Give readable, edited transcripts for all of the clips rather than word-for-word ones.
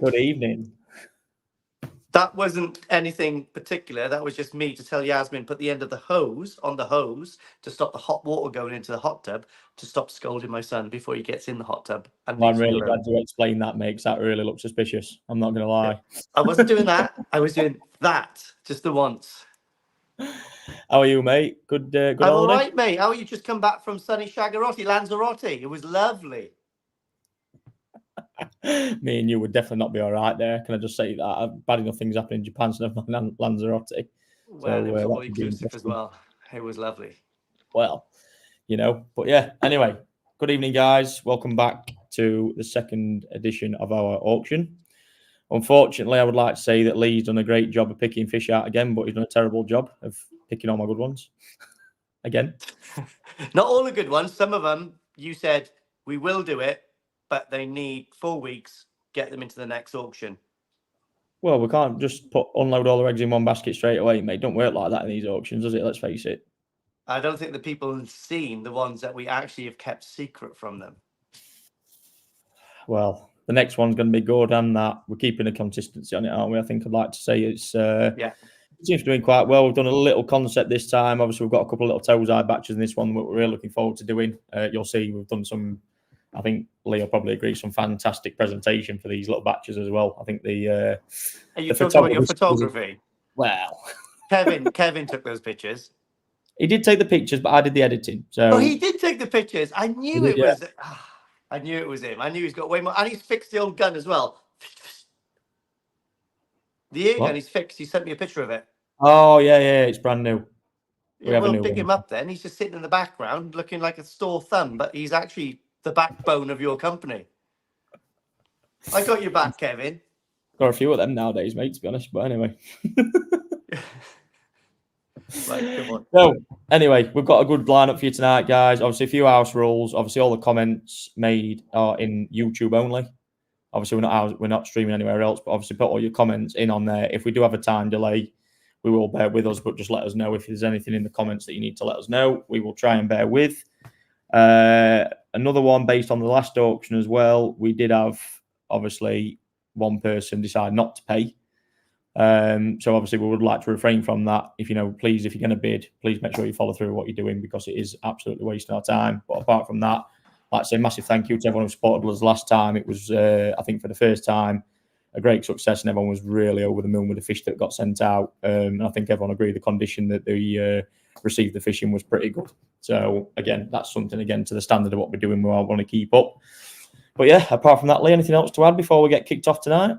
Good evening. That wasn't anything particular. That was just me to tell Yasmin put the end of the hose on the hose to stop the hot water going into the hot tub to stop scolding my son before he gets in the hot tub. And I'm really glad you explained that, mate, 'cause that really looks suspicious. I'm not going to lie. I wasn't doing that. I was doing that just the once. How are you, mate? Good I'm holiday? all right, mate. How are you? Just come back from sunny Shagarotti, Lanzarote. It was lovely. Me and you would definitely not be all right there. Can I just say that? Bad enough things happen in Japan, so never mind Lanzarote. Well, it was all inclusive as well. It was lovely. Well, but yeah, anyway, good evening, guys. Welcome back to the second edition of our auction. Unfortunately, I would like to say that Lee's done a great job of picking fish out again, but he's done a terrible job of picking all my good ones again. Not all the good ones. Some of them, you said, we will do it, but they need 4 weeks, get them into the next auction. Well, we can't just unload all the eggs in one basket straight away, mate. Don't work like that in these auctions, does it? Let's face it. I don't think the people have seen the ones that we actually have kept secret from them. Well, the next one's going to be good, and that we're keeping a consistency on it, aren't we? I think I'd like to say it's yeah. It seems to be doing quite well. We've done a little concept this time. Obviously, we've got a couple of little toes eye batches in this one that we're really looking forward to doing. You'll see we've done some. I think Lee will probably agree, some fantastic presentation for these little batches as well. I think the Are you talking about your photography? Well, Kevin took those pictures. He did take the pictures, but I did the editing. So he did take the pictures. I knew it was. I knew it was him. I knew he's got way more, and he's fixed the old gun as well. The air gun he's fixed. He sent me a picture of it. Oh yeah, it's brand new. We'll pick him up then. He's just sitting in the background, looking like a sore thumb, but he's actually the backbone of your company. I got your back, Kevin. Got a few of them nowadays, mate, to be honest. But anyway. Right, come on. So, anyway, we've got a good lineup for you tonight, guys. Obviously, a few house rules. Obviously, all the comments made are in YouTube only. Obviously, we're not streaming anywhere else, but obviously put all your comments in on there. If we do have a time delay, we will bear with us, but just let us know if there's anything in the comments that you need to let us know. We will try and bear with. Another one based on the last auction as well. We did have, obviously, one person decide not to pay. So obviously we would like to refrain from that. Please, if you're going to bid, please make sure you follow through what you're doing, because it is absolutely wasting our time. But apart from that, I'd like to say massive thank you to everyone who supported us last time. It was, I think, for the first time, a great success, and everyone was really over the moon with the fish that got sent out. And I think everyone agreed the condition that they received the fishing was pretty good. So again, that's something again to the standard of what we're doing. We all want to keep up. But yeah, apart from that, Lee, anything else to add before we get kicked off tonight?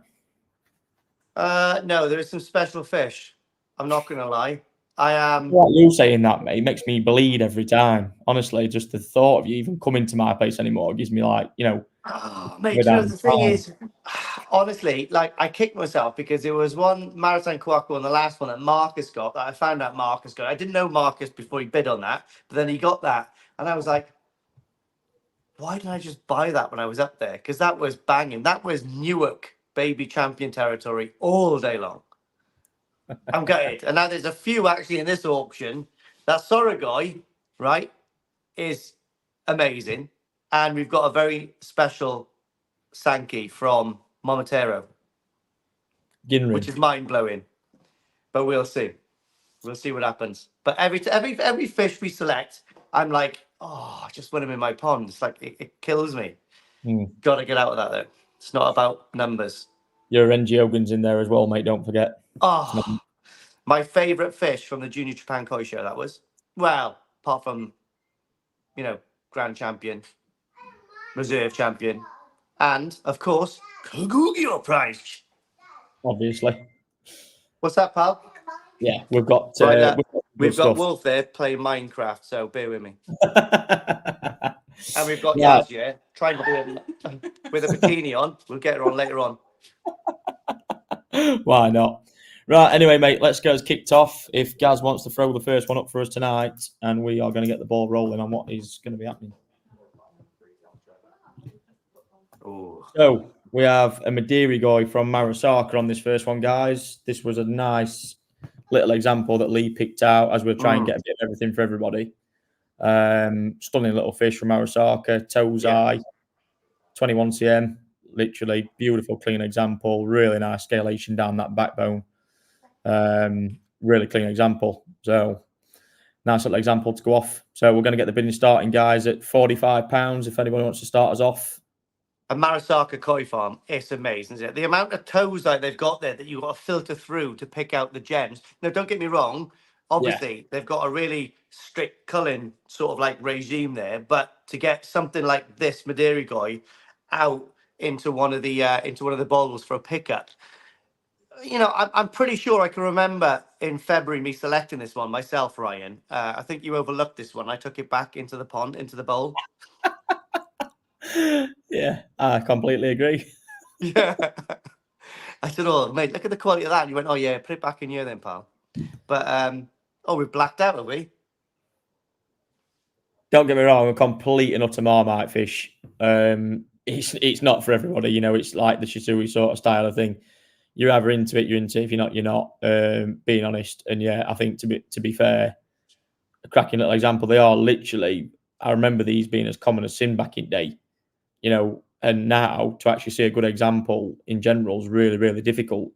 No, there is some special fish. I'm not going to lie. I am. What you saying that, mate, makes me bleed every time. Honestly, just the thought of you even coming to my place anymore gives me Oh, mate, the thing is, honestly, I kicked myself because there was one Maritime Kohaku on the last one that Marcus got, that I found out Marcus got. I didn't know Marcus before he bid on that, but then he got that. And I was like, why didn't I just buy that when I was up there? Because that was banging. That was Newark baby champion territory all day long. I'm gutted. And now there's a few actually in this auction. That Soragoi, right, is amazing. And we've got a very special Sanke from Momotaro, Ginrin, which is mind-blowing. But we'll see. We'll see what happens. But every fish we select, I'm like, I just want him in my pond. It's like, it kills me. Got to get out of that, though. It's not about numbers. Your NG Ogon's in there as well, mate. Don't forget. My favourite fish from the Junior Japan Koi show, that was. Well, apart from, Grand Champion, Reserve Champion, and, of course, Kogugyo Prize. Obviously. What's that, pal? Yeah, we've got... we've got Wolf there playing Minecraft, so bear with me. And we've got Yaz, trying to do it with a bikini on. We'll get her on later on. Why not? Right, anyway, mate, let's get us kicked off. If Gaz wants to throw the first one up for us tonight, and we are going to get the ball rolling on what is going to be happening. Ooh. So, we have a Midirigoi from Marasaka on this first one, guys. This was a nice little example that Lee picked out as we're trying to get a bit of everything for everybody. Stunning little fish from Marasaka, toes eye, 21 cm. literally beautiful, clean example. Really nice scalation down that backbone. Really clean example. So nice little example to go off. So we're going to get the bidding starting, guys, at £45 if anybody wants to start us off. A Marasaka koi farm, it's amazing, isn't it? The amount of toes that they've got there that you've got to filter through to pick out the gems. Now, don't get me wrong. Obviously, they've got a really strict culling sort of like regime there, but to get something like this Midirigoi out into one of the bowls for a pickup, you know, I'm pretty sure I can remember in February me selecting this one myself, Ryan. I think you overlooked this one. I took it back into the pond, into the bowl. Yeah, I completely agree. Yeah. I said, oh, mate, look at the quality of that. And you went, oh, yeah, put it back in here then, pal. But, oh, we've blacked out, have we? Don't get me wrong, a complete and utter Marmite fish. It's not for everybody, you know, it's like the Shusui sort of style of thing. You're either into it, you're into it. If you're not, you're not, being honest. And yeah, I think to be fair, a cracking little example. They are literally, I remember these being as common as sin back in day, you know, and now to actually see a good example in general is really, really difficult.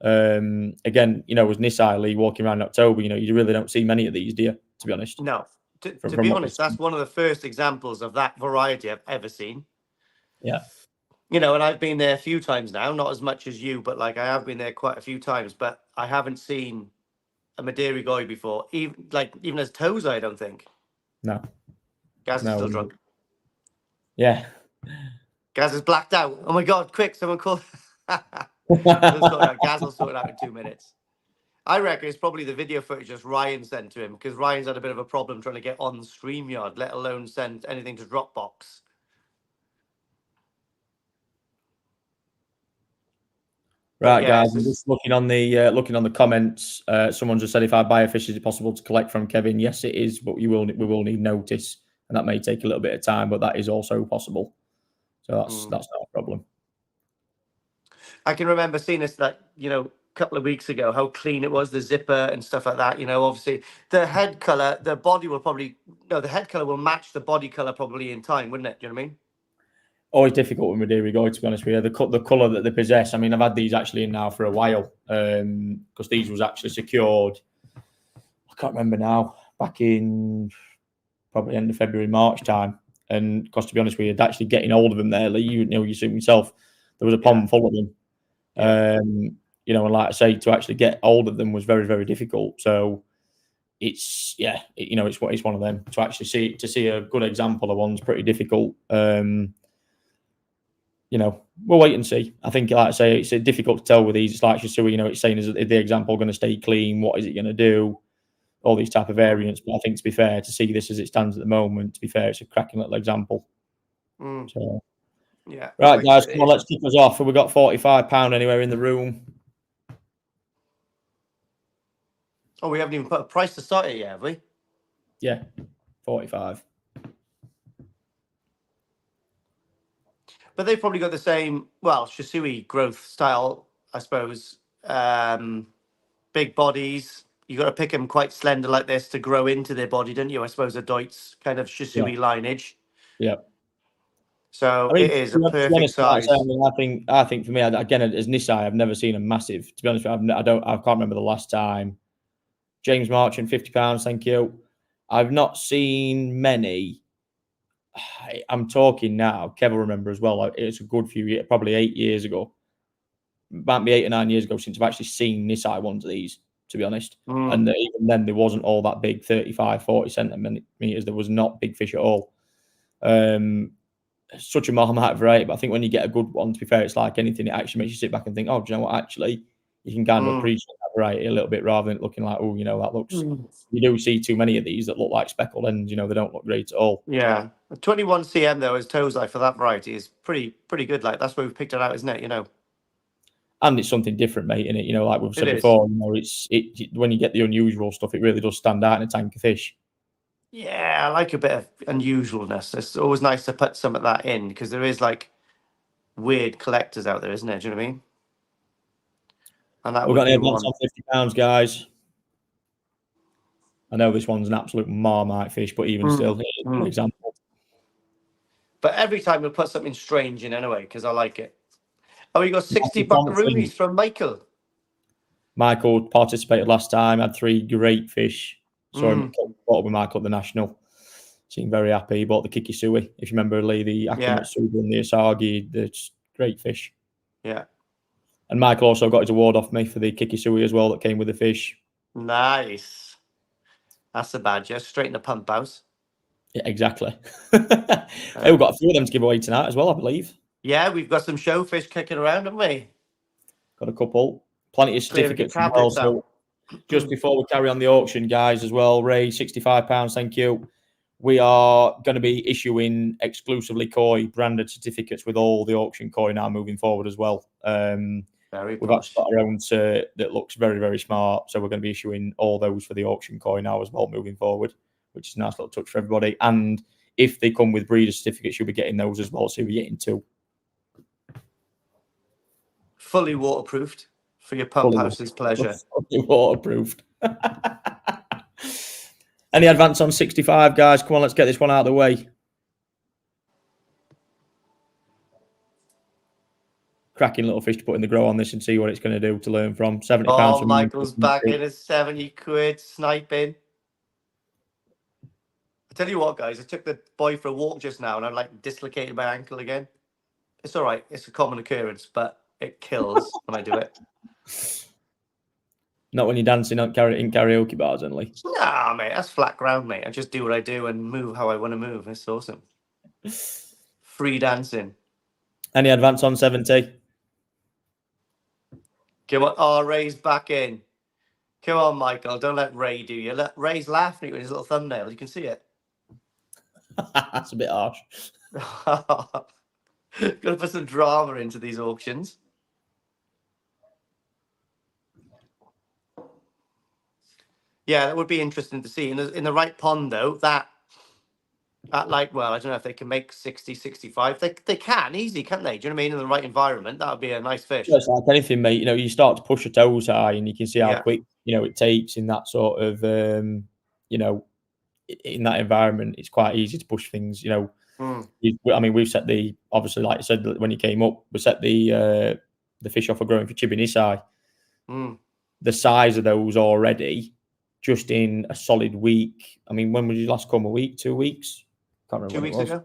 Again, you know, as Nisai Lee walking around in October, you know, you really don't see many of these, do you? To be honest. No. To be honest, that's one of the first examples of that variety I've ever seen. Yeah. You know, and I've been there a few times now, not as much as you, but like I have been there quite a few times, but I haven't seen a Midirigoi before, even as toes, I don't think. No. Gaz is still drunk. Yeah. Gaz is blacked out. Oh my God, quick, someone call. Gaz will sort it out in 2 minutes. I reckon it's probably the video footage just Ryan sent to him, because Ryan's had a bit of a problem trying to get on StreamYard, let alone send anything to Dropbox. Right, guys. I'm just looking on the comments. Someone just said, if I buy a fish, is it possible to collect from Kevin? Yes, it is, but we will need notice, and that may take a little bit of time, but that is also possible. So that's not a problem. I can remember seeing this, like, you know, a couple of weeks ago, how clean it was, the zipper and stuff like that. You know, obviously the head color, the head color will match the body color probably in time, wouldn't it? Do you know what I mean? Always difficult with Midirigoi, to be honest with you. The colour that they possess. I mean, I've had these actually in now for a while, because these was actually secured. I can't remember now. Back in probably end of February, March time. And because to be honest with you, actually getting hold of them there, like, you know, you see yourself, there was a pond full of them. You know, and like I say, to actually get hold of them was very, very difficult. So it's you know, it's one of them. To actually see a good example of one's pretty difficult. You know, we'll wait and see. I think, like I say, it's difficult to tell with these. It's like Shusui, you know, it's saying, is the example going to stay clean? What is it going to do? All these type of variants. But I think, to be fair, to see this as it stands at the moment, to be fair, it's a cracking little example. So, yeah. Right, guys, come on, let's kick us off. We've got £45 anywhere in the room. Oh, we haven't even put a price to start it yet, have we? Yeah, 45. But they've probably got the same, well, Shusui growth style, I suppose. Big bodies. You got to pick them quite slender like this to grow into their body, don't you? I suppose a Deutz kind of Shusui lineage. Yeah. So I mean, it is a perfect size. I think for me, again, as Nisai, I've never seen a massive. To be honest, I can't remember the last time. James Marchant, £50. Thank you. I've not seen many. I'm talking now. Kev will remember as well. It's a good few years, probably 8 years ago. Might be 8 or 9 years ago since I've actually seen Nisai ones of these, to be honest. And even then, there wasn't all that big, 35, 40 centimeters. There was not big fish at all. Such a Marmite variety, but I think when you get a good one, to be fair, it's like anything. It actually makes you sit back and think, oh, do you know what? Actually, you can kind of appreciate that variety a little bit rather than looking like, oh, you know, that looks. You do see too many of these that look like speckled ends. You know, they don't look great at all. Yeah, 21 cm though as Tozai for that variety is pretty good. Like that's where we've picked it out, isn't it? You know. And it's something different, mate, in it. You know, like we've said before, you know, it when you get the unusual stuff, it really does stand out in a tank of fish. Yeah, I like a bit of unusualness. It's always nice to put some of that in because there is like weird collectors out there, isn't there? Do you know what I mean? And that we've got the advance on £50, guys. I know this one's an absolute Marmite fish, but even still, here's an example. But every time we'll put something strange in anyway, because I like it. Oh, we got 60 Michael buckaroonies from Michael. Michael participated last time, had 3 great fish. So I bought up with Michael at the National. Seemed very happy. He bought the Kikisui. If you remember, Lee, the Akamatsuba and the Asagi, the great fish. Yeah. And Michael also got his award off me for the Kikisui as well that came with the fish. Nice. That's a badger. Straight in the pump house. Yeah, exactly. Hey, we've got a few of them to give away tonight as well, I believe. Yeah, we've got some showfish kicking around, haven't we? Got a couple. Plenty of certificates as well. So just before we carry on the auction, guys, as well, Ray, £65, thank you. We are going to be issuing exclusively koi branded certificates with all the auction koi now moving forward as well. We've actually got our own that looks very, very smart. So we're going to be issuing all those for the auction koi now as well moving forward, which is a nice little touch for everybody. And if they come with breeder certificates, you'll be getting those as well. So you'll be getting 2. Fully waterproofed for your pump house's pleasure. Fully waterproofed. Any advance on 65, guys? Come on, let's get this one out of the way. Cracking little fish to put in the grow on this and see what it's going to do to learn from. £70. Oh, Michael's back in at 70 quid sniping. I tell you what, guys, I took the boy for a walk just now and I like dislocated my ankle again. It's all right. It's a common occurrence, but it kills when I do it. Not when you're dancing in karaoke bars, only. Nah, mate, that's flat ground, mate. I just do what I do and move how I want to move. It's awesome. Free dancing. Any advance on 70? Come on. Oh, Ray's back in. Come on, Michael. Don't let Ray do you. Ray's laughing at you with his little thumbnail. You can see it. That's a bit harsh. Got to put some drama into these auctions. Yeah, that would be interesting to see. In the right pond, though, that like, well, I don't know if they can make 60, 65. They can, easy, can't they? Do you know what I mean? In the right environment, that would be a nice fish. It's like anything, mate. You know, you start to push your toes high and you can see how quick, you know, it takes in that sort of, you know, in that environment. It's quite easy to push things, you know. I mean, we've set obviously, like I said, when you came up, we set the fish off for growing for Chibinisai. The size of those already, just in a solid week. I mean, when would you last come? A week, 2 weeks? Can't remember. 2 weeks ago?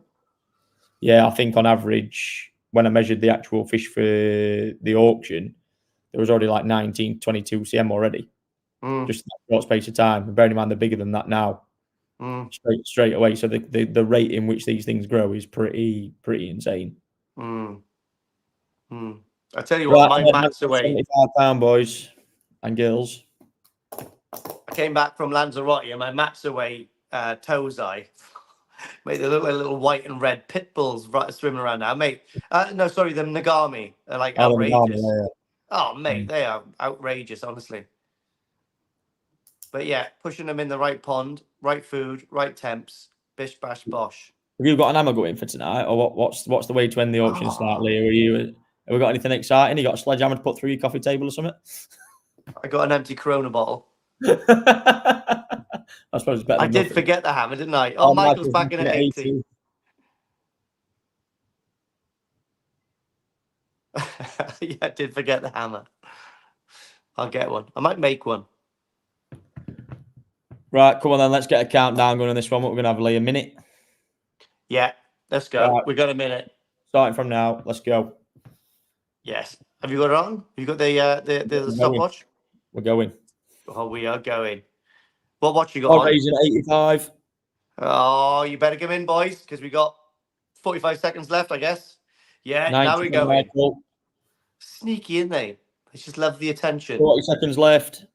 Yeah, I think on average, when I measured the actual fish for the auction, there was already like 19, 22 cm already. Just in that short space of time. And bearing in mind, they're bigger than that now. Straight away. So the rate in which these things grow is pretty insane. I tell you what, my Matsuba, £75, boys and girls. I came back from Lanzarote and my Matsuba Tozai, mate, they look like little white and red pit bulls swimming around now, mate. No, sorry, the Nagami. They're like outrageous. Oh, mate, they are outrageous, honestly. But yeah, pushing them in the right pond, right food, right temps, bish bash bosh. Have you got an ammo going for tonight, or what's the way to end the auction start, Leo? Have we got anything exciting? You got a sledgehammer to put through your coffee table or something? I got an empty Corona bottle. I suppose it's better. I did forget the hammer, didn't I? Oh, Michael's back in at 80. Yeah, I did forget the hammer. I'll get one. I might make one. Right, come on then. Let's get a countdown going on this one. What we're going to have, Lee, a minute? Yeah, let's go. Right. We've got a minute. Starting from now. Let's go. Yes. Have you got it on? Have you got the stopwatch? We're going. Oh, we are going. What watch you got on? Raising 85. Oh, you better come in, boys, because we got 45 seconds left, I guess. Yeah, now we're going. Sneaky, isn't they? They just love the attention. 40 seconds left.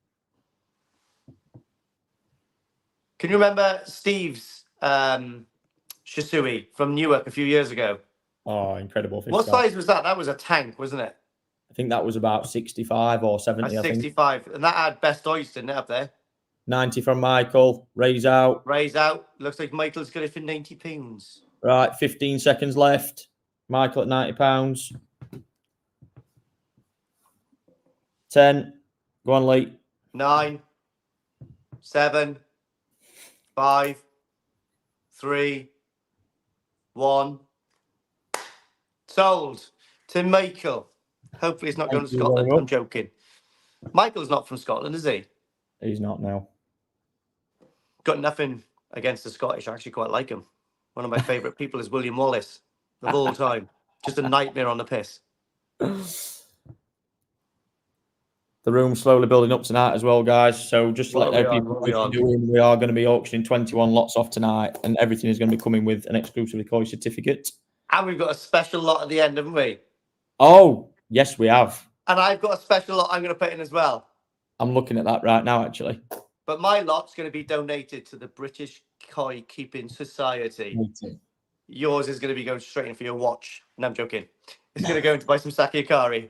Can you remember Steve's Shusui from Newark a few years ago? Oh, incredible fish. What size was that? That was a tank, wasn't it? I think that was about 65 or 70. 65. And that had best oyster, didn't it, up there? 90 from Michael. Raise out. Raise out. Looks like Michael's got it for £90. Right, 15 seconds left. Michael at £90. 10. Go on, Lee. 9, 7, 5, 3, 1. Sold to Michael. Hopefully he's not going to Scotland. I'm joking. Michael's not from Scotland, is he? He's not now. Got nothing against the Scottish. I actually quite like him. One of my favourite people is William Wallace of all time. Just a nightmare on the piss. The room's slowly building up tonight as well, guys. So just to let people know, we are going to be auctioning 21 lots off tonight, and everything is going to be coming with an exclusive Koi certificate. And we've got a special lot at the end, haven't we? Oh, yes, we have. And I've got a special lot I'm going to put in as well. I'm looking at that right now, actually. But my lot's going to be donated to the British Koi Keeping Society. Yours is going to be going straight in for your watch. No, I'm joking. It's going to go in to buy some sake akari.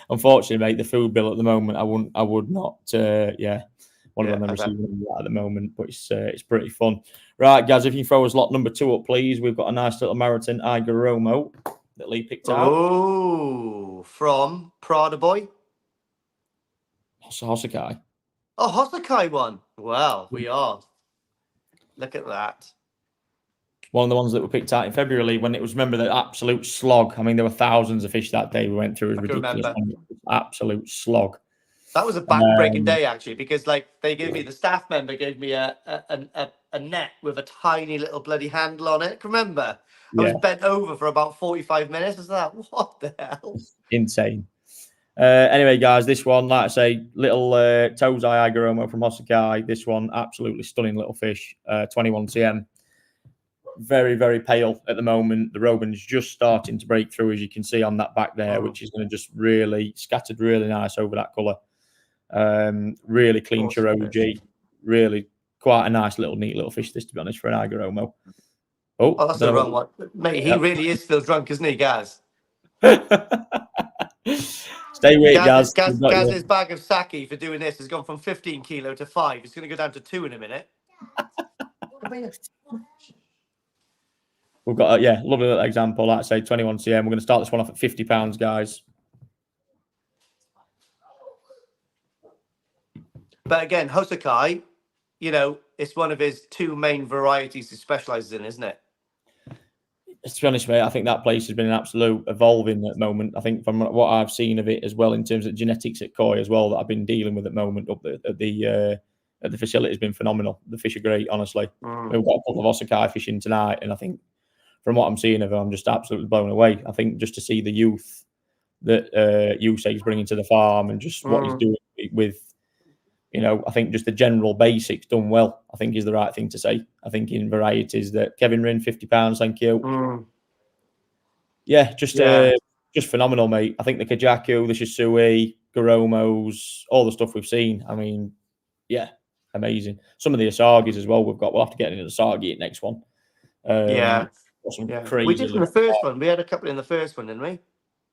Unfortunately, mate, the food bill at the moment, I would not. One of them I'm receiving that at the moment, but it's pretty fun. Right, guys, if you throw us lot number 2 up, please. We've got a nice little Marathon Goromo that Lee picked out. Oh, from Prada Boy. Hosakai. Oh, Hosakai one. Wow, we are. Look at that. One of the ones that were picked out in February when it was, remember, the absolute slog. I mean, there were thousands of fish that day we went through. It was ridiculous. Absolute slog. That was a back-breaking day, actually, because like they gave me, the staff member gave me a net with a tiny little bloody handle on it. Remember? I was bent over for about 45 minutes. I was like, what the hell? Insane. Anyway, guys, this one, like I say, little Tozai Goromo from Hosakai. This one, absolutely stunning little fish, 21 cm. Very, very pale at the moment. The Robin's just starting to break through, as you can see on that back there, which is going to just really scattered really nice over that colour. Really clean Chiroji. Really quite a nice little neat little fish, this, to be honest, for an Goromo. Oh, that's the wrong one. Mate, he really is still drunk, isn't he, Gaz? Stay with it, Gaz. Gaz's bag of sake for doing this has gone from 15 kilo to 5. It's going to go down to 2 in a minute. We've got a lovely little example. Like I say, 21 cm. We're going to start this one off at £50, guys. But again, Hosakai, it's one of his 2 main varieties he specialises in, isn't it? To be honest, mate, I think that place has been an absolute evolving at the moment. I think from what I've seen of it as well, in terms of genetics at Koi as well, that I've been dealing with at the moment up at the facility has been phenomenal. The fish are great, honestly. We've got a couple of Hosakai fishing tonight, and I think from what I'm seeing of them, I'm just absolutely blown away. I think just to see the youth that Yusei is bringing to the farm and just what he's doing with, I think just the general basics done well, I think is the right thing to say. I think in varieties that Kevin Rin, £50, thank you. Just phenomenal, mate. I think the Kajaku, the Shusui, Goromos, all the stuff we've seen. I mean, amazing. Some of the Asagis as well. We'll have to get into the Asagi next one. Crazy. We did in the first one. We had a couple in the first one, didn't we?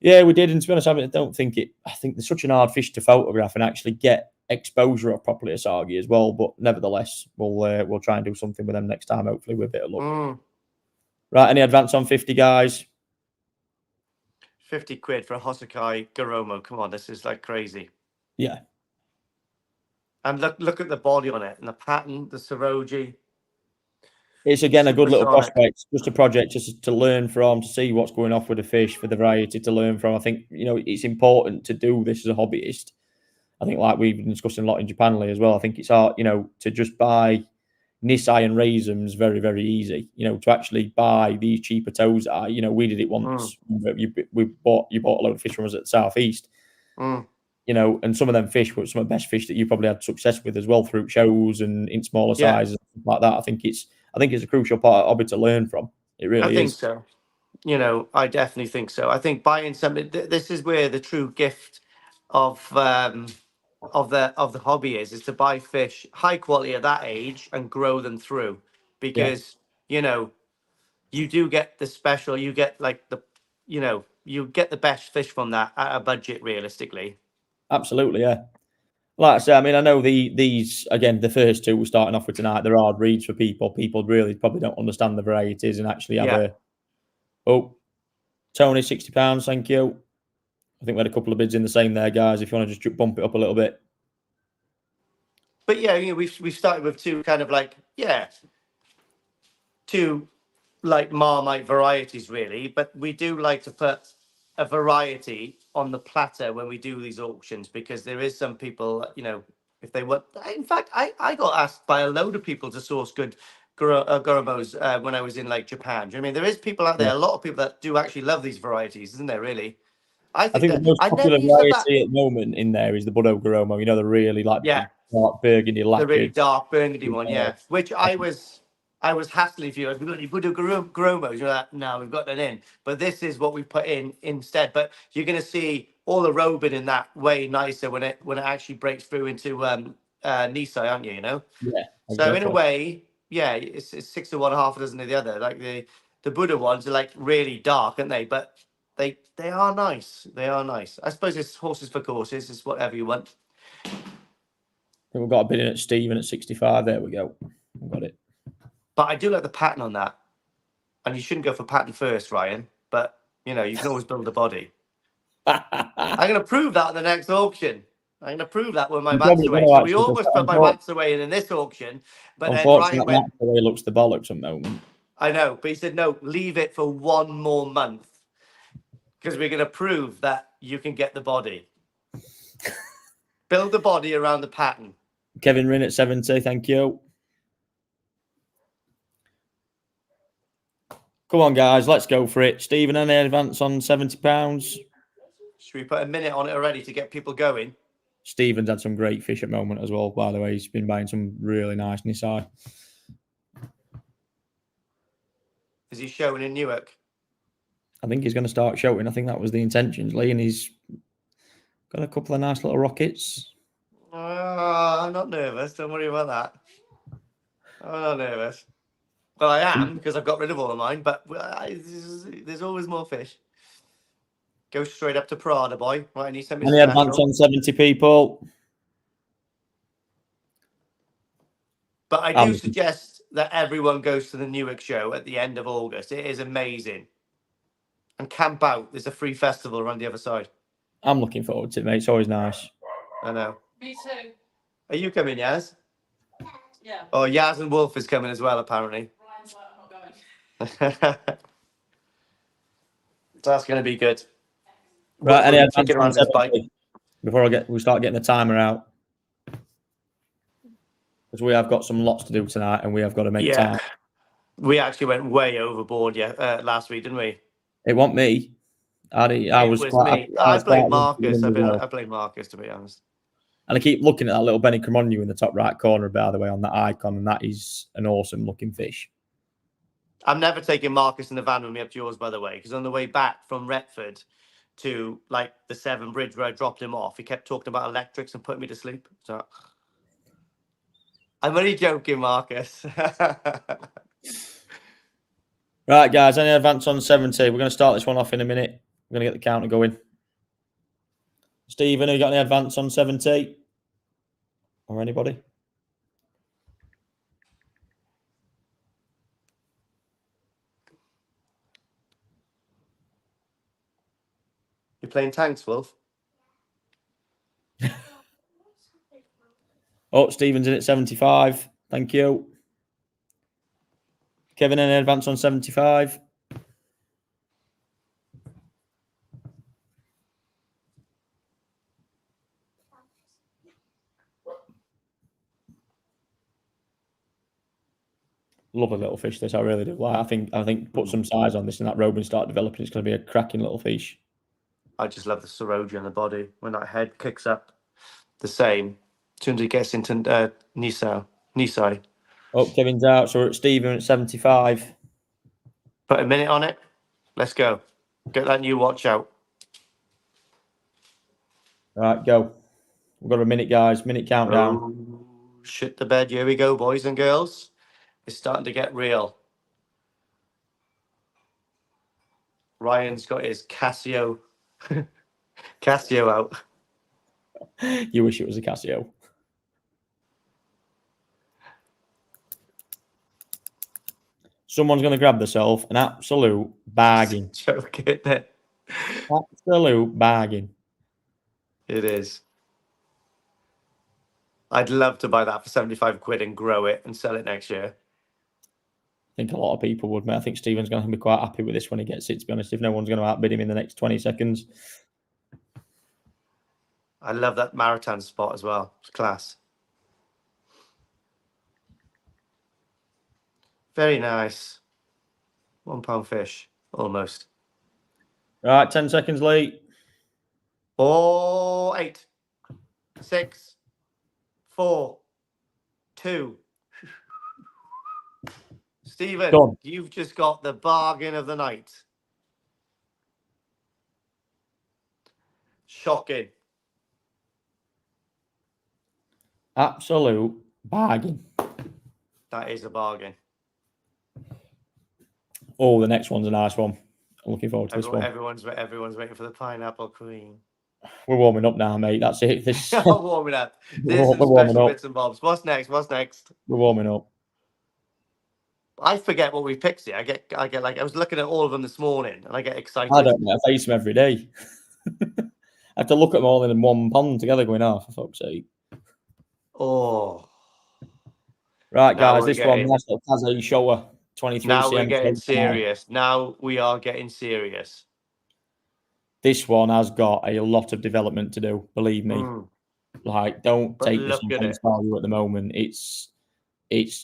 Yeah, we did. And to be honest, I think there's such an hard fish to photograph and actually get exposure of properly Asagi as well. But nevertheless, we'll try and do something with them next time, hopefully with a bit of luck. Right, any advance on 50, guys? 50 quid for a Hosakai Goromo. Come on, this is like crazy. Yeah. And look at the body on it and the pattern, the Soragoi. It's again a good little prospect, just a project just to learn from, to see what's going off with the fish, for the variety to learn from. I think, it's important to do this as a hobbyist. I think, like we've been discussing a lot in Japan as well, I think it's hard, to just buy Nisai and raisins very, very easy. To actually buy these cheaper Tozai, we did it once. You bought a load of fish from us at the southeast. And some of them fish were some of the best fish that you probably had success with as well through shows and in smaller sizes and stuff like that. I think it's a crucial part of hobby to learn from. It really is. I think so. I definitely think so. I think buying something. This is where the true gift of the hobby is to buy fish high quality at that age and grow them through, because you do get the special. You get you get the best fish from that at a budget, realistically. Absolutely, yeah. Like I say, I mean, I know these again, the first 2 we're starting off with tonight, they're hard reads for people. People really probably don't understand the varieties and actually have Tony, £60, thank you. I think we had a couple of bids in the same there, guys. If you want to just bump it up a little bit. But we've started with 2 kind of 2 like Marmite varieties really, but we do like to put a variety on the platter when we do these auctions, because there is some people, you know, if they want. In fact, I got asked by a load of people to source good Goromos when I was in like Japan. Do you know what I mean? There is people out there, a lot of people that do actually love these varieties, isn't there? Really, I I think think the that most I never popular used to back. variety at the moment in there is the Budo Goromo. You know, the really like Yeah, dark burgundy the really lacquered. dark burgundy one, yeah. Which I was hassling for you. We've got any Budo Goromos. You're like, no, we've got that in. But this is what we put in instead. But you're going to see all the robin in that way nicer when it actually breaks through into Nisei, aren't you? You know. Yeah, So in a exactly. way, yeah, it's 6 to 1, half a dozen of the other. Like the Buddha ones are like really dark, aren't they? But they are nice. They are nice. I suppose it's horses for courses. It's whatever you want. I think we've got a bid in at Stephen at 65. There we go. We've got it. But I do like the pattern on that. And you shouldn't go for pattern first, Ryan. But, you know, you can always build a body. I'm going to prove that in the next auction. I'm going to prove that with my mats away. So we almost put my mats away in this auction. But then Ryan went... That's the way it looks the bollocks at the moment. I know. But he said, no, leave it for 1 more month. Because we're going to prove that you can get the body. Build the body around the pattern. Kevin Rin at 70. Thank you. Come on, guys. Let's go for it. Stephen, any advance on £70? Should we put a minute on it already to get people going? Stephen's had some great fish at the moment as well, by the way. He's been buying some really nice Nisei. Is he showing in Newark? I think he's going to start showing. I think that was the intentions, Lee, and he's got a couple of nice little rockets. I'm not nervous. Don't worry about that. I'm not nervous. Well, I am, because I've got rid of all of mine, but there's always more fish. Go straight up to Prada, boy. Right, I need something Any advance on 70 people? But I do suggest that everyone goes to the Newark show at the end of August. It is amazing. And camp out. There's a free festival around the other side. I'm looking forward to it, mate. It's always nice. I know. Me too. Are you coming, Yaz? Yeah. Oh, Yaz and Wolf is coming as well, apparently. Ryan's like, I'm not going. That's going to be good. Right, any advance around this bike before we start getting the timer out, because we have got some lots to do tonight, and we have got to make time. We actually went way overboard, last week, didn't we? It wasn't me. I blame Marcus. I blame Marcus, to be honest. And I keep looking at that little Benny Cremonu in the top right corner, by the way, on that icon, and that is an awesome looking fish. I'm never taking Marcus in the van with me up to yours, by the way, because on the way back from Retford to like the Severn Bridge where I dropped him off, he kept talking about electrics and putting me to sleep. So I'm only joking, Marcus. Right, guys, any advance on 70? We're going to start this one off in a minute. We're going to get the counter going. Stephen, have you got any advance on 70? Or anybody? You're playing tanks, Wolf? Oh, Stephen's in at 75. Thank you. Kevin, any advance on 75? Love a little fish, this. I really do. Like, I think put some size on this and that robe and start developing. It's going to be a cracking little fish. I just love the Soragoi on the body. When that head kicks up, the same. As soon as he gets into Nisei. Oh, Kevin's out. So we're at Stephen at 75. Put a minute on it. Let's go. Get that new watch out. Right, go. We've got a minute, guys. Minute countdown. Oh, shit the bed. Here we go, boys and girls. It's starting to get real. Ryan's got his Casio out. You wish it was a Casio. Someone's going to grab themselves an absolute bargain. Joke, isn't it? Absolute bargain. It is. I'd love to buy that for 75 quid and grow it and sell it next year. think a lot of people would, mate. I think Stephen's going to be quite happy with this when he gets it, to be honest, if no one's going to outbid him in the next 20 seconds. I love that Maritan spot as well. It's class. Very nice. £1 fish, almost. Right, 10 seconds late. 8, 6, 4, 2. Stephen, Done. you've just got the bargain of the night. Shocking. Absolute bargain. That is a bargain. Oh, the next one's a nice one. I'm looking forward to this one. Everyone's waiting for the pineapple queen. We're warming up now, mate. That's it. This I'm warming up. There's some warming special up. bits and bobs. What's next? We're warming up. I forget what we picked here. I get like I was looking at all of them this morning and I get excited. I don't know. I face them every day. I have to look at them all in one pond together going, oh, for fuck's sake. Oh. Right, guys, this one, nice little Kaze Showa, 23 Now cm. we're getting serious. Now we are getting serious. This one has got a lot of development to do, believe me. Like, don't take this on face value at the moment. It's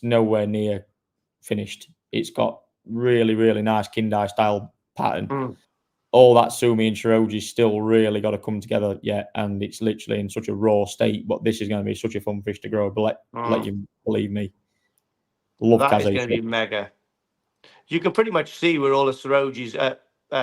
nowhere near finished. It's got really, really nice Kindai style pattern. All that Sumi and Shiroji still really got to come together yet, and it's literally in such a raw state. But this is going to be such a fun fish to grow. But let you believe me. Love that Kaze. Is going to be mega. You can pretty much see where all the Shiroji's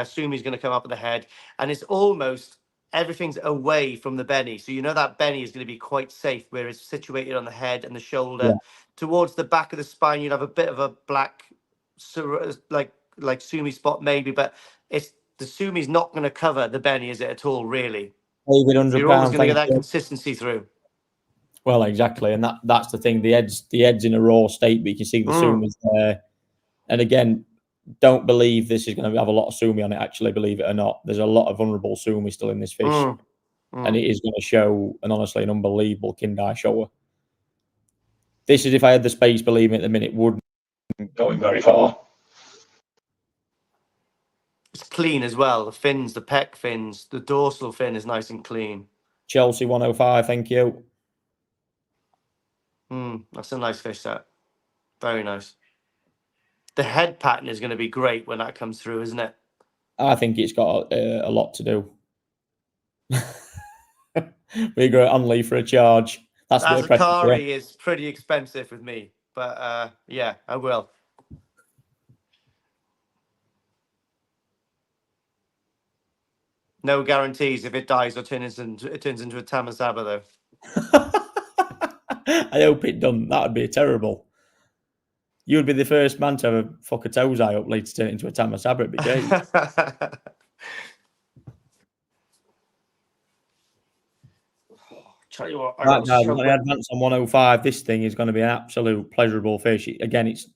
Sumi's going to come up at the head, and it's almost everything's away from the benny. So you know that benny is going to be quite safe where it's situated on the head and the shoulder. Yeah. Towards the back of the spine, you'd have a bit of a black, like Sumi spot maybe, but it's the Sumi's not going to cover the benny, is it at all? Really? You're always going to get that consistency through. Well, exactly, and that's the thing. The head's in a raw state, but you can see the Sumi's there. And again, don't believe this is going to have a lot of Sumi on it. Actually, believe it or not, there's a lot of vulnerable Sumi still in this fish, and it is going to show. And honestly, an unbelievable Kindai Showa. This is, if I had the space, believe me, at the minute, wouldn't going very far. It's clean as well. The fins, the pec fins, the dorsal fin is nice and clean. Chelsea 105, thank you. That's a nice fish set. Very nice. The head pattern is going to be great when that comes through, isn't it? I think it's got a lot to do. We go on leave for a charge. That's what Azakari is pretty expensive with me, but yeah, I will. No guarantees if it dies or it turns into a Tamasaba, though. I hope it doesn't. That would be terrible. You would be the first man to have a fuck a toes eye up later turn it into a Tamasaba. It'd be great. Tell you what, right, guys, when I advance on 105, this thing is going to be an absolute pleasurable fish. Again, it's.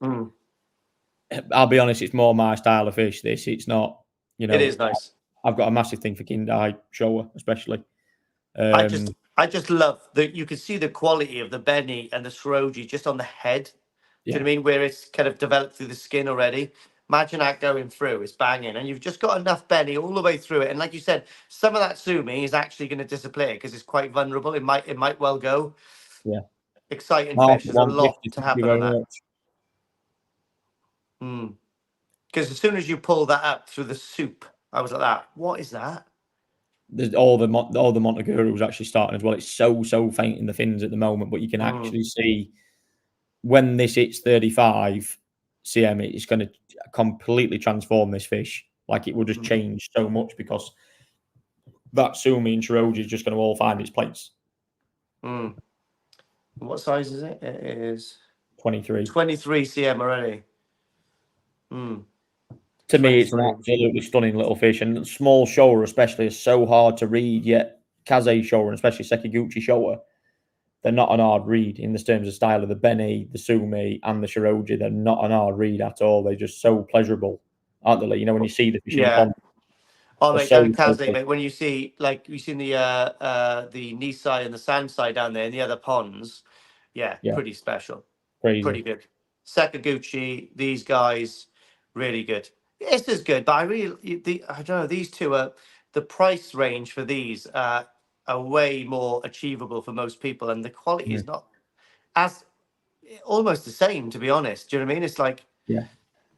I'll be honest, it's more my style of fish. It's not. You know, it is nice. I've got a massive thing for Kindai Showa, especially. I just love that you can see the quality of the benny and the Shiroji just on the head. Do you know what I mean? Where it's kind of developed through the skin already. Imagine that going through, it's banging, and you've just got enough benny all the way through it. And like you said, some of that Sumi is actually going to disappear because it's quite vulnerable. It might well go. Yeah. Exciting fish. There's a lot to happen on that. Because as soon as you pull that up through the soup, I was like that. What is that? All the Montaguru was actually starting as well. It's so faint in the fins at the moment, but you can actually see when this hits 35 cm, it's going to completely transform this fish. Like it will just change so much because that Sumi and Shiroji is just going to all find its place. What size is it? It is 23 cm already. To me, it's an absolutely stunning little fish, and small Showa especially is so hard to read. Yet Kaze Showa, and especially Sekiguchi Showa, they're not an hard read in the terms of style of the benny, the Sumi, and the Shiroji. They're not an hard read at all. They're just so pleasurable, aren't they? You know, when you see the fish in the pond. Oh, mate, Kaze, mate, when you see, like, you've seen the Nisai and the Sansai down there in the other ponds, pretty special. Crazy. Pretty good. Sakaguchi, these guys, really good. This is good, but I don't know. These two are the price range for these are way more achievable for most people, and the quality is not as almost the same, to be honest. Do you know what I mean? It's like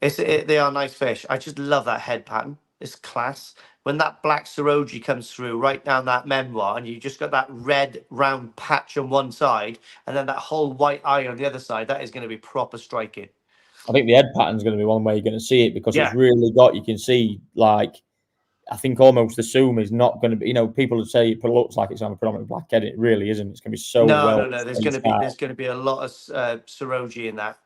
they are nice fish. I just love that head pattern. It's class. When that black Soragoi comes through right down that memoir, and you just got that red round patch on one side, and then that whole white eye on the other side, that is going to be proper striking. I think the head pattern's going to be one way you're going to see it, because it's really got, you can see, like, I think almost the Suma is not going to be, people would say it looks like it's on a predominantly black head. It really isn't. It's going to be so No. There's going to be a lot of Soragoi in that,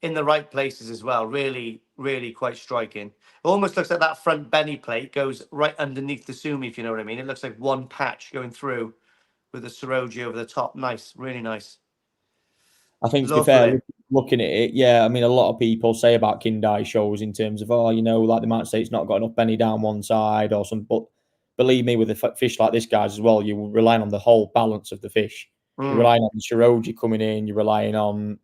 in the right places as well. Really, really quite striking. It almost looks like that front Benny plate goes right underneath the Sumi, if you know what I mean. It looks like one patch going through with the Soragoi over the top. Nice, really nice. I think, to be fair, looking at it, I mean, a lot of people say about Kindai shows in terms of, like they might say it's not got enough Benny down one side or something, but believe me, with a fish like this, guys, as well, you're relying on the whole balance of the fish. You're relying on the Soragoi coming in, you're relying on,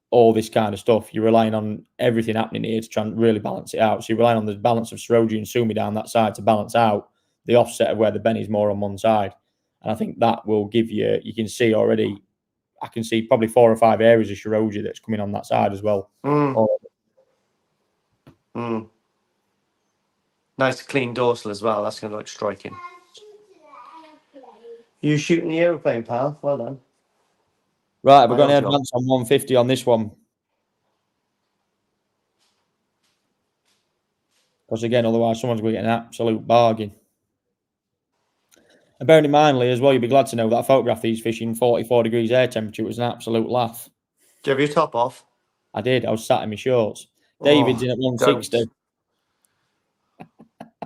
all this kind of stuff. You're relying on everything happening here to try and really balance it out. So you're relying on the balance of Soragoi and Sumi down that side to balance out the offset of where the Benny's more on one side. And I think that will give you can see already, I can see probably 4 or 5 areas of Soragoi that's coming on that side as well. Nice clean dorsal as well. That's going to look striking. You shooting the aeroplane, pal? Well done. Right, we're going to advance on 150 on this one. Because again, otherwise someone's going to get an absolute bargain. And bearing in mind, Lee, as well, you'll be glad to know that I photographed these fish in 44 degrees air temperature. It was an absolute laugh. Do you have your top off? I did. I was sat in my shorts. David's in at 160. Do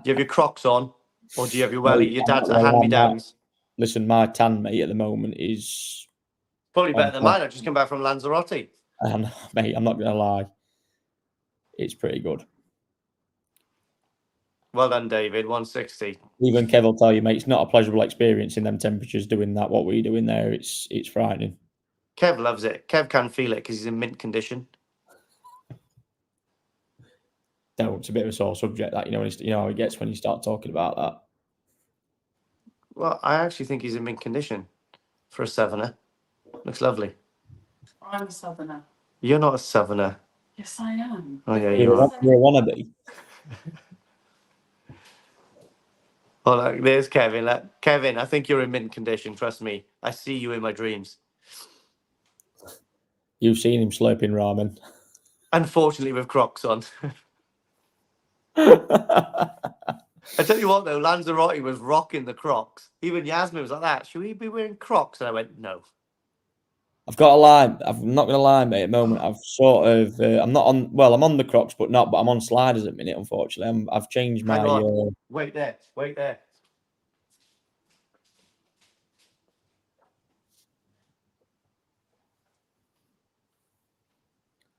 you have your Crocs on? Or do you have your welly? Your dad's a hand-me-downs. Listen, my tan, mate, at the moment is... probably better than mine. I've just come back from Lanzarote. Mate, I'm not going to lie. It's pretty good. Well done, David. 160. Even Kev will tell you, mate, it's not a pleasurable experience in them temperatures doing that. What we're doing there, it's frightening. Kev loves it. Kev can feel it because he's in mint condition. No, it's a bit of a sore subject, that, how it gets when you start talking about that. Well, I actually think he's in mint condition for a southerner. Looks lovely. I'm a southerner. You're not a southerner. Yes, I am. Oh, yeah, you are. You're a wannabe. Oh, look, there's Kevin. Kevin, I think you're in mint condition. Trust me. I see you in my dreams. You've seen him slurping ramen. Unfortunately, with Crocs on. I tell you what, though, Lanzarote was rocking the Crocs. Even Yasmin was like that. Should we be wearing Crocs? And I went, no. I've got to lie. I'm not going to lie, mate. At the moment, I've sort of. I'm not on. Well, I'm on the Crocs, but I'm on sliders at the minute. Unfortunately, I've changed my. Hang on. Wait there.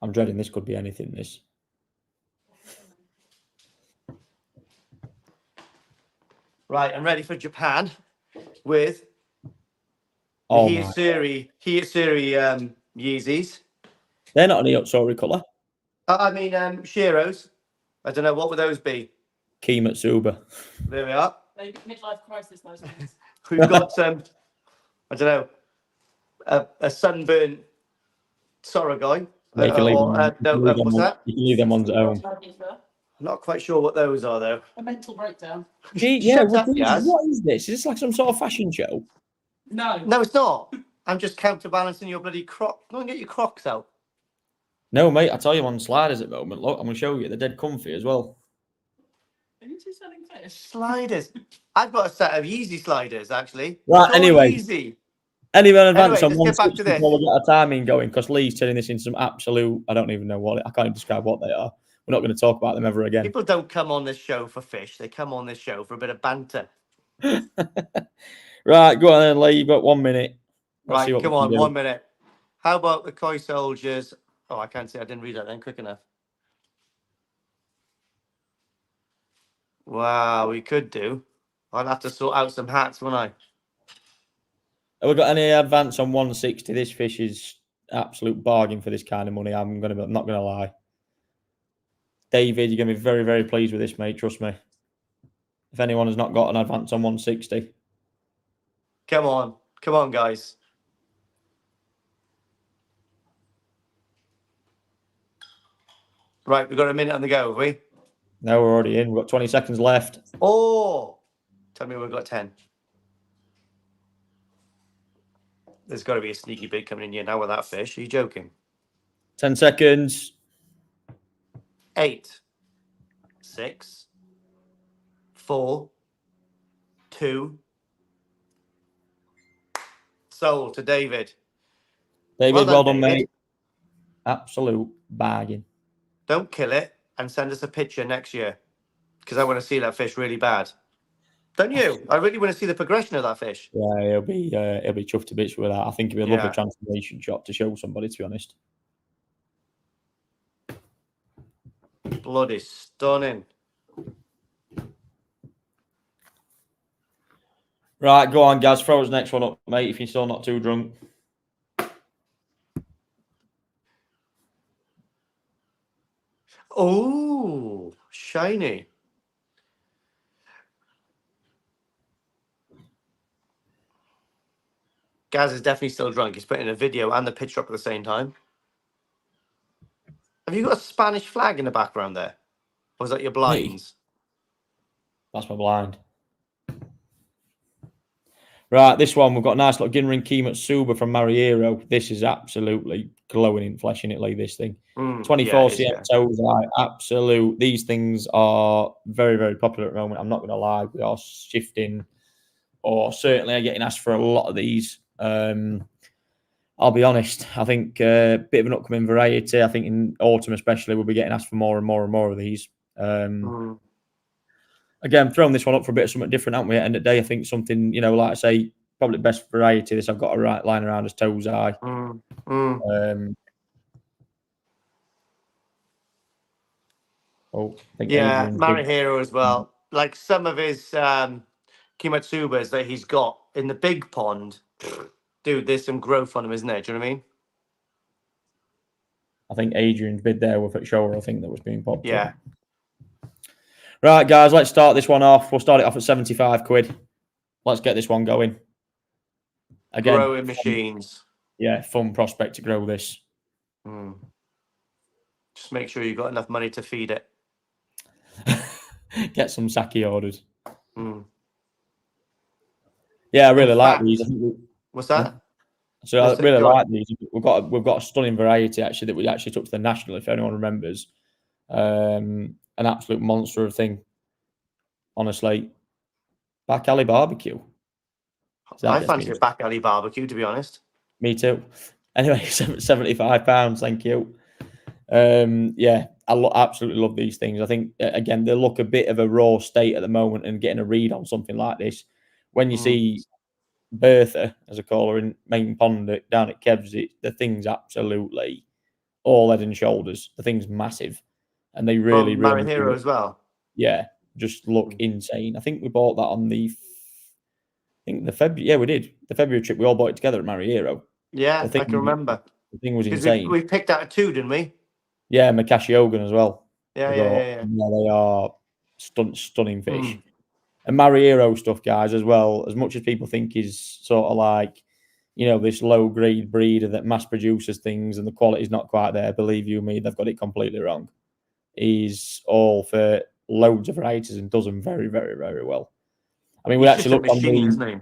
I'm dreading this could be anything. This. Right, I'm ready for Japan with Hiyasuri Yeezys. They're not an Iotsori colour. Shiros. I don't know, what would those be? Key Matsuba. There we are. Maybe midlife crisis, those things. We've got, I don't know, a sunburnt Soragoi. You can leave what's that? You can leave them ones at home. I'm not quite sure what those are, though. A mental breakdown. What is this? Is this like some sort of fashion show? No, it's not. I'm just counterbalancing your bloody Crocs. Go and get your Crocs out. No, mate, I tell you, I'm on sliders at the moment. Look, I'm going to show you. They're dead comfy as well. Are you two selling fish? Sliders. I've got a set of Yeezy sliders, actually. Right, anyway. Yeezy. Anyway, advance on let's get back to this. before we get our timing going, because Lee's turning this into some absolute, I don't even know what, I can't even describe what they are. We're not going to talk about them ever again. People don't come on this show for fish. They come on this show for a bit of banter. Right, go on then, Lee. You've got 1 minute. Right, come on, 1 minute. How about the Koi Soldiers? Oh, I can't see. I didn't read that then quick enough. Wow, we could do. I'll have to sort out some hats, won't I? Have we got any advance on 160? This fish is absolute bargain for this kind of money. I'm not going to lie. David, you're going to be very, very pleased with this, mate. Trust me. If anyone has not got an advance on 160. Come on, guys. Right, we've got a minute on the go, have we? No, we're already in. We've got 20 seconds left. Oh, tell me we've got 10. There's got to be a sneaky bid coming in here now with that fish. Are you joking? 10 seconds. 8, 6, 4, 2. Sold to David. David, well done, David. mate. Absolute bargain. Don't kill it and send us a picture next year because I want to see that fish really bad. Don't you? I really want to see the progression of that fish. Yeah, he'll be chuffed to bits with that. I think it'll be a lovely transformation shot to show somebody, to be honest. Bloody stunning. Right, go on, Gaz. Throw us the next one up, mate, if you're still not too drunk. Oh, shiny. Gaz is definitely still drunk. He's putting a video and the picture up at the same time. Have you got a Spanish flag in the background there? Or is that your blinds? That's my blind. Right, this one, we've got a nice little Ginrin Matsuba from Mariero. This is absolutely glowing in flesh, innit, like this thing. 24 cm toes, absolute. These things are very, very popular at the moment. I'm not going to lie. We are shifting, or certainly are getting asked for a lot of these. I'll be honest. I think a bit of an upcoming variety. I think in autumn especially, we'll be getting asked for more and more and more of these. Again, throwing this one up for a bit of something different, haven't we? At the end of the day, I think something, like I say, probably the best variety. This I've got a right line around as Tozai. Marihiro as well. Like some of his Kimatsubas that he's got in the big pond, dude, there's some growth on him, isn't there? Do you know what I mean? I think Adrian's bid there with at Showa, I think that was being popped up. Right, guys, let's start this one off. We'll start it off at 75 quid. Let's get this one going. Again, growing machines. Yeah, fun prospect to grow this. Just make sure you've got enough money to feed it. Get some sake ordered. Yeah, I really like these. What's that? So I really like these. We've got a stunning variety actually that we actually took to the national, if anyone remembers. An absolute monster of thing. Honestly, back alley barbecue. I fancy a back alley barbecue, to be honest. Me too. Anyway, £75. Thank you. Yeah, I absolutely love these things. I think again they look a bit of a raw state at the moment, and getting a read on something like this. When you see Bertha, as I call her, in Main Pond down at Kev's, the thing's absolutely all head and shoulders. The thing's massive, and they really Marihiro as well. Yeah, just look insane. I think we bought that on the February. Yeah, we did the February trip. We all bought it together at Marihiro. Yeah, I can remember. The thing was insane. We picked out 2, didn't we? Yeah, Makashi Ogun as well. Yeah. They are stunning fish. And Mariero stuff, guys, as well. As much as people think is sort of like, this low grade breeder that mass produces things and the quality's not quite there. Believe you me, they've got it completely wrong. He's all for loads of varieties and does them very, very, very well. I mean, we actually looked on the.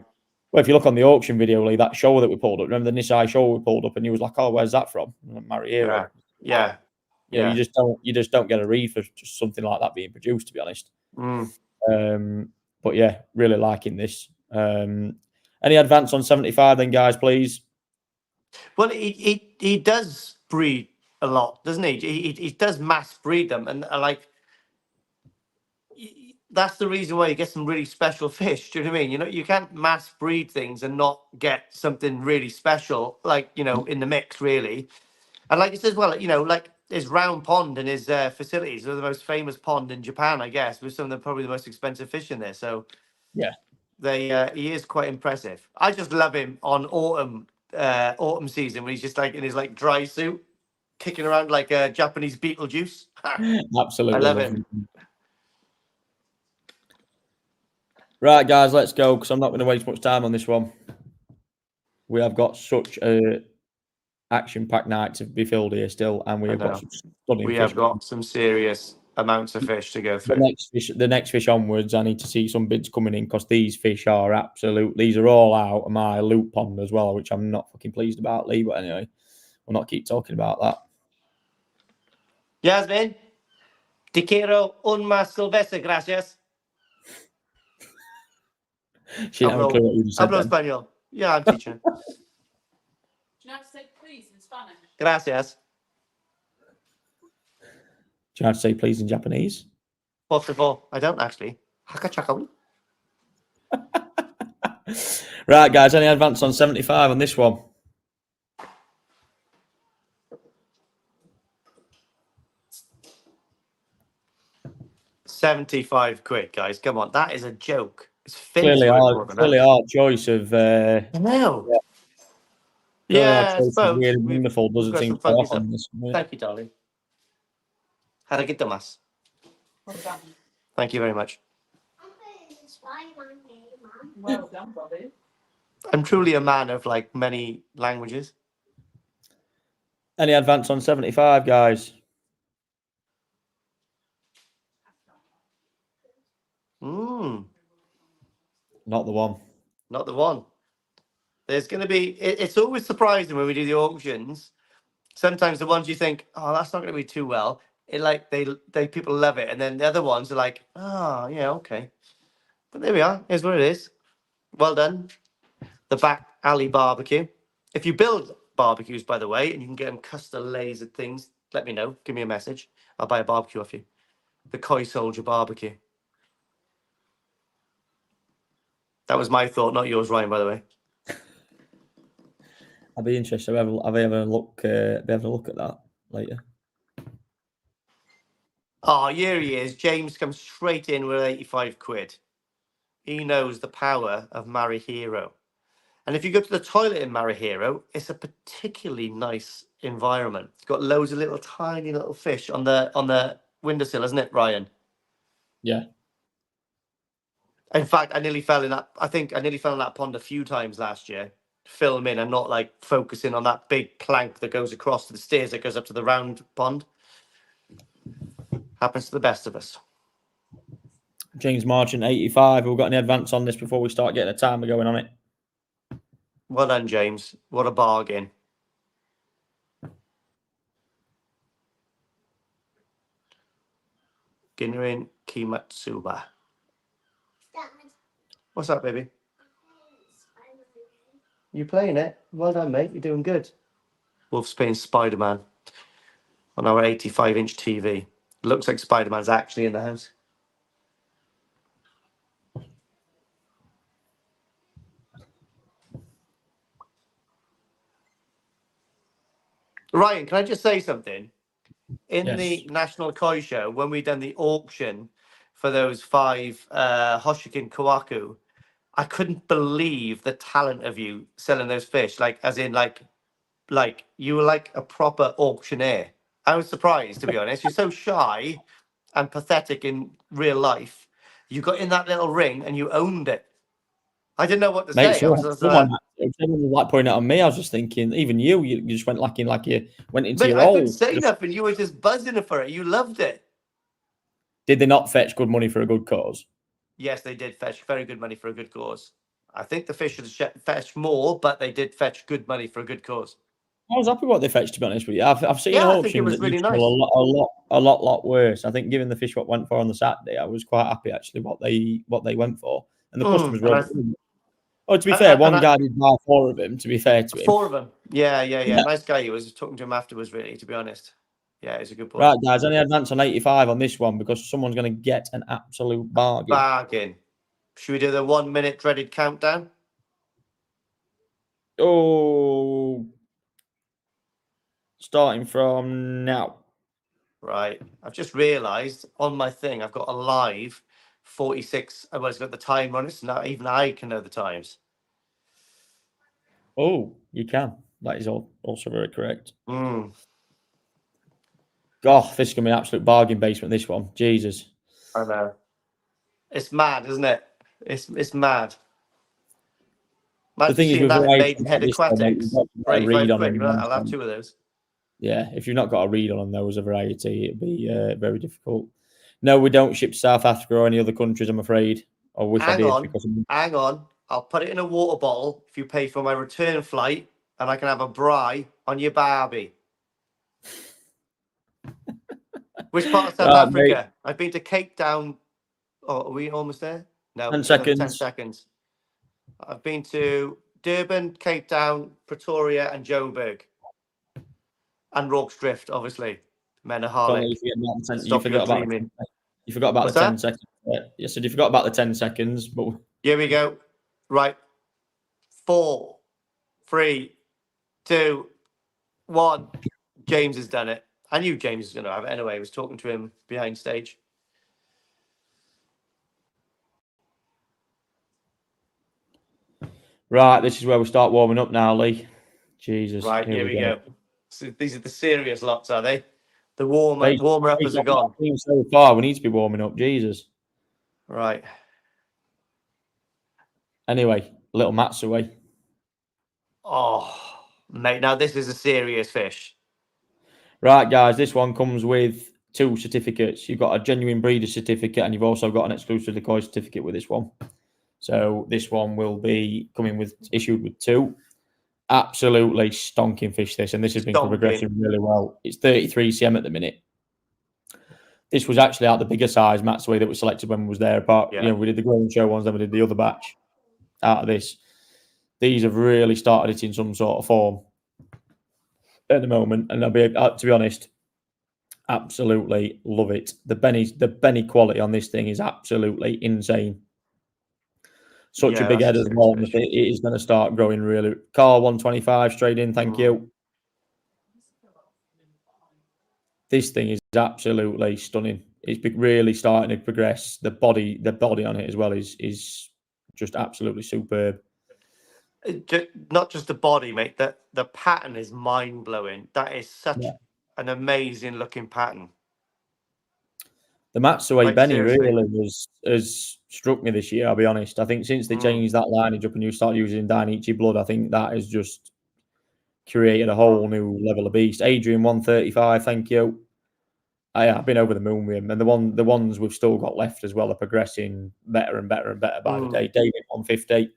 Well, if you look on the auction video, Lee, that show that we pulled up, remember the Nisai show we pulled up, and he was like, "Oh, where's that from?" Mariero. Yeah. You just don't get a read for just something like that being produced, to be honest. But yeah, really liking this. Any advance on 75 then, guys, please? Well, he does breed a lot, doesn't he? He does mass breed them, and that's the reason why you get some really special fish. Do you know what I mean? You can't mass breed things and not get something really special, in the mix, really. And like you said, well, like his round pond and his facilities are the most famous pond in Japan, I guess, with some of probably the most expensive fish in there. So yeah, he is quite impressive. I just love him on autumn autumn season when he's just like in his like dry suit, kicking around like a Japanese Beetlejuice. Absolutely. I love him. Right, guys, let's go because I'm not going to waste much time on this one. We have got such a action-packed night to be filled here still, and we have got some stunning We fish. have got some serious amounts of fish to go through. The next fish onwards, I need to see some bids coming in because these fish are absolute. These are all out of my loop pond as well, which I'm not fucking pleased about, Lee. But anyway, we'll not keep talking about that. Yasmin, te quiero un más silvestre, gracias. She didn't have a clue what you just said Hablo then. español. Yeah, I'm teaching. Do you know how to say please in Spanish? Gracias. Do you have to say please in Japanese? Por favor. I don't actually. Hakachaka. Right, guys, any advance on 75 on this one? £75, guys. Come on, that is a joke. It's Clearly our choice of I know. Yeah, I suppose. really wonderful. Doesn't seem to off on this. Thank you, darling. Haragitamas. Well done. Thank you very much. Well done, Bobby. I'm truly a man of like many languages. Any advance on 75, guys? Not Not the one. Not the one. There's going to be. It's always surprising when we do the auctions. Sometimes the ones you think, oh, that's not going to be too well. It like they people love it, and then the other ones are like, oh yeah, okay. But there we are. Here's what it is. Well done. The back alley barbecue. If you build barbecues, by the way, and you can get them custom lasered things, let me know. Give me a message. I'll buy a barbecue off you. The Koi Soldier barbecue. That was my thought, not yours, Ryan, by the way. I'd be interested. Have a look at that later. Oh, here he is. James comes straight in with £85. He knows the power of Marihiro. And if you go to the toilet in Marihiro, it's a particularly nice environment. It's got loads of little tiny little fish on the windowsill, isn't it, Ryan? Yeah. In fact, I nearly fell in that pond a few times last year, filming and not like focusing on that big plank that goes across to the stairs that goes up to the round pond. Happens to the best of us. James Marchant, 85. Have we got any advance on this before we start getting a timer going on it? Well done, James. What a bargain. Ginrin Matsuba. What's up, baby? You playing it? Well done, mate. You're doing good. Wolf's playing Spider-Man on our 85-inch TV. Looks like Spider-Man's actually in the house. Ryan, can I just say something? In the National Koi Show, when we done the auction for those 5 Hoshikin Kohaku, I couldn't believe the talent of you selling those fish. Like, as in, like you were like a proper auctioneer. I was surprised, to be honest. You're so shy and pathetic in real life. You got in that little ring and you owned it. I didn't know what to say. Sure. I was like pointing it on me. I was just thinking, even you just went like you went into your I role. couldn't say nothing. You were just buzzing for it. You loved it. Did they not fetch good money for a good cause? Yes, they did fetch very good money for a good cause. I think the fish should have fetched more, but they did fetch good money for a good cause. I was happy with what they fetched, to be honest with you. I've seen I think it auctions was that really used nice. a lot worse. I think given the fish what went for on the Saturday, I was quite happy actually what they went for, and the customers were. Oh, to be fair, one guy did buy 4 of them. To be fair to him, 4 of them. Yeah. Nice guy. He was talking to him afterwards. Really, to be honest. Yeah, he's a good boy. Right, guys. Any advance on 85 on this one because someone's going to get an absolute bargain. Should we do the 1 minute dreaded countdown? Oh, starting from now. Right. I've just realised on my thing I've got a live 46. Well, it's got the time on it, so now even I can know the times. Oh, you can. That is also very correct. Mm, God, this is going to be an absolute bargain basement, this one. Jesus. I know. It's mad, isn't it? It's mad. The Imagine thing is, seeing with that in varieties Maidenhead like this one, mate, you've Aquatics got to for get a read 85 on quid. them. I'll have 2 of those. Yeah, if you've not got a read on those, a variety, it'd be very difficult. No, we don't ship to South Africa or any other countries, I'm afraid. I wish I Hang did. on, Because hang on. I'll put it in a water bottle if you pay for my return flight, and I can have a braai on your Barbie. Which part of South right, mate, Africa? I've been to Cape Town. Oh, are we almost there? No, 10 another 10 seconds. seconds. I've been to Durban, Cape Town, Pretoria, and Joburg. And Rorke's Drift, obviously. Connor, Menaholic. you Stop your forgot about dreaming. you forgot about What's the 10 that? seconds. Yes, you forgot about the 10 seconds, but Here we go. Right. 4, 3, 2, 1. James has done it. I knew James was going to have it anyway. I was talking to him behind stage. right, this is where we start warming up now, Lee. Jesus. Right, here we go. So these are the serious lots, are they? The warmer uppers are gone. So far, we need to be warming up. Jesus. Right. Anyway, little Matsuba. Oh, mate, now this is a serious fish. Right, guys, this one comes with 2 certificates. You've got a genuine breeder certificate, and you've also got an exclusive koi certificate with this one. So this one will be issued with 2. Absolutely stonking fish, this, and this has been progressing really well. It's 33 cm at the minute. This was actually out the bigger size Matsuba that was selected when we was there. But we did the growing show ones, then we did the other batch out of this. These have really started it in some sort of form at the moment, and I'll be to be honest, absolutely love it. The Benny quality on this thing is absolutely insane. Such a big head as well. It is going to start growing really. Carl 125 straight in. Thank you. This thing is absolutely stunning. It's really starting to progress. The body on it as well is just absolutely superb. Not just the body, mate. The pattern is mind blowing. That is such an amazing looking pattern. The Matsuba Benny really has struck me this year, I'll be honest. I think since they changed that lineage up and you start using Dainichi blood, I think that has just created a whole new level of beast. Adrian 135, thank you. I've been over the moon with him, and the ones we've still got left as well are progressing better and better and better by the day. David 150.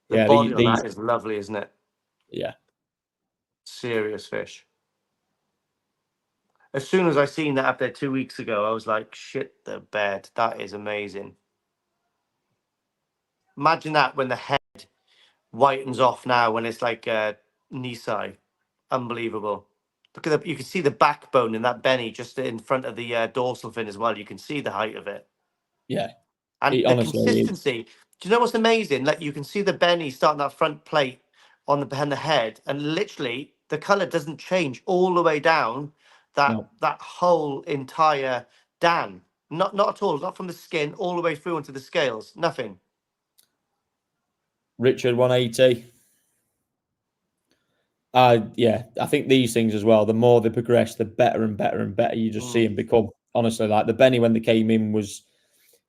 The body on that is lovely, isn't it? Yeah. Serious fish. As soon as I seen that up there 2 weeks ago, I was like, shit the bed. That is amazing. Imagine that when the head whitens off now, when it's like Nisai. Unbelievable. Look at you can see the backbone in that Benny just in front of the dorsal fin as well. You can see the height of it. Yeah. And the consistency. Do you know what's amazing? Like you can see the Benny starting that front plate behind the head, and literally the color doesn't change all the way down that whole entire Dan. Not at all. Not from the skin all the way through onto the scales. Nothing. Richard 180. Yeah, I think these things as well, the more they progress, the better and better and better you just see them become. Honestly, like the Benny when they came in was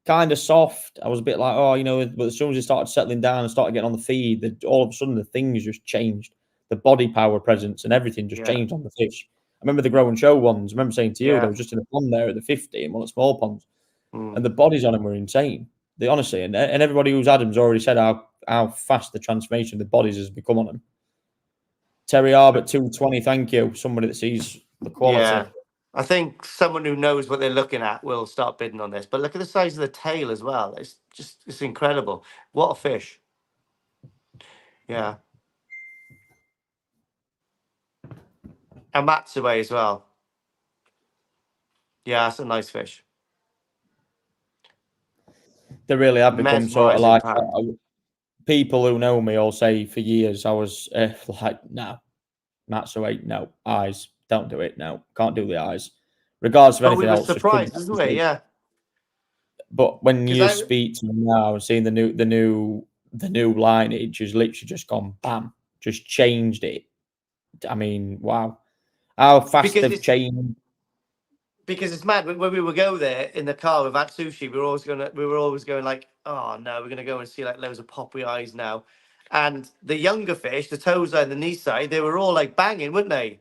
kind of soft. I was a bit like, but as soon as they started settling down and started getting on the feed, all of a sudden the things just changed. The body power presence and everything just changed on the fish. I remember the grow and show ones. I remember saying to you, they was just in a pond there at the 50 and one at small ponds. And the bodies on them were insane. They honestly, and everybody who's had them's already said how fast the transformation of the bodies has become on them. Terry Arbert 220, thank you. Somebody that sees the quality. Yeah. I think someone who knows what they're looking at will start bidding on this. But look at the size of the tail as well. It's incredible. What a fish. Yeah. And Matsuba as well. Yeah, that's a nice fish. They really have become sort of like people who know me all say for years I was like, no, Matsuba, no, eyes, don't do it, no, can't do the eyes. Regardless of anything else. We were surprised, isn't we? Yeah. But when you speak to them now and seeing the new the new lineage has literally just gone bam, just changed it. I mean, wow, how fast they've changed. Because it's mad. When we would go there in the car with Atsushi, we were always going like, oh no, we're gonna go and see like loads of poppy eyes now. And the younger fish, the Tosa and the Nisai, they were all like banging, weren't they?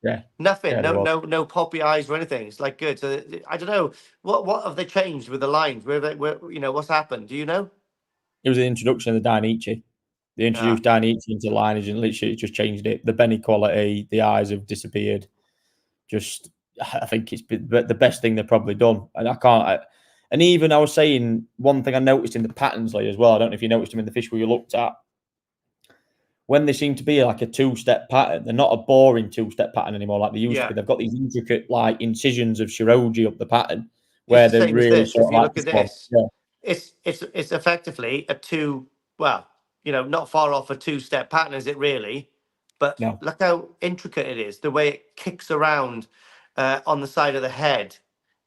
Yeah. Nothing, Yeah, no poppy eyes or anything. It's like good. So I don't know what have they changed with the lines? Where what's happened? Do you know? It was the introduction of the Dainichi. They introduced Dainichi into lineage and literally just changed it. The Benny quality, the eyes have disappeared. Just, I think it's the best thing they've probably done. And and even I was saying one thing I noticed in the patterns as well. I don't know if you noticed them in the fish we looked at. When they seem to be like a two-step pattern, they're not a boring two-step pattern anymore like they used to be. They've got these intricate like incisions of Shiroji up the pattern where they're really sort of. If you look at this, yeah. it's effectively a two. Well, not far off a two-step pattern, is it really? But look how intricate it is. The way it kicks around on the side of the head,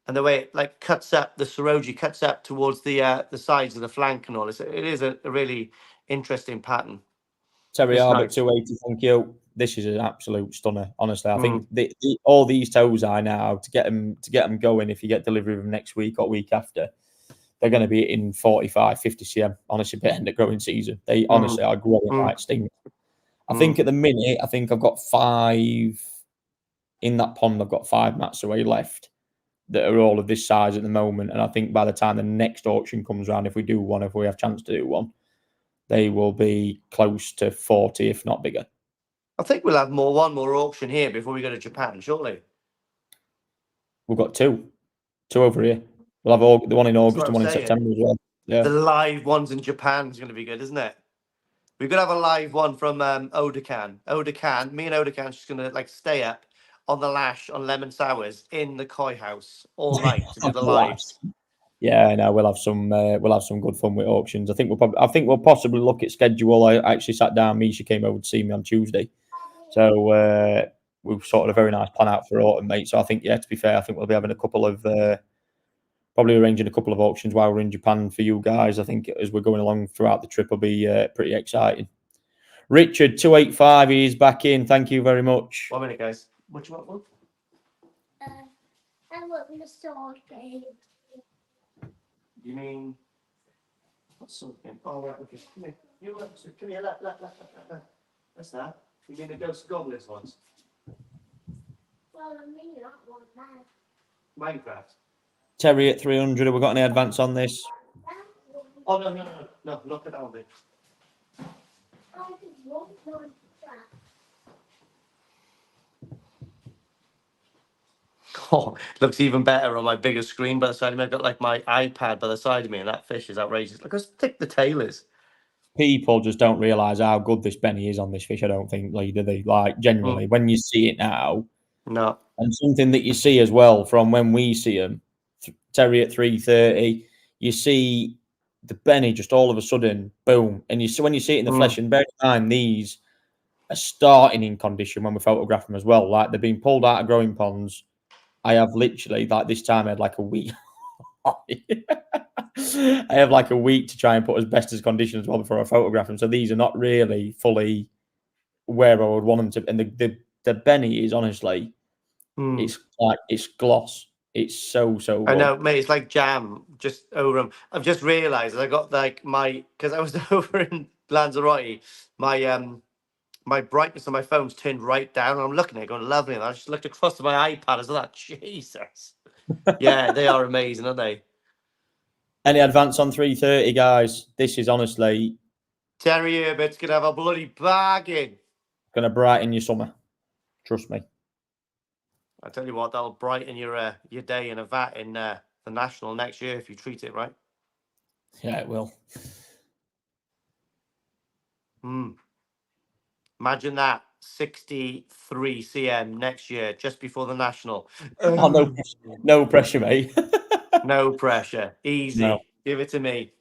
and the way it like cuts up the Shiroji cuts up towards the sides of the flank and all this. It is a really interesting pattern. Terry Arbert 280, thank you. This is an absolute stunner. Honestly, I think all these toes are now to get them going. If you get delivery of them next week or week after, they're going to be in 45, 50 cm. Honestly, by the end of growing season, they honestly are growing like sting. I think at the minute, I've got 5 in that pond. I've got 5 Matsuba left that are all of this size at the moment, and I think by the time the next auction comes around, if we have a chance to do one, they will be close to 40, if not bigger. I think we'll have one more auction here before we go to Japan, surely. We've got 2 over here. We'll have the one in August and one in September as well. Yeah. The live ones in Japan is going to be good, isn't it? We're going to have a live one from Odakan. Me and Odakan are just going to like stay up on the lash on lemon sours in the koi house all night to do the lives. Yeah, I know. We'll have some good fun with auctions. I think we'll possibly look at schedule. I actually sat down. Misha came over to see me on Tuesday, so we've sorted a very nice plan out for autumn, mate. So I think, to be fair, I think we'll be having a couple of probably arranging a couple of auctions while we're in Japan for you guys. I think as we're going along throughout the trip will be pretty exciting. Richard 285 is back in. Thank you very much. 1 minute, guys. What do you want, Will? I want the sword game. You mean what's something? Oh, right, okay. Come here. Come here. Look. What's that? You mean the Ghost Goblins ones? Well, I mean that one now. Minecraft. Terry at 300. Have we got any advance on this? Oh no! Look at that one. I just want Minecraft. Oh, looks even better on my bigger screen by the side of me. I've got like my iPad by the side of me, and that fish is outrageous. Look how thick the tail is. People just don't realise how good this Benny is on this fish, I don't think, Lee, do they? Like, genuinely, when you see it now. No. And something that you see as well from when we see them, Terry at 330, you see the Benny just all of a sudden, boom. And when you see it in the flesh, and bear in mind, these are starting in condition when we photograph them as well. Like, they've been pulled out of growing ponds. I have literally, like this time, I had like a week. I have like a week to try and put as best as condition as well before I photograph them. So these are not really fully where I would want them to. And the Benny is honestly, it's gloss. It's so good. I know, mate. It's like jam just over them. I've just realised I got like because I was over in Lanzarote, my brightness on my phone's turned right down, and I'm looking at it going lovely. And I just looked across to my iPad as that. Jesus. Yeah, they are amazing, aren't they? Any advance on 330, guys? This is honestly Terry Herbert's gonna have a bloody bargain. Gonna brighten your summer. Trust me. I tell you what, that'll brighten your day in a vat in the national next year if you treat it right. Yeah, it will. Imagine that 63 cm next year, just before the national. Oh, no pressure, mate. No pressure, easy. No. Give it to me.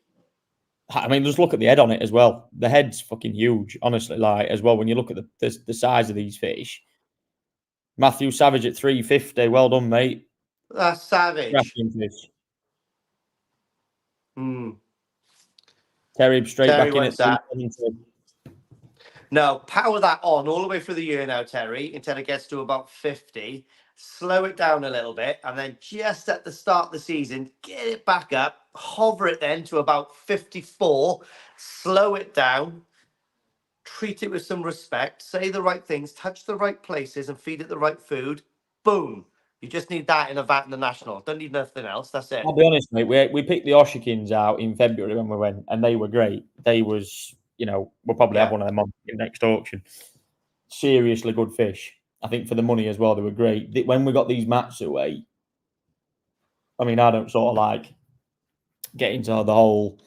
I mean, just look at the head on it as well. The head's fucking huge, honestly. Like as well, when you look at the size of these fish. Matthew Savage at 350. Well done, mate. That's savage. Terry straight Terry back in wants at that. 370. No, power that on all the way through the year now, Terry, until it gets to about 50. Slow it down a little bit, and then just at the start of the season, get it back up, hover it then to about 54, slow it down, treat it with some respect, say the right things, touch the right places, and feed it the right food. Boom. You just need that in a vat in the national. Don't need nothing else. That's it. I'll be honest, mate. We picked the Oshikins out in February when we went, and they were great. They was, we'll probably have one of them on the next auction. Seriously good fish. I think for the money as well, they were great. When we got these mats away, I mean, I don't sort of like get into the whole,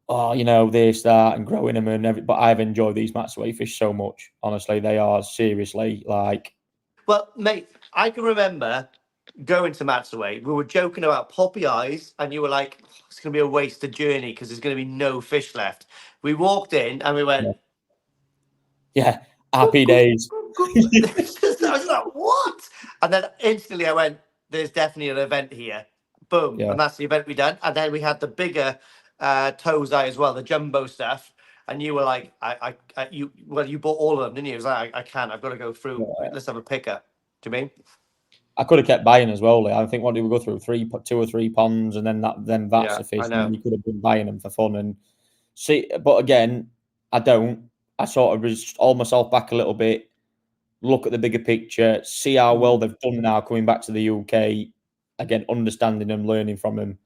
this, that, and growing them and everything. But I've enjoyed these Matsuway fish so much. Honestly, they are seriously like. Well, mate, I can remember going to Matsuway. We were joking about poppy eyes, and you were like, it's going to be a wasted journey because there's going to be no fish left. We walked in and we went, yeah, happy days. I was like, what? And then instantly I went, there's definitely an event here. Boom. Yeah. And that's the event we done. And then we had the bigger Tozai as well, the jumbo stuff. And you were like, you bought all of them, didn't you? It was like, I can't, I've got to go through. Yeah. Let's have a pickup. Do you mean? I could have kept buying as well. I think what did we go through? 2 or 3 ponds, and then that's Yeah, the fish. I know. And you could have been buying them for fun and see. But again, I don't. I sort of just hold myself back a little bit. Look at the bigger picture. See how well they've done now coming back to the UK. Again, understanding them, learning from them,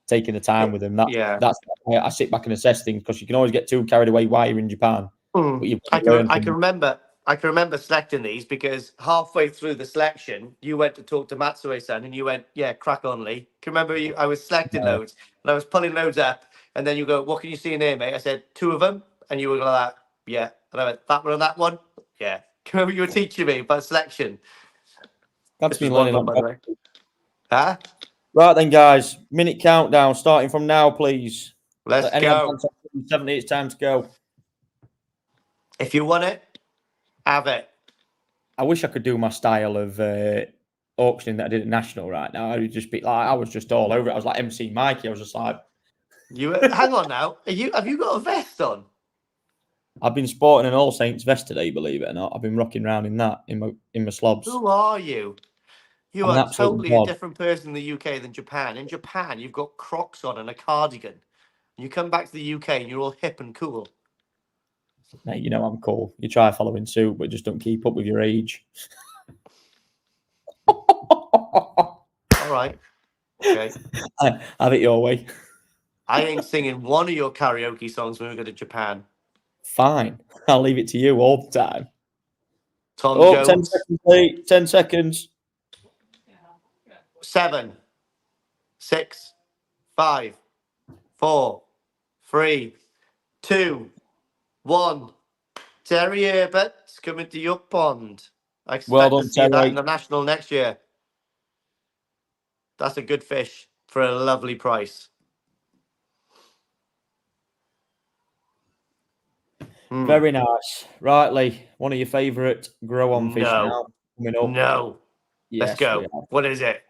taking the time with them. That's why I sit back and assess things, because you can always get too carried away while you're in Japan. But you've I can remember selecting these because halfway through the selection, you went to talk to Matsuo-san and you went, yeah, crack on, Lee. Can you remember I was selecting loads and I was pulling loads up, and then you go, what can you see in here, mate? I said, 2 of them. And you were like that, yeah. And I went, that one and that one? Yeah. Can you remember you were teaching me about selection? That's been learning on, by the way. Huh? Right then, guys. Minute countdown starting from now, please. Let's go. 70, it's time to go. If you want it, have it. I wish I could do my style of auctioning that I did at National right now. I would just be like, I was just all over it. I was like MC Mikey. I was just like, hang on now. Have you got a vest on? I've been sporting an All Saints vest today, believe it or not. I've been rocking around in that in my slobs. Who are you? You I'm are totally a different person in the UK than Japan. In Japan, you've got Crocs on and a cardigan. You come back to the UK and you're all hip and cool. Mate, you know I'm cool. You try following suit, but just don't keep up with your age. All right. Okay. Have it your way. I ain't singing one of your karaoke songs when we go to Japan. Fine. I'll leave it to you all the time. Tom 10 Jones. seconds, mate. 10 seconds. 7, 6, 5, 4, 3, 2, 1. Terry Herbert's coming to your pond. I expect to see that in the National next year. That's a good fish for a lovely price. Very nice. Right, Lee, one of your favourite grow-on fish now coming up. No. Yes, let's go. What is it?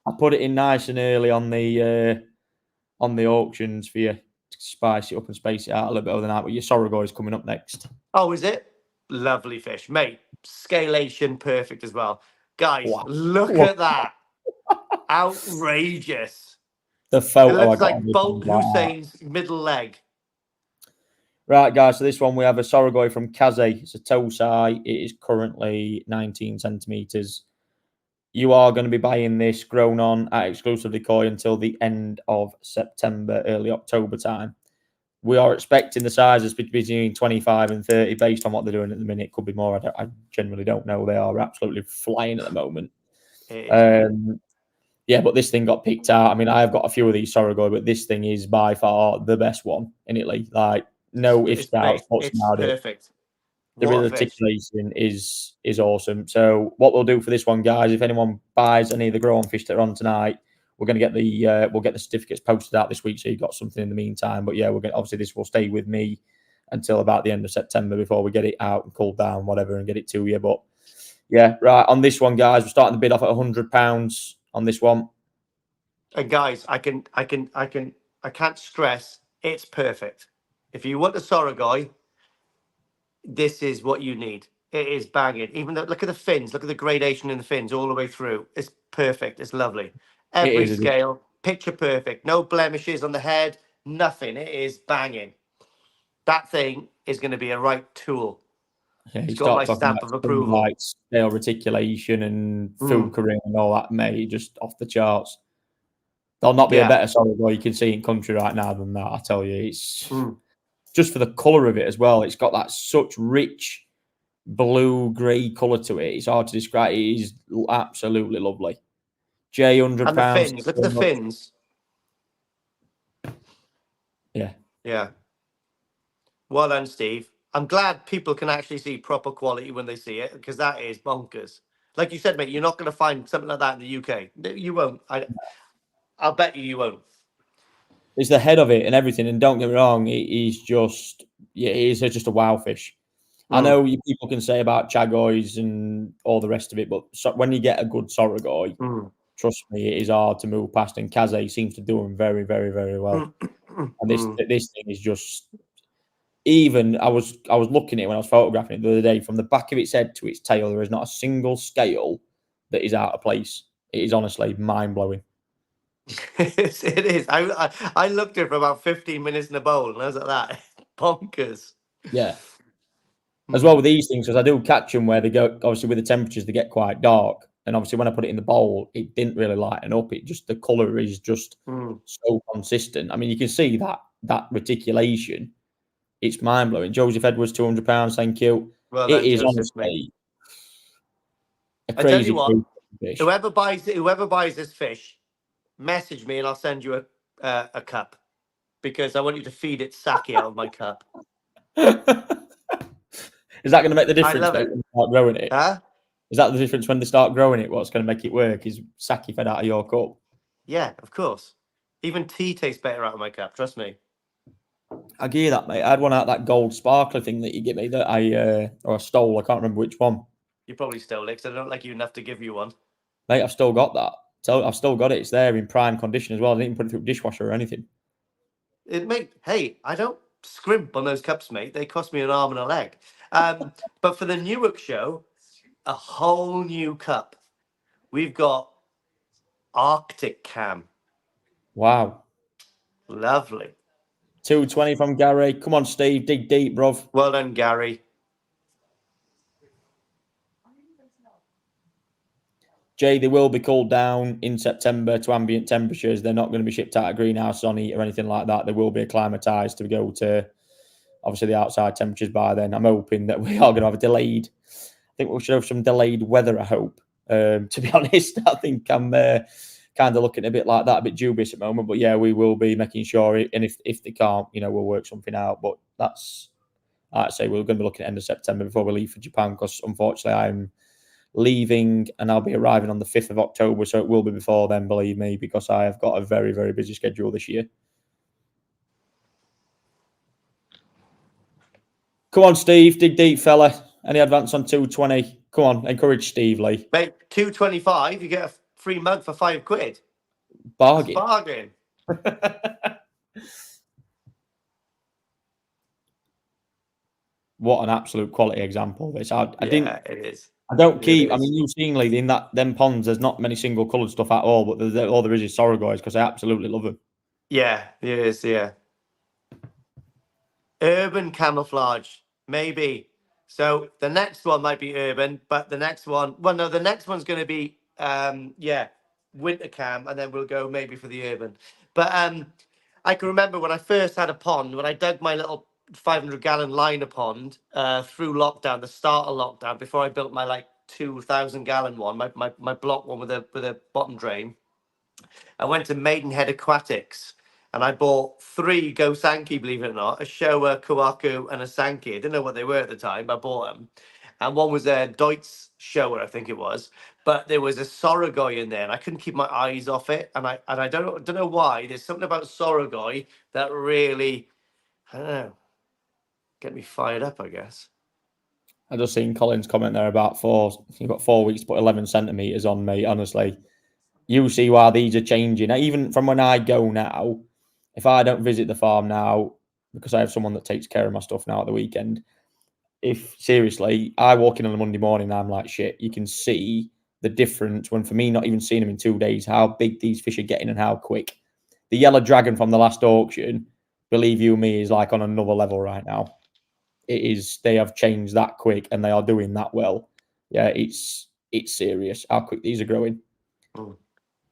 I put it in nice and early on the auctions for you to spice it up and space it out a little bit overnight. But your Soragoi is coming up next. Oh, is it? Lovely fish, mate. Scalation perfect as well. Guys, look at that. Outrageous. The photo it looks like Bolt Hussein's middle leg. Right, guys, so this one we have a Soragoi from Kaze. It's a Tozai. It is currently 19 centimetres. You are going to be buying this grown on at exclusively Koi until the end of September, early October time. We are expecting the sizes between 25 and 30 based on what they're doing at the minute. Could be more. I generally don't know. They are absolutely flying at the moment. Yeah, but this thing got picked out. I mean, I've got a few of these Soragoi, but this thing is by far the best one in Italy. Like, no ifs, doubts, it's perfect. The articulation is awesome. So what we'll do for this one, guys, if anyone buys any of the grown fish that are on tonight, we're going to get the we'll get the certificates posted out this week, so you've got something in the meantime. But yeah, we're going obviously this will stay with me until about the end of September before we get it out and cooled down, whatever, and get it to you. But yeah, right on this one, guys, we're starting the bid off at £100 on this one. And guys, I can't stress it's perfect. If you want a Soragoi, this is what you need. It is banging. Even though, look at the fins, look at the gradation in the fins all the way through. It's perfect. It's lovely. Every scale, picture perfect. No blemishes on the head, nothing. It is banging. That thing is going to be a right tool. Yeah, it's got my stamp of approval. Like scale reticulation and filtering and all that, mate, just off the charts. There'll not be a better Soragoi you can see in country right now than that, I tell you. It's just for the colour of it as well. It's got that such rich blue-grey colour to it. It's hard to describe. It is absolutely lovely. J, £100. And the fins. Look at the fins. Yeah. Yeah. Well done, Steve. I'm glad people can actually see proper quality when they see it, because that is bonkers. Like you said, mate, you're not going to find something like that in the UK. You won't. I'll bet you won't. It's the head of it and everything. And don't get me wrong, it is just, it is just a wow fish. I know people can say about Chagois and all the rest of it, but when you get a good Soragoi, trust me, it is hard to move past. And Kaze seems to do them very, very, very well. And this thing is just, even I was looking at it when I was photographing it the other day. From the back of its head to its tail, there is not a single scale that is out of place. It is honestly mind blowing. It is. I looked at it for about 15 minutes in the bowl, and I was like, that bonkers. Yeah. As well with these things, because I do catch them where they go, obviously with the temperatures, they get quite dark. And obviously when I put it in the bowl, it didn't really lighten up. It just, the colour is just so consistent. I mean, you can see that reticulation. It's mind blowing. Joseph Edwards, £200. Thank you. Well, it is honestly a crazy. I tell you what, fish. Whoever buys this fish, message me and I'll send you a cup, because I want you to feed it sake out of my cup. Is that going to make the difference when they start growing it? Huh? Is that the difference when they start growing it? What's going to make it work is sake fed out of your cup. Yeah, of course. Even tea tastes better out of my cup. Trust me. I gear that, mate. I had one out of that gold sparkler thing that you give me that I stole. I can't remember which one. You probably stole it, because I don't like you enough to give you one. Mate, I've still got that. So I've still got it. It's there in prime condition as well. I didn't even put it through a dishwasher or anything. Hey, I don't scrimp on those cups, mate. They cost me an arm and a leg. But for the Newark show, a whole new cup. We've got Arctic Cam. Wow. Lovely. 220 from Gary. Come on, Steve. Dig deep, bruv. Well done, Gary. Jay, they will be cooled down in September to ambient temperatures. They're not going to be shipped out of greenhouse on heat or anything like that. They will be acclimatized to go to, obviously, the outside temperatures by then. I'm hoping that we are going to have a delayed. I think we should have some delayed weather, I hope. To be honest, I think I'm kind of looking a bit like that, a bit dubious at the moment. But yeah, we will be making sure. And if they can't, we'll work something out. But that's, like I say, we're going to be looking at end of September before we leave for Japan, because unfortunately I'm leaving and I'll be arriving on the 5th of October. So it will be before then, believe me, because I have got a very, very busy schedule this year. Come on, Steve. Dig deep, fella. Any advance on 220? Come on, encourage Steve Lee. Mate, 225, you get a free mug for £5. Bargain. Bargain. What an absolute quality example. It is. I don't keep. I mean, you've seen, Lee, in them ponds, there's not many single coloured stuff at all, but all there is Sorogois, because I absolutely love them. Yeah, it is. Yeah. Urban camouflage, maybe. So the next one might be urban, but the next one, the next one's going to be, winter cam, and then we'll go maybe for the urban. But I can remember when I first had a pond, when I dug my little 500-gallon liner pond through lockdown, the start of lockdown, before I built my 2,000-gallon one, my block one with a bottom drain. I went to Maidenhead Aquatics. And I bought 3 Go Sanke, believe it or not, a Showa, Kohaku, and a Sanke. I didn't know what they were at the time, but I bought them. And one was a Deutz Showa, I think it was. But there was a Soragoi in there, and I couldn't keep my eyes off it. And I don't know why. There's something about Soragoi that really, I don't know, get me fired up, I guess. I just seen Colin's comment there about you've got 4 weeks to put 11 centimetres on, mate. Honestly, you see why these are changing. Even from when I go now, if I don't visit the farm now, because I have someone that takes care of my stuff now at the weekend. If seriously, I walk in on a Monday morning and I'm like, shit, you can see the difference when, for me, not even seeing them in 2 days, how big these fish are getting and how quick. The yellow dragon from the last auction, believe you me, is like on another level right now. It is, they have changed that quick and they are doing that well. Yeah, it's serious how quick these are growing.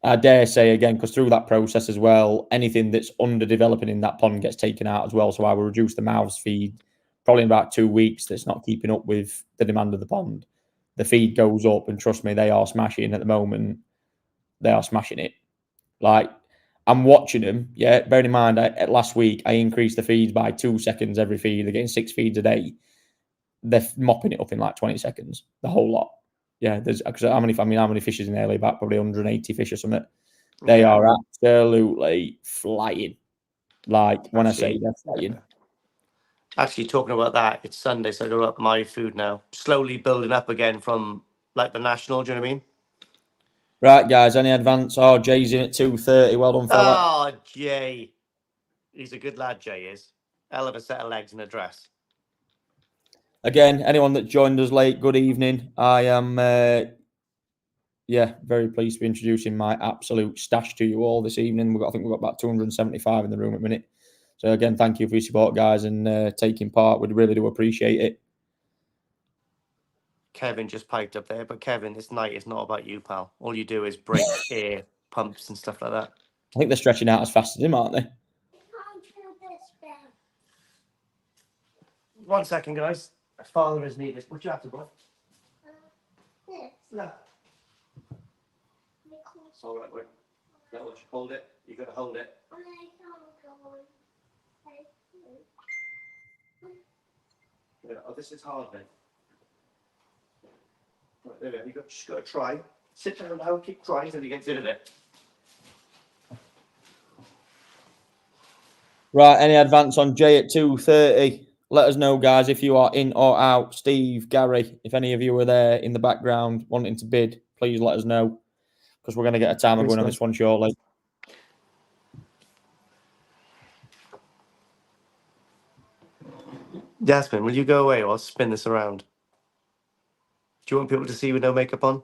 I dare say again, because through that process as well, anything that's underdeveloping in that pond gets taken out as well. So I will reduce the mouths feed probably in about 2 weeks. That's not keeping up with the demand of the pond. The feed goes up, and trust me, they are smashing at the moment. They are smashing it. Like, I'm watching them. Yeah, bearing in mind, last week I increased the feeds by 2 seconds every feed. They're getting 6 feeds a day. They're mopping it up in like 20 seconds, the whole lot. Yeah, there's, because how many fishes in there? About probably 180 fish or something. They are absolutely flying. Like, when I say they're flying. Actually, talking about that, it's Sunday, so I go up my food now. Slowly building up again from like the national. Do you know what I mean? Right, guys, any advance? Oh, Jay's in at 2:30. Well done, fella. Oh, Jay. He's a good lad, Jay is. Hell of a set of legs and a dress. Again, anyone that joined us late, good evening. I am, very pleased to be introducing my absolute stash to you all this evening. I think we've got about 275 in the room at the minute. So again, thank you for your support, guys, and taking part. We really do appreciate it. Kevin just piped up there, but Kevin, this night is not about you, pal. All you do is break air pumps and stuff like that. I think they're stretching out as fast as him, aren't they? Can't do this bit. 1 second, guys. My father is needed. What you have to, boy? This. No. Because It's all right, boy. No, just hold it. You got to hold it. I can't go and take it. Yeah. Oh, this is hard, then. Right, there we go. Just got to try. Sit down now, keep trying until you get good at it. Right, any advance on Jay at 2:30? Let us know, guys, if you are in or out. Steve, Gary, if any of you are there in the background wanting to bid, please let us know, because we're going to get a timer going on this one shortly. Jasmine, will you go away or I'll spin this around? Do you want people to see with no makeup on?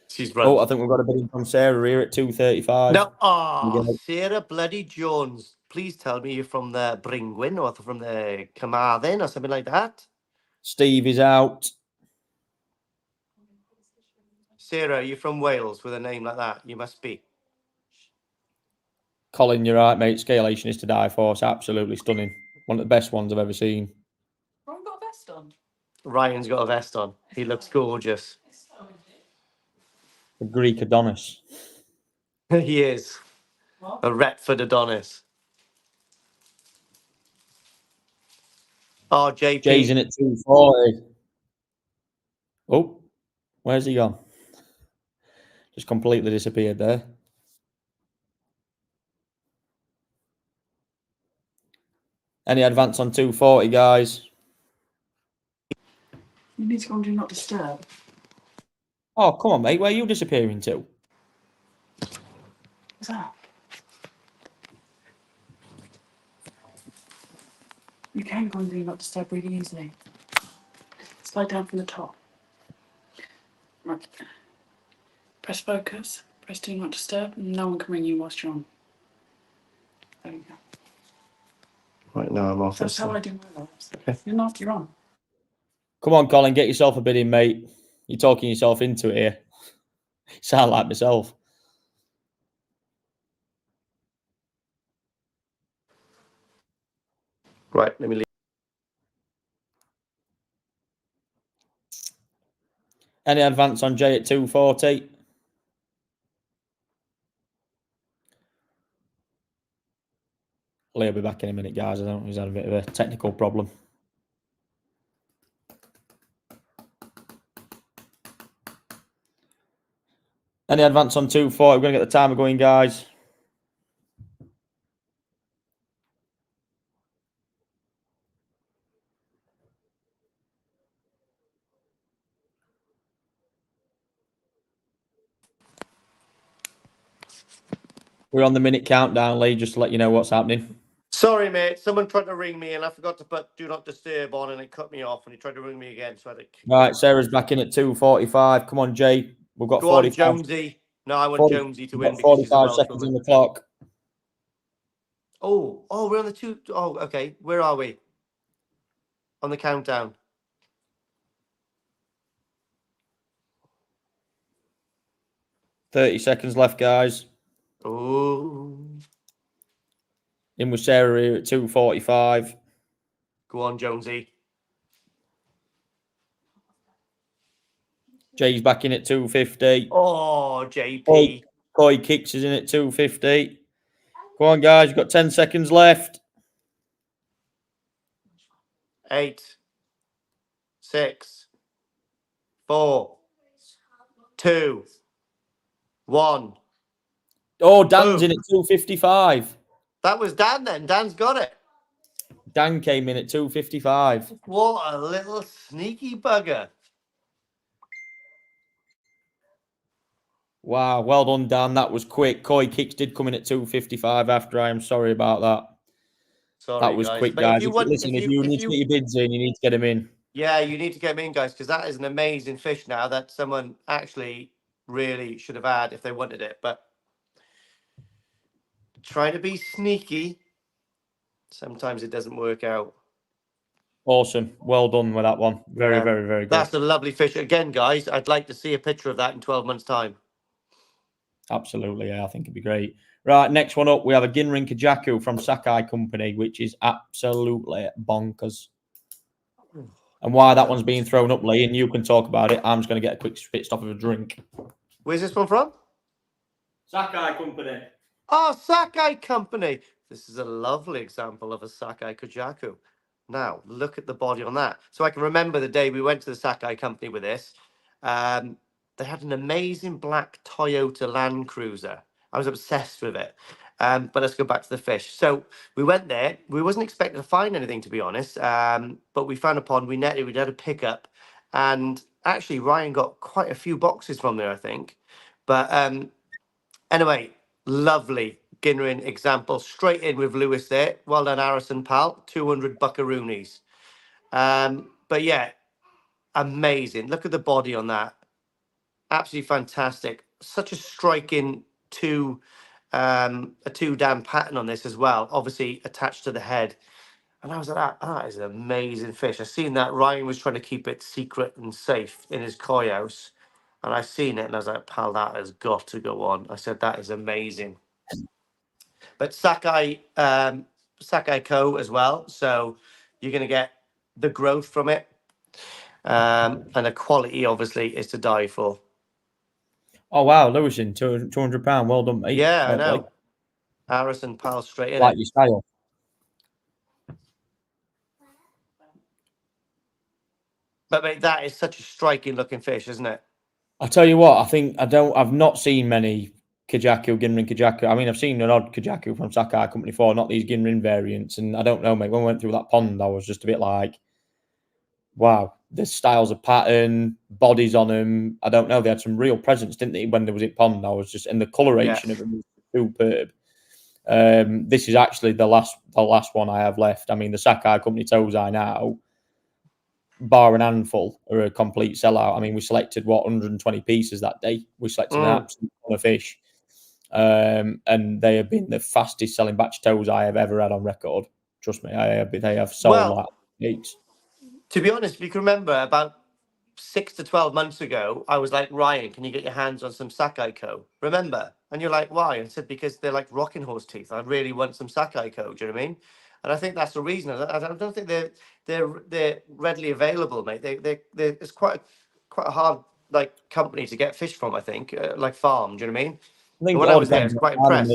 She's run. Oh, I think we've got a bidding from Sarah here at 2:35. No, Sarah Bloody Jones. Please tell me you're from the Bringwin or from the Carmarthen or something like that. Steve is out. Sarah, you're from Wales with a name like that. You must be. Colin, you're right, mate. Scalation is to die for. It's absolutely stunning. One of the best ones I've ever seen. Ron got a vest on. Ryan's got a vest on. He looks gorgeous. It's so easy. The Greek Adonis. He is. What? A Retford Adonis. Oh, JP. Jay's in at 2:40. Oh, where's he gone? Just completely disappeared there. Any advance on 2:40, guys? You need to go and do not disturb. Oh, come on, mate. Where are you disappearing to? What's that? You can go and do not disturb really easily. Slide down from the top. Right. Press focus. Press do not disturb. No one can ring you whilst you're on. There you go. Right now I'm off That's this. how I do my lives. Okay. You're not, you're on. Come on, Colin. Get yourself a bid in, mate. You're talking yourself into it here. You sound like myself. Right, let me leave. Any advance on Jay at 2:40? Lee will be back in a minute, guys. I don't know. He's had a bit of a technical problem. Any advance on 2:40? We're going to get the timer going, guys. We're on the minute countdown, Lee, just to let you know what's happening. Sorry, mate. Someone tried to ring me and I forgot to put do not disturb on and it cut me off and he tried to ring me again. So I think. Right, Sarah's back in at 2:45. Come on, Jay. We've got Go 45. on, Jonesy. No, I want 40, Jonesy to we've win got because she's a 45 Welsh seconds on woman. the clock. Oh, we're on the two. Oh, okay. Where are we? On the countdown. $30 seconds left, guys. Oh. In with Sarah here at 2:45. Go on, Jonesy. Jay's back in at 2:50. Oh, JP. Koi kicks is in at 2:50. Go on, guys. You've got 10 seconds left. 8, 6, 4, 2, 1. Oh, Dan's Boom. in at 2:55. That was Dan then. Dan's got it. Dan came in at 2:55. What a little sneaky bugger. Wow, well done, Dan. That was quick. Koi kicks did come in at 2:55 after. I am sorry about that. Sorry, That was guys. quick, But guys. if you want, Listen, if you need to get your bids in, you need to get them in. yeah, you need to get them in, guys, because that is an amazing fish now that someone actually really should have had if they wanted it. But trying to be sneaky, sometimes it doesn't work out. Awesome. Well done with that one. Very, Yeah. very, very good. That's a lovely fish. Again, guys, I'd like to see a picture of that in 12 months' time. Absolutely, yeah, I think it'd be great. Right, next one up, we have a Ginrin Kohaku from Sakai Company, which is absolutely bonkers. And why that one's being thrown up, Lee, and you can talk about it. I'm just going to get a quick spit stop of a drink. Where's this one from? Sakai Company. Oh, Sakai Company. This is a lovely example of a Sakai Kohaku. Now, look at the body on that. So I can remember the day we went to the Sakai Company with this. They had an amazing black Toyota Land Cruiser. I was obsessed with it. But let's go back to the fish. So we went there. We wasn't expecting to find anything, to be honest. But we found a pond. We netted. We had a pickup. And actually, Ryan got quite a few boxes from there, I think. But anyway, lovely Ginrin example. Straight in with Lewis there. Well done, Harrison, pal. 200 buckaroonies. But yeah, amazing. Look at the body on that. Absolutely fantastic. Such a striking a two-dam pattern on this as well. Obviously attached to the head. And I was like, that is an amazing fish. I seen that Ryan was trying to keep it secret and safe in his koi house. And I seen it and I was like, pal, that has got to go on. I said, that is amazing. But Sakai Co as well. So you're going to get the growth from it. And the quality, obviously, is to die for. Oh, wow. Lewis in £200. Well done, mate. Yeah, I know. Harrison, pal, straight in. Like your style. But mate, that is such a striking looking fish, isn't it? I'll tell you what, I've not seen many Ginrin Kohaku. I mean, I've seen an odd Kohaku from Sakai Company before, not these Ginrin variants. And I don't know, mate, when we went through that pond, I was just a bit like, wow, the styles of pattern, bodies on them. I don't know. They had some real presence, didn't they, when there was a pond? I was just, and the coloration of them was superb. This is actually the last one I have left. I mean, the Sakai Company Tozai now, bar an handful, are a complete sellout. I mean, we selected 120 pieces that day. We selected an absolute ton of fish, and they have been the fastest selling batch of toes I have ever had on record. Trust me, they have sold like weeks. To be honest, if you can remember, about 6 to 12 months ago, I was like, Ryan, can you get your hands on some Sakai Co? Remember? And you're like, why? And I said, because they're like rocking horse teeth. I really want some Sakai Co. Do you know what I mean? And I think that's the reason. I don't think they're readily available, mate. It's quite a hard like company to get fish from. I think like farm. Do you know what I mean? I think when I was there, I was quite impressed.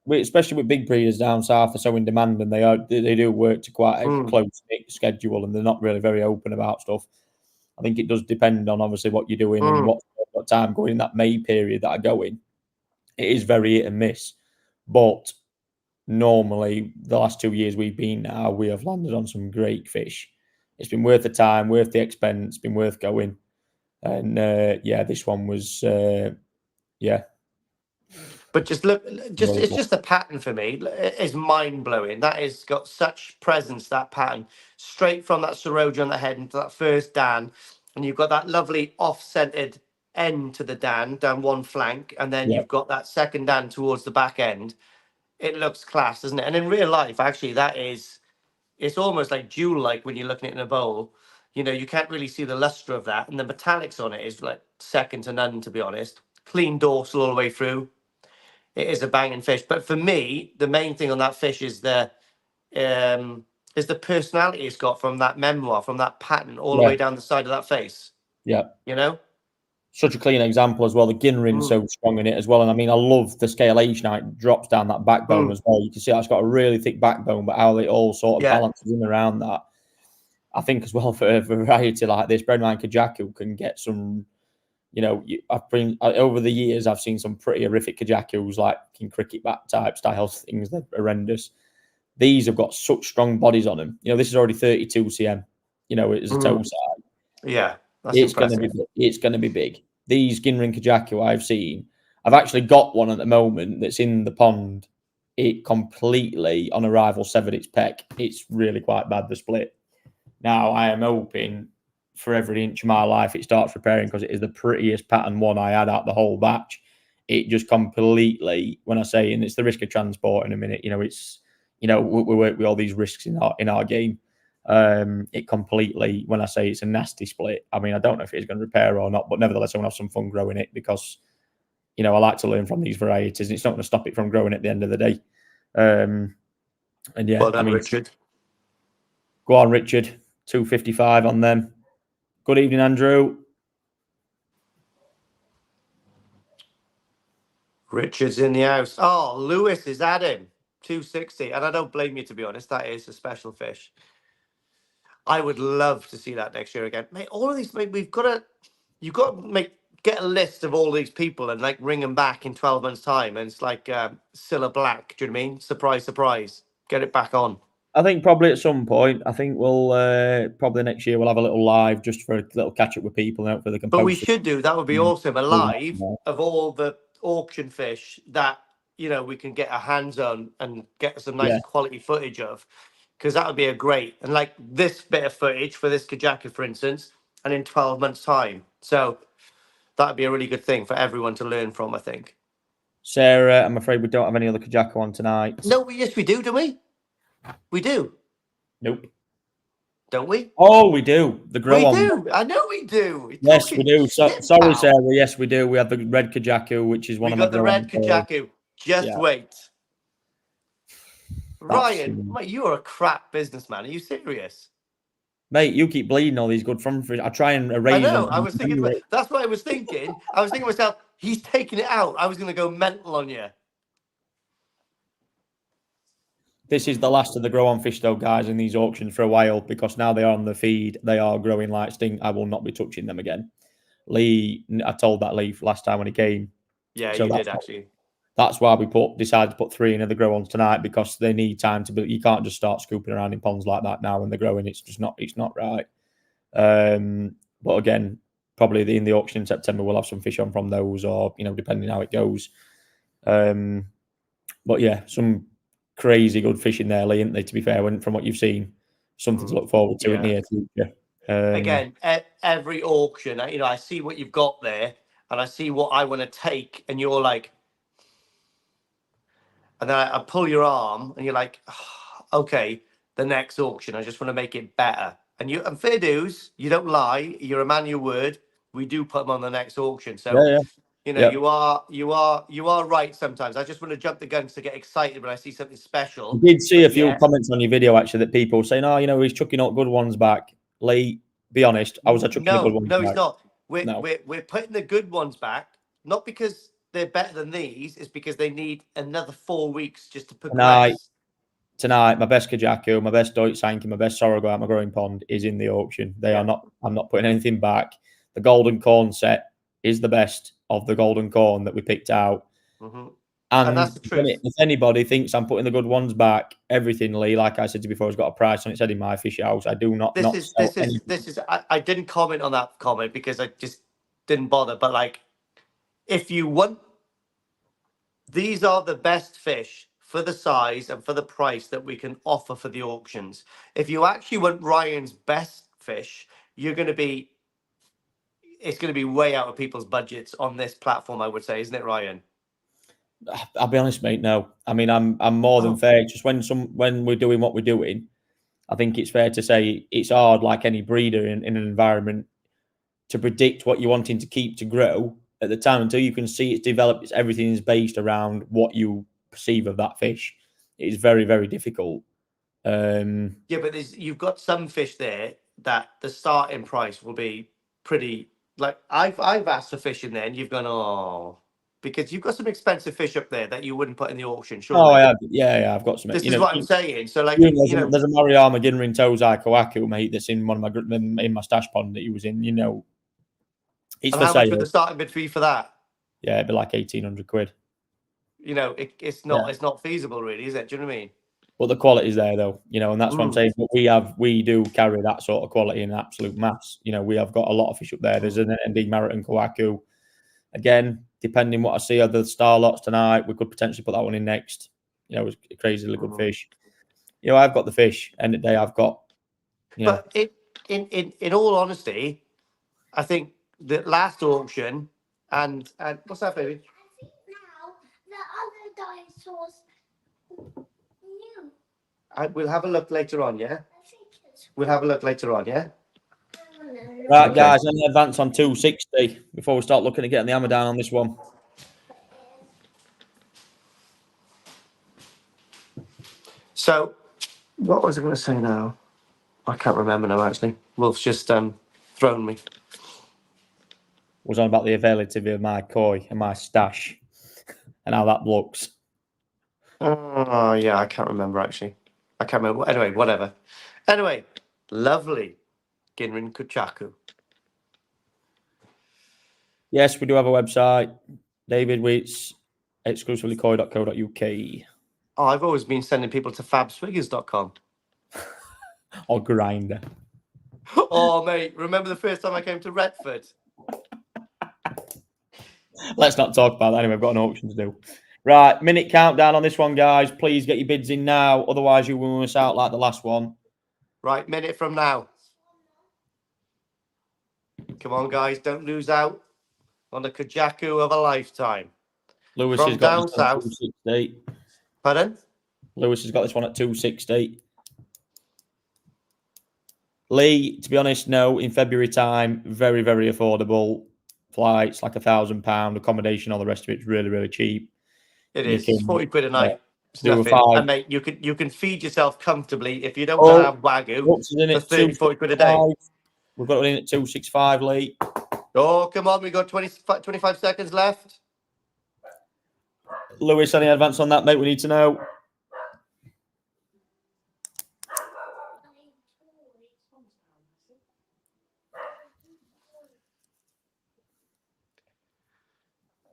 Especially with big breeders down south are so in demand, and they do work to quite a close schedule, and they're not really very open about stuff. I think it does depend on obviously what you're doing and what time going in that May period that I go in. It is very hit and miss, but normally the last 2 years we've been now, we have landed on some great fish. It's been worth the time, worth the expense, been worth going. And this one was But just look, it's just the pattern for me. It's mind blowing. That has got such presence. That pattern, straight from that Soragoi on the head into that first dan, and you've got that lovely off-centered end to the dan down one flank, and then you've got that second dan towards the back end. It looks class, doesn't it? And in real life, actually, it's almost like jewel-like when you're looking at it in a bowl. You know, you can't really see the luster of that, and the metallics on it is like second to none, to be honest. Clean dorsal all the way through. It is a banging fish. But for me, the main thing on that fish is the personality it's got from that memoir, from that pattern all the way down the side of that face. Yeah. You know? Such a clean example as well. The Ginrin's so strong in it as well. And I mean, I love the scalation how it drops down that backbone as well. You can see it's got a really thick backbone, but how it all sort of balances in around that. I think as well for a variety like this, bear in mind Kohaku can get some, you know, over the years, I've seen some pretty horrific Kohakus, like in cricket bat type style things. They're horrendous. These have got such strong bodies on them. You know, this is already 32 cm. You know, it's a toe size. Yeah, it's going to be big. These Ginrin Kohaku I've seen, I've actually got one at the moment that's in the pond. It completely on arrival severed its pec. It's really quite bad, the split. Now I am hoping for every inch of my life it starts repairing, because it is the prettiest pattern one I had out the whole batch. It just completely, when I say, and it's the risk of transport in a minute, you know, it's, you know, we work with all these risks in our game. It completely, when I say it's a nasty split, I mean, I don't know if it's going to repair or not, but nevertheless, I'm going to have some fun growing it, because, you know, I like to learn from these varieties. It's not going to stop it from growing at the end of the day. And yeah, well done, I mean, Richard. Go on, Richard. 255 on them. Good evening, Andrew. Richard's in the house. Oh, Lewis is at him. 260. And I don't blame you, to be honest. That is a special fish. I would love to see that next year again. Mate, all of these, mate, you've got to get a list of all these people and like ring them back in 12 months' time. And it's like Cilla Black. Do you know what I mean? Surprise, surprise. Get it back on. I think probably at some point, I think we'll probably next year we'll have a little live just for a little catch up with people and hopefully they can. But we should do that. Would be awesome. A live of all the auction fish that, you know, we can get our hands on and get some nice quality footage of, because that would be a great, and like this bit of footage for this Kohaku, for instance, and in 12 months' time. So that would be a really good thing for everyone to learn from, I think. Sarah, I'm afraid we don't have any other Kohaku on tonight. No, yes, we do, don't we? We do. Nope. Don't we? Oh, we do. The grow on. We do. I know we do. Yes, we do. Sorry, Sarah. Yes, we do. We have the red Kohaku, which is one of my. We got the red Kohaku. Just wait. Ryan, mate, you are a crap businessman. Are you serious? Mate, you keep bleeding all these good from fish. I try and erase them. I know. I was thinking. That's what I was thinking. I was thinking to myself, he's taking it out. I was going to go mental on you. This is the last of the grow on fish, though, guys, in these auctions for a while, because now they are on the feed. They are growing like stink. I will not be touching them again. Lee, I told that Lee last time when he came. Yeah, so you did actually. That's why we decided to put 3 in the grow ons tonight, because they need time to build. You can't just start scooping around in ponds like that now when they're growing. It's just not. It's not right. But again, probably in the auction in September, we'll have some fish on from those, or depending how it goes. But yeah, some crazy good fish in there, Lee, isn't they? To be fair, from what you've seen, something to look forward to in the near future. Again, every auction, I see what you've got there, and I see what I want to take, and you're like, and then I pull your arm, and you're like, oh, okay, the next auction, I just want to make it better. And fair dues, you don't lie, you're a man of your word. We do put them on the next auction, so. Yeah. You are right sometimes. I just want to jump the guns to get excited when I see something special. I did see a few comments on your video actually that people were saying, he's chucking out good ones back. Lee, be honest, I was chucking the good ones back. No, he's not. We're putting the good ones back, not because they're better than these, it's because they need another 4 weeks just to progress. Tonight, my best Kohaku, my best No2 Sanke, my best Soragoi at my growing pond is in the auction. They are not. I'm not putting anything back. The golden corn set is the best of the golden corn that we picked out. Mm-hmm. And that's the truth. If anybody thinks I'm putting the good ones back, everything, Lee, like I said to you before, has got a price on its head in my fish house. I do not. This is. I didn't comment on that comment because I just didn't bother. But like, if you want these are the best fish for the size and for the price that we can offer for the auctions. If you actually want Ryan's best fish, it's going to be way out of people's budgets on this platform, I would say, isn't it, Ryan? I'll be honest, mate. No, I mean I'm more than fair. Just when we're doing what we're doing, I think it's fair to say it's hard, like any breeder in an environment, to predict what you're wanting to keep to grow at the time until you can see it's developed. Everything is based around what you perceive of that fish. It is very, very difficult. Yeah, but you've got some fish there that the starting price will be pretty. Like I've asked for fish in there, and you've gone, oh, because you've got some expensive fish up there that you wouldn't put in the auction. Surely. Oh, I have. Yeah, I've got some. This is what I'm saying. So, like, there's a Maruyama Ginrin Kohaku, mate, that's in one of my stash pond that he was in. You know, it's for how sale. much would the starting bid be for that? Yeah, it'd be like 1,800 quid. You know, it's not feasible, really, is it? Do you know what I mean? But the quality's there, though. You know, and that's what I'm saying. But we do carry that sort of quality in absolute mass. You know, we have got a lot of fish up there. There's an ND Marathon Kohaku. Again, depending what I see of the star lots tonight, we could potentially put that one in next. You know, it's a crazily good fish. You know, I've got the fish. End of the day, I've got. You know. But in all honesty, I think the last auction and what's that, baby? I think now the other dinosaurs new. We'll have a look later on, yeah. We'll have a look later on, yeah. Right, guys, let me advance on 260 before we start looking at getting the hammer down on this one. So, what was I going to say now? I can't remember now, actually. Wolf's just thrown me. Was on about the availability of my koi and my stash and how that looks. Oh, yeah, I can't remember, actually. I can't remember. Anyway, whatever. Anyway, lovely Ginrin Kohaku. Yes, we do have a website. David Wheats, exclusively koi.co.uk. Oh, I've always been sending people to fabswiggers.com. Or Grinder. Oh, mate, remember the first time I came to Retford? Let's not talk about that anyway. We've got an auction to do. Right, minute countdown on this one, guys. Please get your bids in now. Otherwise, you will miss out like the last one. Right, minute from now. Come on, guys, don't lose out on the Kohaku of a lifetime. Lewis From has got down this one at south. 260. Pardon? Lewis has got this one at 260. Lee, to be honest, no. In February time, very, very affordable. Flights like £1,000, accommodation, all the rest of it's really, really cheap. It is. It's 40 quid a night. It's do a nothing. 5. And mate, you can feed yourself comfortably if you don't have Wagyu for 30, 40 quid a day. We've got it in at 265, Lee. Oh, come on. We've got 25 seconds left. Lewis, any advance on that, mate? We need to know.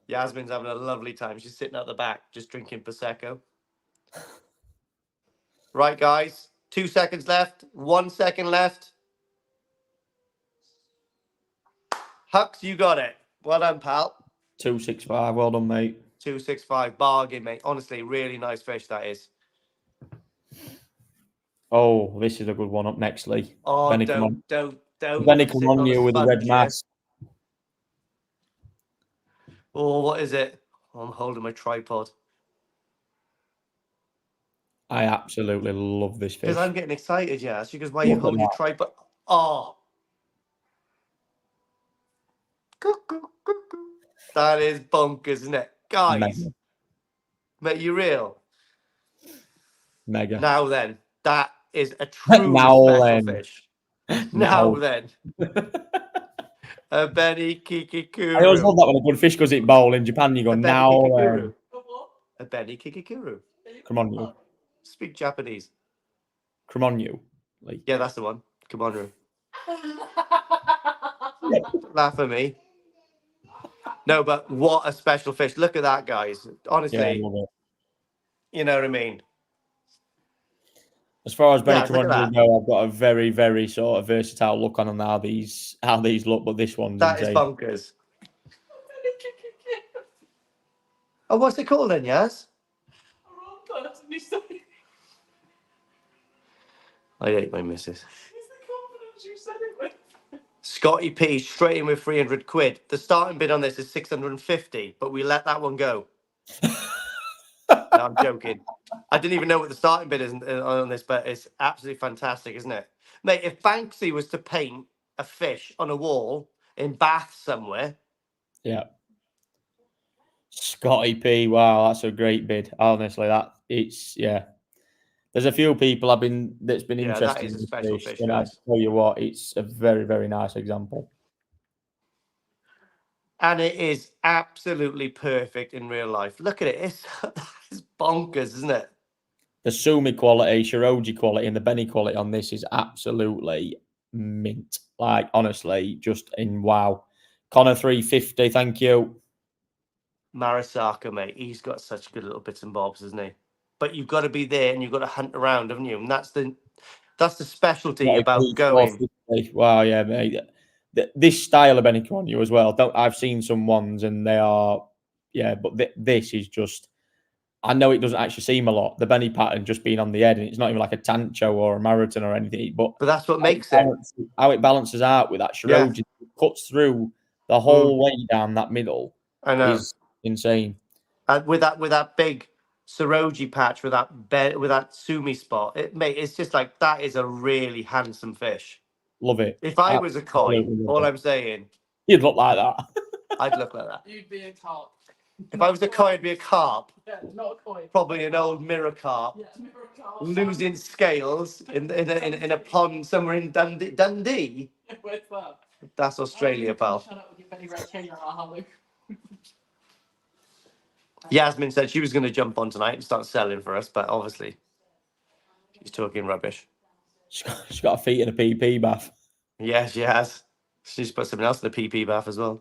Yasmin's having a lovely time. She's sitting at the back, just drinking Prosecco. Right, guys. 2 seconds left. 1 second left. Hux, you got it. Well done, pal. 265. Well done, mate. 265. Bargain, mate. Honestly, really nice fish, that is. Oh, this is a good one up next, Lee. Oh, Benny, don't. Benny, come on you with the red mask. Oh, what is it? Oh, I'm holding my tripod. I absolutely love this fish. Because I'm getting excited, yeah. She goes, why are you holding your tripod? Oh. That is bonkers, isn't it? Guys. Mate, you real? Mega. Now then, that is a true special fish. Now then. A Benny Kikikuru. I always love that when a good fish goes it bowl in Japan. You go, now then. A Benny Kikikuru. Come on, you. Speak Japanese. Come on, you. Like. Yeah, that's the one. Come on, Roo. Laugh at me. No, but what a special fish. Look at that, guys. Honestly. Yeah, I love it. You know what I mean? As far as Benny Camonio go, I've got a very, very sort of versatile look on how these look, but this one's that insane. Is bonkers. Oh, what's it called then, Yaz? I hate my missus. Scotty P straight in with 300 quid. The starting bid on this is 650, but we let that one go. No, I'm joking. I didn't even know what the starting bid is on this, but it's absolutely fantastic, isn't it? Mate, if Banksy was to paint a fish on a wall in Bath somewhere, Yeah. Scotty P. Wow, that's a great bid. Honestly, there's a few people that's been yeah, interested that is in a this special fish, fish, and I guys. tell you what, it's a very, very nice example. And it is absolutely perfect in real life. Look at it. It's bonkers, isn't it? The Sumi quality, Shiroji quality, and the Benny quality on this is absolutely mint. Like, honestly, just in wow. Connor 350, thank you. Marasaka, mate, he's got such good little bits and bobs, isn't he? But you've got to be there and you've got to hunt around, haven't you? And that's the specialty about going. Wow, yeah, mate. This style of Benny Conyu as well. I've seen some ones and they are, yeah, but this is just. I know it doesn't actually seem a lot. The Benny pattern just being on the head, and it's not even like a Tancho or a Marathon or anything. But that's what makes it. How it balances out with that Shiroji, it cuts through the whole way down that middle. I know. Is insane. With that big Soragoi patch, with that Sumi spot, it's just like that is a really handsome fish. Love it. If I was a koi, all I'm saying, you'd look like that. I'd look like that. You'd be a carp. If I was a koi, I'd be a carp. Yeah, not a koi. Probably an old mirror carp. Yeah, mirror carp. Losing scales in a pond somewhere in Dundee. Where's that? That's Australia, pal. Shut up with your belly red king, Harlow. Yasmin said she was going to jump on tonight and start selling for us, but obviously she's talking rubbish. She's got her feet in a PP bath. Yeah, she has. She's put something else in the PP bath as well.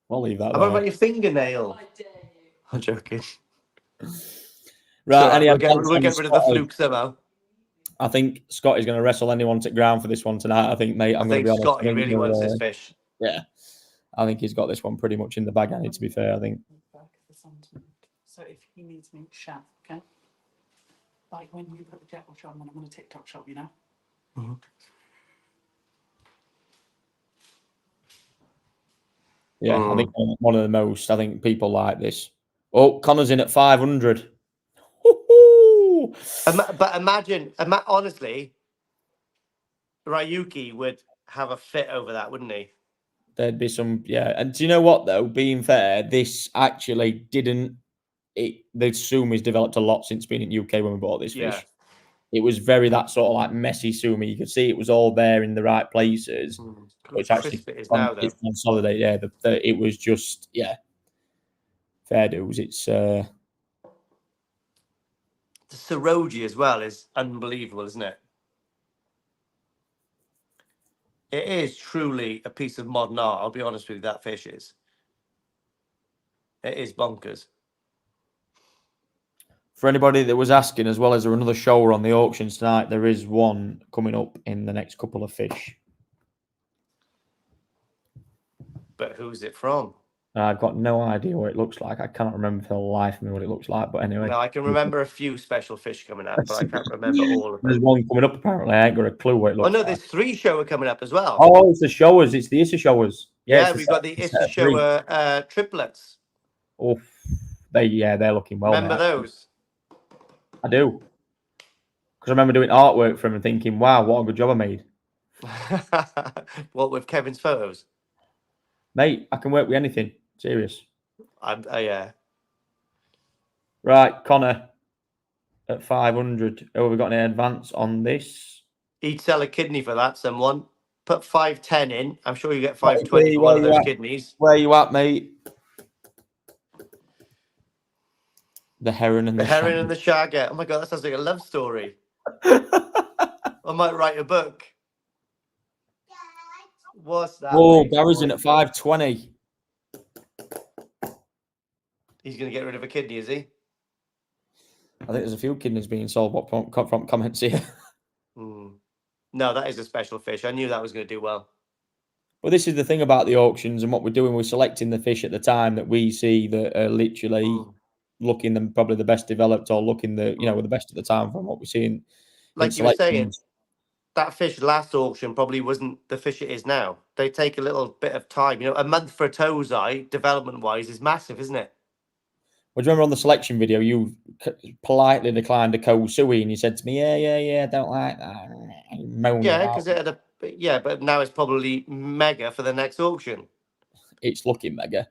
We'll leave that. How about your fingernail? I dare you. I'm joking. Right, we'll get rid of the fluke somehow. I think Scotty's going to wrestle anyone to ground for this one tonight. I think, mate. I'm going to be honest. Scotty really wants this fish. Yeah, I think he's got this one pretty much in the bag. I need to be fair. I think. So if he needs me, shout, okay? Like when you put the jet watch on when I'm on a TikTok shop, you know. Mm-hmm. Yeah, I think one of the most. I think people like this. Oh, Connor's in at 500. But imagine, honestly, Ryuki would have a fit over that, wouldn't he? There'd be some, yeah. And do you know what, though? Being fair, this actually didn't. The Sumi's developed a lot since being in UK when we bought this fish. It was very that sort of like messy Sumi. You could see it was all there in the right places. Which actually is now, though. It's consolidated. Yeah, it was just, yeah. Fair dues. It's the Soragoi as well is unbelievable, isn't it? It is truly a piece of modern art. I'll be honest with you, that fish is. It is bonkers. For anybody that was asking, as well as there another Showa on the auctions tonight, there is one coming up in the next couple of fish. But who's it from? I've got no idea what it looks like. I cannot remember for the life of me what it looks like. But anyway. No, I can remember a few special fish coming up, but I can't remember all of them. There's one coming up, apparently. I ain't got a clue what it looks like. Oh, no, there's 3 Showa coming up as well. Oh, it's the Showas. It's the Issa Showas. Yeah, we've got the Issa Showa triplets. Oh, they're looking well. Remember those? I do. Because I remember doing artwork for him and thinking, wow, what a good job I made. What, with Kevin's photos? Mate, I can work with anything. Serious. Yeah. Right, Connor at 500. Oh, have we got any advance on this? He'd sell a kidney for that, someone. Put 510 in. I'm sure you get 520 for one of those kidneys. Where you at, mate? The heron and the heron and the shagger. Oh my god, that sounds like a love story. I might write a book. What's that? Oh, Gary's in at 520. He's going to get rid of a kidney, is he? I think there's a few kidneys being sold from comments here. No, that is a special fish. I knew that was going to do well. Well, this is the thing about the auctions and what we're doing. We're selecting the fish at the time that we see that are literally looking them probably the best developed or looking the the best at the time from what we're seeing. Like you were saying, that fish last auction probably wasn't the fish it is now. They take a little bit of time. You know, a month for a Tozai, development-wise, is massive, isn't it? Well, do you remember on the selection video, you politely declined a Shusui and you said to me, yeah, don't like that. Yeah, because it had a... Yeah, but now it's probably mega for the next auction. It's looking mega.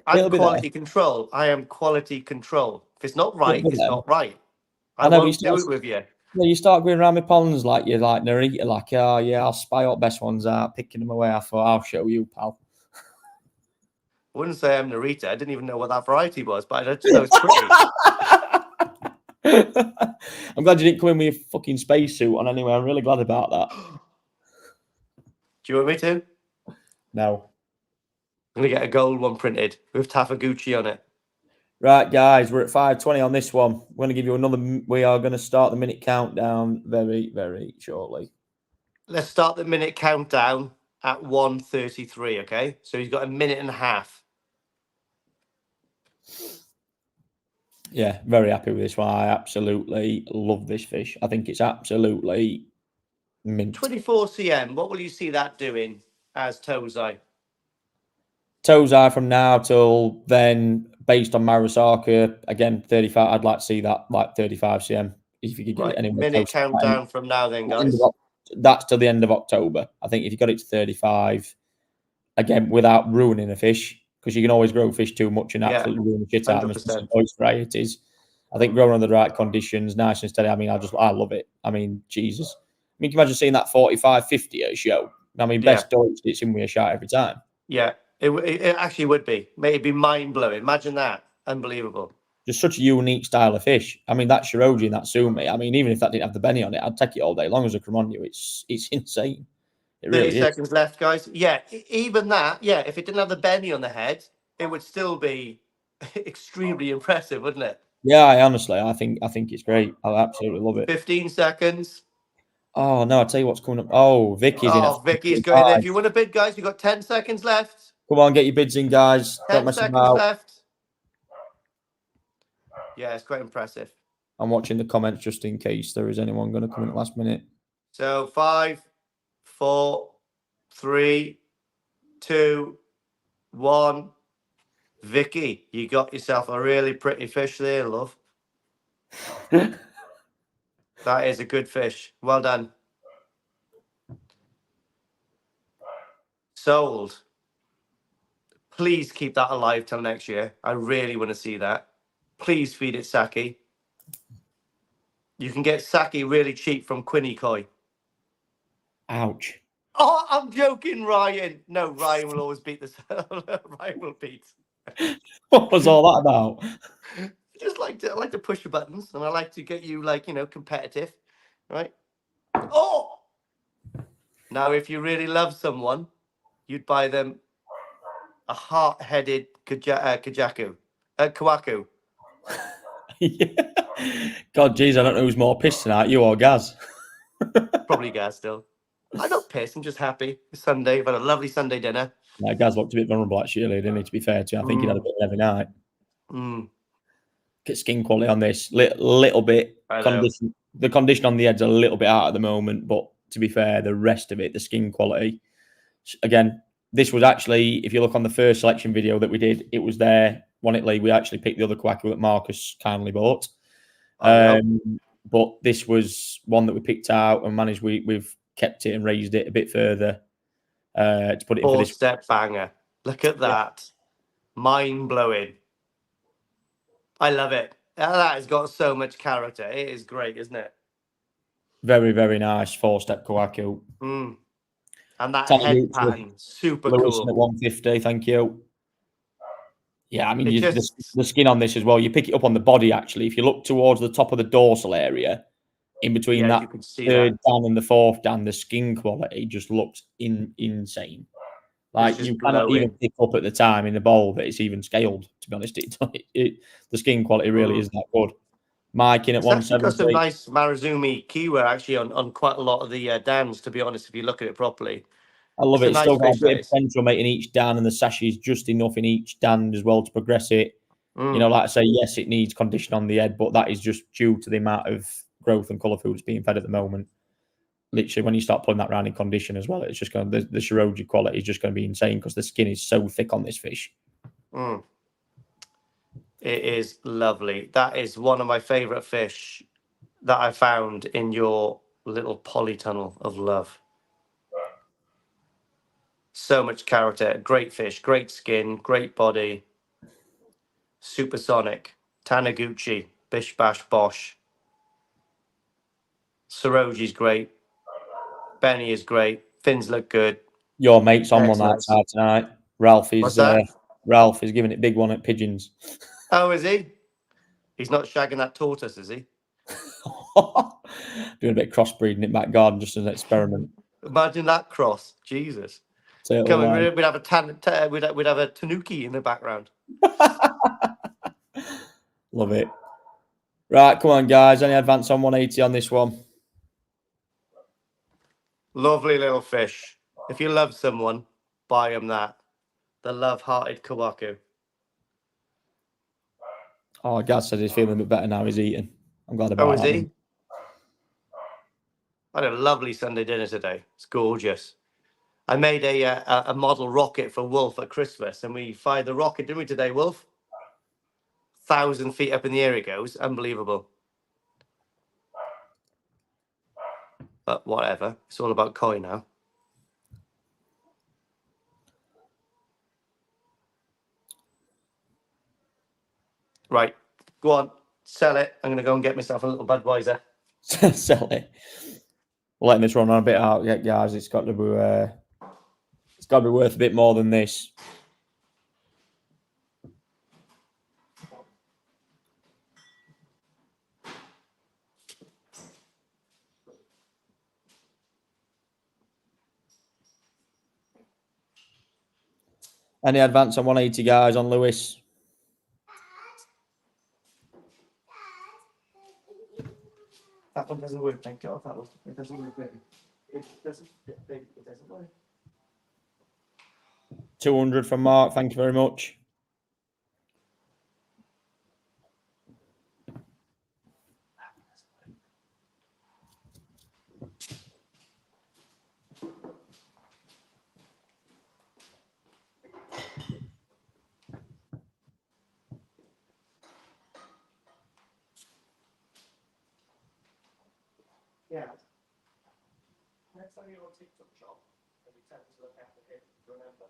I'm quality control. I am quality control. If it's not right, it's not right. I won't do it with you. Yeah, you start going around my ponds like you're like Narita, like, oh yeah, I'll spy what best ones are, picking them away. I thought, I'll show you, pal. I wouldn't say I'm Narita. I didn't even know what that variety was, but I just know it's pretty. I'm glad you didn't come in with your fucking spacesuit on anyway. I'm really glad about that. Do you want me to? No. I'm going to get a gold one printed with Taniguchi on it. Right, guys, we're at 5:20 on this one. We're going to give you another... We are going to start the minute countdown very, very shortly. Let's start the minute countdown at 1:33, okay? So he's got a minute and a half. Yeah, very happy with this one. I absolutely love this fish. I think it's absolutely mint. 24 cm. What will you see that doing as Tozai? Tozai from now till then, based on Marasaka, again, 35. I'd like to see that like 35 cm. If you could get it anywhere. Minute countdown from now then, guys. That's till the end of October. I think if you got it to 35, again, without ruining a fish, because you can always grow fish too much and absolutely ruin the shit out of them. Varieties. I think growing under the right conditions, nice and steady. I mean, I love it. I mean, Jesus. I mean, can you imagine seeing that 45, 50 at a show? I mean, best Deutsch, it's in with a shot every time. Yeah, it actually would be. It'd be mind-blowing. Imagine that. Unbelievable. Just such a unique style of fish. I mean, that Shiroji and that Sumi. I mean, even if that didn't have the Benny on it, I'd take it all day long as a Cremonio. It's insane. It 30 seconds left, guys. Yeah, even that. Yeah, if it didn't have the Benny on the head, it would still be extremely impressive, wouldn't it? Yeah, I think it's great. I absolutely love it. 15 seconds. Oh no! I'll tell you what's coming up. Oh, Vicky's in. Oh, Vicky's going there. If you want a bid, guys, you've got 10 seconds left. Come on, get your bids in, guys. 10 seconds left. Yeah, it's quite impressive. I'm watching the comments just in case there is anyone going to come in at last minute. So 5, 4, 3, 2, 1. Vicky, you got yourself a really pretty fish there, love. That is a good fish. Well done. Sold. Please keep that alive till next year. I really want to see that. Please feed it sake. You can get sake really cheap from Koi. Ouch. Oh, I'm joking, Ryan. No, Ryan will always beat this. Ryan will beat. What was all that about? I like to push the buttons, and I like to get you competitive, right? Oh, now if you really love someone, you'd buy them a heart-headed Kohaku. Yeah. God, geez, I don't know who's more pissed tonight, you or Gaz. Probably Gaz still. I'm not pissed. I'm just happy. It's Sunday. I've had a lovely Sunday dinner. Yeah, Gaz looked a bit vulnerable actually, didn't he? To be fair to you, I think he'd had a bit every night. Get skin quality on this little bit. The condition on the head's a little bit out at the moment, but to be fair, the rest of it, the skin quality. Again, this was actually, if you look on the first selection video that we did, it was there. We actually picked the other Kohaku that Marcus kindly bought. But this was one that we picked out and managed. We've kept it and raised it a bit further to put it in for this 4-step banger. Look at that. Yeah. Mind blowing. I love it. That has got so much character. It is great, isn't it? Very, very nice 4-step Kohaku. And that head pattern, super Lewis cool. At 150, thank you. Yeah, I mean, the skin on this as well. You pick it up on the body, actually. If you look towards the top of the dorsal area, in between that third dan and the fourth dan, the skin quality just looks insane. Like, you cannot even pick up at the time in the bowl that it's even scaled, to be honest. The skin quality really is that good. Mike in at 170. Got some nice Marizumi keyword actually on quite a lot of the dans, to be honest, if you look at it properly. I love it. It's a It's still nice got a fish, bit that of is. potential, mate, in each dan, and the sashi is just enough in each dan as well to progress it. Mm. You know, like I say, yes, it needs condition on the head, but that is just due to the amount of growth and colour food it's being fed at the moment. Literally, when you start putting that round in condition as well, it's just going to, the Shiroji quality is just going to be insane because the skin is so thick on this fish. Mm. It is lovely. That is one of my favourite fish that I found in your little polytunnel of love. So much character, great fish, great skin, great body. Supersonic, Taniguchi, Bish Bash Bosh. Soroji's great. Benny is great. Fins look good. Your mate's on one Excellent. night tonight. What's that? Ralph is giving it big one at pigeons. Oh, is he? He's not shagging that tortoise, is he? Doing a bit of crossbreeding in back garden just as an experiment. Imagine that cross. Jesus. So Come on, we'd have a we'd have a tanuki in the background. Love it. Right, come on, guys. Any advance on 180 on this one? Lovely little fish. If you love someone, buy them that. The love-hearted Kohaku. Oh, Gaz says he's feeling a bit better now. He's eating. I'm glad about Oh, is that. he? I had a lovely Sunday dinner today. It's gorgeous. I made a model rocket for Wolf at Christmas, and we fired the rocket, didn't we, today, Wolf? 1,000 feet up in the air it goes. Unbelievable. But whatever. It's all about koi now. Right. Go on. Sell it. I'm going to go and get myself a little Budweiser. Sell it. We're letting this run on a bit out yet, guys. It's got to be worth a bit more than this. Any advance on 180, guys, on Lewis? That one doesn't work. Thank God. That one. It doesn't work. It doesn't work. 200 from Mark. Thank you very much. Yeah. Next time you're on TikTok shop, and you tend to look after him, remember.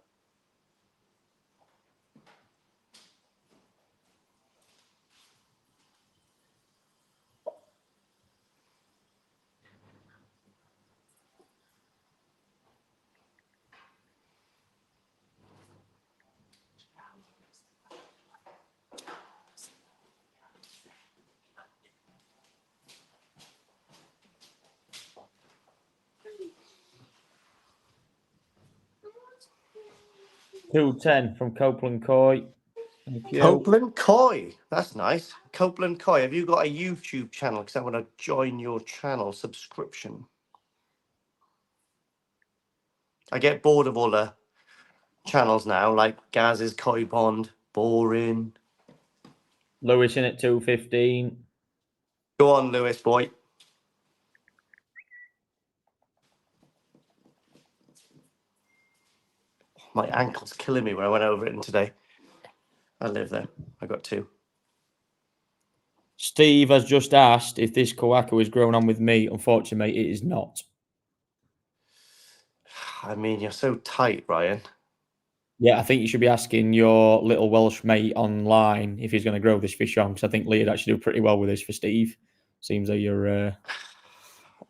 $210 from Copeland Koi. Thank you. Copeland Koi. That's nice. Copeland Koi. Have you got a YouTube channel? Because I want to join your channel subscription. I get bored of all the channels now, like Gaz's Koi Pond. Boring. Lewis in at 215. Go on, Lewis, boy. My ankle's killing me when I went over it today. I live there. I got two. Steve has just asked if this Kohaku is grown on with me. Unfortunately, mate, it is not. I mean, you're so tight, Ryan. Yeah, I think you should be asking your little Welsh mate online if he's going to grow this fish on, because I think Lee'd actually do pretty well with this for Steve. Seems like you're...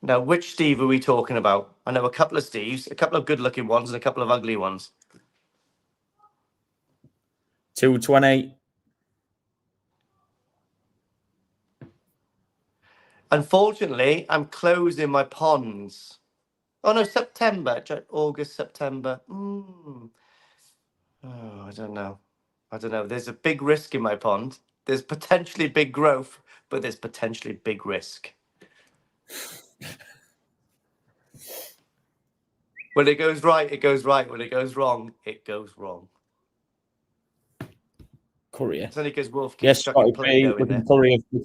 Now, which Steve are we talking about? I know a couple of Steves, a couple of good-looking ones and a couple of ugly ones. 220. Unfortunately, I'm closing my ponds. Oh, no, September. August, September. Oh, I don't know. There's a big risk in my pond. There's potentially big growth, but there's potentially big risk. When it goes right, it goes right. When it goes wrong, it goes wrong. Courier. It's only because Wolf keeps Yes, chucking Scotty P, Play-Doh we in there.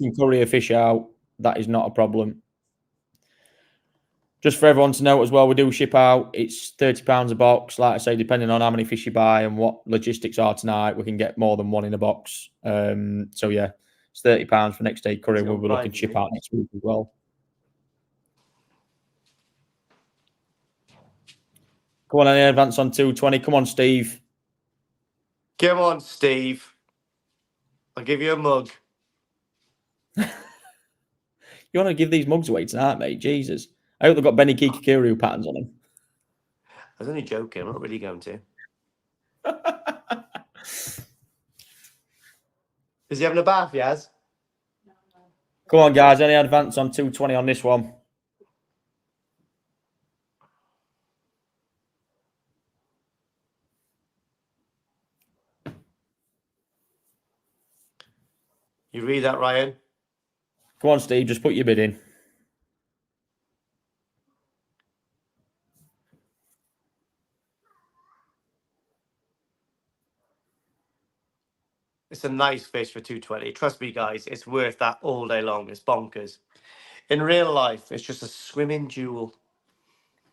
can courier fish out. That is not a problem. Just for everyone to know as well, we do ship out. It's £30 a box. Like I say, depending on how many fish you buy and what logistics are tonight, we can get more than one in a box. So yeah, it's £30 for next day courier. We'll be looking to ship out next week as well. Come on, any advance on 220? Come on, Steve. Come on, Steve. I'll give you a mug. You want to give these mugs away tonight, mate? Jesus. I hope they've got Benny Kikakuru patterns on them. I was only joking. I'm not really going to. Is he having a bath, Yaz? Come on, guys. Any advance on 220 on this one? You read that, Ryan? Come on, Steve. Just put your bid in. It's a nice fish for 220. Trust me, guys. It's worth that all day long. It's bonkers. In real life, it's just a swimming jewel.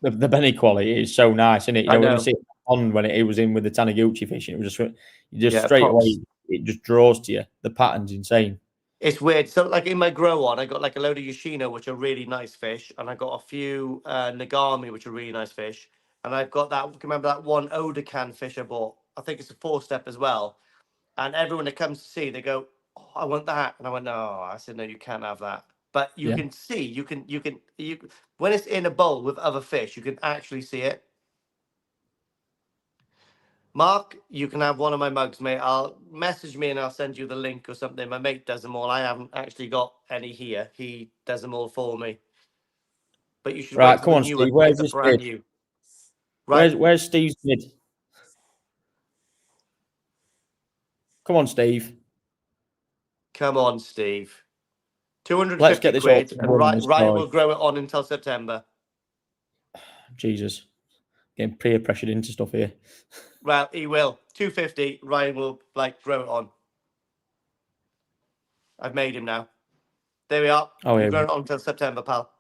The Benny quality is so nice, isn't it? You know, when you know. see it on when it was in with the Taniguchi fishing, it was just Yeah, straight pops. away. It just draws to you. The pattern's insane. It's weird. So, like in my grow on, I got like a load of Yoshino, which are really nice fish, and I got a few Nagami, which are really nice fish, and I've got that. Remember that one Odakan fish I bought? I think it's a 4-step as well. And everyone that comes to see, they go, "Oh, I want that," and I went, "No," I said, "No, you can't have that." But you can see, you can when it's in a bowl with other fish, you can actually see it. Mark, you can have one of my mugs, mate. I'll message me and I'll send you the link or something. My mate does them all. I haven't actually got any here. He does them all for me. But you should Right, wait till come the on, new Steve. one. Where's It's a this brand bid? new. Right. Where's Steve's bid? Come on, Steve. Come on, Steve. 250 Let's get this quid, all and done, this Ryan boy. will grow it on until September. Jesus. Getting peer pressured into stuff here. Well, he will. 250, Ryan will grow it on. I've made him now. There we are. Oh, yeah. We've grown it on until September, pal.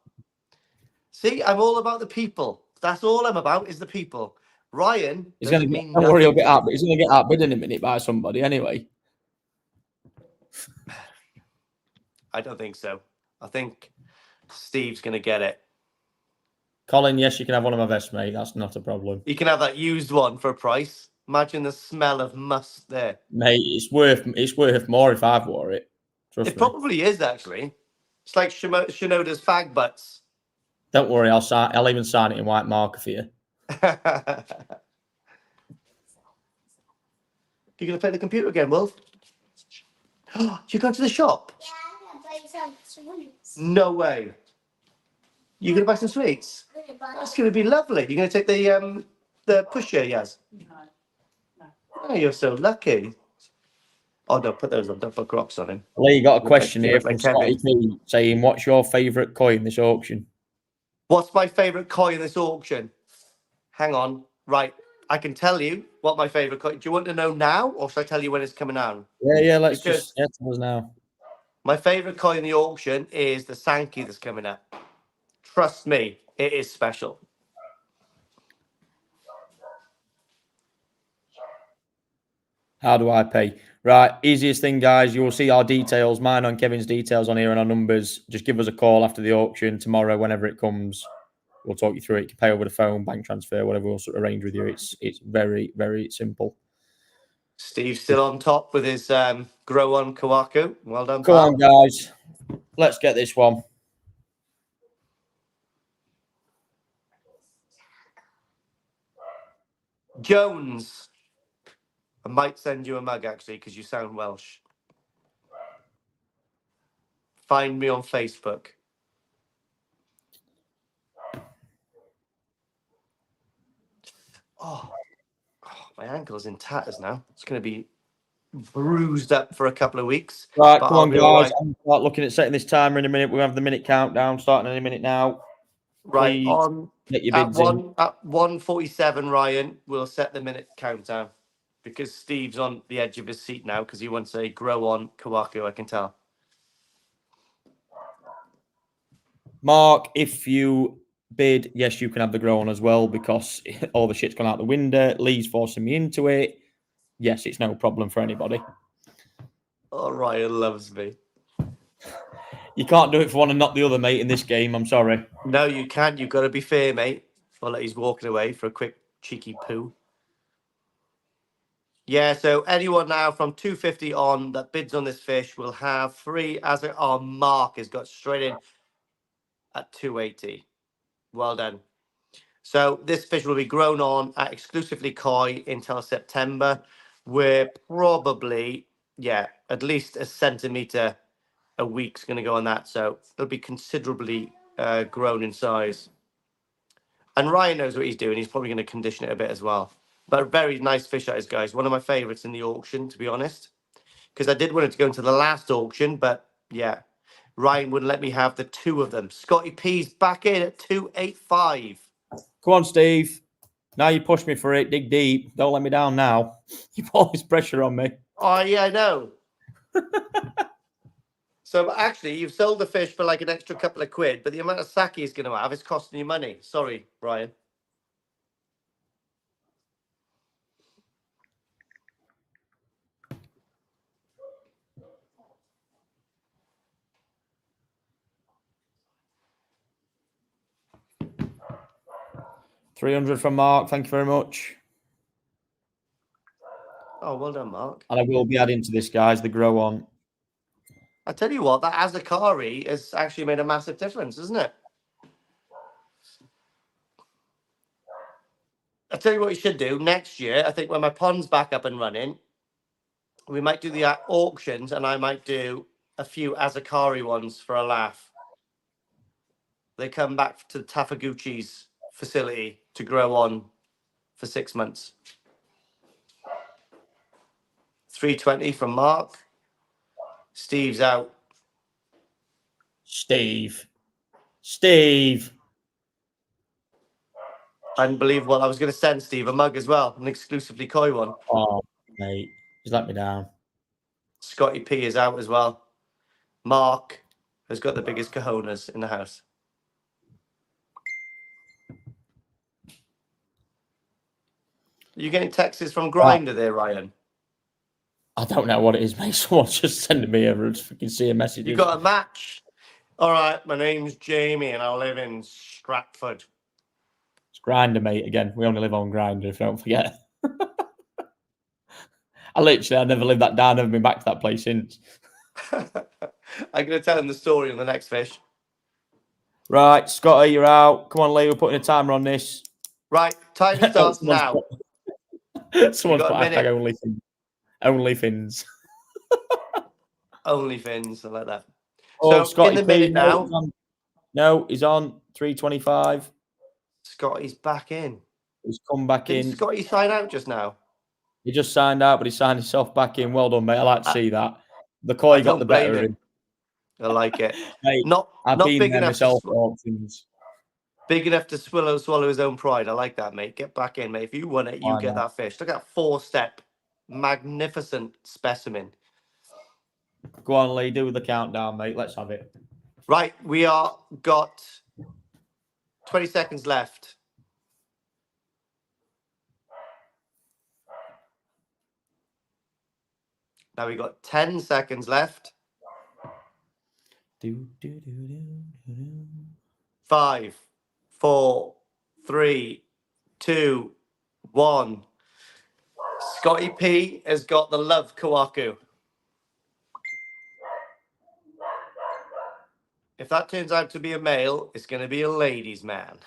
See, I'm all about the people. That's all I'm about is the people. Ryan doesn't mean don't worry, he'll nothing get to out. me. He's going to get outbid in a minute by somebody anyway. I don't think so. I think Steve's going to get it. Colin, yes, you can have one of my vests, mate. That's not a problem. You can have that used one for a price. Imagine the smell of must there. Mate, it's worth more if I've wore it. Trust me. It probably is, actually. It's like Shinoda's fag butts. Don't worry, I'll even sign it in white marker for you. You're going to play the computer again, Wolf? You going to the shop? Yeah, I'm gonna buy some sweets. No way. You going to buy some sweets? I'm gonna buy That's going to be lovely. You're going to take the pusher, Yaz? No. Oh, you're so lucky. Oh, no, put those on. Don't put Crocs on him. Lee, you got a question here like from Scotty P saying, what's your favourite koi in this auction? What's my favourite koi in this auction? Hang on. Right. I can tell you what my favourite koi... Do you want to know now, or should I tell you when it's coming out? Yeah, let's Because tell us now. my favourite koi in the auction is the Sanke that's coming up. Trust me, it is special. How do I pay? Right, easiest thing, guys. You will see our details, mine on Kevin's details on here and our numbers. Just give us a call after the auction tomorrow, whenever it comes. We'll talk you through it. You can pay over the phone, bank transfer, whatever we'll sort of arrange with you. It's very, very simple. Steve's still on top with his grow on Kohaku. Well done, Come pal. on, guys. Let's get this one. Jones. I might send you a mug, actually, because you sound Welsh. Find me on Facebook. Oh, my ankle's in tatters now. It's going to be bruised up for a couple of weeks. Right, but come I'll on, be guys. all right. I'm looking at setting this timer in a minute. We'll have the minute countdown starting in a minute now. Right, Please on get your at bids in. 1:47, Ryan, we'll set the minute countdown because Steve's on the edge of his seat now because he wants a grow on Kohaku, I can tell. Mark, if you bid, yes, you can have the grow on as well because all the shit's gone out the window. Lee's forcing me into it. Yes, it's no problem for anybody. Oh, Ryan loves me. You can't do it for one and not the other, mate, in this game. I'm sorry. No, you can't. You've got to be fair, mate. Well, he's walking away for a quick cheeky poo. Yeah, so anyone now from 250 on that bids on this fish will have free as it. Oh, Mark has got straight in at 280. Well done. So this fish will be grown on at exclusively koi until September. We're probably, yeah, at least a centimetre a week's going to go on that. So it'll be considerably grown in size. And Ryan knows what he's doing. He's probably going to condition it a bit as well. But very nice fish that is, guys. One of my favourites in the auction, to be honest. Because I did want it to go into the last auction, but yeah, Ryan wouldn't let me have the two of them. Scotty P's back in at 285. Come on, Steve. Now you push me for it. Dig deep. Don't let me down now. You put all this pressure on me. Oh, yeah, I know. So but actually, you've sold the fish for like an extra couple of quid, but the amount of sake he's going to have is costing you money. Sorry, Ryan. $300 from Mark. Thank you very much. Oh, well done, Mark. And I will be adding to this, guys, the grow on. I tell you what, that Azakari has actually made a massive difference, isn't it? I tell you what you should do next year. I think when my pond's back up and running, we might do the auctions, and I might do a few Azakari ones for a laugh. They come back to Tafaguchi's facility to grow on for 6 months. 320 from Mark. Steve's out. Steve. Unbelievable. I was going to send Steve a mug as well, an exclusively koi one. Oh, mate. He's let me down. Scotty P is out as well. Mark has got the biggest cojones in the house. Are you getting texts from Grindr there, Ryan? I don't know what it is, mate. Someone's just sending me a fucking see a message. You got a match? All right, my name's Jamie and I live in Stratford. It's Grindr, mate. Again, we only live on Grindr, if you don't forget. I never lived that down. Never been back to that place since. I'm going to tell him the story on the next fish. Right, Scotty, you're out. Come on, Lee. We're putting a timer on this. Right, time starts now. Someone's put hashtag only fins. Only fins, I like that. Oh, so Scotty, in the minute now. No, he's on 325. Scotty's back in. He's come back in. Did Scotty sign out just now? He just signed out, but he signed himself back in. Well done, mate. I like to see that. The koi got the better of him. I like it. Mate, not been big there enough myself to auctions. Big enough to swallow his own pride. I like that, mate. Get back in, mate. If you want it, you get that fish. Look at that 4-step, magnificent specimen. Go on, Lee. Do the countdown, mate. Let's have it. Right, we are got 20 seconds left. Now we got 10 seconds left. 5, 4, 3, 2, 1. Scotty P has got the love Kohaku. If that turns out to be a male, it's going to be a ladies' man.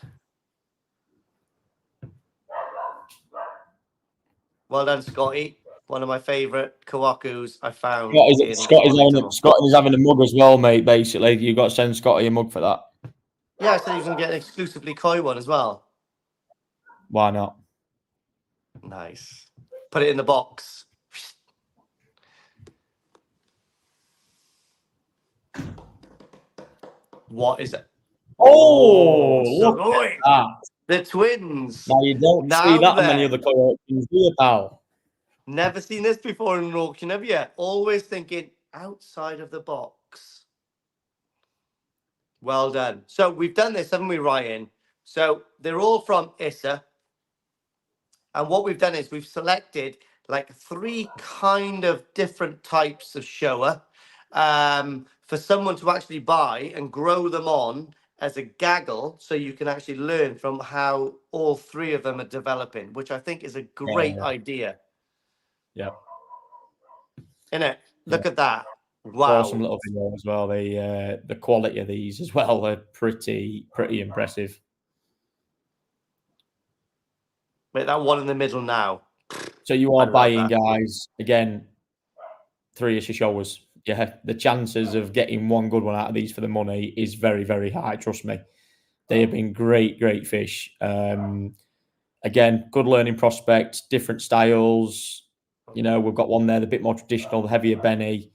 Well done, Scotty. One of my favourite Kohakus I found. Scotty's having a mug as well, mate, basically. You've got to send Scotty a mug for that. Yeah, I said he was going to get an exclusively koi one as well. Why not? Nice. Put it in the box. What is it? Oh, look at that. The twins. Now, you don't see that on many other koi auctions, do you, pal? Never seen this before in an auction, have you? Always thinking outside of the box. Well done. So we've done this, haven't we, Ryan? So they're all from Issa. And what we've done is we've selected like 3 kind of different types of Showa for someone to actually buy and grow them on as a gaggle, so you can actually learn from how all 3 of them are developing, which I think is a great idea. Yeah. Innit? Look at that. Wow. Awesome little video as well. The quality of these as well are pretty impressive. Wait, that one in the middle now. So you are buying, guys, again, 3 issue Showas. Yeah, the chances of getting one good one out of these for the money is very, very high. Trust me. They have been great fish. Again, good learning prospect, different styles. You know, we've got one there, the bit more traditional, the heavier Benny,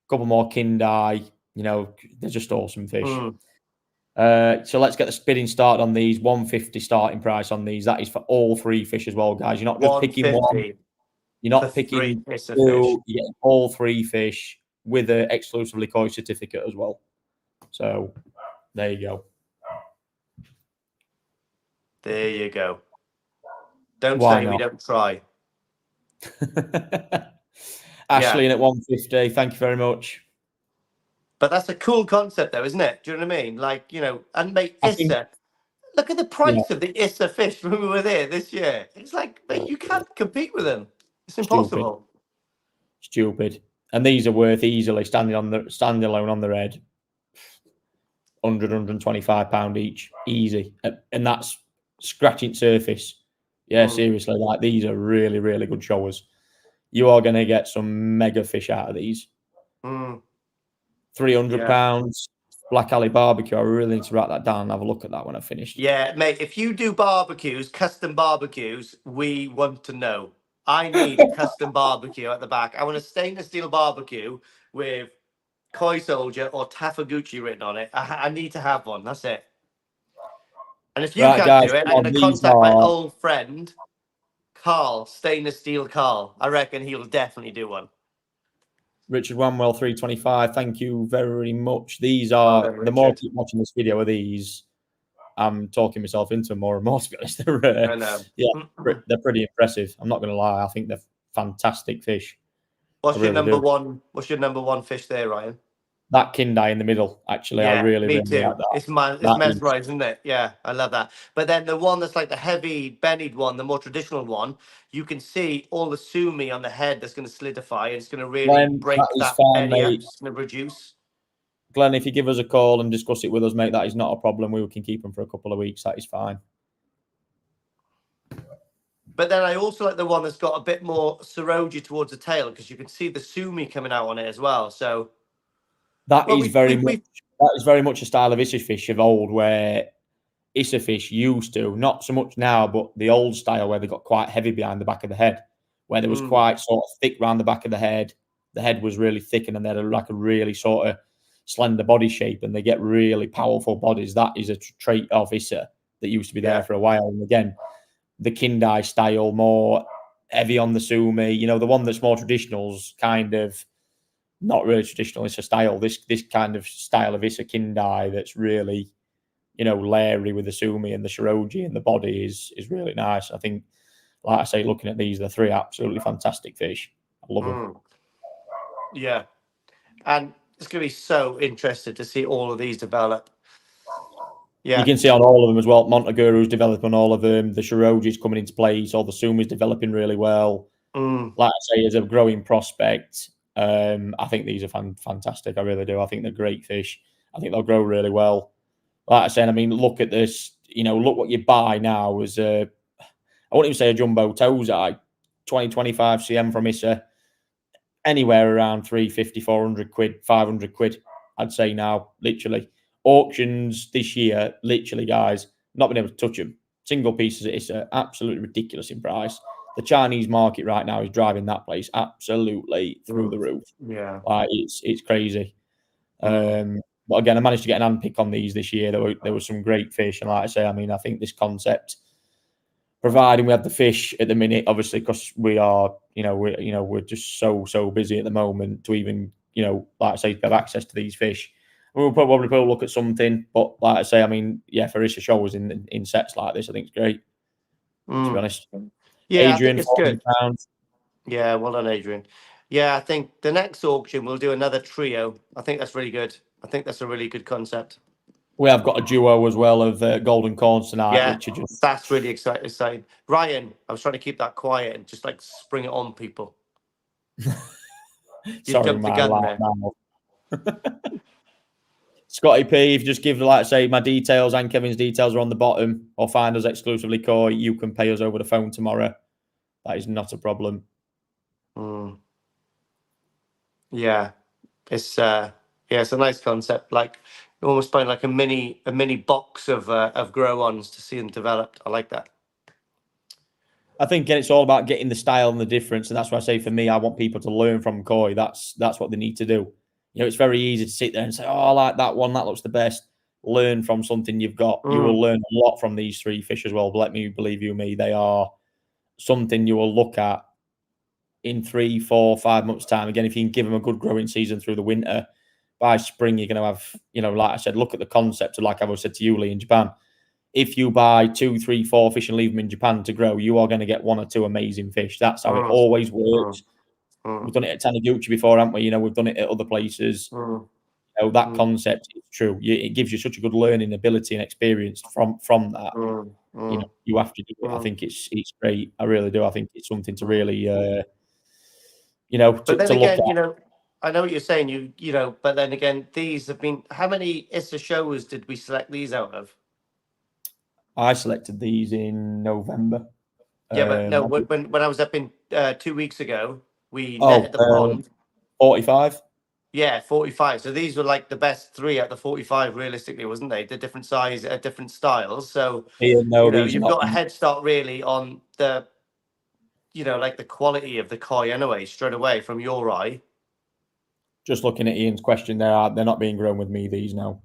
a couple more Kindai. You know, they're just awesome fish. So let's get the bidding started on these. 150 starting price on these. That is for all 3 fish as well, guys. You're not just picking one. You're not picking 2. You get all 3 fish with an exclusively koi certificate as well. So there you go. There you go. Don't say we don't try. Ashley in at 150. Thank you very much. But that's a cool concept, though, isn't it? Do you know what I mean? Like, you know, and mate, Issa. Look at the price of the Issa fish when we were there this year. It's like, mate, you can't compete with them. It's impossible. Stupid. And these are worth easily standing alone on the head. 100, 125 pound each, easy, and that's scratching surface. Yeah, seriously, like these are really good Showas. You are going to get some mega fish out of these. 300 pounds, Black Alley Barbecue. I really need to write that down and have a look at that when I finished. Yeah, mate, if you do barbecues, custom barbecues, we want to know. I need a custom barbecue at the back. I want a stainless steel barbecue with Koi Soldier or Taniguchi written on it. I need to have one. That's it. And if you can't do it, I'm going to contact my old friend, Carl, Stainless Steel Carl. I reckon he'll definitely do one. Richard Wanwell, 325. Thank you very much. These are, the more I keep watching this video of these, I'm talking myself into them more and more, to be honest. I know. Yeah, they're pretty impressive. I'm not going to lie. I think they're fantastic fish. What's your number one fish there, Ryan? That Kindai in the middle, actually. Yeah, I really like that. It's mesmerizing, isn't it? Yeah, I love that. But then the one that's like the heavy bennied one, the more traditional one, you can see all the sumi on the head that's going to solidify. And it's going to really break that benny up. It's going to reduce. Glenn, if you give us a call and discuss it with us, mate, that is not a problem. We can keep them for a couple of weeks. That is fine. But then I also like the one that's got a bit more Soragoi towards the tail, because you can see the sumi coming out on it as well. So that is very much a style of Issa fish of old, where Issa fish used to, not so much now, but the old style where they got quite heavy behind the back of the head, where there was quite sort of thick around the back of the head. The head was really thick, and then they had like a really sort of slender body shape, and they get really powerful bodies. That is a trait of Issa that used to be there for a while. And again, the Kindai style, more heavy on the sumi, you know, the one that's more traditional's kind of not really traditional. It's a style, this kind of style of Issa Kindai that's really, you know, leery with the sumi and the Soragoi, and the body is really nice. I think, like I say, looking at these, they're 3 absolutely fantastic fish. I love them. Yeah. And it's going to be so interesting to see all of these develop. Yeah. You can see on all of them as well. Monteguru's developing all of them. The Shoragi's coming into place. All the sumi's developing really well. Like I say, as a growing prospect, I think these are fantastic. I really do. I think they're great fish. I think they'll grow really well. Like I said, I mean, look at this. You know, look what you buy now as I wouldn't even say a jumbo tozai, 20-25 cm from Issa, anywhere around 350, 400 quid, 500 quid, I'd say now, literally. Auctions this year, literally, guys, not been able to touch them. Single pieces at Issa, absolutely ridiculous in price. The Chinese market right now is driving that place absolutely through the roof. Yeah, like it's crazy. But But again, I managed to get an handpick on these this year. There were some great fish, and like I say, I mean, I think this concept, providing we have the fish at the minute, obviously, because we are, we're just so busy at the moment to even, like I say, to have access to these fish. We'll probably look at something, but like I say, I mean, yeah, for us to show us in sets like this, I think it's great. To be honest, yeah, Adrian, I think it's good. £40. Yeah, well done, Adrian. Yeah, I think the next auction we'll do another trio. I think that's really good. I think that's a really good concept. We have got a duo as well of golden corns tonight, Yeah, which are just that's really exciting. Ryan, I was trying to keep that quiet and just like spring it on people. sorry, jumped the gun there. Scotty P, if you just give, like I say, my details and Kevin's details are on the bottom, or find us exclusively Koi, you can pay us over the phone tomorrow. That is not a problem. Yeah, it's a nice concept. Like you almost find like a mini box of grow-ons to see them developed. I like that. I think it's all about getting the style and the difference, and that's why I say for me, I want people to learn from Koi. That's what they need to do. It's very easy to sit there and say, "Oh, I like that one. That looks the best." Learn from something you've got. You will learn a lot from these three fish as well. But let me believe you me, they are something you will look at in 3, 4, 5 months' time. Again, if you can give them a good growing season through the winter, by spring you're going to have, like I said, look at the concept of, like I've said to you, Lee, in Japan. If you buy 2, 3, 4 fish and leave them in Japan to grow, you are going to get 1 or 2 amazing fish. That's how it always works. We've done it at Taniguchi before, haven't we? We've done it at other places. That concept is true. It gives you such a good learning ability and experience from that. You have to do it. I think it's great. I really do. I think it's something to really, to But then to again, look at. I know what you're saying. But then again, these have been. How many ISA shows did we select these out of? I selected these in November. Yeah, but no. When I was up in 2 weeks ago, we netted the pond. 45. Yeah, 45. So these were like the best 3 out of the 45, realistically, wasn't they? The different size, different styles. So you've got a head start really on the, like the quality of the koi anyway, straight away from your eye. Just looking at Ian's question, they're not being grown with me. These now.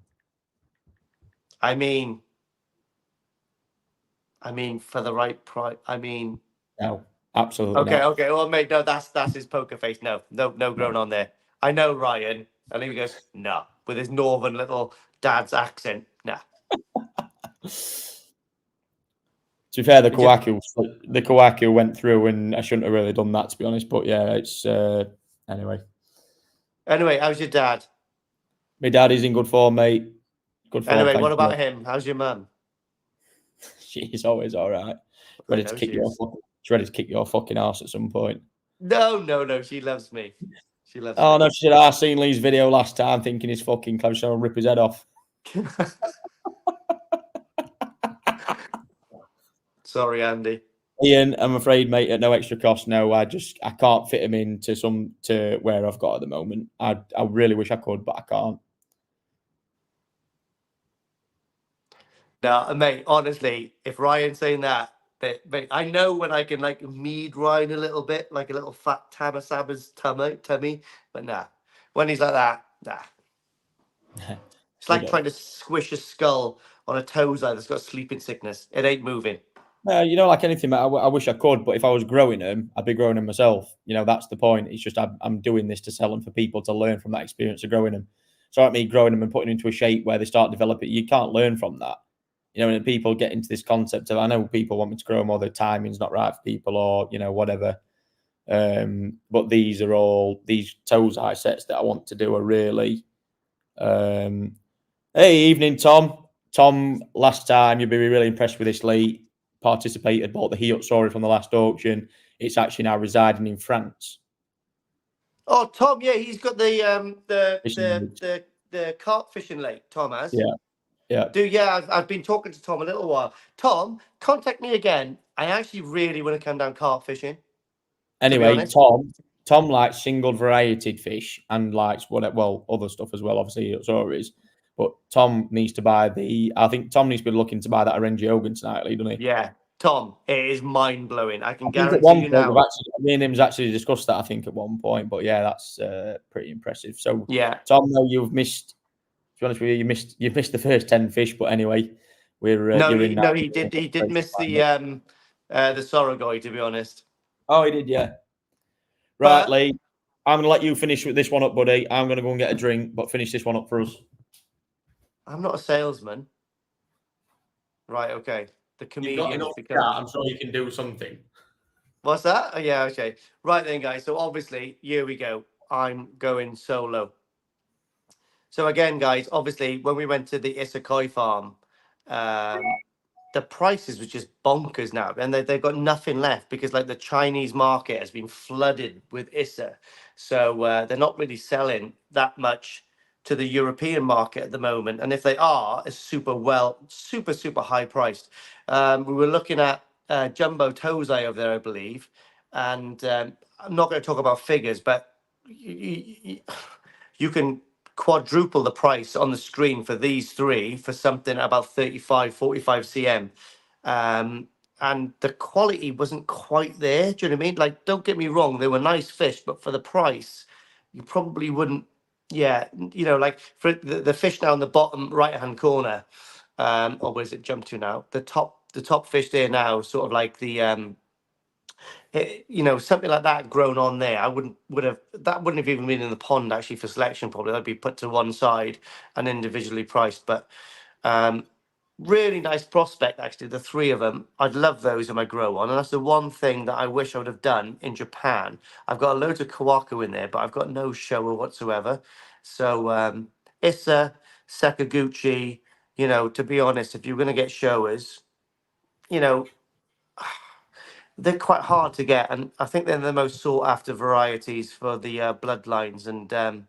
I mean, for the right price. No, absolutely not. Okay. Well, mate, no, that's his poker face. No grown on there. I know Ryan, and he goes, no, with his northern little dad's accent, nah. To be fair, the Kohaku went through, and I shouldn't have really done that, to be honest. But yeah, it's anyway. Anyway, how's your dad? My dad is in good form, mate. Good form. Anyway, what about him? How's your mum? She's always all right. Ready to kick your fucking ass at some point. No, she loves me. She loves me. Oh no, she said, I seen Lee's video last time thinking he's fucking close, so I'll rip his head off. Sorry, Andy. Ian, I'm afraid, mate, at no extra cost. No, I can't fit him into where I've got at the moment. I really wish I could, but I can't. No, mate, honestly, if Ryan's saying that, mate, I know when I can like mead Ryan a little bit, like a little fat Tabasaba's tummy, but nah. When he's like that, nah. It's like trying to squish a skull on a toeside that's got sleeping sickness. It ain't moving. Like anything, mate, I wish I could, but if I was growing them, I'd be growing them myself. That's the point. It's just I'm doing this to sell them for people to learn from that experience of growing them. So like me growing them and putting them into a shape where they start developing, you can't learn from that. And people get into this concept of, I know people want me to grow them or the timing's not right for people or, whatever. But these toeseye sets that I want to do are really... hey, evening, Tom. Tom, last time, you'll be really impressed with this, Lee. Participated, bought the Hiot story from the last auction. It's actually now residing in France. Oh, Tom, yeah, he's got the carp fishing lake, Tom has. Yeah. Dude, yeah, I've been talking to Tom a little while. Tom, contact me again. I actually really want to come down carp fishing. Anyway, Tom likes single varieted fish and likes other stuff as well, obviously, stories. But Tom needs to buy I think Tom needs to be looking to buy that Ginrin Ogon tonight, doesn't he? Yeah, Tom, it is mind blowing. I can guarantee you now. Me and him's actually discussed that, I think, at one point. But yeah, that's pretty impressive. So, yeah, Tom, though, you've missed be honest with you, you missed the first 10 fish, but anyway, we're No, you're in now. he did miss the Soragoi, to be honest. Oh, he did, yeah. Right, Lee. I'm gonna let you finish with this one up, buddy. I'm gonna go and get a drink, but finish this one up for us. I'm not a salesman. Right, okay. The comedian has become. I'm sure you can do something. What's that? Oh, yeah, okay. Right then, guys. So obviously, here we go. I'm going solo. So again, guys, obviously, when we went to the Isawa Kohaku farm, the prices were just bonkers now, and they've got nothing left because like the Chinese market has been flooded with Issa, so they're not really selling that much to the European market at the moment. And if they are, it's super high priced. We were looking at jumbo tozai over there, I believe, and I'm not going to talk about figures, but you can quadruple the price on the screen for these three for something about 35 45 cm, and the quality wasn't quite there. Do you know what I mean? Like, don't get me wrong, they were nice fish, but for the price you probably wouldn't. Yeah, you know, like for the fish now in the bottom right hand corner, or where's it jump to now, the top fish there now, sort of like the you know, something like that grown on there, I wouldn't have even been in the pond actually for selection. Probably that'd be put to one side and individually priced. But really nice prospect actually, the three of them. I'd love those in my grow on, and that's the one thing that I wish I would have done in Japan. I've got a load of Kohaku in there, but I've got no Showa whatsoever. So Issa, Sakaguchi, you know, to be honest, if you're going to get Showas, you know, they're quite hard to get, and I think they're the most sought after varieties for the bloodlines. And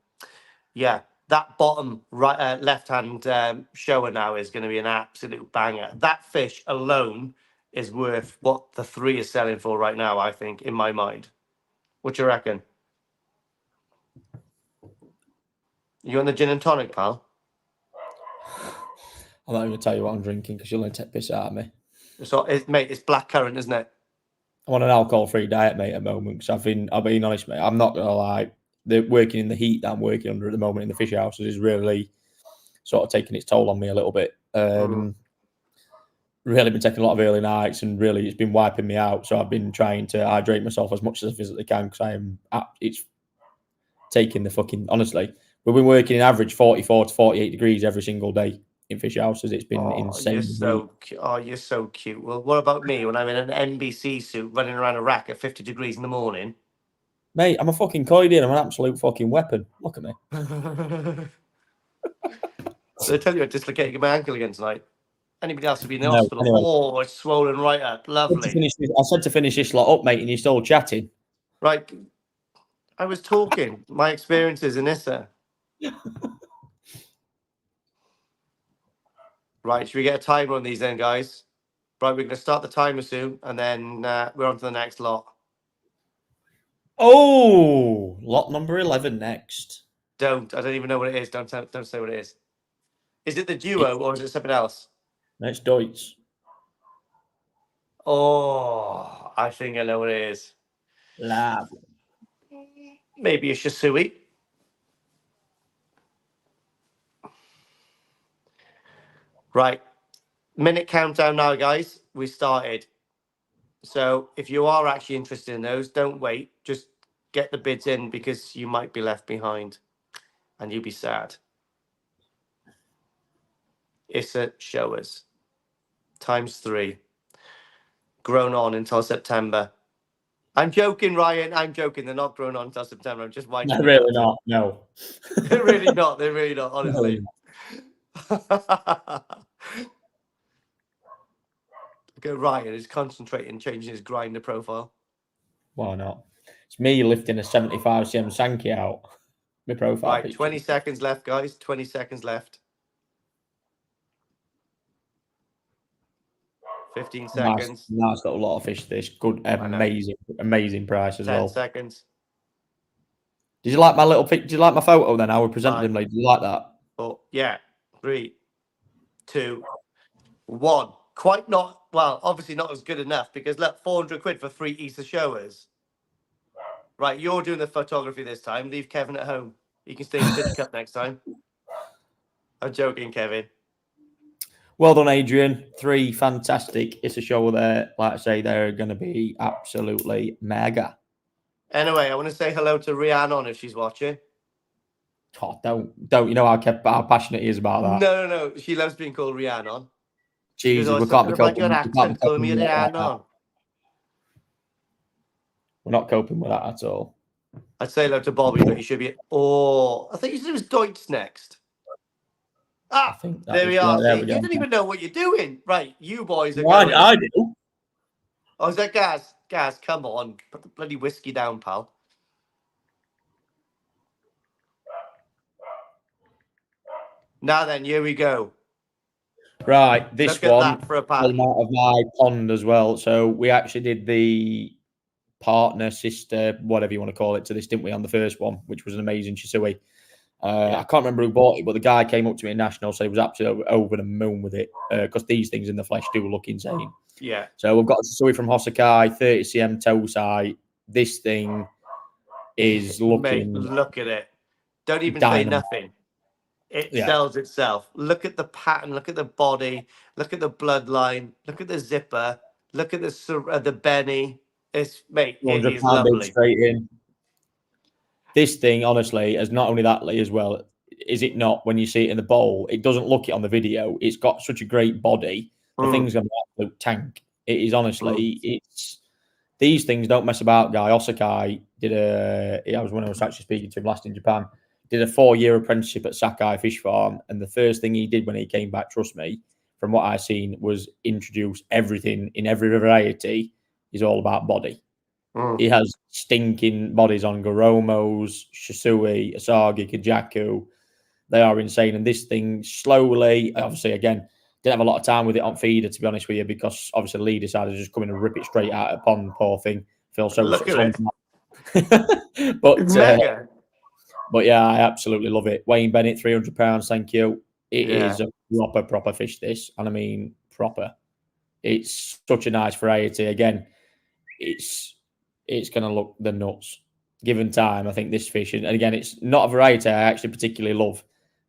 yeah, that bottom right left hand Showa now is going to be an absolute banger. That fish alone is worth what the three is selling for right now, I think, in my mind. What do you reckon? You on the gin and tonic, pal? I'm not even going to tell you what I'm drinking because you'll only take piss out of me. So, mate, it's blackcurrant, isn't it? I'm on an alcohol-free diet, mate, at the moment. Because I've been honest, mate. I'm not going to lie. The working in the heat that I'm working under at the moment in the fish houses is really sort of taking its toll on me a little bit. Really been taking a lot of early nights, and really it's been wiping me out. So I've been trying to hydrate myself as much as I physically can because it's taking the fucking, honestly, we've been working in average 44 to 48 degrees every single day in fish houses. It's been insane. You're so cute. Well, what about me when I'm in an NBC suit running around a rack at 50 degrees in the morning? Mate, I'm a fucking koi deer. I'm an absolute fucking weapon. Look at me. They tell you I dislocated my ankle again tonight. Anybody else would be in the hospital? Anyway. Oh, it's swollen right up. Lovely. I said to finish this lot up, mate, and you're still chatting. Right. I was talking. My experiences in Issa. Right. Should we get a timer on these then, guys? Right. We're going to start the timer soon, and then we're on to the next lot. Oh, lot number 11 next. I don't even know what it is. Don't say what it is. Is it the duo or is it something else? No, it's Deutz. Oh, I think I know what it is. Lovely. Maybe a Shusui. Right. Minute countdown now, guys. We started. So if you are actually interested in those, don't wait. Just get the bids in because you might be left behind and you'll be sad. Issa Showas. ×3. Grown on until September. I'm joking, Ryan. I'm joking. They're not grown on until September. I'm just winding. They're really not. No. They're really not. They're really not, honestly. Okay, Ryan is concentrating, changing his grinder profile. Why not? It's me lifting a 75 cm Sanke out. My profile. Right, picture. 20 seconds left, guys. 20 seconds left. 15 seconds. Nice little lot of fish. This good, amazing price as 10 well. 10 seconds. Did you like my little pic? Did you like my photo? Then I would present them. Like, did you like that? Oh yeah. 3, 2, 1. Quite not. Well, obviously not as good enough because look, 400 quid for 3 Easter showers. Right, you're doing the photography this time. Leave Kevin at home. He can stay in the City Cup next time. I'm joking, Kevin. Well done, Adrian. 3 fantastic. It's a show there. Like I say, they're going to be absolutely mega. Anyway, I want to say hello to Rhiannon if she's watching. Oh, don't. You know how passionate he is about that. No. She loves being called Rhiannon. Jesus, we can't be coping. Your accent, call me Rhiannon. We're not coping with that at all. I'd say hello to Bobby, but you should be. Oh, I think you said it was Deutsch next. Ah, there we are. You don't even know what you're doing. Right, you boys are going. I do. Oh, is that Gaz? Gaz, come on. Put the bloody whiskey down, pal. Now then, here we go. Right, this Look one at that for a pattern. came out of my pond as well. So we actually did the partner, sister, whatever you want to call it, to this, didn't we, on the first one, which was an amazing Shusui. I can't remember who bought it, but the guy came up to me in National, said he was absolutely over the moon with it, because these things in the flesh do look insane. Yeah. So we've got a Shusui from Hosakai, 30 cm toe sight. This thing is looking... Mate, look at it. Don't even dynamite. say nothing. It sells itself. Look at the pattern. Look at the body. Look at the bloodline. Look at the zipper. Look at the Benny. It's, mate, it is lovely. Straight in. This thing, honestly, is not only that as well. Is it not? When you see it in the bowl, it doesn't look it on the video. It's got such a great body. The thing's going to be an absolute tank. It is honestly. It's these things don't mess about. Guy Osakai did I was when I was actually speaking to him last in Japan. Did a 4-year apprenticeship at Sakai Fish Farm, and the first thing he did when he came back, trust me, from what I've seen, was introduce everything in every variety is all about body. He has stinking bodies on Goromos, Shusui, Asagi, Kajaku. They are insane. And this thing slowly, obviously, again, didn't have a lot of time with it on feeder, to be honest with you, because obviously Lee decided to just come in and rip it straight out of the pond, poor thing. Feel so Look at it. But yeah, I absolutely love it. Wayne Bennett, £300, thank you. It is a proper fish, this. And I mean, proper. It's such a nice variety. Again, it's going to look the nuts. Given time, I think this fish, and again, it's not a variety I actually particularly love,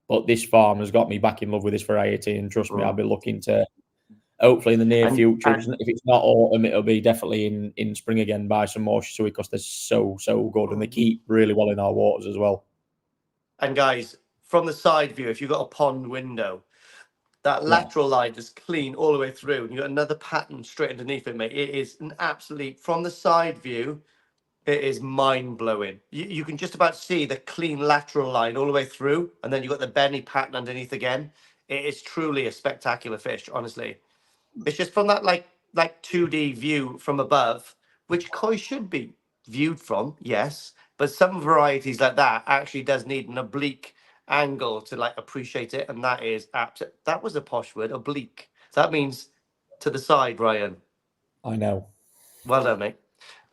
but this farm has got me back in love with this variety. And trust me, I'll be looking to, hopefully in the near future, if it's not autumn, it'll be definitely in spring again, buy some more Shusui, because they're so good, and they keep really well in our waters as well. And guys, from the side view, if you've got a pond window, that lateral line is clean all the way through, and you've got another pattern straight underneath it, mate. It is an absolutely, from the side view, it is mind-blowing. You can just about see the clean lateral line all the way through, and then you've got the Benny pattern underneath again. It is truly a spectacular fish, honestly. It's just from that like 2D view from above, which koi should be viewed from, yes, but some varieties like that actually does need an oblique angle to like appreciate it, and that is that was a posh word, oblique. That means to the side, Ryan. I know. Well done, mate.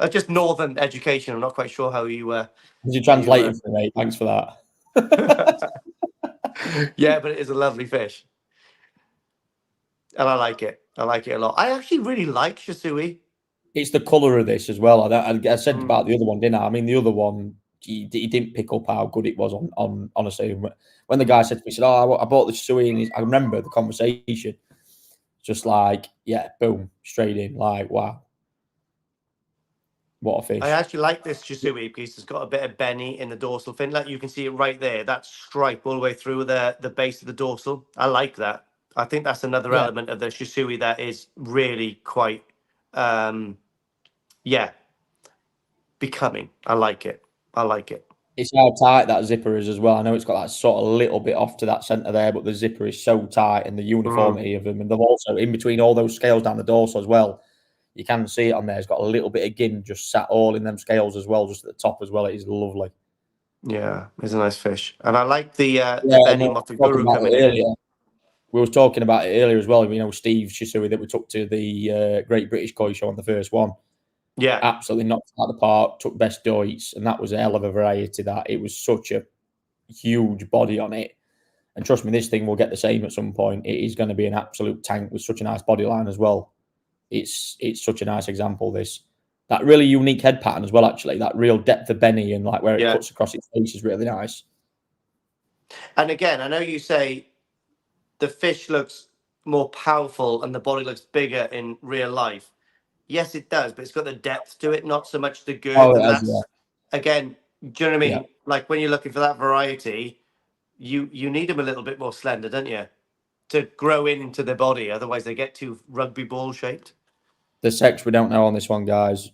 Just northern education. I'm not quite sure how you Did you translate it for me? Thanks for that. Yeah, but it is a lovely fish, and I like it. I like it a lot. I actually really like Shusui. It's the colour of this as well. I said about the other one, didn't I? I mean, the other one, he didn't pick up how good it was on honestly. When the guy said to me, he said, "Oh, I bought the Shusui," and I remember the conversation. Just like, yeah, boom, straight in. Like, wow. What a fish. I actually like this Shusui because it's got a bit of Benny in the dorsal fin. Like you can see it right there, that stripe all the way through the base of the dorsal. I like that. I think that's another element of the Shusui that is really quite, becoming. I like it. I like it. It's how tight that zipper is as well. I know it's got that sort of little bit off to that centre there, but the zipper is so tight, and the uniformity of them. And they've also, in between all those scales down the dorsal as well, you can see it on there. It's got a little bit of gin just sat all in them scales as well, just at the top as well. It is lovely. Yeah, it's a nice fish. And I like the Benny Motoguru coming in. We were talking about it earlier as well. You know, Steve Shusui that we took to the Great British Koi Show on the first one. Yeah. Absolutely knocked it out of the park, took best Deutsch, and that was a hell of a variety. That it was such a huge body on it. And trust me, this thing will get the same at some point. It is going to be an absolute tank with such a nice body line as well. It's such a nice example, this. That really unique head pattern as well, actually. That real depth of Benny and like where it cuts across its face is really nice. And again, I know you say the fish looks more powerful and the body looks bigger in real life. Yes, it does, but it's got the depth to it, not so much the girth. Oh, And it has, that's again, do you know what I mean? Yeah. Like when you're looking for that variety, you need them a little bit more slender, don't you? To grow into the body, otherwise they get too rugby ball shaped. The sex we don't know on this one, guys.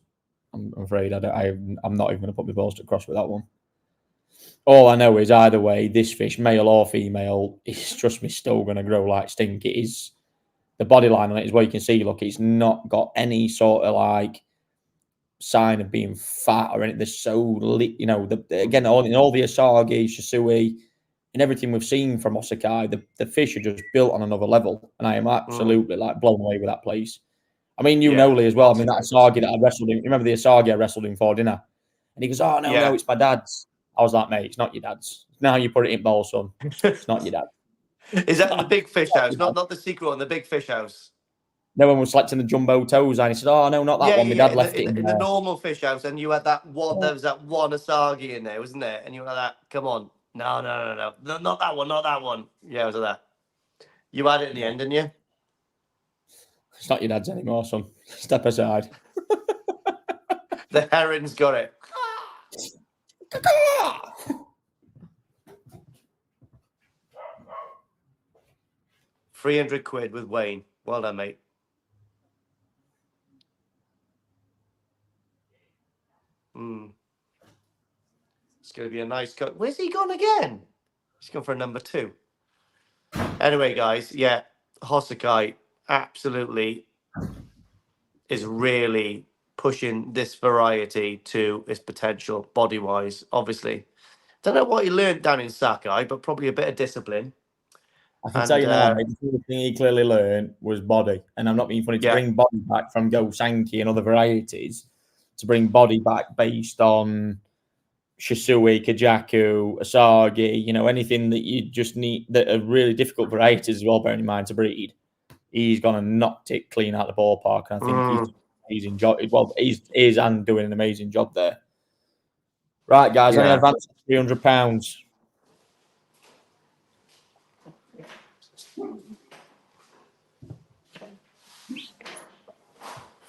I'm afraid I'm not even going to put my balls to cross with that one. All I know is either way, this fish, male or female, is, trust me, still going to grow like stink. It is, the body line on it is where you can see, look, it's not got any sort of like sign of being fat or anything. They're so, you know, again, in all the Asagi, Shusui, and everything we've seen from Osakai, the fish are just built on another level. And I am absolutely like blown away with that place. I mean, you know Lee as well. I mean, that Asagi that I wrestled in, remember the Asagi I wrestled in for dinner? And he goes, oh, no, it's my dad's. I was like, mate, it's not your dad's. Now you put it in bowl, son. It's not your dad. Is that the big fish house? Not the secret one, the big fish house. No one was selecting the jumbo toes, and he said, "Oh no, not that one. My dad left it in the normal fish house, and you had that one. There was that one Asagi in there, wasn't there? And you were like, "That, come on, no, not that one, not that one." Yeah, it was that. You had it in the end, didn't you? It's not your dad's anymore, son. Step aside. The heron's got it. 300 quid with Wayne. Well done, mate. It's going to be a nice cut. Where's he gone again? He's gone for a number 2. Anyway, guys, yeah, Hosakai absolutely is really pushing this variety to its potential body-wise, obviously. Don't know what he learned down in Sakai, but probably a bit of discipline. I can tell you now, mate, the thing he clearly learned was body. And I'm not being funny, to bring body back from Go Sanke and other varieties, to bring body back based on Shusui, Kajaku, Asagi, you know, anything that you just need that are really difficult varieties as well, bearing in mind to breed. He's gone and knocked it clean out the ballpark. And I think he's doing an amazing job. Well, he's and doing an amazing job there. Right, guys, any advance £300?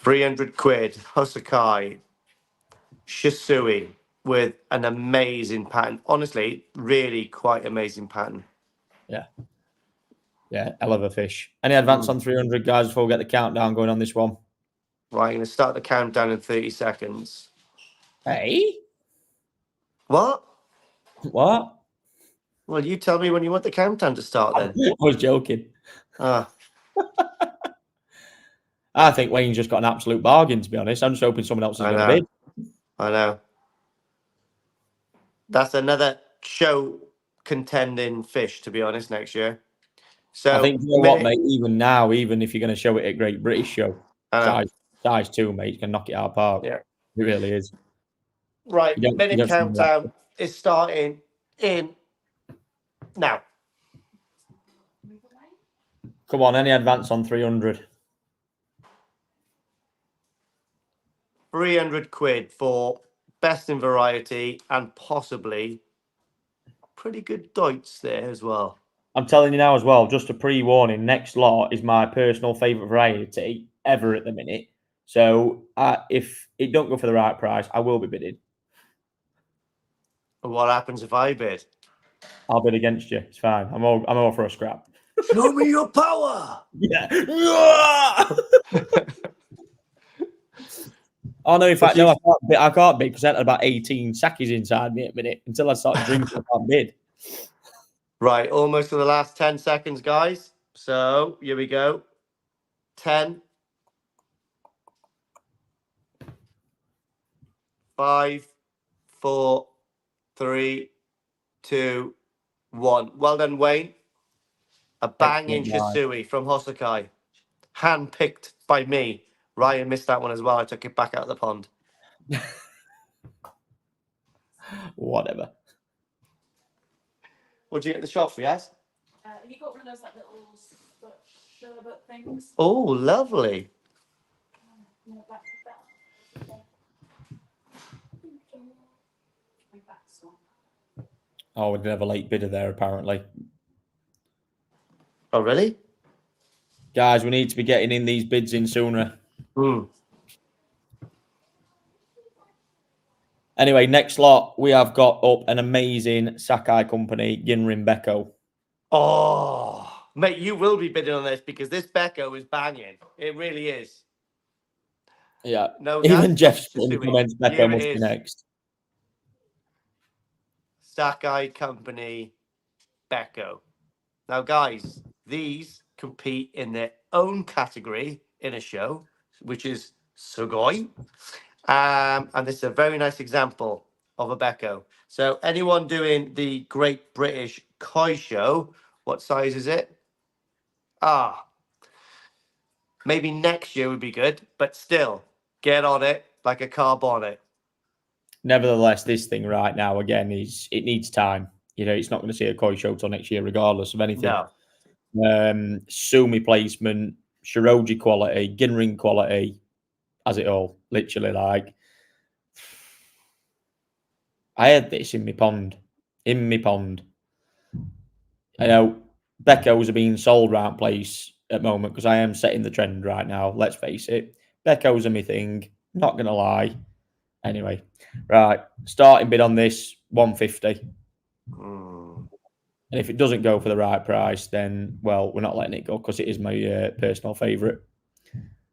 £300, Hosakai, Shusui with an amazing pattern. Honestly, really quite amazing pattern. Yeah. Yeah, hell of a fish. Any advance on 300, guys, before we get the countdown going on this one? Right, I'm going to start the countdown in 30 seconds. Hey? What? What? Well, you tell me when you want the countdown to start then. I was joking. I think Wayne's just got an absolute bargain, to be honest. I'm just hoping someone else is going to bid. I know. That's another show contending fish, to be honest, next year. So I think, you know what, mate, even now, even if you're going to show it at Great British Show, size 2, mate, you can knock it out of the park. Yeah. It really is. Right, minute countdown is starting in now. Come on, any advance on 300? £300 for best in variety and possibly pretty good doits there as well. I'm telling you now as well, just a pre-warning, next lot is my personal favourite variety ever at the minute. So if it don't go for the right price, I will be bidding. And what happens if I bid? I'll bid against you. It's fine. I'm all for a scrap. Show me your power. Yeah. Oh no! In fact, no, I can't bid because I had about 18 sakis inside me at a minute. Until I start drinking, I can't bid. Right, almost to the last 10 seconds, guys. So here we go. 10, 5, 4, 3, 2, 1. Well done, Wayne. A banging Shusui from Hosakai. Hand-picked by me. Ryan missed that one as well. I took it back out of the pond. Whatever. What did you get at the shop for, yes? He got one of those like little sherbet things. Oh, lovely. Oh, we did have a late bidder there, apparently. Oh, really? Guys, we need to be getting in these bids in sooner. Anyway, next lot, we have got up an amazing Sakai company, Ginrin Bekko. Oh, mate, you will be bidding on this because this Bekko is banging. It really is. Yeah. No, Even that's Jeff's Shusui. in the comments, Bekko Here it must be is. next. Sakai Company Bekko. Now, guys, these compete in their own category in a show, which is Soragoi. And this is a very nice example of a Bekko. So anyone doing the Great British Koi Show, what size is it? Maybe next year would be good, but still, get on it like a car bonnet. Nevertheless, this thing right now, again, it needs time. You know, it's not going to see a Koi show till next year, regardless of anything. No. Sumi placement, Shiroji quality, Ginrin quality, as it all. Literally, like, I had this in my pond. I know Beckos are being sold around place at the moment because I am setting the trend right now. Let's face it. Beckos are my thing. Not going to lie. Anyway, right. Starting bid on this, 150. And if it doesn't go for the right price, then, well, we're not letting it go because it is my personal favourite.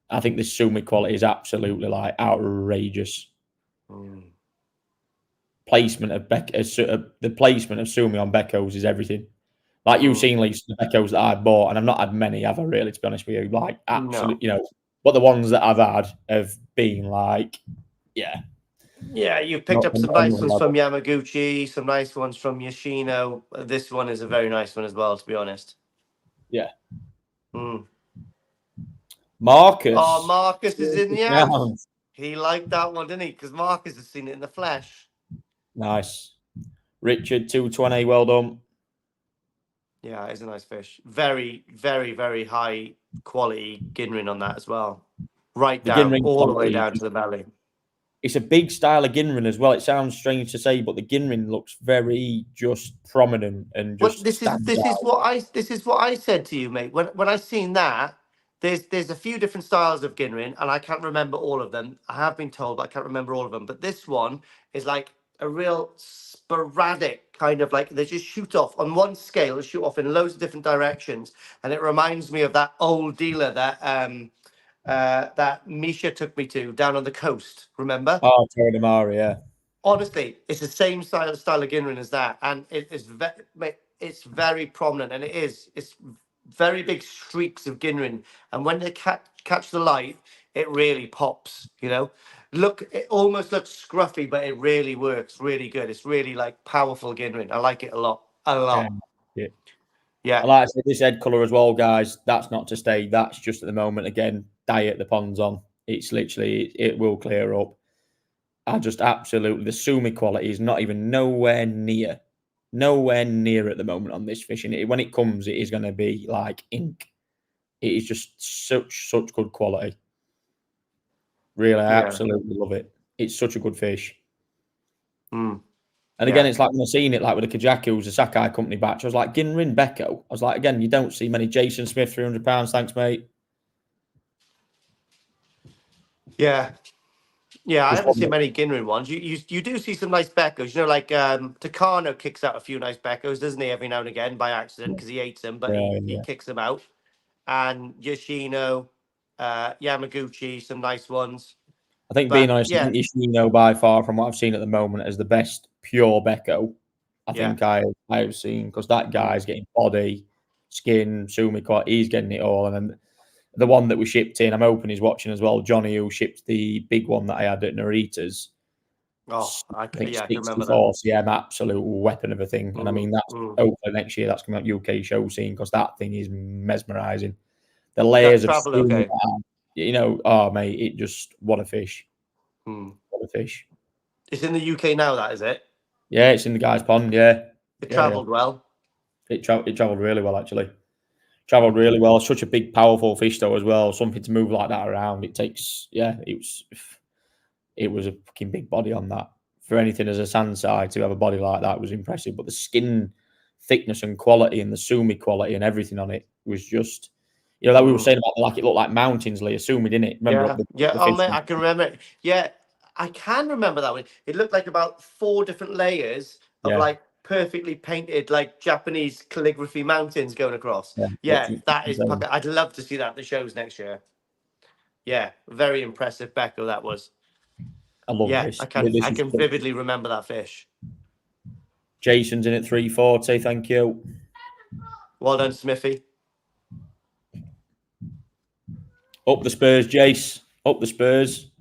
I think this Sumi quality is absolutely, like, outrageous. Placement of the placement of Sumi on Beckos is everything. Like you've seen, Lisa, the Beckos that I've bought, and I've not had many, have I really, to be honest with you? Like, absolutely, No. But the ones that I've had have been like, yeah. Yeah, you picked up some nice ones from Yamaguchi, some nice ones from Yoshino. This one is a very nice one as well, to be honest. Yeah. Marcus. Oh, Marcus is in the house. He liked that one, didn't he? Because Marcus has seen it in the flesh. Nice. Richard, 220, well done. Yeah, it's a nice fish. Very, very, very high quality Ginrin on that as well. Right down, all the way down to the belly. It's a big style of Ginrin as well. It sounds strange to say, but the Ginrin looks very just prominent and just. This is what I said to you, mate. When I seen that, there's a few different styles of Ginrin, and I can't remember all of them. I have been told, but I can't remember all of them. But this one is like a real sporadic kind of like they just shoot off on one scale, shoot off in loads of different directions, and it reminds me of that old dealer that Misha took me to down on the coast. Remember? Oh, Toradamari, yeah. Honestly, it's the same style of Ginrin as that, and it's very prominent, and it's very big streaks of Ginrin, and when they catch the light, it really pops. Look, it almost looks scruffy, but it really works really good. It's really like powerful Ginrin. I like it a lot. Yeah. I like to say this head colour as well, guys. That's not to stay. That's just at the moment. Again, diet the pond's on. It's literally, it will clear up. I just absolutely, the Sumi quality is not even nowhere near at the moment on this fish. And when it comes, it is going to be like ink. It is just such good quality. Really, I absolutely love it. It's such a good fish. And again, it's like when I seen it, like with the Kajaku, a Sakai company batch, I was like, Ginrin Bekko. I was like, again, you don't see many. Jason Smith, £300. Thanks, mate. Yeah. Yeah, I haven't seen many Ginrin ones. You do see some nice Bekkos. Like Takano kicks out a few nice Bekkos, doesn't he, every now and again by accident because he hates them, but he kicks them out. And Yoshino, Yamaguchi, some nice ones. I think, being honest, I think Yoshino by far, from what I've seen at the moment, is the best pure Bekko I think I have seen, because that guy's getting body, skin, Sumi, he's getting it all. And then the one that we shipped in, I'm hoping he's watching as well, Johnny, who shipped the big one that I had at Narita's. Oh, I can remember that. CM, absolute weapon of a thing. And I mean, that's hopefully next year that's coming out UK show scene, because that thing is mesmerising. The layers of Sumi, oh mate, it just, what a fish. What a fish. It's in the UK now, that is it? Yeah, it's in the guy's pond, yeah. It travelled well. It travelled really well, actually. Travelled really well. Such a big, powerful fish, though, as well. Something to move like that around. It takes, it was a fucking big body on that. For anything as a sand side to have a body like that was impressive. But the skin thickness and quality and the sumi quality and everything on it was just, you know, that we were saying about like it looked like mountains, Lee, sumi, didn't it? Remember? Yeah. Oh, mate, I can remember it. Yeah, I can remember that one. It looked like about 4 different layers of like perfectly painted, like Japanese calligraphy mountains going across. Yeah, that is. I'd love to see that at the shows next year. Yeah, very impressive Bekko that was. I love this. I can vividly remember that fish. Jason's in at 340. Thank you. Well done, Smithy. Up the Spurs, Jace. Up the Spurs.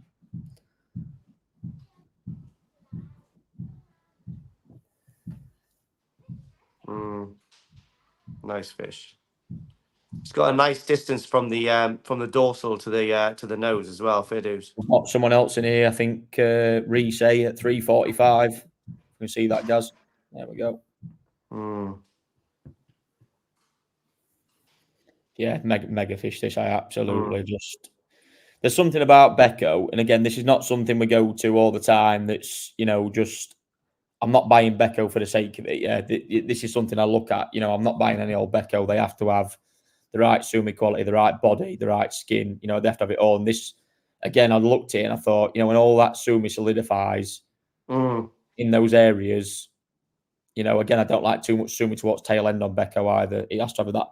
Nice fish. It's got a nice distance from the dorsal to the nose as well. Fair dues. We've got someone else in here. I think Reese at 345. You can see that, Gaz. There we go. Yeah, mega fish. This I absolutely just. There's something about Bekko, and again, this is not something we go to all the time. That's, you know, just. I'm not buying Bekko for the sake of it. Yeah, this is something I look at. You know, I'm not buying any old Bekko. They have to have the right sumi quality, the right body, the right skin. You know, they have to have it all. And this, again, I looked at it and I thought, you know, when all that sumi solidifies in those areas, you know, again, I don't like too much sumi towards tail end on Bekko either. It has to have that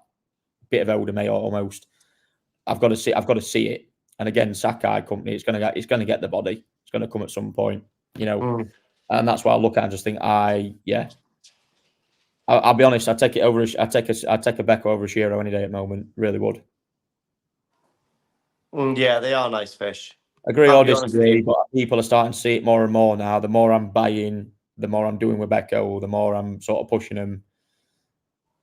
bit of odor, mate, almost. I've got to see it. And again, Sakai company, it's gonna get the body. It's gonna come at some point, you know. And that's why I look at it and just think, I'll be honest, I'd take it over. I'd take a Bekko over a Shiro any day at the moment. Really would. Yeah, they are nice fish. Agree or disagree, but people are starting to see it more and more now. The more I'm buying, the more I'm doing with Bekko, the more I'm sort of pushing them.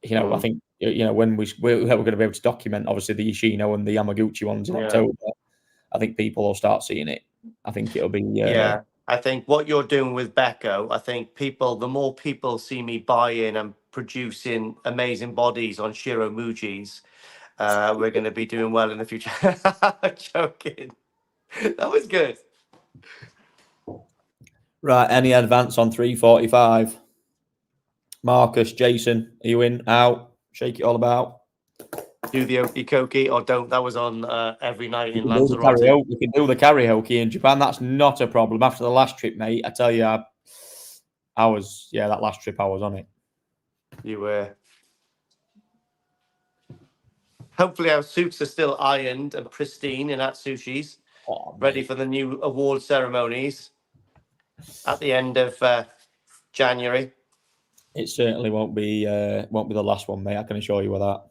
You know, I think, you know, when we're going to be able to document, obviously, the Yoshino and the Yamaguchi ones in October, I think people will start seeing it. I think it'll be... I think what you're doing with Bekko, I think the more people see me buying and producing amazing bodies on Shiro Mujis, we're going to be doing well in the future. Joking. That was good. Right, any advance on 345? Marcus, Jason, are you in? Out? Shake it all about. Do the okie kokie or don't. That was on every night in Lanzarote. We can do the karaoke in Japan. That's not a problem. After the last trip, mate, I tell you, I was, that last trip I was on it. You were. Hopefully our suits are still ironed and pristine in Atsushi's, ready for the new award ceremonies at the end of January. It certainly won't be the last one, mate. I can assure you of that.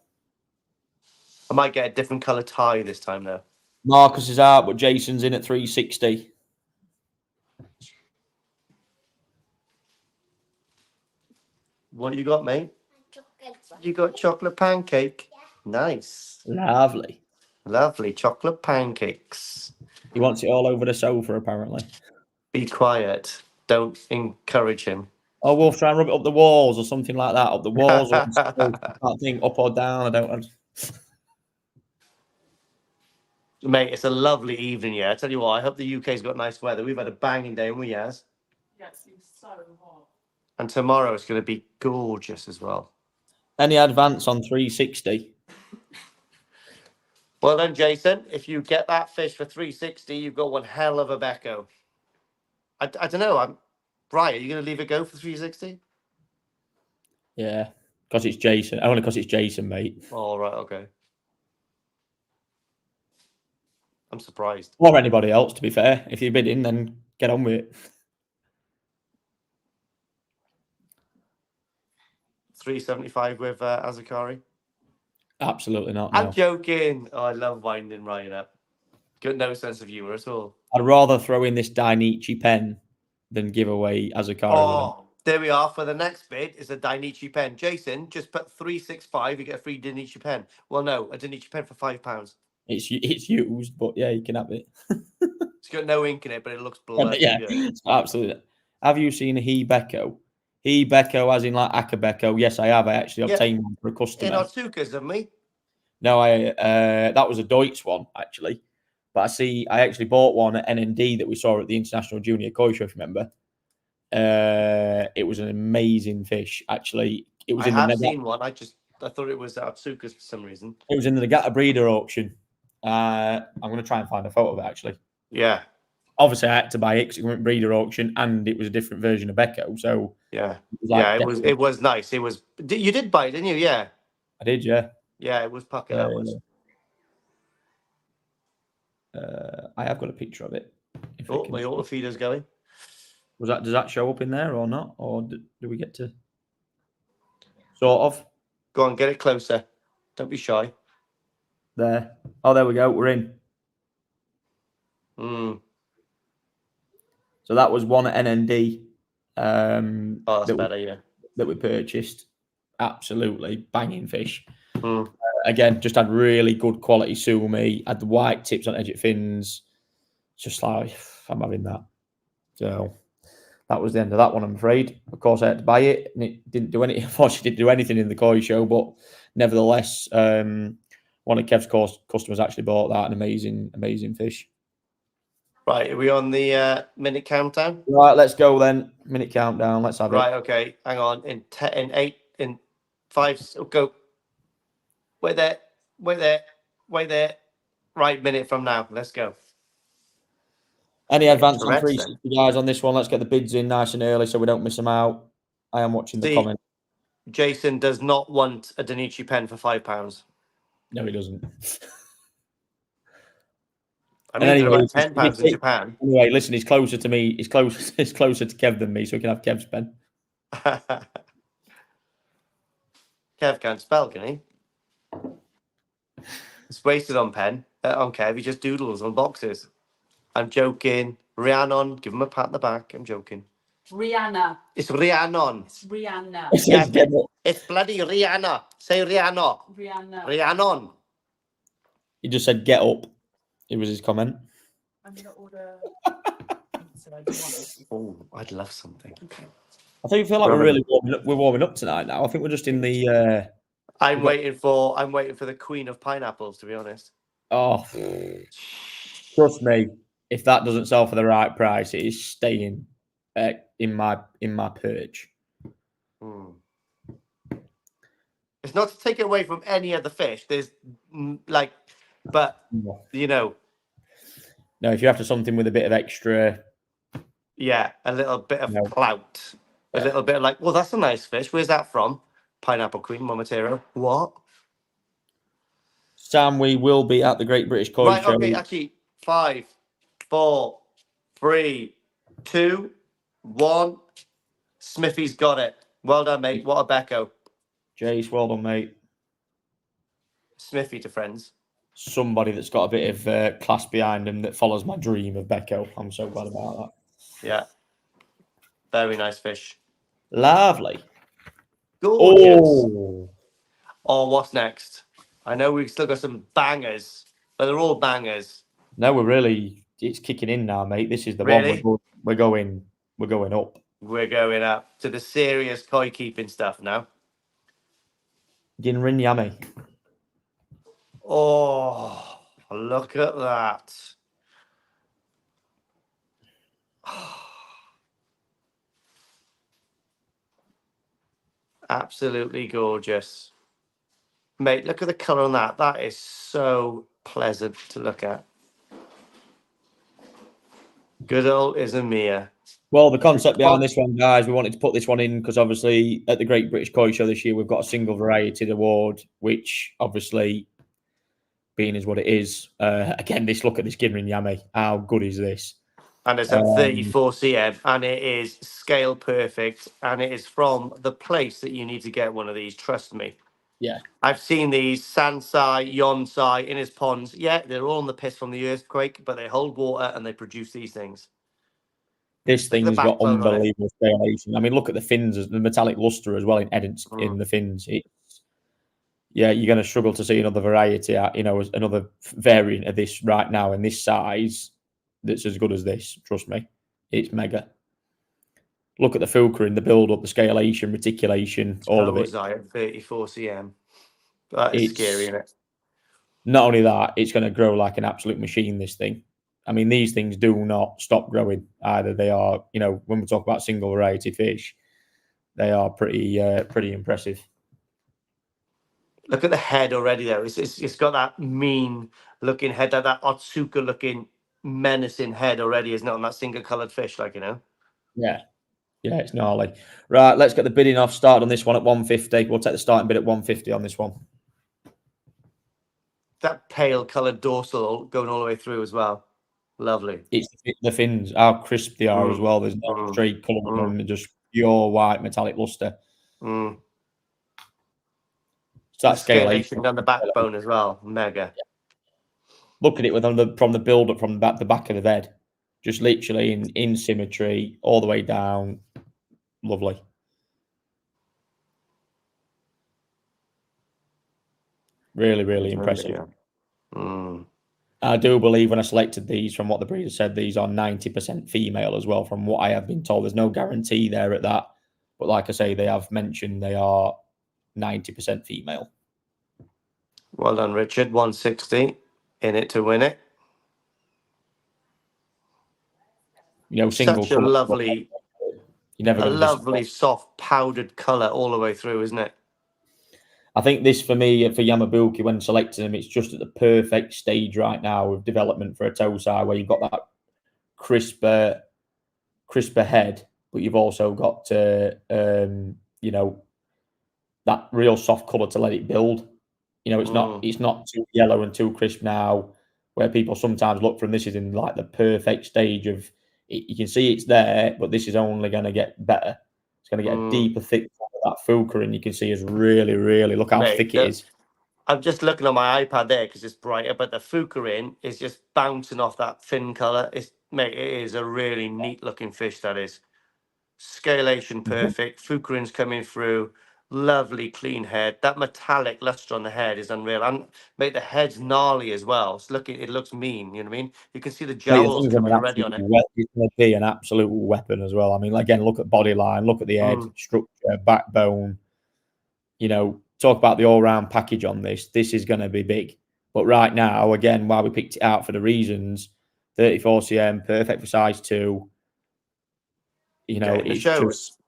I might get a different colour tie this time, though. Marcus is out, but Jason's in at 360. What you got, mate? You got chocolate pancake? Yeah. Nice. Lovely. Lovely chocolate pancakes. He wants it all over the sofa, apparently. Be quiet. Don't encourage him. Oh, we'll try and rub it up the walls or something like that. Up the walls or that thing, up or down. I don't know. Mate, it's a lovely evening, yeah. I tell you what, I hope the UK's got nice weather. We've had a banging day, haven't we, Yaz? Yeah, it seems so hot. And tomorrow it's going to be gorgeous as well. Any advance on 360? Well done, Jason. If you get that fish for 360, you've got one hell of a Bekko. I don't know. Right, are you going to leave it go for 360? Yeah, because it's Jason. Only because it's Jason, mate. All right, okay. I'm surprised. Or anybody else, to be fair. If you're bidding, then get on with it. 375 with Azakari? Absolutely not. I'm joking. Oh, I love winding Ryan up. Got no sense of humour at all. I'd rather throw in this Dainichi pen than give away Azakari. Oh, there we are. For the next bid is a Dainichi pen. Jason, just put 365. You get a free Dainichi pen. Well, no, a Dainichi pen for £5. It's used, but yeah, you can have it. It's got no ink in it, but it looks bloody good. Absolutely. Have you seen a Bekko? Bekko, as in like Akabeko? Yes, I have. I actually obtained one for a customer. In Otsuka's, haven't we? No, that was a Deutsch one, actually. But I actually bought one at NND that we saw at the International Junior Koi Show, if you remember. It was an amazing fish, actually. It was I in the have Nagata, seen one. I thought it was Atsuka's for some reason. it was in the Nagata breeder auction. I'm going to try and find a photo of it actually. Yeah. Obviously, I had to buy it because it went breeder auction, and it was a different version of Bekko. So Yeah. like It was nice. It was. You did buy it, didn't you? Yeah. I did, yeah. Yeah, it was puckered outwards. I have got a picture of it. Oh, my auto feeder's going. Does that show up in there or not? Or do we get to sort of Go on, get it closer. Don't be shy. there? Oh, there we go. We're in. So that was one at NND. That's better, yeah. That we purchased. Absolutely banging fish. Again, just had really good quality sumi. Had the white tips on edge fins. Just like, I'm having that. So that was the end of that one, I'm afraid. Of course, I had to buy it, and it didn't do any. Unfortunately, didn't do anything in the koi show, but nevertheless, one of Kev's customers actually bought that. An amazing fish. Right, are we on the minute countdown? Right, let's go then. Minute countdown. Let's have it. Right, okay. Hang on. In 8, in 5, go. Wait there. Right, minute from now. Let's go. Any advance on Correct, 360 guys on this one? Let's get the bids in nice and early so we don't miss them out. I am watching the comment. Jason does not want a Taniguchi pen for £5. No, he doesn't. I mean, anyway, they're about £10 in Japan. Anyway, listen, he's closer to me. He's closer to Kev than me, so he can have Kev's pen. Kev can't spell, can he? It's wasted on Kev. He just doodles on boxes. I'm joking. Rhiannon, give him a pat on the back. I'm joking. Rihanna. It's Rhiannon. It's Rihanna. Yes, it's bloody Rihanna. Say Rihanna. Rihanna. Rhiannon. He just said, "Get up." It was his comment. I'm gonna order. Oh, I'd love something. Okay. I think we feel like we're warming up tonight now. I think we're just in the. I'm waiting for the queen of pineapples, to be honest. Oh, trust me, if that doesn't sell for the right price, it is staying in my perch. It's not to take it away from any other fish. There's but you know. No, if you're after something with a bit of extra. Yeah, a little bit of clout. A little bit of like, well, that's a nice fish. Where's that from? Pineapple Queen, Momotaro. What? Sam, we will be at the Great British Koi Show. Okay, actually, 5, 4, 3, 2, 1. Smithy's got it. Well done, mate. What a Bekko. Jace, well done, mate. Smithy to friends. Somebody that's got a bit of class behind him that follows my dream of Bekko. I'm so glad about that. Yeah. Very nice fish. Lovely. Gorgeous. Oh, what's next? I know we've still got some bangers, but they're all bangers. No, it's kicking in now, mate. This is the Really? one we're going up. We're going up to the serious koi keeping stuff now. Ginrin Yami. Oh, look at that. Absolutely gorgeous. Mate, look at the colour on that. That is so pleasant to look at. Good old Izamiya. Well, the concept behind this one, guys, we wanted to put this one in because obviously at the Great British Koi Show this year, we've got a single variety award, which obviously being is what it is. Again, look at this Ginrin Yami. How good is this? And it's at 34 cm, and it is scale perfect, and it is from the place that you need to get one of these, trust me. Yeah. I've seen these Sansai, Yonsai in his ponds. Yeah, they're all on the piss from the earthquake, but they hold water and they produce these things. This thing's got unbelievable scalation. I mean, look at the fins, the metallic luster as well in the fins. You're going to struggle to see another variety, another variant of this right now in this size that's as good as this. Trust me, it's mega. Look at the fulcrum, the build-up, the scalation, reticulation, all of it. 34 cm. That is scary, isn't it? Not only that, it's going to grow like an absolute machine, this thing. I mean, these things do not stop growing either. They are, when we talk about single variety fish, They are pretty impressive. Look at the head already, though. It's got that mean looking head, that Otsuka looking menacing head already, isn't it? On that single coloured fish, like, you know. Yeah, yeah, it's gnarly. Right, let's get the bidding off. Start on this one at 150. We'll take the starting bid at 150 on this one. That pale coloured dorsal going all the way through as well. Lovely. It's the fins, how crisp they are as well. There's no straight colour, they're just pure white metallic luster. Mm. So that scalation down the backbone as well, mega. Look at it from the build up from the back of the head, just literally in symmetry all the way down. Lovely. Really, really impressive. I do believe when I selected these, from what the breeder said, these are 90% female as well, from what I have been told. There's no guarantee there at that. But like I say, they have mentioned they are 90% female. Well done, Richard. 160 in it to win it. You know, single such a lovely, lovely soft powdered colour all the way through, isn't it? I think this, for me, for Yamabuki, when selecting them, it's just at the perfect stage right now of development for a Tosai, where you've got that crisper head, but you've also got, you know, that real soft colour to let it build. You know, it's not too yellow and too crisp now, where people sometimes look from. This is in like the perfect stage of it. You can see it's there, but this is only going to get better. It's going to get a deeper, thick that fuka, and you can see is really, really, look how thick it is. I'm just looking on my iPad there because it's brighter, but the fukarin is just bouncing off that thin colour. It is a really neat looking fish, that is. Scalation perfect. Fukarin's coming through. Lovely clean head. That metallic luster on the head is unreal. And mate, the head's gnarly as well. It looks mean, you know what I mean? You can see the jowls coming already on it. It's going to be an absolute weapon as well. I mean, again, look at body line, look at the head structure, backbone. You know, talk about the all-round package on this. This is going to be big. But right now, again, why we picked it out for the reasons, 34 cm, perfect for size 2. You know, it shows. Just,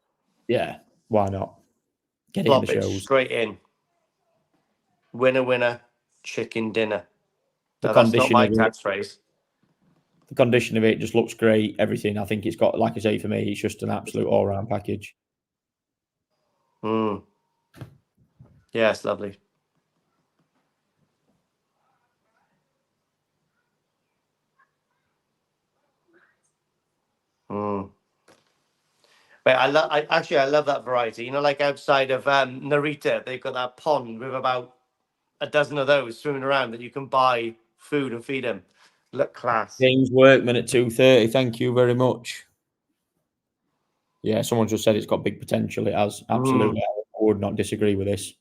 yeah, why not? Get Plop it in the shows. Straight in. Winner, winner, chicken dinner. The condition that's not my catchphrase. The condition of it just looks great. Everything. I think it's got, like I say, for me, it's just an absolute all-round package. Yeah, it's lovely. But I love that variety. You know, like outside of Narita, they've got that pond with about a dozen of those swimming around that you can buy food and feed them. Look class. James Workman at 230. Thank you very much. Yeah, someone just said it's got big potential. It has, absolutely. I would not disagree with this.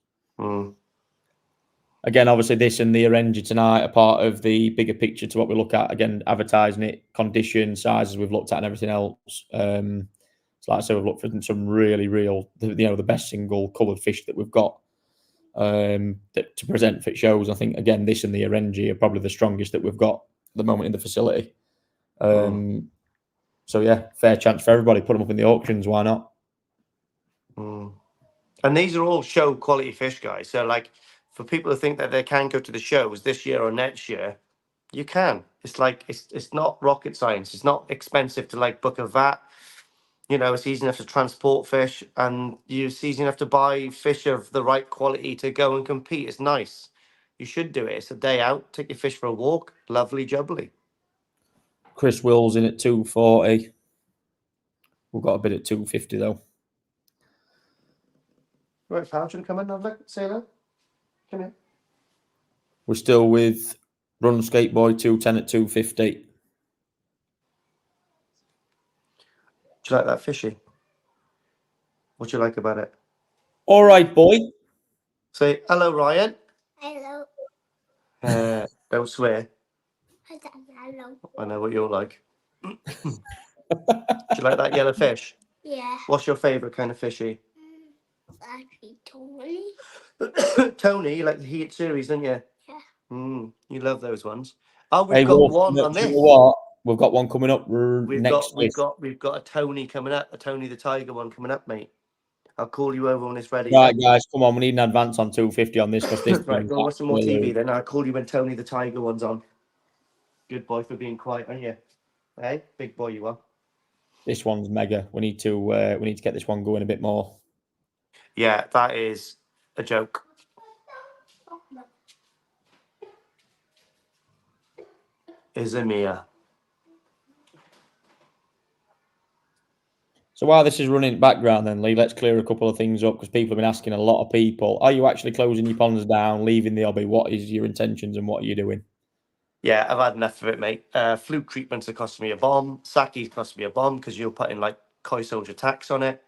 Again, obviously, this and the Orange tonight are part of the bigger picture to what we look at. Again, advertising it, condition, sizes we've looked at, and everything else. So like I said, we've looked for some really real, the best single coloured fish that we've got to present for shows. I think, again, this and the Orange are probably the strongest that we've got at the moment in the facility. So, yeah, fair chance for everybody. Put them up in the auctions. Why not? And these are all show quality fish, guys. So, like, for people who think that they can go to the shows this year or next year, you can. It's like, it's not rocket science. It's not expensive to, like, book a VAT. You know, it's easy enough to transport fish, and it's easy enough to buy fish of the right quality to go and compete. It's nice. You should do it. It's a day out. Take your fish for a walk. Lovely jubbly. Chris Wills in at 240. We've got a bid at 250 though. Right, Fal, do you want to come in and have a look? Say hello. Come here. We're still with Run Skateboy 210 at 250. Do you like that fishy? What do you like about it? All right, boy. Say hello, Ryan. Hello. Don't swear. Hello. I know what you're like. Do you like that yellow fish? Yeah. What's your favourite kind of fishy? Actually, Tony. Tony, you like the Heat series, don't you? Yeah. You love those ones. Oh, we've got one on this. You know what? We've got one coming up We've got a Tony coming up, a Tony the Tiger one coming up, mate. I'll call you over when it's ready. Right, guys, come on. We need an advance on 250 on this because this. Right, go watch some more TV then. I'll call you when Tony the Tiger one's on. Good boy for being quiet, aren't you? Hey, big boy you are. This one's mega. We need to get this one going a bit more. Yeah, that is a joke. Izamiya. So while this is running in the background, then Lee, let's clear a couple of things up because people have been asking a lot of people: are you actually closing your ponds down, leaving the hobby? What is your intentions and what are you doing? Yeah, I've had enough of it, mate. Fluke treatments are costing me a bomb. Sake's costing me a bomb because you're putting like koi soldier tax on it.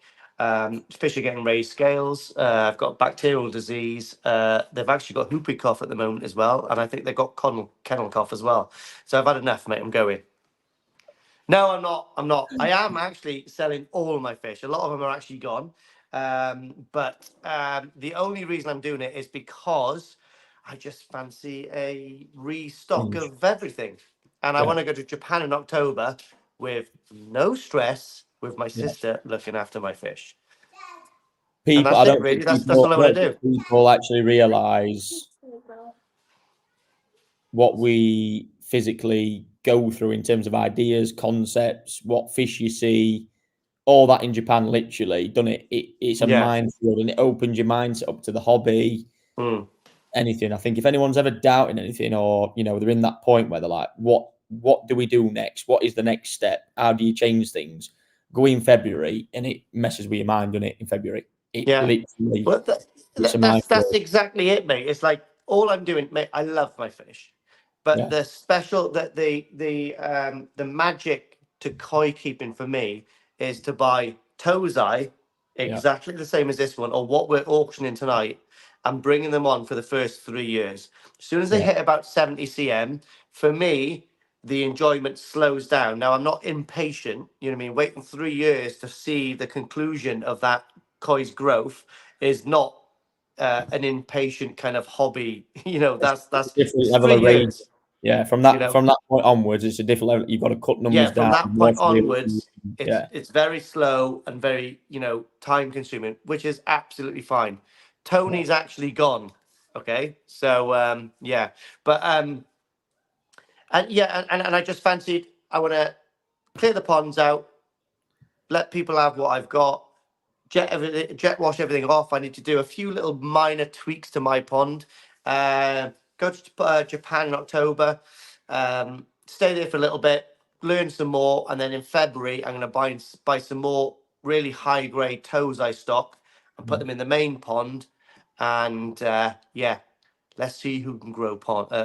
Fish are getting raised scales. I've got bacterial disease. They've actually got whooping cough at the moment as well, and I think they've got kennel cough as well. So I've had enough, mate. I'm going. No, I'm not. I'm not. I am actually selling all my fish. A lot of them are actually gone. But the only reason I'm doing it is because I just fancy a restock of everything. And I want to go to Japan in October with no stress, with my sister looking after my fish. People, and I that's don't it, really. think That's all I want to do. people actually realise what we physically go through in terms of ideas, concepts, what fish you see, all that in Japan. Literally, done it. It's a minefield, and it opens your mindset up to the hobby. Anything. I think if anyone's ever doubting anything, or they're in that point where they're like, what do we do next? What is the next step? How do you change things? Go in February, and it messes with your mind, doesn't it? In February, literally. Well, that's exactly it, mate. It's like all I'm doing, mate. I love my fish, but the special that the magic to koi keeping for me is to buy tozai exactly the same as this one, or what we're auctioning tonight, and bringing them on for the first 3 years. As soon as they hit about 70 cm, for me, the enjoyment slows down. Now, I'm not impatient, you know what I mean? Waiting 3 years to see the conclusion of that koi's growth is not an impatient kind of hobby. That's different level 3 of range. years. Yeah, from that point onwards, it's a different level. You've got to cut numbers down. From that point onwards, it's very slow and very, time consuming, which is absolutely fine. Tony's actually gone. Okay. So But and I just fancied I want to clear the ponds out, let people have what I've got, jet wash everything off. I need to do a few little minor tweaks to my pond. Go to Japan in October, stay there for a little bit, learn some more, and then in February I'm going to buy some more really high grade tozai stock and put them in the main pond. And let's see who can grow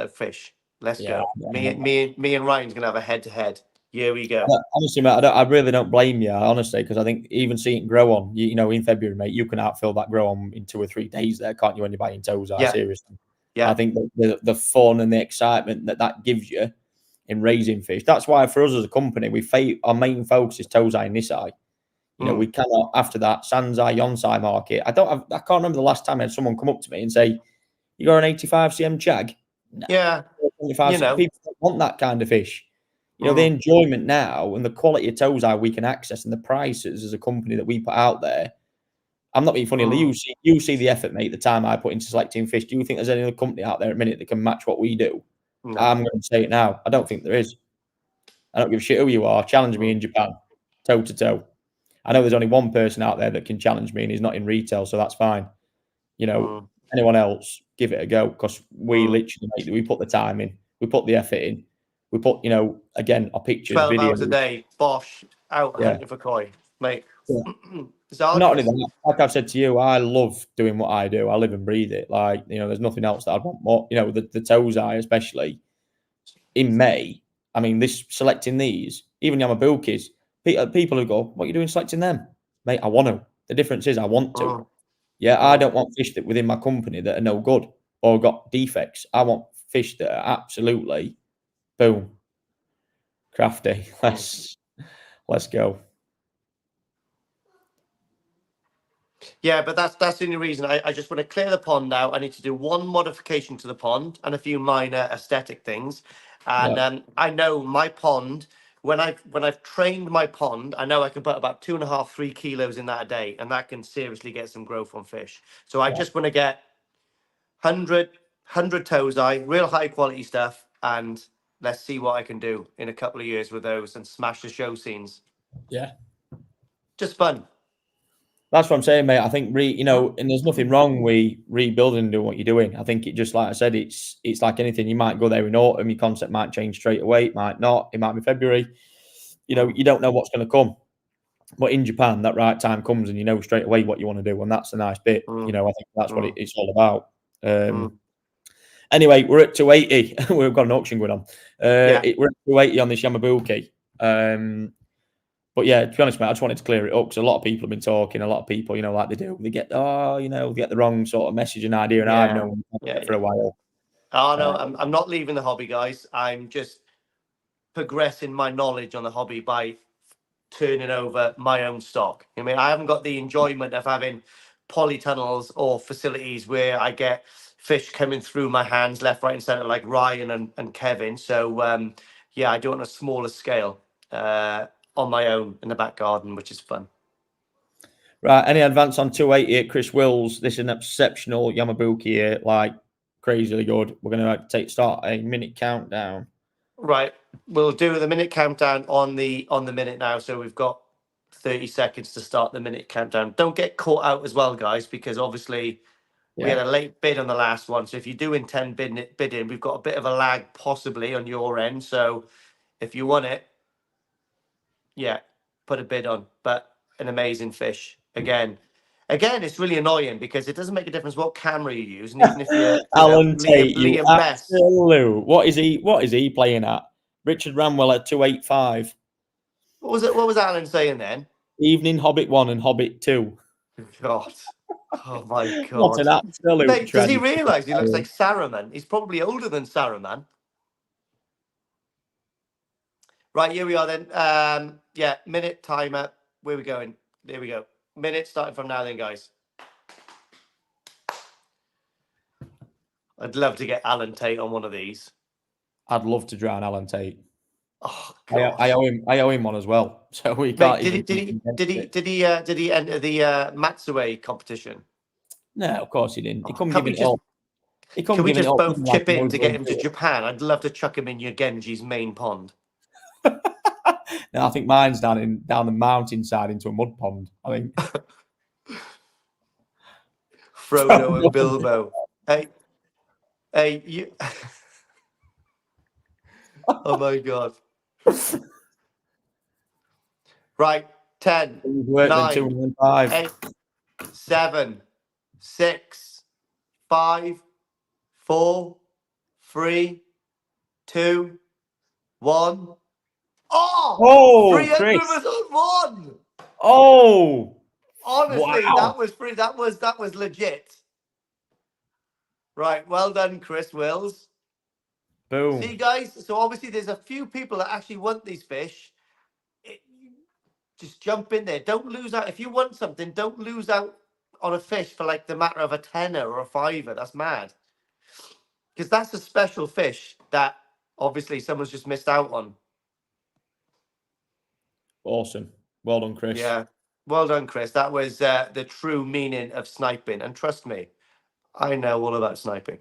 fish. Let's go. Me and Ryan's going to have a head to head. Here we go. Honestly, mate, I really don't blame you, honestly, because I think even seeing it grow on, in February, mate, you can outfill that grow on in 2 or 3 days there, can't you, when you're buying tozai? Seriously. Yeah. I think the fun and the excitement that gives you in raising fish. That's why for us as a company, our main focus is tozai and nisai. We cannot, after that, Sanzai, Yonsai market. I can't remember the last time I had someone come up to me and say, you got an 85 cm chag? No. Yeah. People don't want that kind of fish. The enjoyment now and the quality of tozai we can access and the prices as a company that we put out there. I'm not being funny. You see the effort, mate, the time I put into selecting fish. Do you think there's any other company out there at the minute that can match what we do? No. I'm going to say it now. I don't think there is. I don't give a shit who you are. Challenge me in Japan, toe to toe. I know there's only one person out there that can challenge me and he's not in retail, so that's fine. Anyone else, give it a go because we literally, mate, we put the time in. We put the effort in. We put, again, our pictures, 12 videos. hours a day, bosh, out hunting for koi, mate. Yeah. Not only that, like I've said to you, I love doing what I do. I live and breathe it. Like, there's nothing else that I'd want more. The tozai, especially in May. I mean, selecting these, even Yamabuki's, people who go, what are you doing selecting them? Mate, I want to. The difference is I want to. I don't want fish that within my company that are no good or got defects. I want fish that are absolutely boom, crafty. Let's go. Yeah, but that's the only reason. I just want to clear the pond out. I need to do one modification to the pond and a few minor aesthetic things. And I know my pond when I've trained my pond, I know I can put about 2.5, 3 kilos in that a day, and that can seriously get some growth on fish. So I just want to get 100 tozai, real high quality stuff, and let's see what I can do in a couple of years with those and smash the show scenes. Yeah. Just fun. That's what I'm saying, mate. I think and there's nothing wrong with rebuilding and doing what you're doing. I think it just, like I said, it's like anything. You might go there in autumn, your concept might change straight away, it might not, it might be February. You don't know what's going to come. But in Japan, that right time comes and you know straight away what you want to do, and that's a nice bit. I think that's what it's all about. Anyway, we're at 280. We've got an auction going on. We're at 280 on this Yamabuki. But yeah, to be honest, mate, I just wanted to clear it up because a lot of people have been talking. A lot of people, like they do, they get the wrong sort of message and idea, and I've known for a while. Oh no, I'm not leaving the hobby, guys. I'm just progressing my knowledge on the hobby by turning over my own stock. I mean, I haven't got the enjoyment of having polytunnels or facilities where I get fish coming through my hands left, right, and center like Ryan and Kevin. So I do it on a smaller scale. On my own in the back garden, which is fun. Right, any advance on 280 at Chris Wills? This is an exceptional Yamabuki here, like crazily good. We're going to start a minute countdown. Right, we'll do the minute countdown on the minute now. So we've got 30 seconds to start the minute countdown. Don't get caught out as well, guys, because obviously we had a late bid on the last one. So if you do intend bidding, we've got a bit of a lag possibly on your end. So if you want it, put a bid on. But an amazing fish. Again, it's really annoying because it doesn't make a difference what camera you use, and even if you're Alan Tate, Liam Best. Absolute. What is he playing at? Richard Ramwell at 285. What was Alan saying then? Evening Hobbit 1 and Hobbit 2. God. Oh my God. What an absolute Mate, does he realise he looks like Saruman? He's probably older than Saruman. Right, here we are then. Minute timer. Where are we going? There we go. Minute starting from now then, guys. I'd love to get Alan Tate on one of these. I'd love to drown Alan Tate. Oh, God. I owe him one as well. So we can't. Mate, did he enter the Matsuba competition? No, of course he didn't. He couldn't give it all. Can we just both chip in to get him to Japan? I'd love to chuck him in your Genji's main pond. No, I think mine's down the mountainside into a mud pond. I think. Frodo and Bilbo. Hey, you. Oh my God. Right, 10, 9, 8, 7, 6, 5, 4, 3, 2, 1. Oh, 300 Chris. was on one. Oh, honestly, wow. That was free. That was legit. Right, well done, Chris Wills. Boom. See, guys. So obviously, there's a few people that actually want these fish. Just jump in there. Don't lose out. If you want something, don't lose out on a fish for like the matter of a tenner or a fiver. That's mad. Because that's a special fish that obviously someone's just missed out on. Awesome. Well done, Chris. Yeah. Well done, Chris. That was the true meaning of sniping. And trust me, I know all about sniping.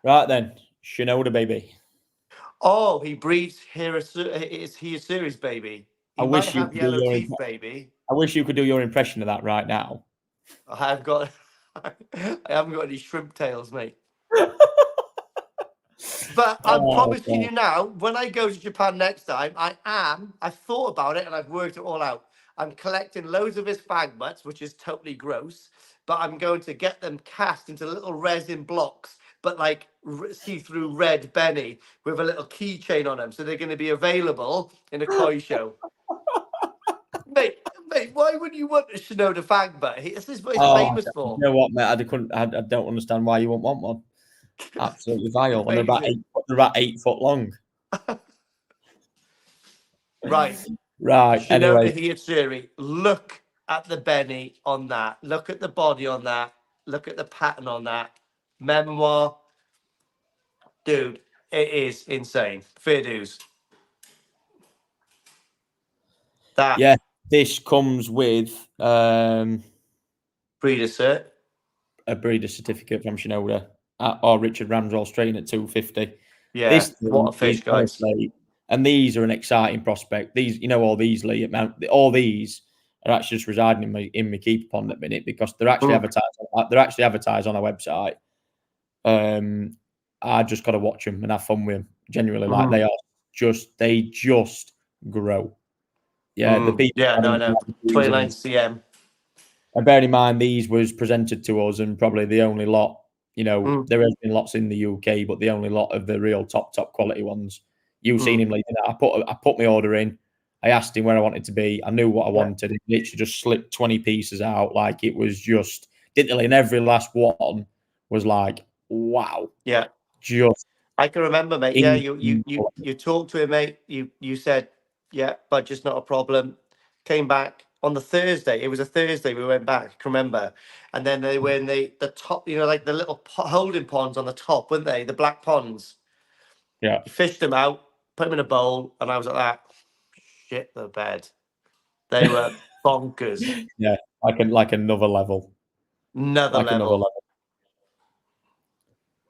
Right then. Shinoda, baby. Oh, he breeds here. Is he a series baby? He might have yellow teeth, baby. I wish you could do your impression of that right now. I haven't got any shrimp tails, mate. But I'm promising you now, when I go to Japan next time, I've thought about it and I've worked it all out. I'm collecting loads of his fag butts, which is totally gross, but I'm going to get them cast into little resin blocks, but like see-through red Benny with a little keychain on them. So they're going to be available in a koi show. Mate, why would you want a Shinoda fag butt? This is what he's famous for. You know what, mate? I don't understand why you wouldn't want one. Absolutely vile. And they're about 8 foot long. Right. Right. Anyway, Hiyatsuri, look at the Benny on that. Look at the body on that. Look at the pattern on that. Memoir. Dude, it is insane. Fair dues. That Yeah, this comes with breeder cert. a breeder certificate from Shinoda or Richard Ramswell Strain at 250. Yeah, This what a fish, is guys. honestly, and these are an exciting prospect. These, all these, Lee, all these are actually just residing in my keeper pond at the minute because they're actually advertised. They're actually advertised on our website. I just got to watch them and have fun with them. Genuinely, like they just grow. Yeah, the people. Yeah, no. 29 cm. And bearing in mind, these was presented to us, and probably the only lot. There has been lots in the UK, but the only lot of the real top quality ones. You've seen him, like I put my order in. I asked him where I wanted to be. I knew what I wanted. It literally just slipped 20 pieces out. Like it was just literally, and every last one was like, wow. Yeah. Just I can remember, mate. Yeah, you talked to him, mate. You said, yeah, budget's not a problem. Came back on the Thursday. It was a Thursday. We went back. I can remember. And then they were in the top, like the little holding ponds on the top, weren't they? The black ponds. Yeah. You fished them out, put them in a bowl, and I was like that. Shit the bed. They were bonkers. Yeah, like another level. Another level.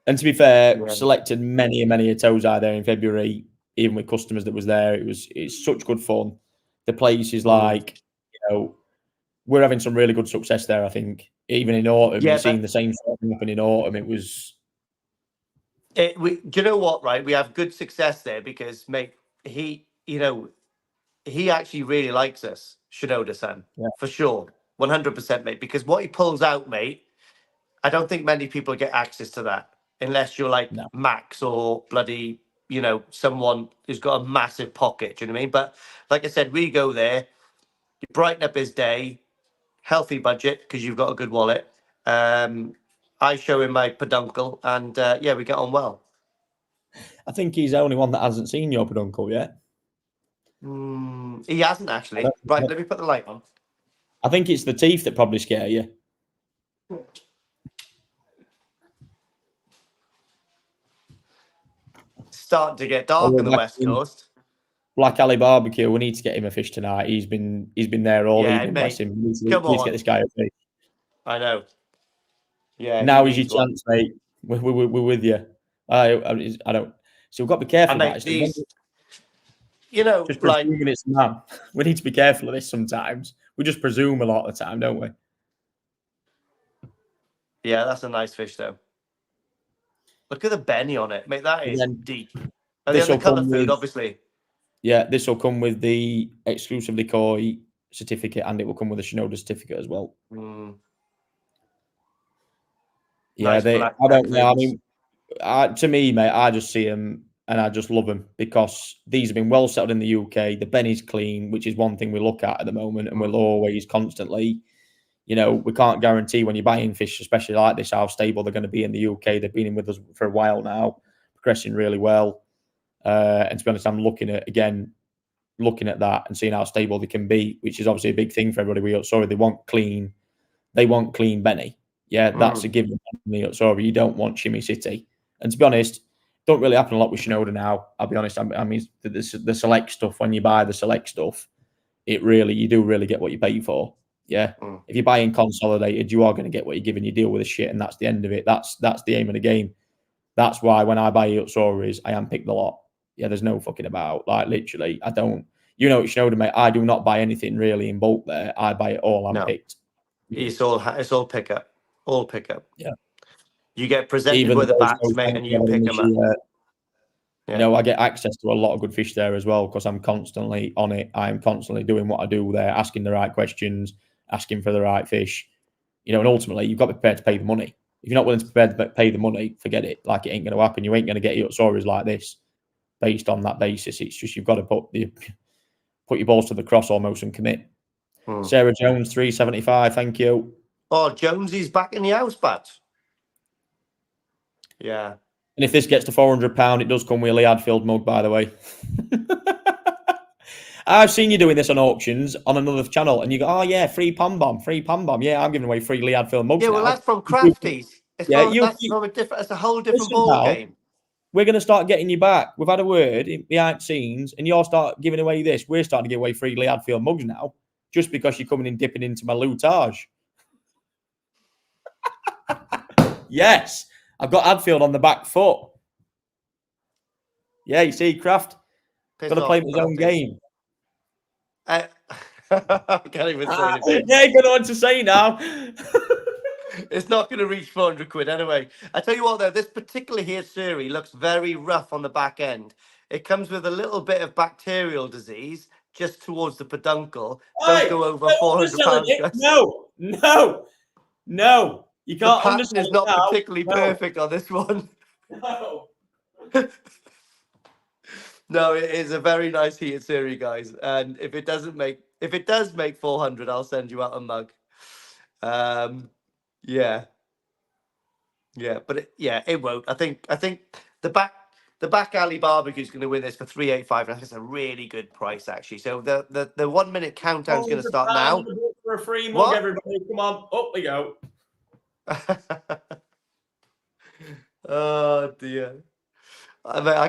And to be fair, selected many a toes out there in February, even with customers that was there. It's such good fun. The place is like, we're having some really good success there. I think even in autumn, you've seen the same sort of thing happen in autumn. It was. Do you know what? Right, we have good success there because, mate, he actually really likes us, Shinoda-san, for sure, 100%, mate. Because what he pulls out, mate, I don't think many people get access to that unless you're like Max or bloody, someone who's got a massive pocket. Do you know what I mean? But like I said, we go there, you brighten up his day, healthy budget because you've got a good wallet. I show him my peduncle, and we get on well. I think he's the only one that hasn't seen your peduncle yet. He hasn't actually. Right, let me put the light on. I think it's the teeth that probably scare you. Starting to get dark on the West Coast. Black Alley Barbecue. We need to get him a fish tonight. He's been there all evening. Bless him. We need to get this guy a fish. I know. Yeah. Now is your chance, mate. We're with you. I don't. So we've got to be careful about these. Just presuming it's man. We need to be careful of this sometimes. We just presume a lot of the time, don't we? Yeah, that's a nice fish, though. Look at the Benny on it, mate. That is deep. And then the colour food, obviously. Yeah, this will come with the exclusively Koi certificate, and it will come with a Shinoda certificate as well. Yeah, nice I don't know. I mean, to me, mate, I just see them and I just love them because these have been well settled in the UK. The Benny's clean, which is one thing we look at the moment, and we'll always constantly. We can't guarantee when you're buying fish, especially like this, how stable they're going to be in the UK. They've been in with us for a while now, progressing really well. And to be honest, I'm looking at that and seeing how stable they can be, which is obviously a big thing for everybody. They want clean Benny. Yeah, that's a given. You don't want Shimmy City. And to be honest, don't really happen a lot with Shinoda now. I'll be honest. I mean, the select stuff, when you buy the select stuff, you do really get what you pay for. Yeah. If you're buying consolidated, you are going to get what you're given. You deal with the shit, and that's the end of it. That's the aim of the game. That's why when I buy Utsuris, I am pick the lot. Yeah, there's no fucking about. Like literally, I don't. Shinoda, mate. I do not buy anything really in bulk. There, I buy it all. I'm picked. It's all pickup. All pickup. Yeah. You get presented with a batch, mate, and you pick them up. I get access to a lot of good fish there as well because I'm constantly on it. I'm constantly doing what I do there, asking the right questions, asking for the right fish. And ultimately, you've got to be prepared to pay the money. If you're not willing to pay the money, forget it. Like, it ain't going to happen. You ain't going to get your stories like this based on that basis. It's just you've got to put your balls to the cross almost and commit. Sarah Jones, 375. Thank you. Oh, Jonesy's back in the house, but yeah. And if this gets to £400, it does come with a Lee Hadfield mug, by the way. I've seen you doing this on auctions on another channel, and you go, "Oh yeah, free pom bomb. Yeah, I'm giving away free Lee Hadfield mugs." Yeah, well, that's from Crafties. It's a whole different ball game. we're going to start getting you back. We've had a word behind the scenes, and you'll start giving away this. We're starting to give away free Lee Hadfield mugs now, just because you're coming in dipping into my lootage. Yes, I've got Hadfield on the back foot. Yeah, you see, Kraft got to play his own game. I can't even say anything. Yeah, you don't know what to say now. It's not going to reach 400 quid anyway. I tell you what, though, this particular here series looks very rough on the back end. It comes with a little bit of bacterial disease just towards the peduncle. Don't go over £400. Guys. No. You can't the understand. It's not particularly perfect on this one. No. No, it is a very nice heated series, guys. And if it does make 400, I'll send you out a mug. Yeah, but it won't. I think the back alley barbecue is going to win this for 385. I think it's a really good price actually. So the 1 minute countdown is going to start now. For a free mug, everybody, come on, up we go. Oh dear. I mean, I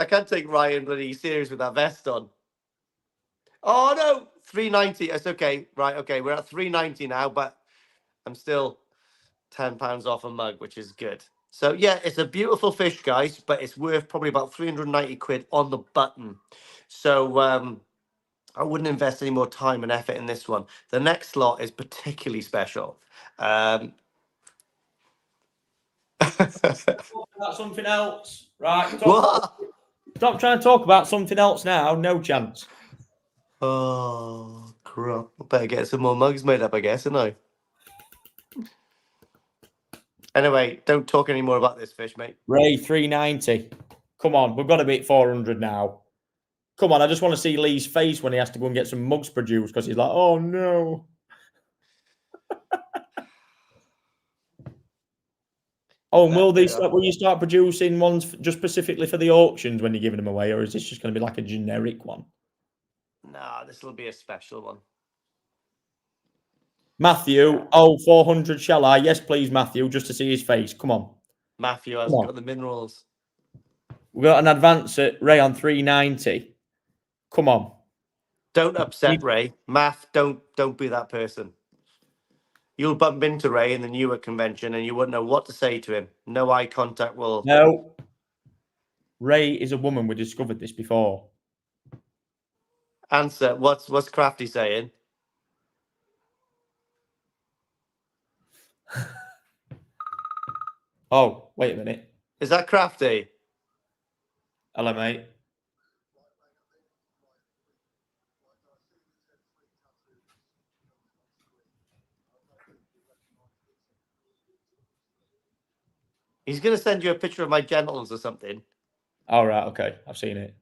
can't take Ryan bloody serious with that vest on. Oh no, 390. It's okay. Right, okay, we're at 390 now, but I'm still £10 off a mug, which is good. So yeah, it's a beautiful fish, guys, but it's worth probably about 390 quid on the button. So I wouldn't invest any more time and effort in this one. The next slot is particularly special. About something else, right? What? Stop trying to talk about something else now. No chance. Oh crap! I better get some more mugs made up, I guess, don't I? Anyway, don't talk any more about this fish, mate. Ray, 390. Come on, we've got to beat 400 now. Come on, I just want to see Lee's face when he has to go and get some mugs produced because he's like, oh no. Oh, and will you start producing ones just specifically for the auctions when you're giving them away, or is this just going to be like a generic one? Nah, this will be a special one. Matthew, 400 shall I? Yes, please, Matthew, just to see his face. Come on. Matthew has got the minerals. We've got an advance at Ray on 390. Come on. Don't upset Ray. Math, don't be that person. You'll bump into Ray in the Newark convention and you wouldn't know what to say to him. No eye contact will... No. Ray is a woman. We discovered this before. Answer. What's Crafty saying? Oh, wait a minute. Is that Crafty? Hello, mate. He's going to send you a picture of my genitals or something. All right, okay. I've seen it.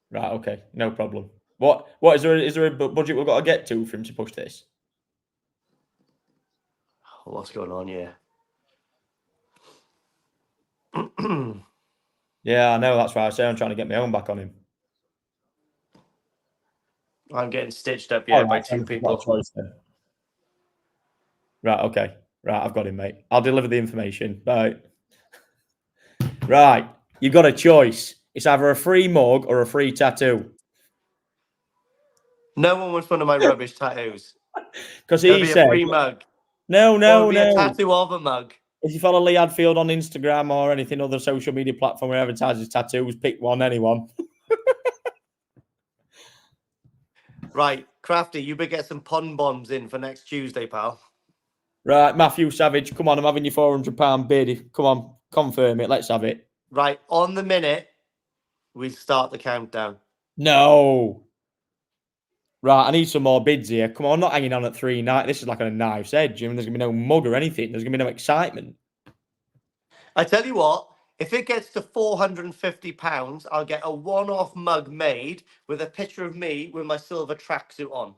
Right, okay. No problem. What is there a budget we've got to get to for him to push this? What's going on here? Yeah, I know. That's why I say I'm trying to get my own back on him. I'm getting stitched up here by two people. Right, okay. Right, I've got him, mate. I'll deliver the information. Right. Right. You've got a choice. It's either a free mug or a free tattoo. No one wants one of my rubbish tattoos. Because he said... a free mug. No. A tattoo of a mug. If you follow Lee Hadfield on Instagram or anything other social media platform where he advertises tattoos, pick one, anyone. Right, Crafty, you better get some pond bombs in for next Tuesday, pal. Right, Matthew Savage, come on, I'm having your £400 bid. Come on, confirm it. Let's have it. Right, on the minute, we start the countdown. No. Right, I need some more bids here. Come on, I'm not hanging on at 390. This is like on a knife's edge. I mean, there's going to be no mug or anything. There's going to be no excitement. I tell you what, if it gets to £450, I'll get a one-off mug made with a picture of me with my silver tracksuit on.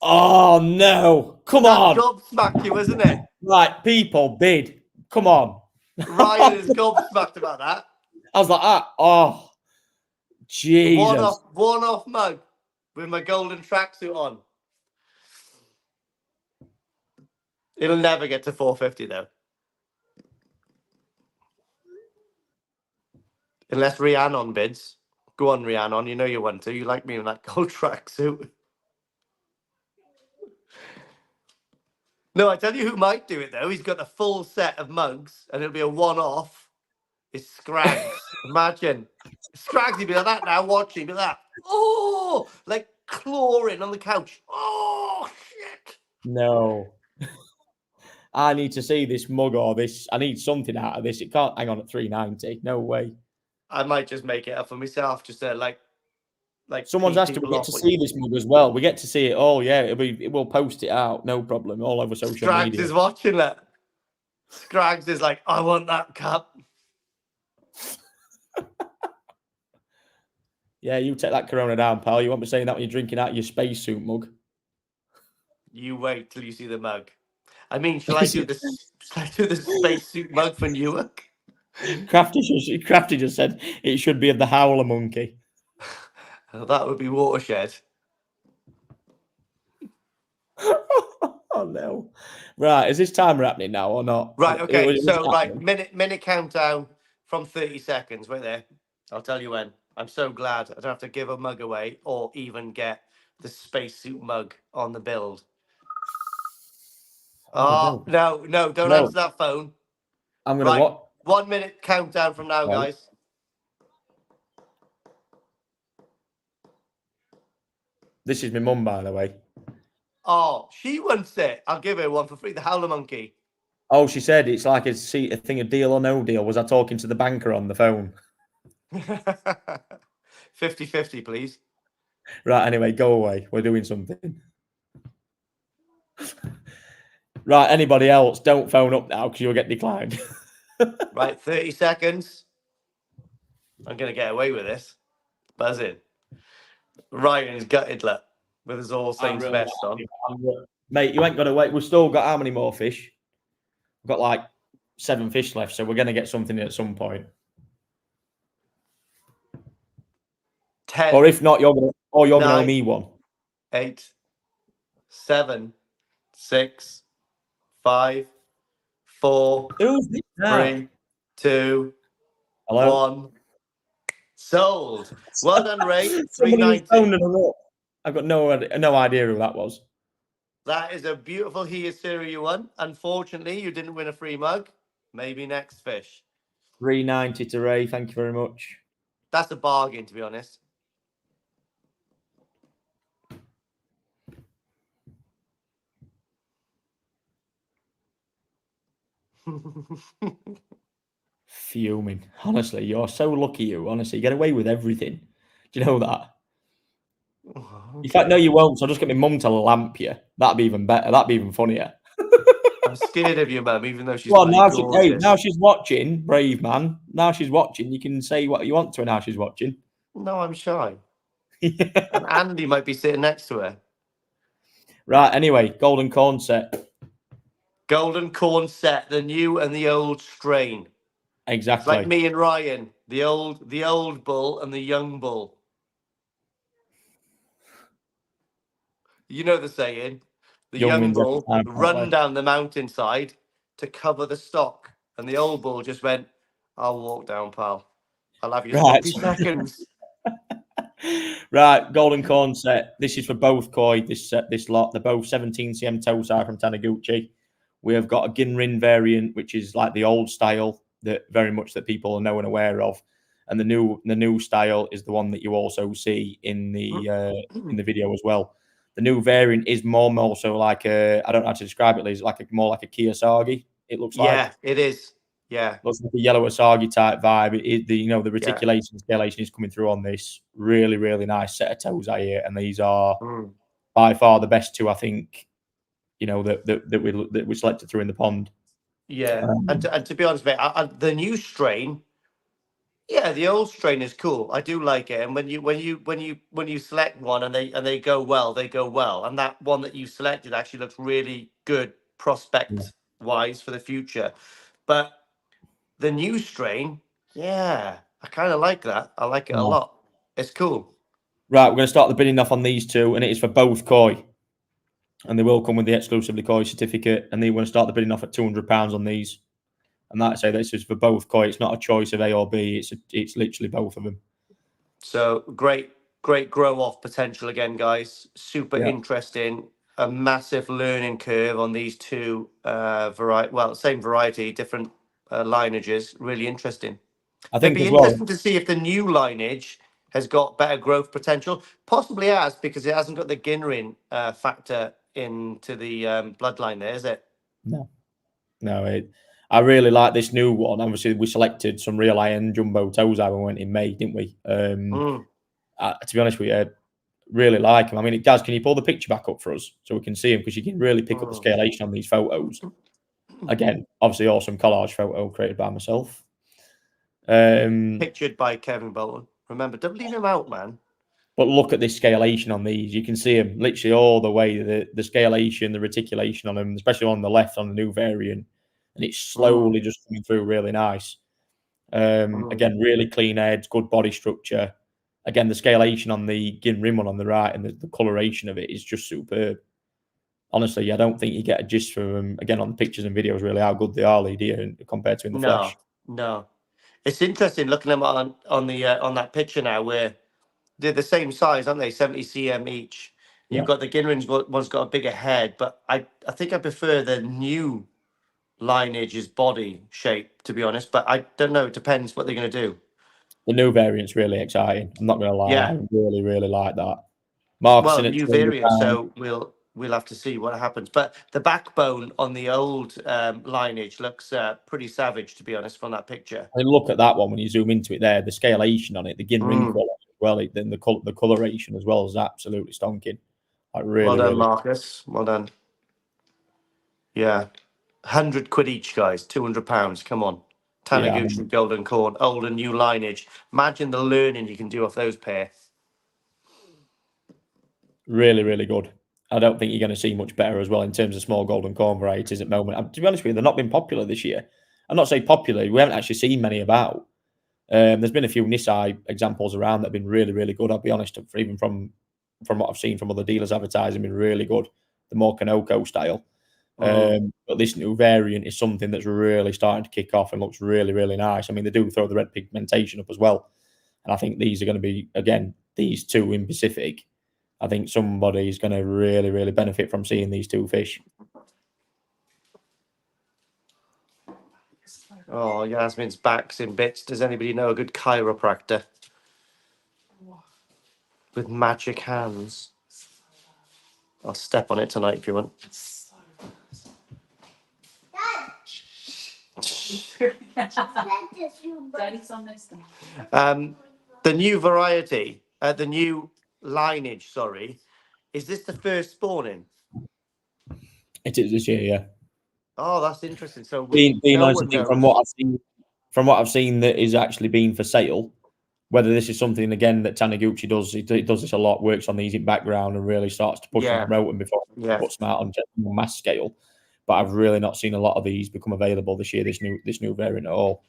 Oh, no. Come on. Gobsmacked you, isn't it? Right, people, bid. Come on. Ryan is gobsmacked about that. I was like, oh, Jesus. One-off mug with my golden tracksuit on. It'll never get to 450 though. Unless Rhiannon bids. Go on, Rhiannon. You know you want to. You like me in that gold tracksuit. No, I tell you who might do it, though. He's got a full set of mugs, and it'll be a one-off. It's Scrags. Imagine. Scrags, he'd be like that now, watching. He'd be like that. Oh! Like clawing on the couch. Oh, shit! No. I need to see this mug or this. I need something out of this. It can't hang on at 390. No way. I might just make it up for myself, just to like Someone's asked if we get to see this mug as well. We get to see it all. Yeah, we'll post it out. No problem. All over social Scrags media. is watching that. Scrags is like, I want that cup. Yeah, you take that Corona down, pal. You won't be saying that when you're drinking out of your spacesuit mug. You wait till you see the mug. I mean, shall I do this? Shall I do the spacesuit mug for Newark? Crafty just said it should be of the Howler monkey. That would be Watershed. Oh no! Right, is this timer happening now or not? Right. Okay. So, right, minute countdown from 30 seconds. Right there. I'll tell you when. I'm so glad I don't have to give a mug away or even get the spacesuit mug on the build. Oh, no, don't answer that phone. I'm going to what? 1 minute countdown from now, guys. This is my mum, by the way. Oh, she wants it. I'll give her one for free. The Howler Monkey. Oh, she said it's like a thing of deal or no deal. Was I talking to the banker on the phone? 50-50, please. Right, anyway, go away. We're doing something. Right, anybody else, don't phone up now because you'll get declined. Right, 30 seconds. I'm going to get away with this. Buzzing. Ryan's gutted, look, with his All Saints vest on. Mate, you ain't got to wait. We've still got how many more fish? We've got like 7 fish left, so we're going to get something at some point. 10. Or if not, you're going to owe me one. 8, 7, 6, 5, 4, Who's this now? 3, 2, Hello? 1. Sold. Well done, Ray. 390. I've got no idea who that was. That is a beautiful He Is Series you won. Unfortunately, you didn't win a free mug. Maybe next fish. 390 to Ray. Thank you very much. That's a bargain, to be honest. Fuming. Honestly, you're so lucky. You honestly get away with everything. Do you know that? Okay. In fact, no, you won't. So I'll just get my mum to lamp you. That'd be even better. That'd be even funnier. I'm scared of you, Mum, even though she's well, now she's watching. Brave man. Now she's watching. You can say what you want to her now she's watching. No, I'm shy. And Andy might be sitting next to her. Right. Anyway, golden corn set. Golden corn set, the new and the old strain. Exactly. It's like me and Ryan, the old bull and the young bull. You know the saying, the young bull run down the mountainside to cover the stock. And the old bull just went, I'll walk down, pal. I'll have you 30 seconds. Right, golden corn set. This is for both koi, this lot. They're both 17cm Tosai from Taniguchi. We have got a Ginrin variant, which is like the old style that very much that people are know and aware of. And the new style is the one that you also see in the video as well. The new variant is more so like I don't know how to describe it. It's like more like a Kiyosagi. It looks like. Yeah, it is. Yeah, looks like a yellow Asagi type vibe. The reticulation scalation is coming through on this. Really, really nice set of toes I hear, and these are by far the best two I think. That we selected through in the pond. Yeah, and to be honest, mate, the new strain. Yeah, the old strain is cool. I do like it, and when you select one and they go well, they go well. And that one that you selected actually looks really good prospect wise for the future. But the new strain, yeah, I kind of like that. I like it a lot. It's cool. Right, we're going to start the bidding off on these two, and it is for both koi, and they will come with the exclusively koi certificate. And they want to start the bidding off at £200 on these. And that's say this is for both koi. It's not a choice of A or B. It's literally both of them. So great grow off potential again, guys. Super interesting. A massive learning curve on these two same variety, different lineages. Really interesting. I think It'd be as well. interesting to see if the new lineage has got better growth potential. Possibly has, because it hasn't got the Ginrin factor into the bloodline there, is it? No. I really like this new one. Obviously, we selected some real iron jumbo toes when we went in May, didn't we? To be honest with you, really like them. I mean, Gaz, can you pull the picture back up for us so we can see them? Because you can really pick up the scalation on these photos. Again, obviously, awesome collage photo created by myself. Pictured by Kevin Bolton. Remember, don't leave him out, man. But look at this scalation on these. You can see them literally all the way. The scalation, the reticulation on them, especially on the left on the new variant. And it's slowly just coming through really nice. Again, really clean heads, good body structure. Again, the scalation on the Ginrin one on the right and the coloration of it is just superb. Honestly, I don't think you get a gist from them, again, on the pictures and videos, really, how good they are, Lydia, compared to in the flesh. No. It's interesting looking at them on that picture now, where they're the same size, aren't they? 70 cm each. You've got the Ginrin's one's got a bigger head, but I think I prefer the new lineage's body shape, to be honest. But I don't know. It depends what they're going to do. The new variant's really exciting. I'm not going to lie. Yeah. I really, really like that. Marcus in new variant, so we'll have to see what happens. But the backbone on the old lineage looks pretty savage, to be honest, from that picture. I mean, look at that one when you zoom into it there. The scalation on it, the Ginrin quality as well, then the coloration as well is absolutely stonking. Well done, Marcus. Well done. Yeah. 100 quid each, guys. £200. Come on. Taniguchi Golden Corn, old and new lineage. Imagine the learning you can do off those pair. Really, really good. I don't think you're going to see much better as well in terms of small golden corn varieties at the moment. To be honest with you, they've not been popular this year. I'm not saying popular. We haven't actually seen many about. There's been a few Nisai examples around that have been really, really good. I'll be honest, even from what I've seen from other dealers advertising, been really good. The more Kanoko style. But this new variant is something that's really starting to kick off and looks really, really nice. I mean, they do throw the red pigmentation up as well. And I think these are going to be, again, these two in Pacific. I think somebody's going to really, really benefit from seeing these two fish. Oh, Yasmin's back's in bits. Does anybody know a good chiropractor with magic hands? I'll step on it tonight if you want. The new variety, the new lineage, sorry, is this the first spawning? It is this year, yeah. Oh, that's interesting. So being honest, I think from what I've seen that is actually being for sale. Whether this is something again that Taniguchi does, he does this a lot, works on these in background and really starts to push and promote them before he puts them out on mass scale. But I've really not seen a lot of these become available this year. This new variant at all.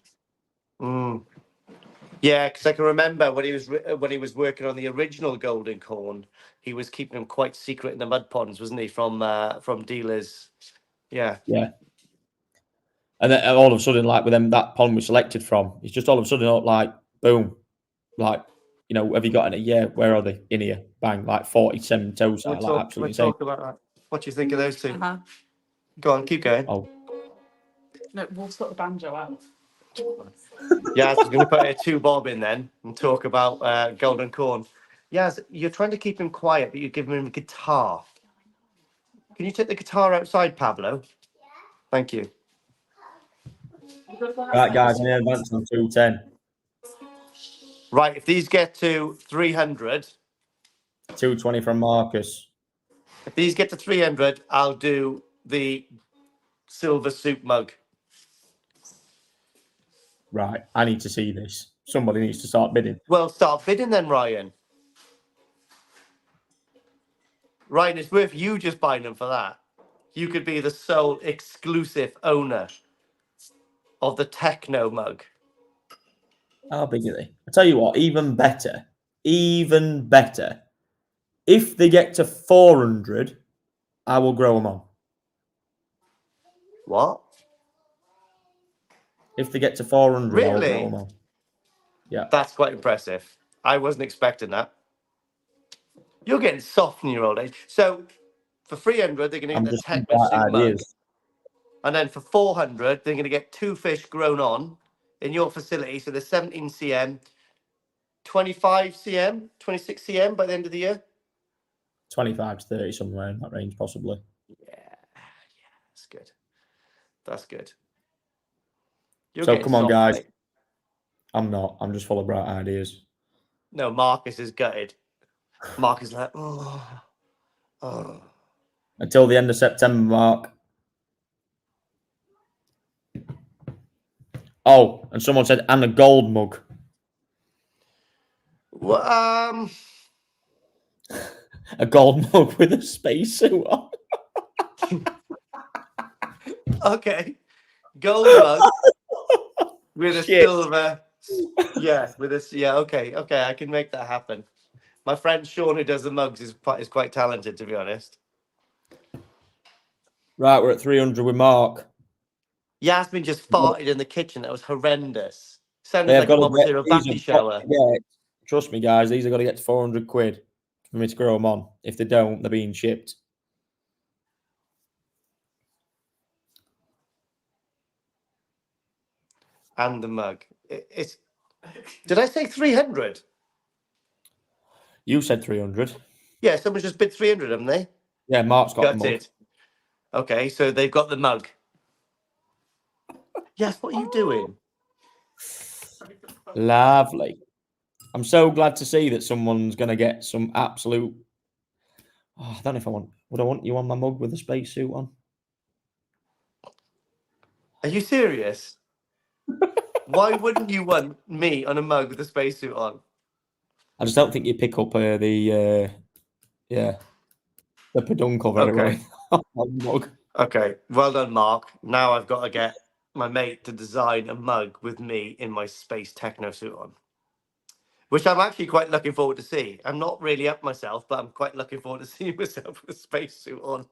Yeah, because I can remember when he was working on the original Golden Corn, he was keeping them quite secret in the mud ponds, wasn't he? From dealers. Yeah. And then all of a sudden, like with them, that pond we selected from, it's just all of a sudden like boom, like have you got any? Yeah, where are they? In here, bang, like 47 toes. We'll talk about that. What do you think of those two? Go on, keep going. Oh. No, we'll sort the banjo out. Yeah, I was going to put a 2-bob in then and talk about Golden Corn. Yaz, you're trying to keep him quiet, but you're giving him a guitar. Can you take the guitar outside, Pablo? Yeah. Thank you. Right, guys, I'm advanced on 210. Right, if these get to 300... 220 from Marcus. If these get to 300, I'll do the silver soup mug. Right, I need to see this. Somebody needs to start bidding. Well, start bidding then, Ryan. Ryan, it's worth you just buying them for that. You could be the sole exclusive owner of the Techno mug. How big are they? I tell you what, even better. If they get to 400, I will grow them on. What? If they get to 400, I'll Really? go more. Yeah. That's quite impressive. I wasn't expecting that. You're getting soft in your old age. So for 300, they're going to I'm get the just thinking Techno about Suit mug. ideas. And then for 400, they're going to get 2 fish grown on in your facility. So they're 17 cm, 25 cm, 26 cm by the end of the year. 25 to 30, somewhere in that range, possibly. Yeah, that's good. That's good. You're So getting come on, soft, guys. mate. I'm not. I'm just full of bright ideas. No, Marcus is gutted. Marcus is like, oh. Until the end of September, Mark. Oh, and someone said, and a gold mug. Well, A gold mug with a spacesuit on. okay. Gold mug with a Shit. silver. Yeah, with a okay, I can make that happen. My friend Sean, who does the mugs, is quite talented, to be honest. Right, we're at 300 with Mark. Yasmin just farted in the kitchen. That was horrendous. Sounded They've like a got to get Montero these. Vati shower. Yeah, trust me, guys. These are going to get to 400 quid for me to grow them on. If they don't, they're being shipped. And the mug. It's. Did I say 300? You said 300. Yeah, someone's just bid 300, haven't they? Yeah, Mark's got the mug. Gutted. Okay, so they've got the mug. Yes, what are you doing? Lovely. I'm so glad to see that someone's going to get some absolute. Oh, I don't know if I want. Would I want you on my mug with a spacesuit on? Are you serious? Why wouldn't you want me on a mug with a spacesuit on? I just don't think you pick up the peduncle very Okay. well on the mug. Okay, well done, Mark. Now I've got to get my mate to design a mug with me in my space techno suit on, which I'm actually quite looking forward to see. I'm not really up myself, but I'm quite looking forward to seeing myself with a space suit on.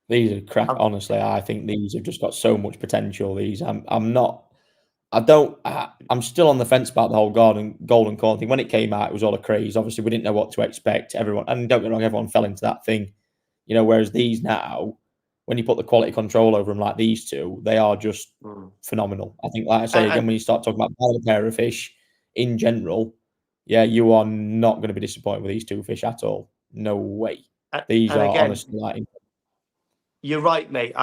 These are crap. Honestly, I think these have just got so much potential. These, I'm not. I'm still on the fence about the whole golden corn thing. When it came out, it was all a craze. Obviously, we didn't know what to expect. Everyone, and don't get me wrong, everyone fell into that thing, you know. Whereas these now, when you put the quality control over them like these two, they are just phenomenal. I think, like I say again, when you start talking about buying a pair of fish in general, yeah, you are not going to be disappointed with these two fish at all. No way. These are again, honestly like. You're right, mate.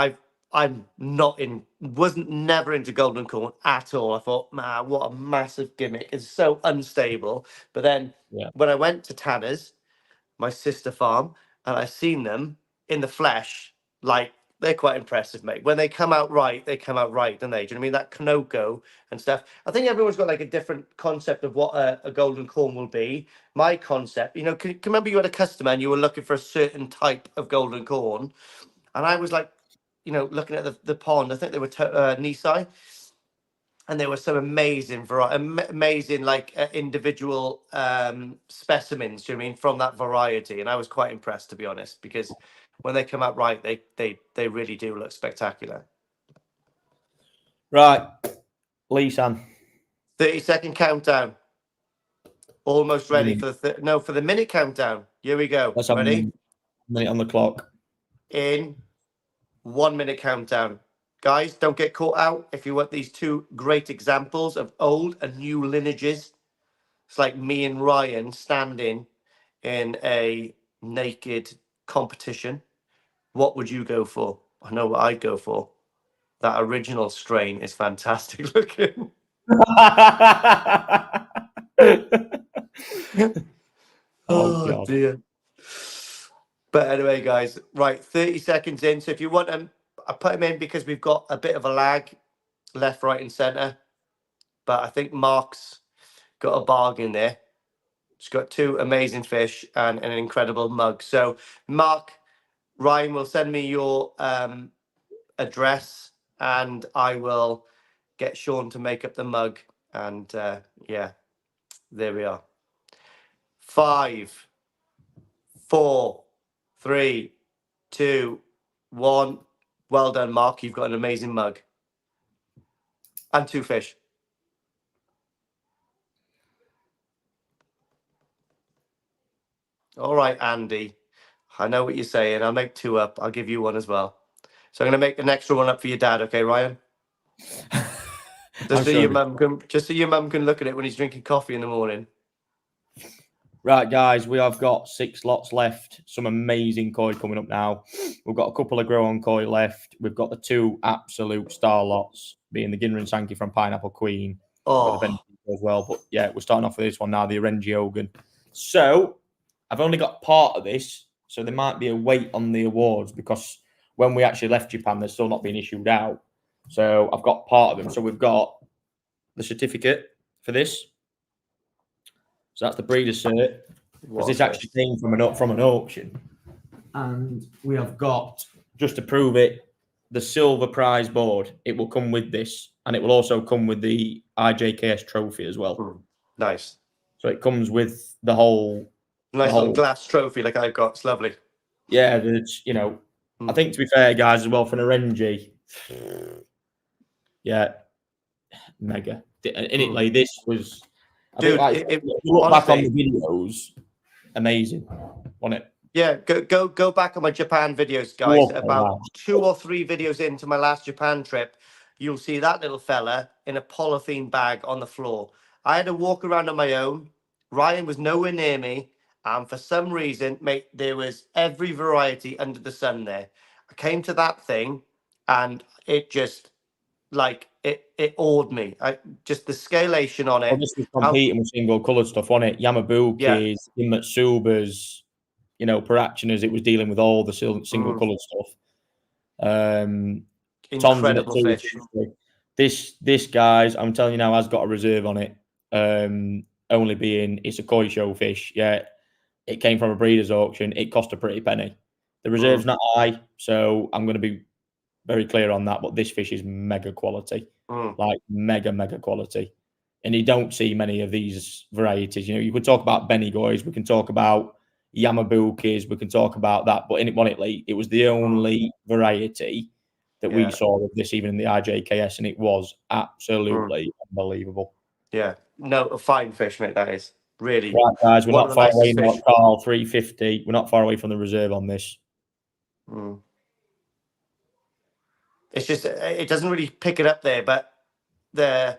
Wasn't never into golden corn at all. I thought, man, what a massive gimmick. It's so unstable. But then when I went to Tanner's, my sister farm, and I seen them in the flesh, like they're quite impressive, mate. When they come out right, don't they? Do you know what I mean? That Kanoko and stuff. I think everyone's got like a different concept of what a golden corn will be. My concept, you know, can you remember you had a customer and you were looking for a certain type of golden corn? And I was like, you know, looking at the pond. I think they were Nisai, and there were some amazing amazing like individual specimens. Do you know what I mean, from that variety? And I was quite impressed, to be honest, because when they come out right, they really do look spectacular. Right, Lee-san. 30-second countdown. Almost ready for the minute countdown. Here we go. Let's have ready? A minute on the clock. In 1 minute countdown. Guys, don't get caught out. If you want these two great examples of old and new lineages, it's like me and Ryan standing in a naked competition. What would you go for? I know what I'd go for. That original strain is fantastic looking. Oh dear. But anyway, guys, right, 30 seconds in. So if you want them, I put them in because we've got a bit of a lag, left, right, and centre. But I think Mark's got a bargain there. He's got two amazing fish and an incredible mug. So, Mark, Ryan will send me your address, and I will get Sean to make up the mug. And yeah, there we are. 5, 4, 3, 2, 1. Well done, Mark. You've got an amazing mug. And 2 fish. All right, Andy. I know what you're saying. I'll make 2 up. I'll give you 1 as well. So I'm going to make an extra 1 up for your dad. Okay, Ryan? Just so your mum can look at it when he's drinking coffee in the morning. Right, guys, we have got 6 lots left. Some amazing koi coming up now. We've got a couple of grow-on koi left. We've got the 2 absolute star lots, being the Ginrin Sanke from Pineapple Queen. Oh, As well. But yeah, we're starting off with this one now, the Yamabuki Ogon. So I've only got part of this, so there might be a wait on the awards because when we actually left Japan, they're still not being issued out. So I've got part of them. So we've got the certificate for this. So that's the breeder's cert. Because this actually came from an auction. And we have got, just to prove it, the silver prize board. It will come with this. And it will also come with the IJKS trophy as well. Nice. So it comes with the whole... Nice little glass trophy like I've got. It's lovely. Yeah, it's, you know, I think to be fair, guys, as well, for an RNG, yeah, mega. In it, like, this was... Dude, if you look back on the videos, amazing, wasn't it? Yeah, go back on my Japan videos, guys. About 2 or 3 videos into my last Japan trip, you'll see that little fella in a polythene bag on the floor. I had to walk around on my own. Ryan was nowhere near me. And for some reason, mate, there was every variety under the sun there. I came to that thing and it just, like, it awed me. Just the scalation on it. Well, this was competing with single coloured stuff, wasn't it? Yamabuki's, Matsuba's, you know, Parachinas, it was dealing with all the single coloured stuff. Incredible fish. This guys, I'm telling you now, has got a reserve on it. Only being it's a koi show fish. Yeah, it came from a breeder's auction. It cost a pretty penny. The reserve's not high, so I'm going to be very clear on that. But this fish is mega quality, like mega quality. And you don't see many of these varieties. You know, you could talk about Benigois, we can talk about Yamabukis, we can talk about that. But ironically, it was the only variety that we saw of this, even in the IJKS, and it was absolutely unbelievable. Yeah, no, a fine fish, mate. That is really. Right, guys, we're not far away. Not Carl, 350. We're not far away from the reserve on this. It's just it doesn't really pick it up there, but the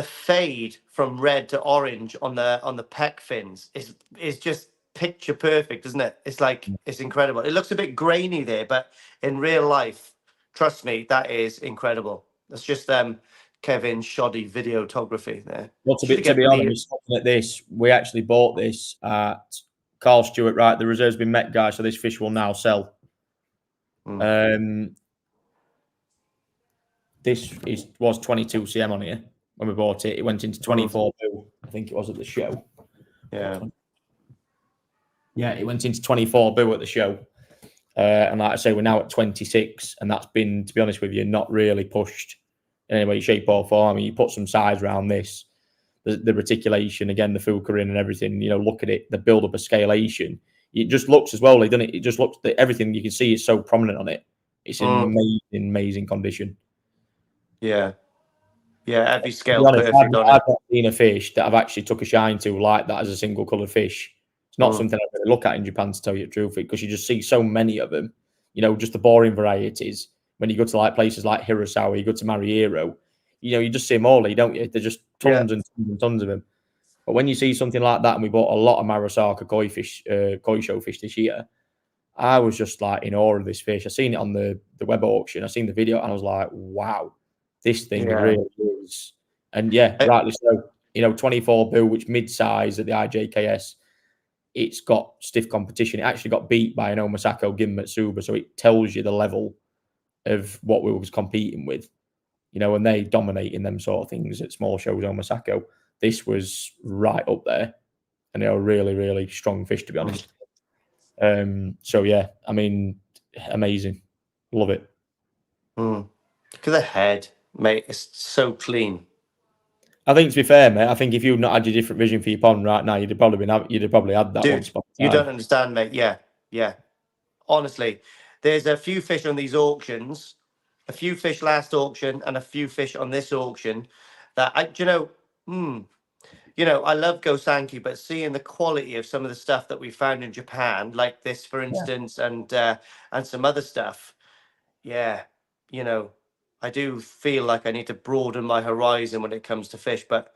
fade from red to orange on the pec fins is just picture perfect, isn't it? It's like it's incredible. It looks a bit grainy there, but in real life, trust me, that is incredible. That's just Kevin's shoddy videography there. Well, to be honest, looking at this, we actually bought this at Carl Stewart. Right, the reserve's been met, guys, so this fish will now sell. This was 22 cm on here when we bought it. It went into 24 bill, I think it was at the show. Yeah, it went into 24 bill at the show. And like I say, we're now at 26, and that's been, to be honest with you, not really pushed in any way, shape, or form. I mean, you put some size around this, the reticulation, again, the Fukarin and everything, you know, look at it, the build up of scalation. It just looks as well, doesn't it? It just looks that everything you can see is so prominent on it. It's in amazing condition. Yeah, every scale perfect on it. I've not seen a fish that I've actually took a shine to like that as a single coloured fish. It's not something I really look at in Japan, to tell you the truth, because you just see so many of them. You know, just the boring varieties. When you go to like places like Hirasawa, you go to Mariero, you know, you just see them all, don't you? They're just tons and tons and tons of them. But when you see something like that, and we bought a lot of Marasaka koi show fish this year, I was just like in awe of this fish. I seen it on the web auction. I seen the video, and I was like, wow, this thing really is. And rightly so. You know, 24 bill, which mid-size at the IJKS, it's got stiff competition. It actually got beat by an Omasako Gin Matsuba, so it tells you the level of what we was competing with. You know, and they dominating them sort of things at small shows, Omasako. This was right up there, and they were really, really strong fish, to be honest. So yeah, I mean, amazing, love it. Look at the head, mate. It's so clean. I think, to be fair, mate, I think if you'd not had your different vision for your pond right now, you'd have probably had that. Dude, one spot. You don't understand, mate. Yeah. honestly, there's a few fish on these auctions, a few fish last auction, and a few fish on this auction that I love Go Sanke, but seeing the quality of some of the stuff that we found in Japan, like this, for instance, and some other stuff, yeah, I do feel like I need to broaden my horizon when it comes to fish, but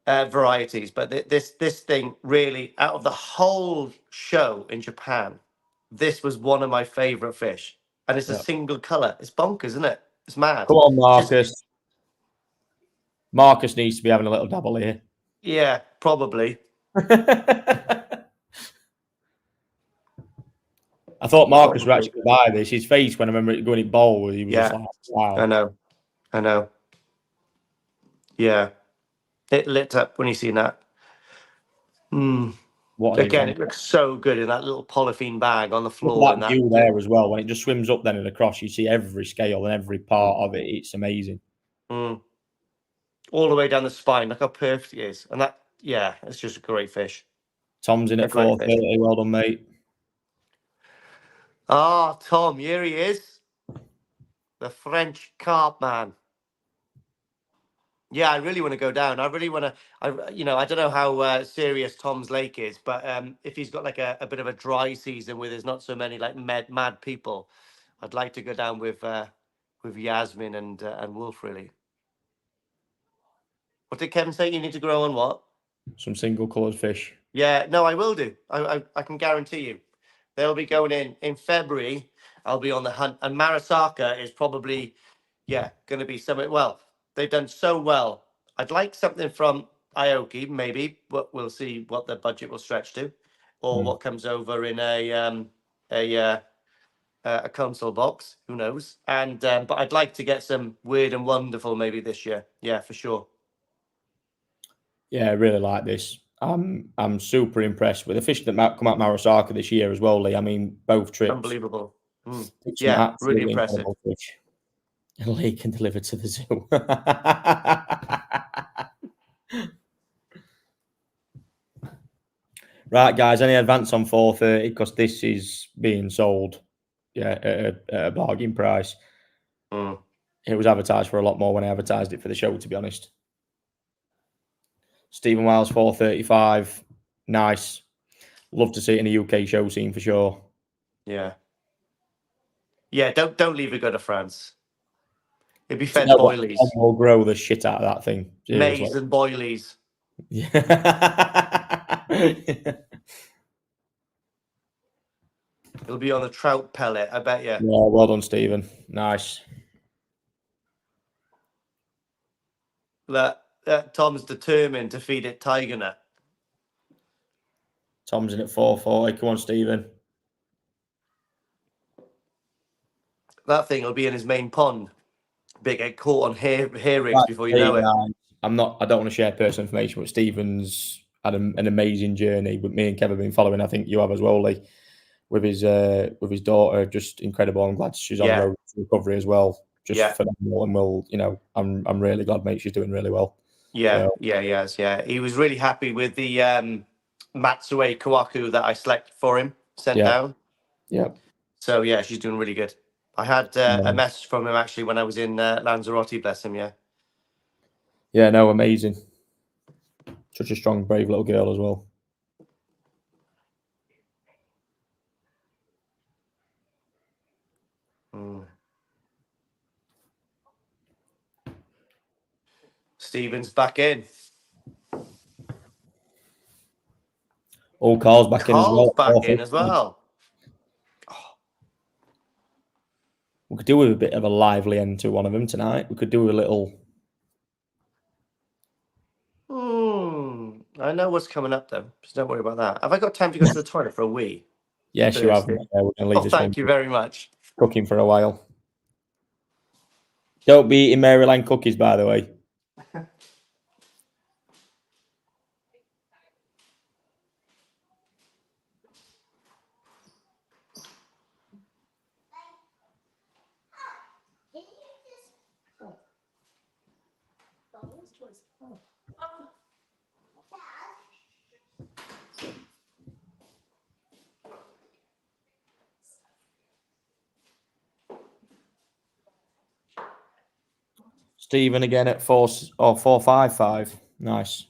varieties. But this thing really, out of the whole show in Japan, this was one of my favorite fish, and it's a single color. It's bonkers, isn't it? It's mad. Come on, It's Marcus. just- Marcus needs to be having a little dabble here. yeah, probably. I thought Marcus would actually buy this. His face when I remember it going in bowl, he was just Yeah. like, wow. I know. Yeah, it lit up when you seen that. What an Again, example. it looks so good in that little polythene bag on the Look floor. at that view there as well. When it just swims up then and across, you see every scale and every part of it. It's amazing. All the way down the spine. Look how perfect it is. And that, yeah, it's just a great fish. Tom's in at 4:30. Well done, mate. Ah, Tom, here he is. The French carp man. Yeah, I really want to go down. I really want to. I don't know how serious Tom's Lake is, but if he's got like a bit of a dry season where there's not so many like mad people, I'd like to go down with Yasmin and Wolf. Really. What did Kevin say? You need to grow on what? Some single coloured fish. Yeah, no, I will do. I can guarantee you, they'll be going in February. I'll be on the hunt, and Marasaka is probably, going to be something. Well, they've done so well. I'd like something from Aoki, maybe, but we'll see what the budget will stretch to, or what comes over in a console box. Who knows? And but I'd like to get some weird and wonderful maybe this year. Yeah, for sure. Yeah, I really like this. I'm super impressed with the fish that come out Marasaka this year as well, Lee. I mean, both trips. Unbelievable. Yeah, really impressive. Fish. And Lee can deliver to the zoo. Right, guys, any advance on 4:30? Because this is being sold, at a bargain price. It was advertised for a lot more when I advertised it for the show, to be honest. Stephen Wiles, 4:35. Nice. Love to see it in a UK show scene for sure. Yeah. Yeah, don't leave it, go to France. It'd be fed boilies. We'll grow the shit out of that thing. Seriously. Maize and boilies. Yeah. It'll be on the trout pellet, I bet you. Yeah, well done, Stephen. Nice. That Tom's determined to feed it tiger nut. Tom's in at 4:40. Come on, Stephen. That thing will be in his main pond. Big get caught on hair rigs before you know it. I don't want to share personal information, but Stephen's had an amazing journey. But me and Kev have been following. I think you have as well, Lee, with his daughter. Just incredible. I'm glad she's on the road to recovery as well. Just phenomenal. And I'm really glad, mate. She's doing really well. Yeah, so. He was really happy with the Matsunosuke Kohaku that I selected for him, sent down. Yeah. So yeah, she's doing really good. I had a message from him actually when I was in Lanzarote, bless him, yeah. Yeah, no, amazing. Such a strong, brave little girl as well. Stephen's back in. All Carl's back in as well. Back in as well. We could do with a bit of a lively end to one of them tonight. We could do a little. I know what's coming up though. Just don't worry about that. Have I got time to go to the toilet for a wee? Yes, you have. We're going to leave this thank you very much. Cooking for a while. Don't be eating Maryland cookies, by the way. Stephen again at 455. Nice.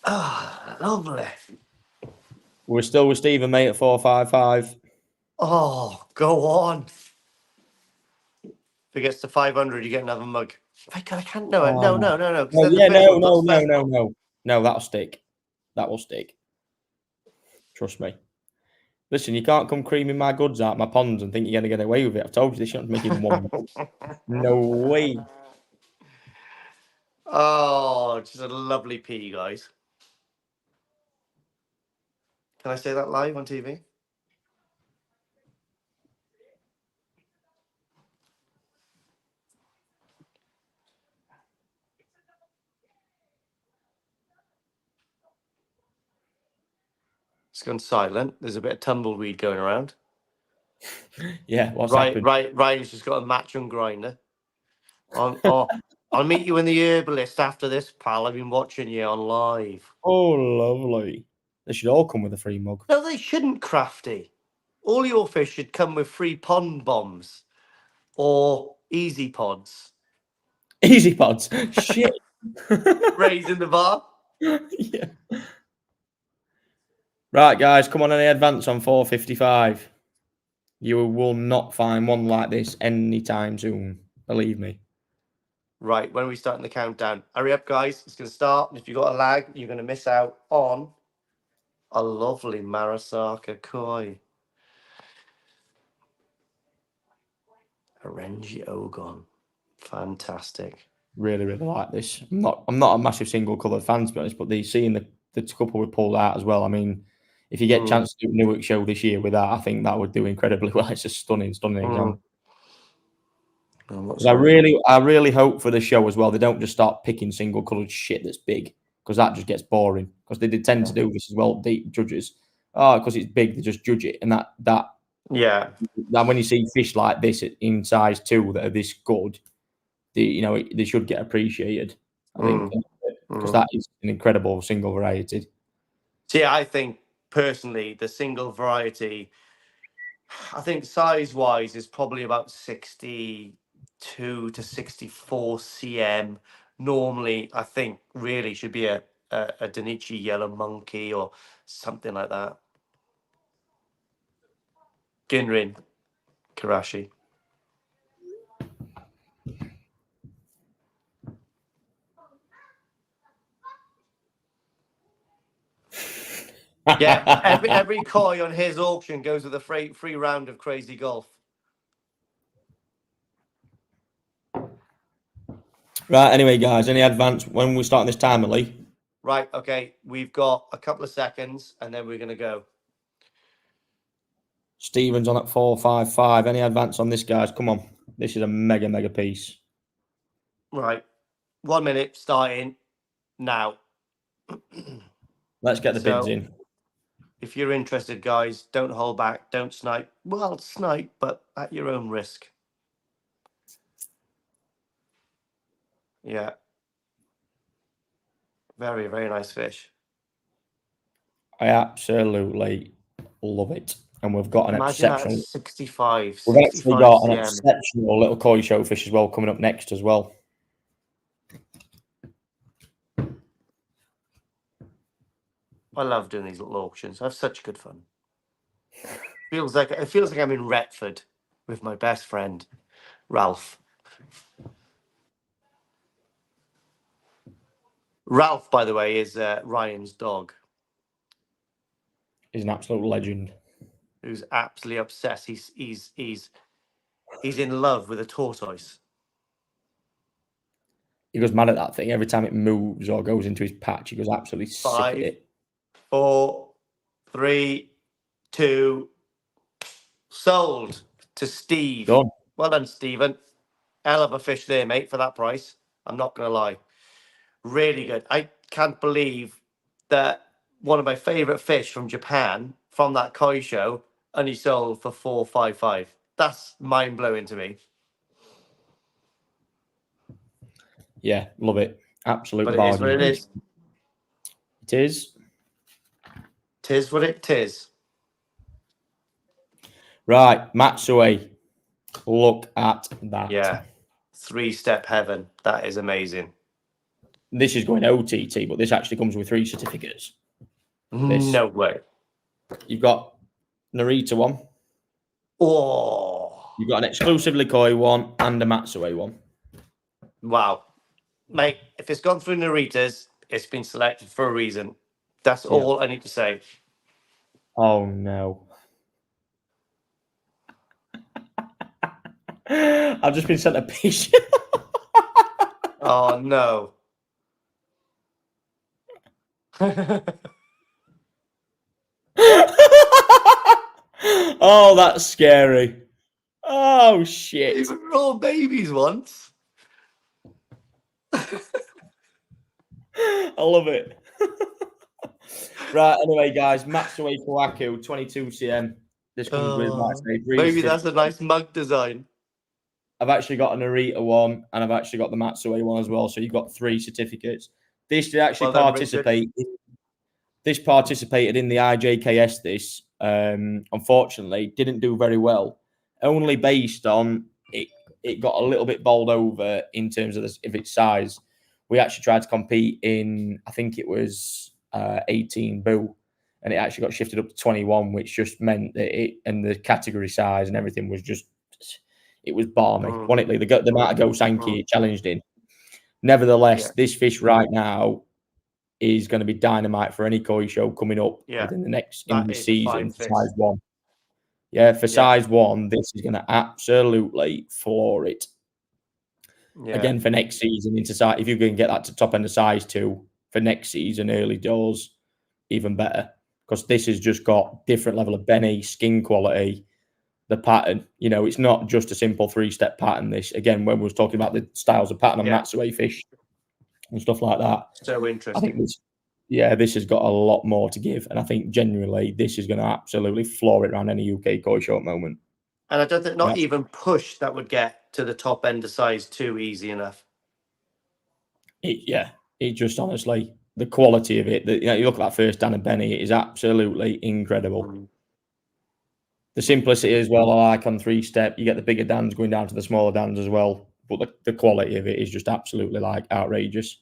Ah, lovely. We're still with Stephen, mate, at 455. Oh, go on. If it gets to 500, you get another mug. I can't. No. Oh. No. No, Because yeah, no. That'll stick. That will stick. Trust me. Listen, you can't come creaming my goods out my ponds and think you're going to get away with it. I've told you this. You're not making one. No way. Oh, just a lovely pea, guys. Can I say that live on TV? It's gone silent. There's a bit of tumbleweed going around. Yeah, what's happened? Ryan's just got a match and grinder. I'll meet you in the herbalist after this, pal. I've been watching you on live. Oh, lovely. They should all come with a free mug. No, they shouldn't, Crafty. All your fish should come with free pond bombs or easy pods. Easy pods. Shit. Raising the bar. Yeah. Right, guys, come on, any advance on 455. You will not find one like this anytime soon. Believe me. Right, when are we starting the countdown? Hurry up, guys. It's going to start. And if you've got a lag, you're going to miss out on a lovely Matsunosuke Koi. Ginrin Ogon. Fantastic. Really, really like this. I'm not a massive single coloured fan, to be honest, but seeing the couple we pulled out as well. I mean, if you get a chance to do a Newark show this year with that, I think that would do incredibly well. It's a stunning example. I really hope for the show as well, they don't just start picking single coloured shit that's big, because that just gets boring. Because they did tend to do this as well, deep judges. Oh, because it's big, they just judge it. And that when you see fish like this in size 2 that are this good, they should get appreciated. I think because that is an incredible single variety. See, I think personally the single variety, I think size-wise is probably about 62 to 64 cm. Normally, I think really should be a Danichi yellow monkey or something like that. Ginrin Kohaku. Yeah, every koi on his auction goes with a free round of crazy golf. Right, anyway, guys, any advance when we're starting this timer, Lee? Right, okay, we've got a couple of seconds and then we're going to go. Stephen's on at 455. Any advance on this, guys? Come on. This is a mega piece. Right, 1 minute starting now. Let's get the bids in. If you're interested, guys, don't hold back. Don't snipe. Well, snipe, but at your own risk. Yeah. Very, very nice fish. I absolutely love it. And we've got an exceptional 65. We've actually got an exceptional little koi show fish as well coming up next as well. I love doing these little auctions. I have such good fun. It feels like I'm in Retford with my best friend, Ralph. Ralph, by the way, is Ryan's dog. He's an absolute legend. Who's absolutely obsessed. He's in love with a tortoise. He goes mad at that thing every time it moves or goes into his patch. He goes absolutely sick at it. 4, 3, 2, sold to Steve. Done. Well done, Stephen. Hell of a fish there, mate, for that price. I'm not going to lie. Really good. I can't believe that one of my favourite fish from Japan, from that koi show, only sold for 455. That's mind-blowing to me. Yeah, love it. Absolute But it bargain. is what it is. It is. Tis what it is. Right, Matsue. Look at that. Yeah. 3-step heaven. That is amazing. This is going OTT, but this actually comes with 3 certificates. This. No way. You've got Narita one. Oh. You've got an exclusively koi one and a Matsue one. Wow. Mate, if it's gone through Narita's, it's been selected for a reason. That's all I need to say. Oh, no. I've just been sent a picture. Oh, no. Oh, that's scary. Oh, shit. These were all babies once. I love it. Right, anyway, guys, Matsunosuke Kohaku, 22 cm. This comes with, like I say, maybe that's a nice mug design. I've actually got a Narita one, and I've actually got the Matsue one as well. So you've got 3 certificates. This did actually participate. This participated in the IJKS. This, unfortunately, didn't do very well. Only based on it, it got a little bit bowled over in terms of its size. We actually tried to compete in, I think it was 18 Boo, and it actually got shifted up to 21, which just meant that it and the category size and everything was just, it was balmy. Honestly, the amount of Go Sanke it challenged in. Nevertheless, this fish right now is going to be dynamite for any koi show coming up within the next in this season. Size 1. Yeah, for size 1, this is going to absolutely floor it. Yeah. Again, for next season, into size, if you can get that to top end of size 2 for next season, early doors, even better. Because this has just got different level of Benny, skin quality, the pattern. You know, it's not just a simple 3-step pattern. This, again, when we was talking about the styles of pattern on Matsue fish and stuff like that. So interesting. I think this has got a lot more to give. And I think genuinely this is going to absolutely floor it around any UK koi show at the moment. And I don't think not even push that would get to the top end of size 2 easy enough. It just honestly, the quality of it, you look at that first Dan and Benny, it is absolutely incredible. The simplicity as well, I like on 3-step. You get the bigger Dans going down to the smaller Dans as well. But the quality of it is just absolutely like outrageous.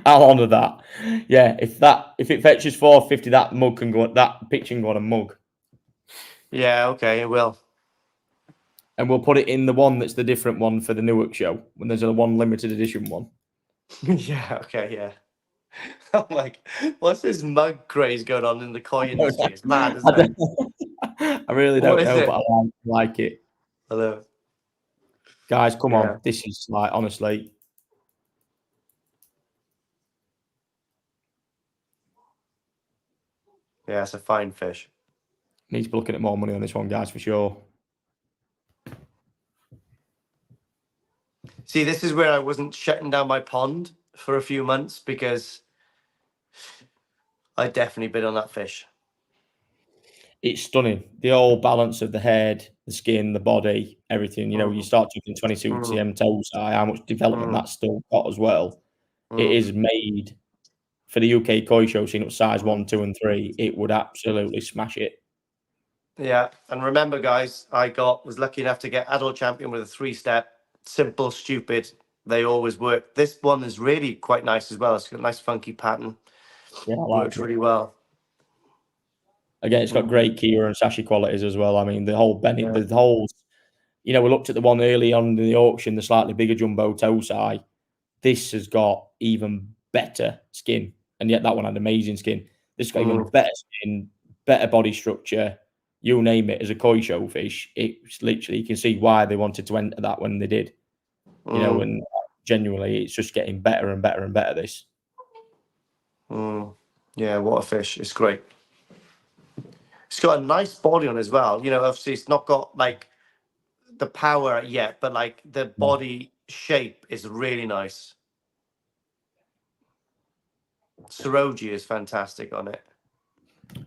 I'll honour that. Yeah, if it fetches 450, that mug can go. That picture can go on a mug. Yeah, okay, it will. And we'll put it in the one that's the different one for the Newark show when there's a one limited edition one. Yeah. Okay. Yeah. I'm like, what's this mug craze going on in the koi industry? It's mad, isn't it? I really don't know, but I like it. Hello, guys. Come on, this is like honestly. Yeah, it's a fine fish. Need to be looking at more money on this one, guys, for sure. See, this is where I wasn't shutting down my pond for a few months because I definitely bid on that fish. It's stunning. The whole balance of the head, the skin, the body, everything. You know, you start talking 22 cm toe size, how much development that's still got as well. It is made for the UK koi show scene up size 1, 2, and 3. It would absolutely smash it. Yeah, and remember, guys, I was lucky enough to get adult champion with a 3-step. Simple, stupid. They always work. This one is really quite nice as well. It's got a nice funky pattern. Yeah, I like works really well. Again, it's got great Kira and Sashi qualities as well. I mean, the whole Benny, the whole, you know, we looked at the one early on in the auction, the slightly bigger jumbo Tosai. This has got even better skin, and yet that one had amazing skin. This has got even better skin, better body structure. You name it, as a koi show fish, it's literally, you can see why they wanted to enter that when they did. You know, and genuinely, it's just getting better and better and better, this. Yeah, what a fish. It's great. It's got a nice body on as well. You know, obviously it's not got like the power yet, but like the body shape is really nice. Soragoi is fantastic on it.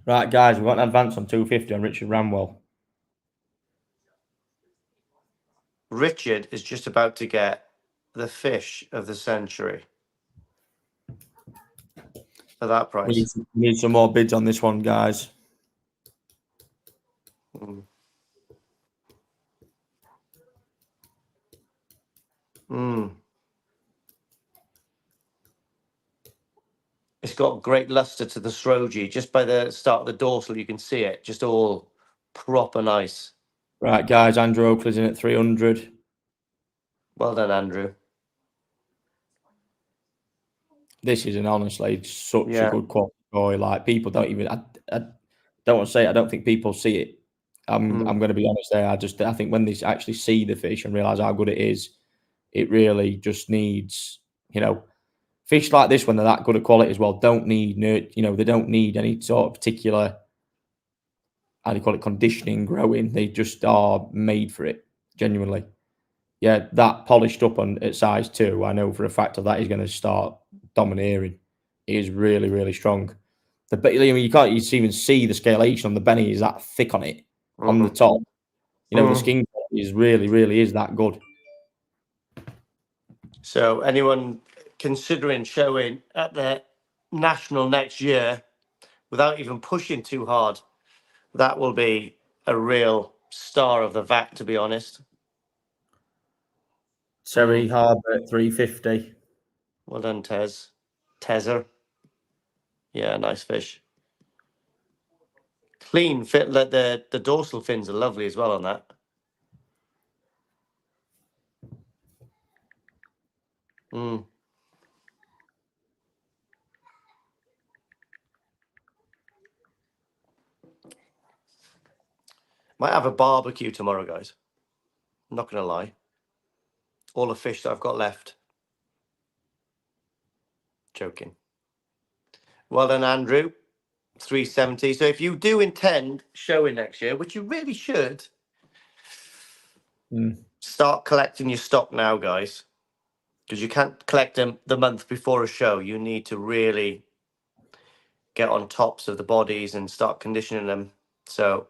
Right, guys, we've got an advance on 250 on Richard Ramwell. Richard is just about to get the fish of the century for that price. We need some more bids on this one, guys. Mm. Mm. It's got great luster to the Soragoi. Just by the start of the dorsal, you can see it. Just all proper nice. Right, guys, Andrew Oakley's in at 300. Well done, Andrew. This is honestly such a good quality koi. Like, people don't even. I don't want to say it, I don't think people see it. I'm going to be honest there. I think when they actually see the fish and realize how good it is, it really just needs, you know, fish like this when they're that good at quality as well. Don't need they don't need any sort of particular, how do you call it, conditioning, growing. They just are made for it. Genuinely. Yeah, that polished up at size 2, I know for a fact that is going to start domineering. It is really, really strong. You can't even see the scalation on the Benny is that thick on it, on the top. The skin is really is that good. So anyone considering showing at the national next year without even pushing too hard, that will be a real star of the VAT, to be honest. Terry Harbour at 350. Well done, Tezer. Yeah, nice fish. Clean fit. The dorsal fins are lovely as well on that. Might have a barbecue tomorrow, guys. I'm not going to lie. All the fish that I've got left. Joking. Well done, Andrew. 370. So if you do intend showing next year, which you really should, start collecting your stock now, guys. Because you can't collect them the month before a show. You need to really get on tops of the bodies and start conditioning them. So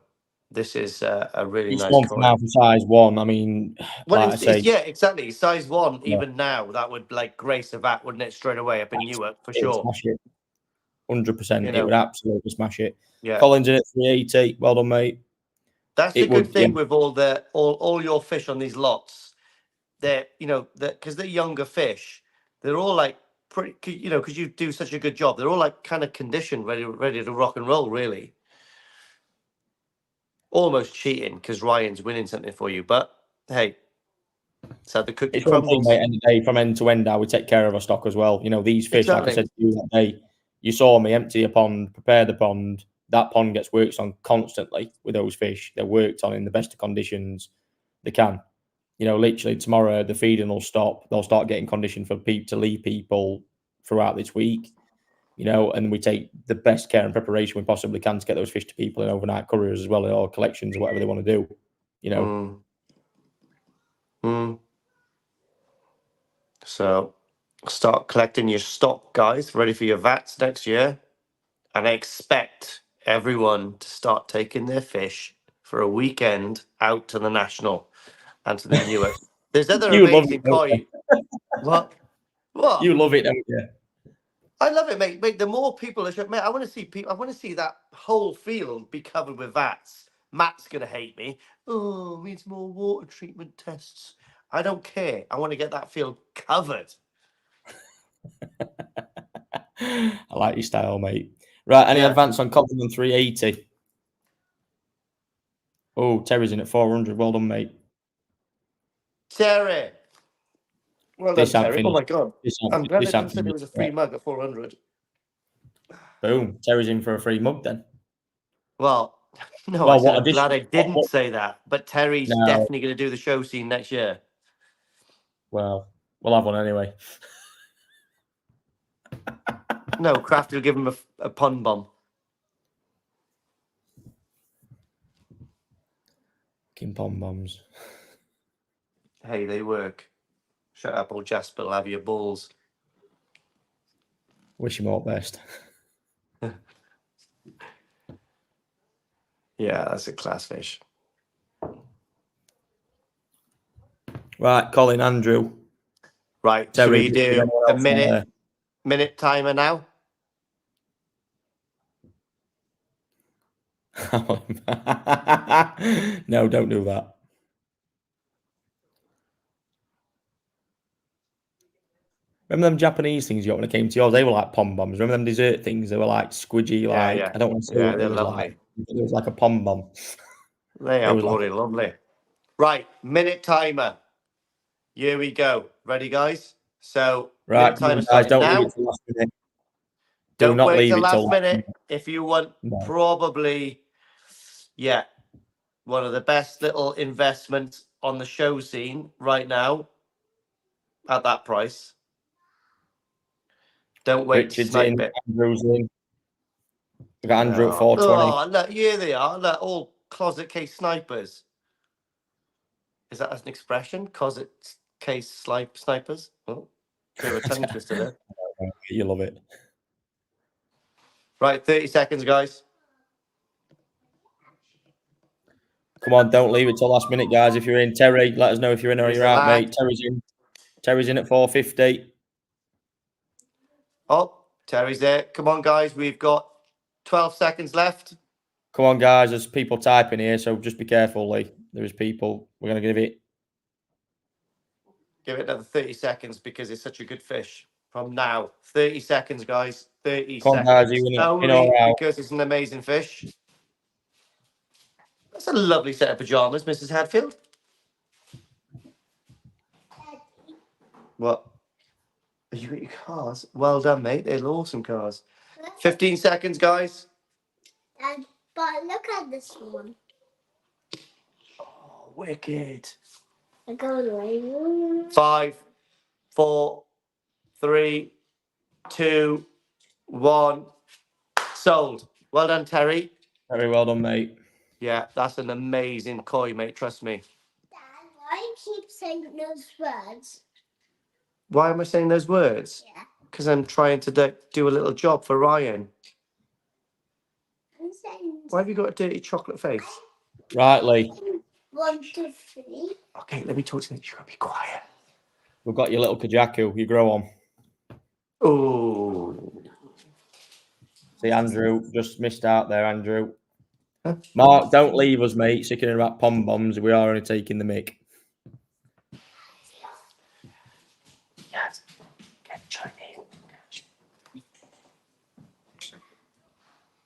this is a really nice koi. Now for size 1. I mean, well, like I say, yeah, exactly. Size 1, even now, that would like grace a VAT, wouldn't it? Straight away up in Newark for sure. Smash it. 100%. It would absolutely smash it. Yeah. Collins in at 380. Well done, mate. That's the good thing with all your fish on these lots. They're because they're younger fish. They're all like pretty, because you do such a good job. They're all like kind of conditioned, ready to rock and roll. Really, almost cheating because Ryan's winning something for you. But hey, so the cookie crumbles. Mate, end of the day, from end to end, how we take care of our stock as well. These fish, like I said to you that day, you saw me empty a pond, prepare the pond. That pond gets worked on constantly with those fish. They're worked on in the best of conditions they can. Literally tomorrow the feeding will stop. They'll start getting conditioned for people to leave people throughout this week. And we take the best care and preparation we possibly can to get those fish to people in overnight couriers as well, or collections or whatever they want to do. So start collecting your stock, guys, ready for your VATs next year. And I expect everyone to start taking their fish for a weekend out to the National and to the Newark. There's other amazing koi. What? You love it, don't you? I love it, mate. The more people are showing, mate, I want to see people. I want to see that whole field be covered with VATs. Matt's gonna hate me. Oh, needs more water treatment tests. I don't care. I want to get that field covered. I like your style, mate. Right, any advance on Colin on 380? Oh, Terry's in at 400. Well done, mate. Terry. Well done, Terry. Oh my God. I'm glad they said it was a free mug at 400. Boom. Terry's in for a free mug then. Well, no, I'm glad I didn't say that. But Terry's definitely going to do the show scene next year. Well, we'll have one anyway. No, Crafty will give him a pun bomb. Fucking pom bombs. Hey, they work. Shut up, old Jasper will have your balls. Wish him all best. Yeah, that's a class fish. Right, Colin, Andrew. Right, so we do a minute timer now. No, don't do that. Remember them Japanese things you got when it came to yours? They were like pom bombs. Remember them dessert things? They were like squidgy, like Yeah. I don't want to say Yeah, what it they're was lovely. like. It was like a pom bomb. They It are was like bloody lovely. Right, minute timer. Here we go. Ready, guys? So, right, minute timer guys, starting don't now. leave it till last minute. Don't not wait leave till it till last minute. If you want, No. probably, yeah, one of the best little investments on the show scene right now at that price. Don't wait to Richard's snipe in, it. Andrew's in. We got Andrew at 420. Oh, look, here they are. Look, all closet case snipers. Is that an expression? Closet case snipers? Oh, bit of a tongue twister there. You love it. Right, 30 seconds, guys. Come on, don't leave it till last minute, guys. If you're in, Terry, let us know if you're in or Here's you're the out, lad. mate. Terry's in. Terry's in at 450. Oh, Terry's there. Come on, guys. We've got 12 seconds left. Come on, guys. There's people typing here, so just be careful, Lee. There is people. We're going to give it. Give it another 30 seconds because it's such a good fish. From now, 30 seconds, guys. 30 Come on, seconds. guys. Are you in Only or out? because it's an amazing fish. That's a lovely set of pajamas, Mrs. Hadfield. What? Are you got your cars? Well done, mate. They're awesome cars. 15 seconds, guys. But look at this one. Oh, wicked. I go away. 5, 4, 3, 2, 1. Sold. Well done, Terry. Very well done, mate. Yeah, that's an amazing koi, mate. Trust me. Dad, why do you keep saying those words? Why am I saying those words? Yeah. Because I'm trying to do a little job for Ryan. I'm saying Why have you got a dirty chocolate face? Right, Lee. 1, 2, 3. Okay, let me talk to you. You've got to be quiet. We've got your little kajaku. You grow on. Oh. See, Andrew just missed out there, Andrew. Huh? Mark, don't leave us, mate. Sickening about pom bombs. We are only taking the mick. Yes. Get Chinese.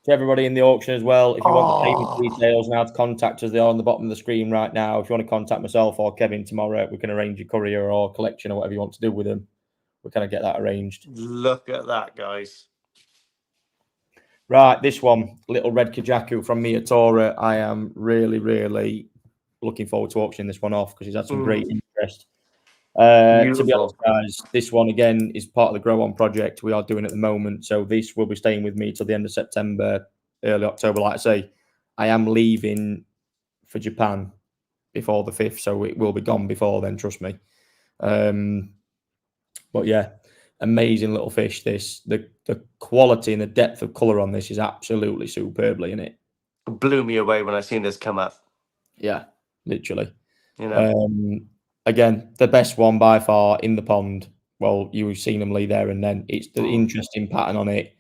To everybody in the auction as well, if you want the payment Oh. details and how to contact us, they are on the bottom of the screen right now. If you want to contact myself or Kevin tomorrow, we can arrange a courier or collection or whatever you want to do with them. We kind of get that arranged. Look at that, guys. Right, this one, little red kajaku from Miyatora. I am really, really looking forward to auctioning this one off because he's had some great interest. To be honest, guys, this one again is part of the Grow On project we are doing at the moment. So this will be staying with me till the end of September, early October. Like I say, I am leaving for Japan before the 5th, so it will be gone before then, trust me. But yeah, amazing little fish. This the quality and the depth of colour on this is absolutely superbly, isn't it? It blew me away when I seen this come up. Yeah, literally. You know. Again, the best one by far in the pond. Well, you've seen them Lee there, and then it's the interesting pattern on it.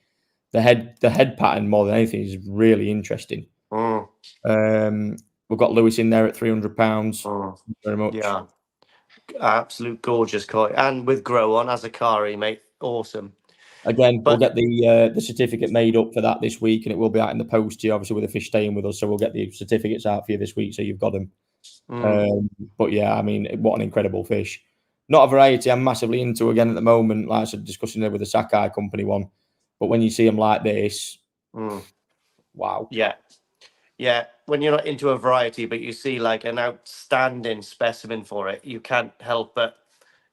The head pattern more than anything is really interesting. We've got Lewis in there at £300. Very much. Yeah, absolute gorgeous koi, and with Grow On as a Kari, mate, awesome. Again, we'll get the certificate made up for that this week, and it will be out in the post to you, obviously, with the fish staying with us. So we'll get the certificates out for you this week, so you've got them. But yeah, I mean, what an incredible fish. Not a variety I'm massively into again at the moment, like I said, discussing there with the Sakai company one. But when you see them like this, wow. Yeah. When you're not into a variety, but you see like an outstanding specimen for it, you can't help but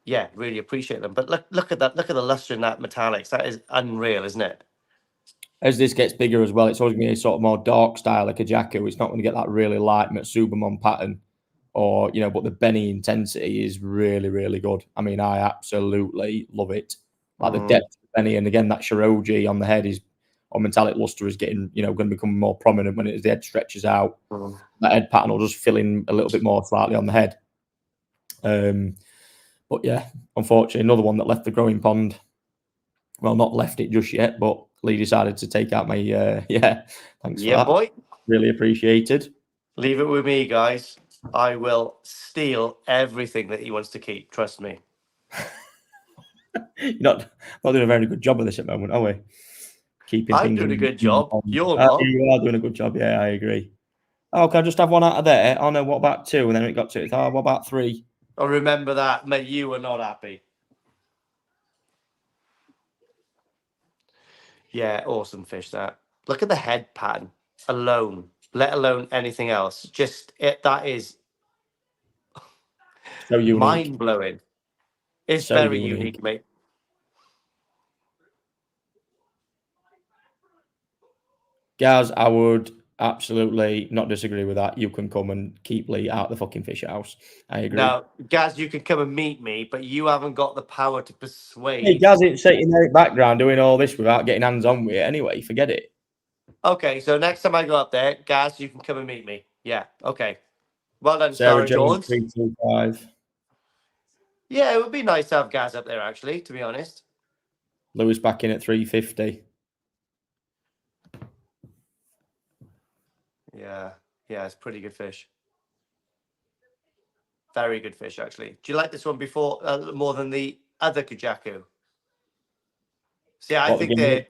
yeah, really appreciate them. But look at that. Look at the luster in that metallics. That is unreal, isn't it? As this gets bigger as well, it's always going to be a sort of more dark style like a Kohaku. It's not going to get that really light Matsuba pattern, or but the Benny intensity is really, really good. I mean, I absolutely love it. Like the depth of Benny, and again that Shiroji on the head is, or metallic luster is getting, going to become more prominent when the head stretches out. That head pattern will just fill in a little bit more slightly on the head. But yeah, unfortunately, another one that left the growing pond. Well, not left it just yet, but Lee decided to take out my, thanks for that. Boy. Really appreciated. Leave it with me, guys. I will steal everything that he wants to keep. Trust me. You're not doing a very good job of this at the moment, are we? I'm doing a good job. You're not. You are doing a good job. Yeah, I agree. Oh, can I just have one out of there? Oh no, what about 2? And then it got to it. Oh, what about 3? Oh, remember that, mate. You were not happy. Yeah, awesome fish. That. Look at the head pattern alone, let alone anything else. That is so unique, mind blowing. It's so very unique, mate. Guys, I would absolutely not disagree with that. You can come and keep Lee out the fucking fish house. I agree. Now, Gaz, you can come and meet me, but you haven't got the power to persuade. Hey, Gaz ain't sitting there in the background doing all this without getting hands on with it anyway. Forget it. Okay, so next time I go up there, Gaz, you can come and meet me. Yeah, okay. Well done, Sarah Jones. 325. Yeah, it would be nice to have Gaz up there, actually, to be honest. Lewis back in at 350. Yeah, it's pretty good fish. Very good fish, actually. Do you like this one before more than the other Kohaku? See, I think they're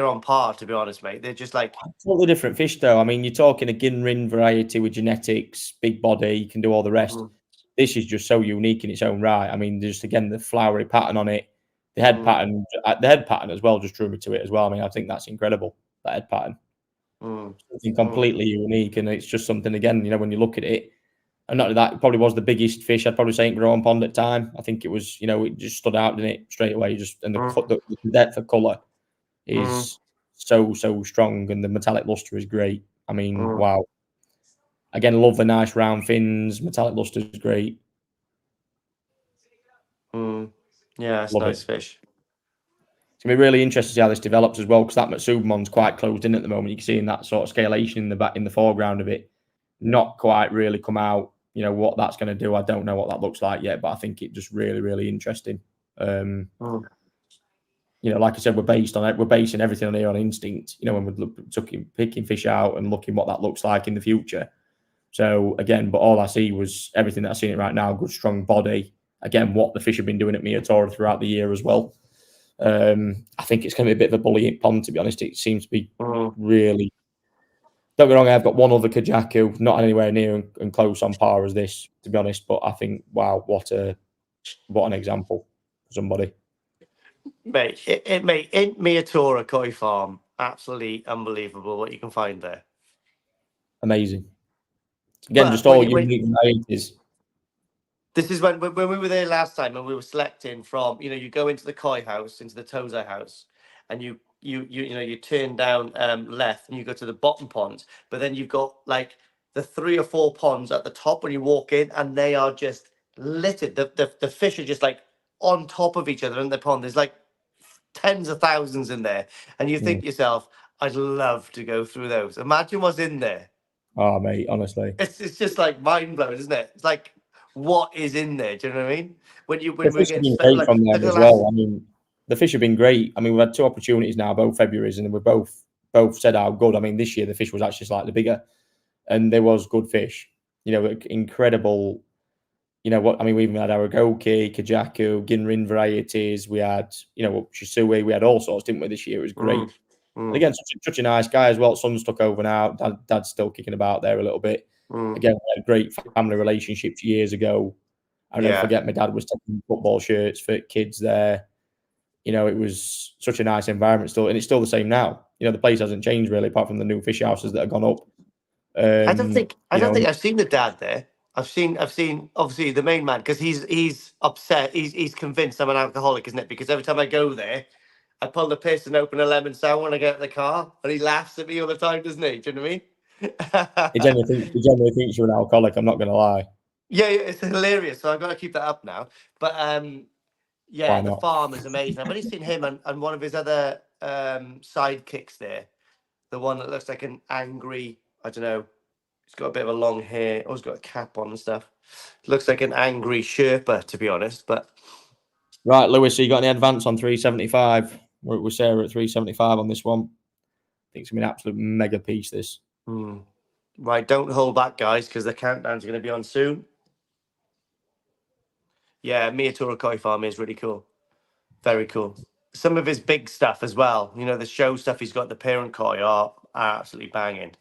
on par, to be honest, mate. They're just like totally different fish, though. I mean, you're talking a Ginrin variety with genetics, big body, you can do all the rest. This is just so unique in its own right. I mean, just again the flowery pattern on it, the head pattern as well just drew me to it as well. I mean, I think that's incredible. That head pattern. Something completely unique, and it's just something again. When you look at it, and not that it probably was the biggest fish I'd probably say in growing pond at the time. I think it was, it just stood out, didn't it, straight away? And the depth of color is so strong, and the metallic luster is great. I mean, wow. Again, love the nice round fins. Metallic luster is great. Yeah, it's nice fish. It's going to be really interesting to see how this develops as well, because that Matsubamon's quite closed in at the moment. You can see in that sort of scalation in the foreground of it, not quite really come out. What that's going to do, I don't know what that looks like yet, but I think it just really, really interesting. Like I said, we're basing everything on here on instinct. When we're picking fish out and looking what that looks like in the future. So again, but all I see was everything that I've seen it right now. Good, strong body. Again, what the fish have been doing at Miyatora throughout the year as well. I think it's going to be a bit of a bullying pond, to be honest. It seems to be really. Don't get me wrong, I've got one other Kohaku, not anywhere near and close on par as this, to be honest. But I think, wow, what an example for somebody. Mate, in Miyatora Koi Farm, absolutely unbelievable what you can find there. Amazing. Again, just all unique varieties. This is when we were there last time and we were selecting from, you go into the koi house, into the Tozai house, and you turn down left and you go to the bottom ponds, but then you've got like the 3 or 4 ponds at the top when you walk in, and they are just littered. The fish are just like on top of each other in the pond. There's like tens of thousands in there, and you think to yourself, I'd love to go through those. Imagine what's in there. Oh, mate, honestly, it's just like mind blowing, isn't it? It's like, what is in there? Do you know what I mean? When we're getting great from them as well. I mean, the fish have been great. I mean, we've had 2 opportunities now, both Februaries, and we're both said how good. I mean, this year the fish was actually slightly bigger, and there was good fish. Incredible. We even had Aragoki, Kohaku, Ginrin varieties. We had, Shusui. We had all sorts, didn't we? This year it was great. And again, such a nice guy as well. Son's took over now. Dad's still kicking about there a little bit. Again, we had great family relationships years ago. I'll never forget my dad was taking football shirts for kids there. It was such a nice environment still, and it's still the same now. The place hasn't changed really, apart from the new fish houses that have gone up. I don't think I've seen the dad there. I've seen obviously the main man because he's upset. He's convinced I'm an alcoholic, isn't it? Because every time I go there, I pull the piss and open a lemon sour when I get in the car, and he laughs at me all the time, doesn't he? Do you know what I He mean? generally thinks you're an alcoholic. I'm not going to lie. Yeah, it's hilarious. So I've got to keep that up now. But yeah, Why the not? farm is amazing. I've only seen him and one of his other sidekicks there. The one that looks like an angry, I don't know, he's got a bit of a long hair, always got a cap on and stuff. Looks like an angry Sherpa, to be honest. But Right, Lewis, so you got any advance on 375? We're with Sarah at 375 on this one. I think it's going to be an absolute mega piece, this. right, don't hold back, guys, because the countdown's going to be on soon. Yeah, Miyatura Koi Farm is really cool. Very cool. Some of his big stuff as well. You know, the show stuff he's got, the parent koi are absolutely banging.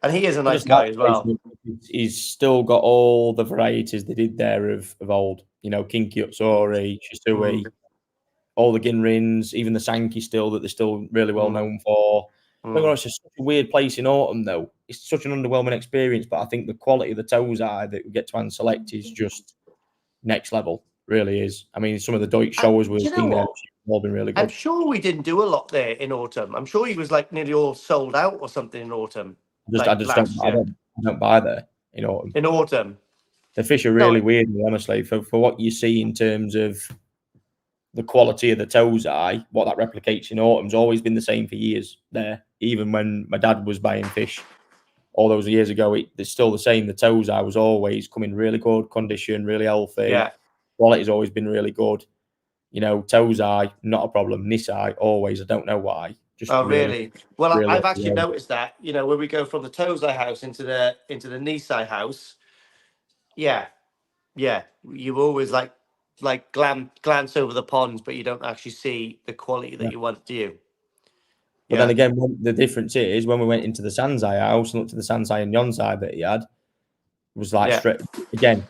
And he is a nice guy as well. He's still got all the varieties they did there of old. You know, Kinki Utsuri, Shusui, all the Ginrins, even the Sanke still that they're still really well known for. It's just such a weird place in autumn, though. It's such an underwhelming experience, but I think the quality of the Tozai that we get to hand select is just next level. Really is. I mean, some of the Deutsch showers we've seen there have all been really good. I'm sure we didn't do a lot there in autumn. I'm sure he was like nearly all sold out or something in autumn. I don't buy there in autumn. In autumn. The fish are really weird, honestly, for what you see in terms of the quality of the Tozai, what that replicates in autumn's always been the same for years there. Even when my dad was buying fish all those years ago, it's still the same. The Tozai was always coming really good condition, really healthy. Yeah. Quality's always been really good. You know, Tozai, not a problem. Nisai, always. I don't know why. Just really? Well, really I've actually noticed that, you know, when we go from the Tozai house into the Nisai house, yeah, you always like glance over the ponds, but you don't actually see the quality that you want, do you? But then again, the difference is when we went into the Sansai house and looked at the Sansai and Yonsai that he had, was like straight again.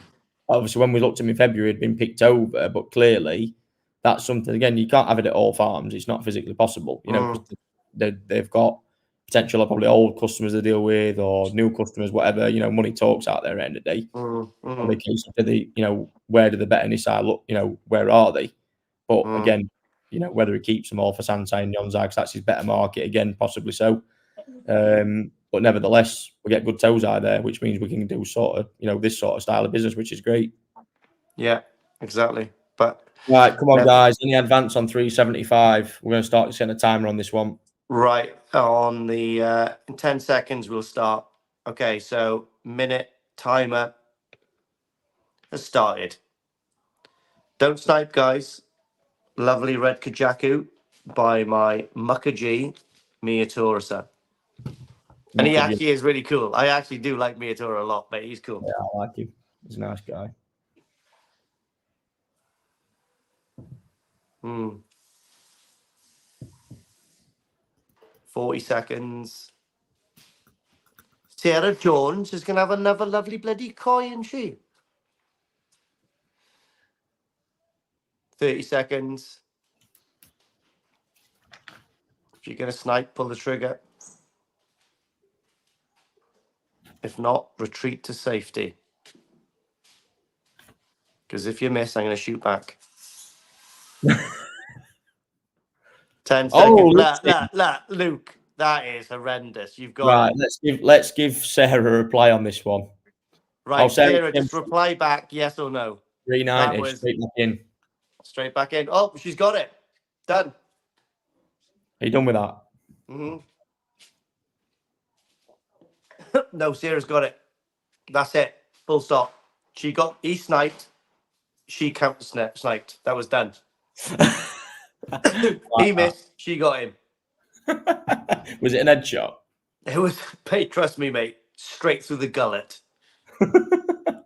Obviously, when we looked at him in February, it had been picked over, but clearly that's something. Again, you can't have it at all farms; it's not physically possible. You know, 'cause they've got potential of probably old customers to deal with or new customers, whatever. You know, money talks out there at the end of the day. They case to the, you know, where do the better Nisai look? You know, where are they? But again, you know, whether he keeps them all for Sansai and Yonsai, because that's his better market. Again, possibly so. But nevertheless, we get good Tozai there, which means we can do sort of, you know, this sort of style of business, which is great. Yeah, exactly. But right, come on, guys. Any advance on 375? We're going to start setting a timer on this one. Right, on the in 10 seconds we'll start. Okay, so minute timer has started. Don't snipe, guys. Lovely red Kajaku by my Mukaji Miyatura. And he actually is really cool. I actually do like Miyatura a lot, but he's cool. Yeah, I like him. He's a nice guy. 40 seconds. Sarah Jones is going to have another lovely bloody koi, isn't she? 30 seconds. If you're going to snipe, pull the trigger. If not, retreat to safety. Because if you miss, I'm going to shoot back. 10 seconds. Oh, Luke, that is horrendous. You've got right. Let's give Sarah a reply on this one. Right, Sarah, just reply back, yes or no. 390, straight back in. Straight back in. Oh, she's got it. Done. Are you done with that? No, Sarah's got it. That's it. Full stop. He sniped. She counter sniped. That was done. He missed. She got him. Was it an headshot? It was, trust me, mate, straight through the gullet. That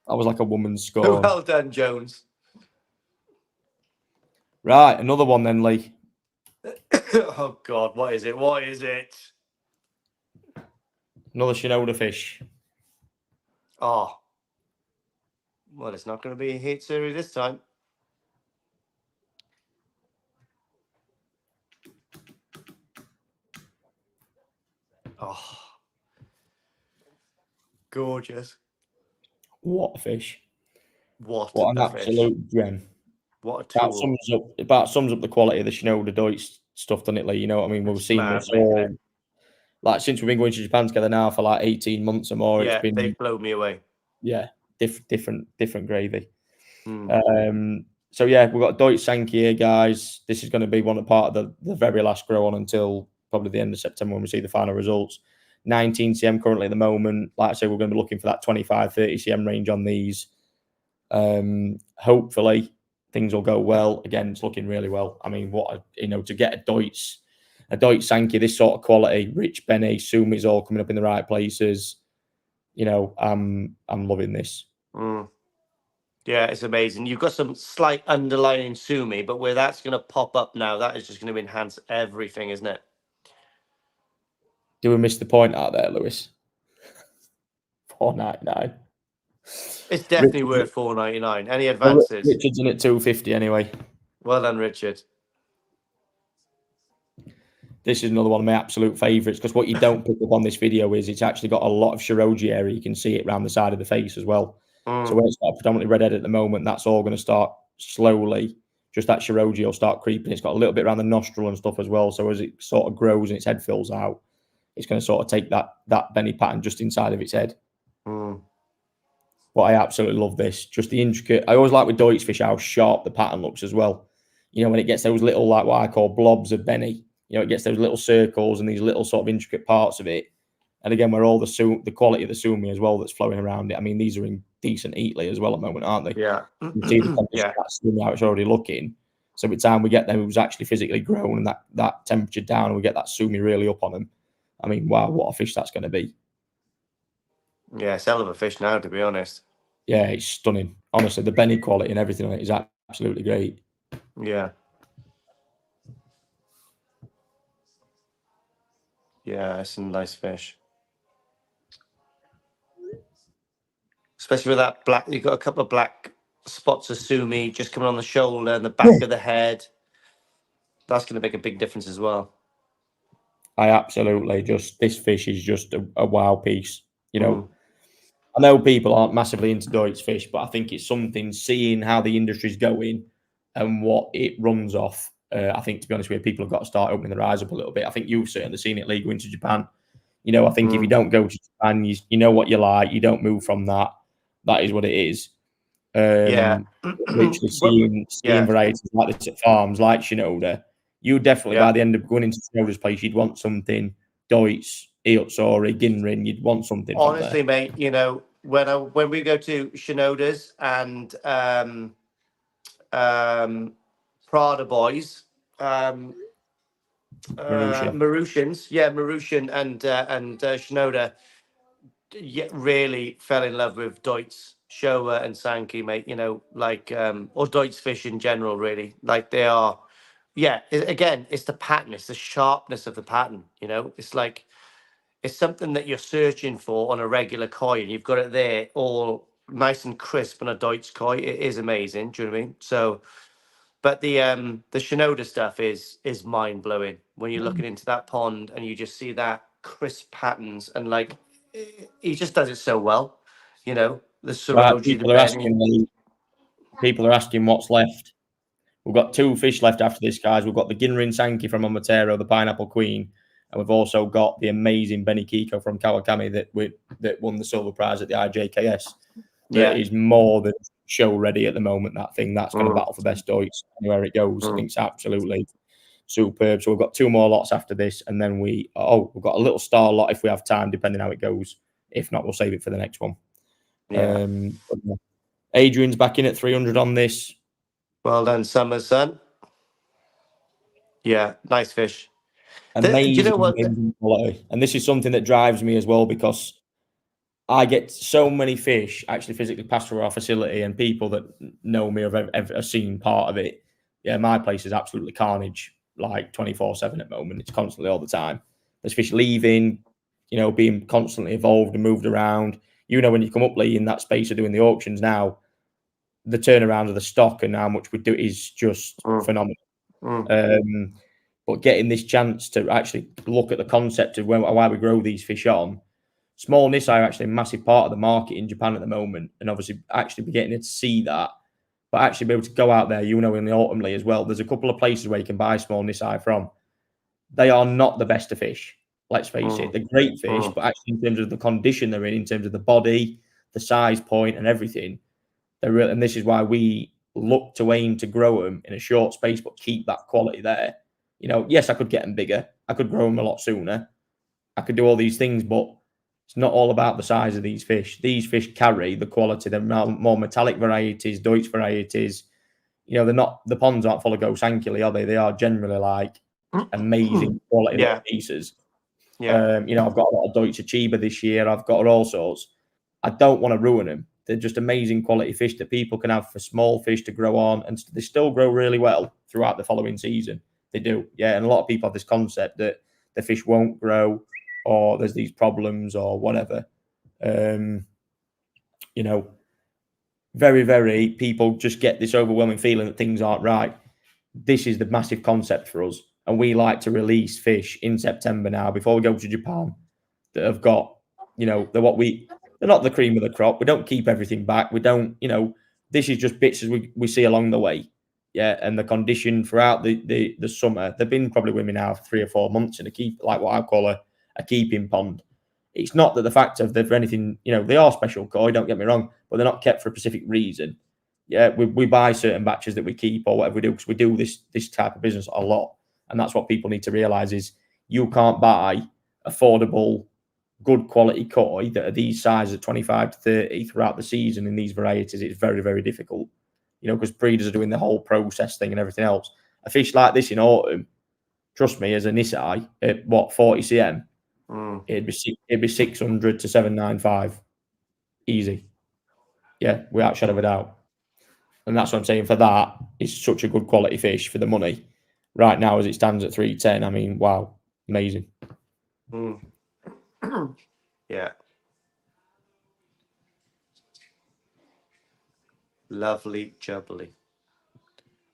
was like a woman's score. Well done, Jones. Right, another one then, Lee. Oh, God, what is it? What is it? Another Shinoda fish. Oh. Well, it's not going to be a hit series this time. Oh. Gorgeous. What a fish. What What an a fish. absolute gem. What a tool. That sums up the quality of the Shinoda Deutsch stuff, doesn't it? Like, you know what I mean? We've seen this all, like, since we've been going to Japan together now for like 18 months or more. Yeah, it's been, they blow me away. Yeah, different gravy. Mm. So yeah, we've got Deutsch Sanke here, guys. This is going to be one part of the very last grow on until probably the end of September when we see the final results. 19 cm currently at the moment. Like I say, we're going to be looking for that 25, 30 cm range on these. Hopefully things will go well. Again, it's looking really well. I mean, to get a Deutsch Sanke, this sort of quality, rich Bene, Sumi's all coming up in the right places. You know, I'm loving this. Mm. Yeah, it's amazing. You've got some slight underlying Sumi, but where that's going to pop up now, that is just going to enhance everything, isn't it? Do we miss the point out there, Lewis? $4.99. It's definitely worth $4.99. Any advances? Richard's in at $2.50 anyway. Well done, Richard. This is another one of my absolute favourites because what you don't pick up on this video is it's actually got a lot of Shiroji area. You can see it around the side of the face as well. So when it's got a predominantly red head at the moment, that's all going to start slowly. Just that Shiroji will start creeping. It's got a little bit around the nostril and stuff as well. So as it sort of grows and its head fills out, it's going to sort of take that Benny pattern just inside of its head. But I absolutely love this. Just the intricate. I always like with Deutsch fish how sharp the pattern looks as well. You know, when it gets those little, like what I call blobs of Benny, you know, it gets those little circles and these little sort of intricate parts of it. And again, we're all the quality of the Sumi as well that's flowing around it. I mean, these are in decent Eatly as well at the moment, aren't they? Yeah. You see the condition of that Sumi, how it's already looking. So by the time we get them, it was actually physically grown and that temperature down, and we get that Sumi really up on them. I mean, wow, what a fish that's going to be. Yeah, it's hell of a fish now, to be honest. Yeah, it's stunning. Honestly, the Benny quality and everything on it is absolutely great. Yeah. Yeah, it's a nice fish. Especially with that black, you've got a couple of black spots of Sumi just coming on the shoulder and the back of the head. That's going to make a big difference as well. I absolutely this fish is just a wow piece. You know, I know people aren't massively into Deutsch fish, but I think it's something, seeing how the industry's going and what it runs off. I think, to be honest with you, people have got to start opening their eyes up a little bit. I think you've certainly seen it, Lee, going to Japan. You know, I think if you don't go to Japan, you know what you like. You don't move from that. That is what it is. Literally seeing varieties like this at farms, like Shinoda, you definitely, by the end of going into Shinoda's place, you'd want something Deutsch, Iotsori, Ginrin. You'd want something. Honestly, mate, you know, when we go to Shinoda's and Prada Boys, Marusians, Marusian and Shinoda, really fell in love with Deutsch, Showa and Sanke, mate. You know, like or Deutsch fish in general, really. Like they are, again, it's the pattern, it's the sharpness of the pattern. You know, it's like it's something that you're searching for on a regular koi, and you've got it there, all nice and crisp on a Deutsch koi. It is amazing. Do you know what I mean? So. But the Shinoda stuff is mind blowing when you're looking into that pond and you just see that crisp patterns, and like he just does it so well, you know. The Soragoi, people are asking what's left. We've got 2 fish left after this, guys. We've got the Ginrin Sanke from Amatero, the Pineapple Queen, and we've also got the amazing Benny Kiko from Kawakami that won the silver prize at the IJKS. That is more than show ready at the moment. That's going to battle for best Deutsch anywhere it goes. I think it's absolutely superb. So we've got 2 more lots after this, and then we've got a little star lot if we have time, depending how it goes. If not, we'll save it for the next one. Adrian's back in at 300 on this. Well done, Summers, son. Yeah, nice fish. Amazing, you know what? Amazing quality. And this is something that drives me as well, because I get so many fish actually physically passed through our facility, and people that know me have seen part of it. Yeah, my place is absolutely carnage, like 24/7 at the moment. It's constantly all the time. There's fish leaving, you know, being constantly evolved and moved around. You know, when you come up, Lee, in that space of doing the auctions now, the turnaround of the stock and how much we do is just phenomenal. But getting this chance to actually look at the concept of why we grow these fish on, Small Nisai are actually a massive part of the market in Japan at the moment, and obviously actually beginning to see that, but actually be able to go out there, in the autumnly as well. There's a couple of places where you can buy small Nisai from. They are not the best to fish. Let's face it. They're great fish, but actually in terms of the condition they're in terms of the body, the size point, and everything, they're real. And this is why we look to aim to grow them in a short space, but keep that quality there. Yes, I could get them bigger. I could grow them a lot sooner. I could do all these things, but it's not all about the size of these fish. These fish carry the quality. They're more metallic varieties, Deutsch varieties. They're not, the ponds aren't full of Go Sankey, are they? They are generally like amazing quality pieces. Yeah. I've got a lot of Deutsche Chiba this year. I've got all sorts. I don't want to ruin them. They're just amazing quality fish that people can have for small fish to grow on, and they still grow really well throughout the following season. They do, yeah. And a lot of people have this concept that the fish won't grow, or there's these problems, or whatever. Very, very people just get this overwhelming feeling that things aren't right. This is the massive concept for us, and we like to release fish in September now before we go to Japan that have got, they're not the cream of the crop. We don't keep everything back. We don't, this is just bits as we see along the way. Yeah. And the condition throughout the summer, they've been probably with me now for 3 or 4 months in like what I call a keeping pond. It's not that the fact of they're anything, they are special koi, don't get me wrong, but they're not kept for a specific reason. Yeah. We buy certain batches that we keep or whatever we do, because we do this type of business a lot. And that's what people need to realize is you can't buy affordable, good quality koi that are these sizes of 25 to 30 throughout the season in these varieties. It's very, very difficult, because breeders are doing the whole process thing and everything else. A fish like this in autumn, trust me, as a Nisai at 40 cm, it'd be 600 to 795 easy. Yeah, without shadow of a doubt. And that's what I'm saying. For that, it's such a good quality fish for the money. Right now, as it stands at 310, I mean, wow, amazing. Yeah. Lovely jubbly.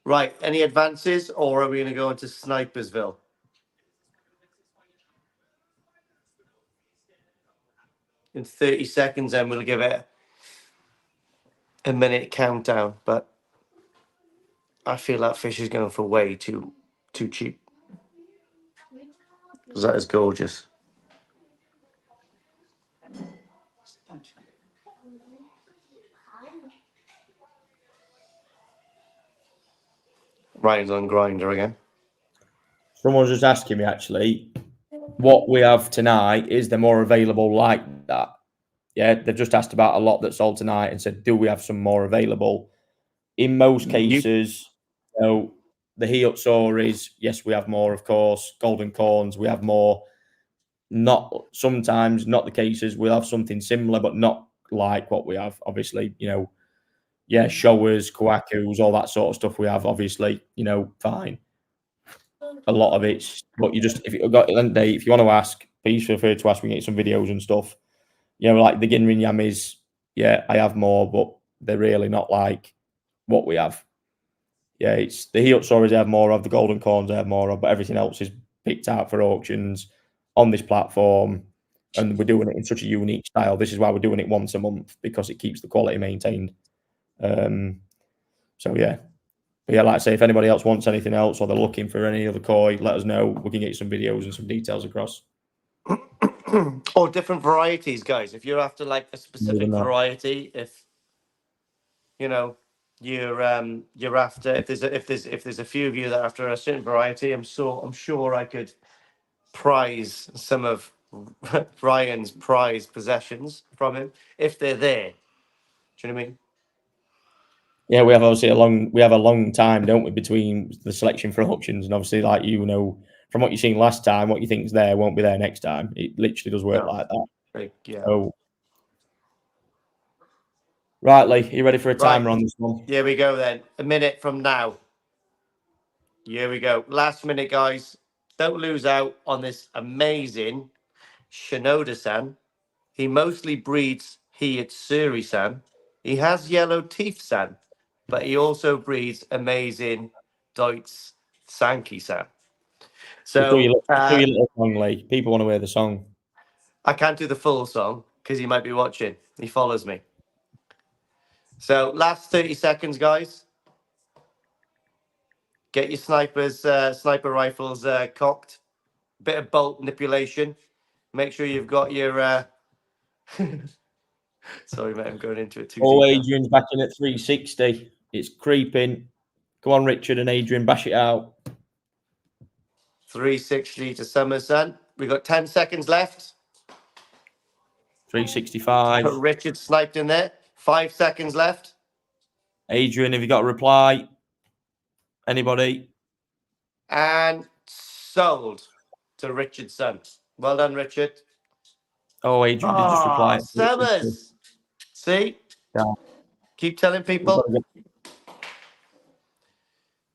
Right, any advances, or are we going to go into Snipersville? In 30 seconds, then we'll give it a minute countdown. But I feel that fish is going for way too cheap. Because that is gorgeous. Ryan's on grinder again. Someone's just asking me, actually, what we have tonight, is there more available like that? Yeah, they've just asked about a lot that sold tonight and said, do we have some more available? In most cases, the Hiyotsuris, yes, we have more, of course. Golden Corns, we have more. Sometimes not the cases. We'll have something similar, but not like what we have, obviously, Showas, Kohakus, all that sort of stuff we have, obviously, fine. A lot of it's, but if you want to ask, please feel free to ask. We can get some videos and stuff. Like the Ginrin Yamis, yeah, I have more, but they're really not like what we have. Yeah, it's the Hiyotsuris I have more of, the Golden Corns I have more of, but everything else is picked out for auctions on this platform, and we're doing it in such a unique style. This is why we're doing it once a month, because it keeps the quality maintained. So yeah. But yeah, like I say, if anybody else wants anything else or they're looking for any other koi, let us know. We can get you some videos and some details across. Or different varieties, guys. If you're after like a specific variety, if you're after, if there's a few of you that are after a certain variety, I'm sure I could prize some of Ryan's prized possessions from him if they're there. Do you know what I mean? Yeah, we have obviously a long time, don't we, between the selection for auctions, and obviously, like from what you've seen last time, what you think's there won't be there next time. It literally does work like that. Yeah. So, right, Lee, are you ready for a timer on this one? Here we go then. A minute from now. Here we go. Last minute, guys. Don't lose out on this amazing Shinoda-san. He mostly breeds Hiyotsuris-san. He has yellow teeth-san, but he also breeds amazing Deutsch Sanke-san. So, do your little song, Lee. People want to hear the song. I can't do the full song because he might be watching. He follows me. So last 30 seconds, guys. Get your sniper rifles cocked. Bit of bolt manipulation. Make sure you've got your. Sorry, mate, I'm going into it too Oh, deep. Adrian's back in at 360. It's creeping. Come on, Richard and Adrian, bash it out. 360 to Somerset. We've got 10 seconds left. 365. Put Richard sniped in there. 5 seconds left. Adrian, have you got a reply? Anybody? And sold to Richardson. Well done, Richard. Oh, Adrian did just reply. Summers. See? Yeah. Keep telling people.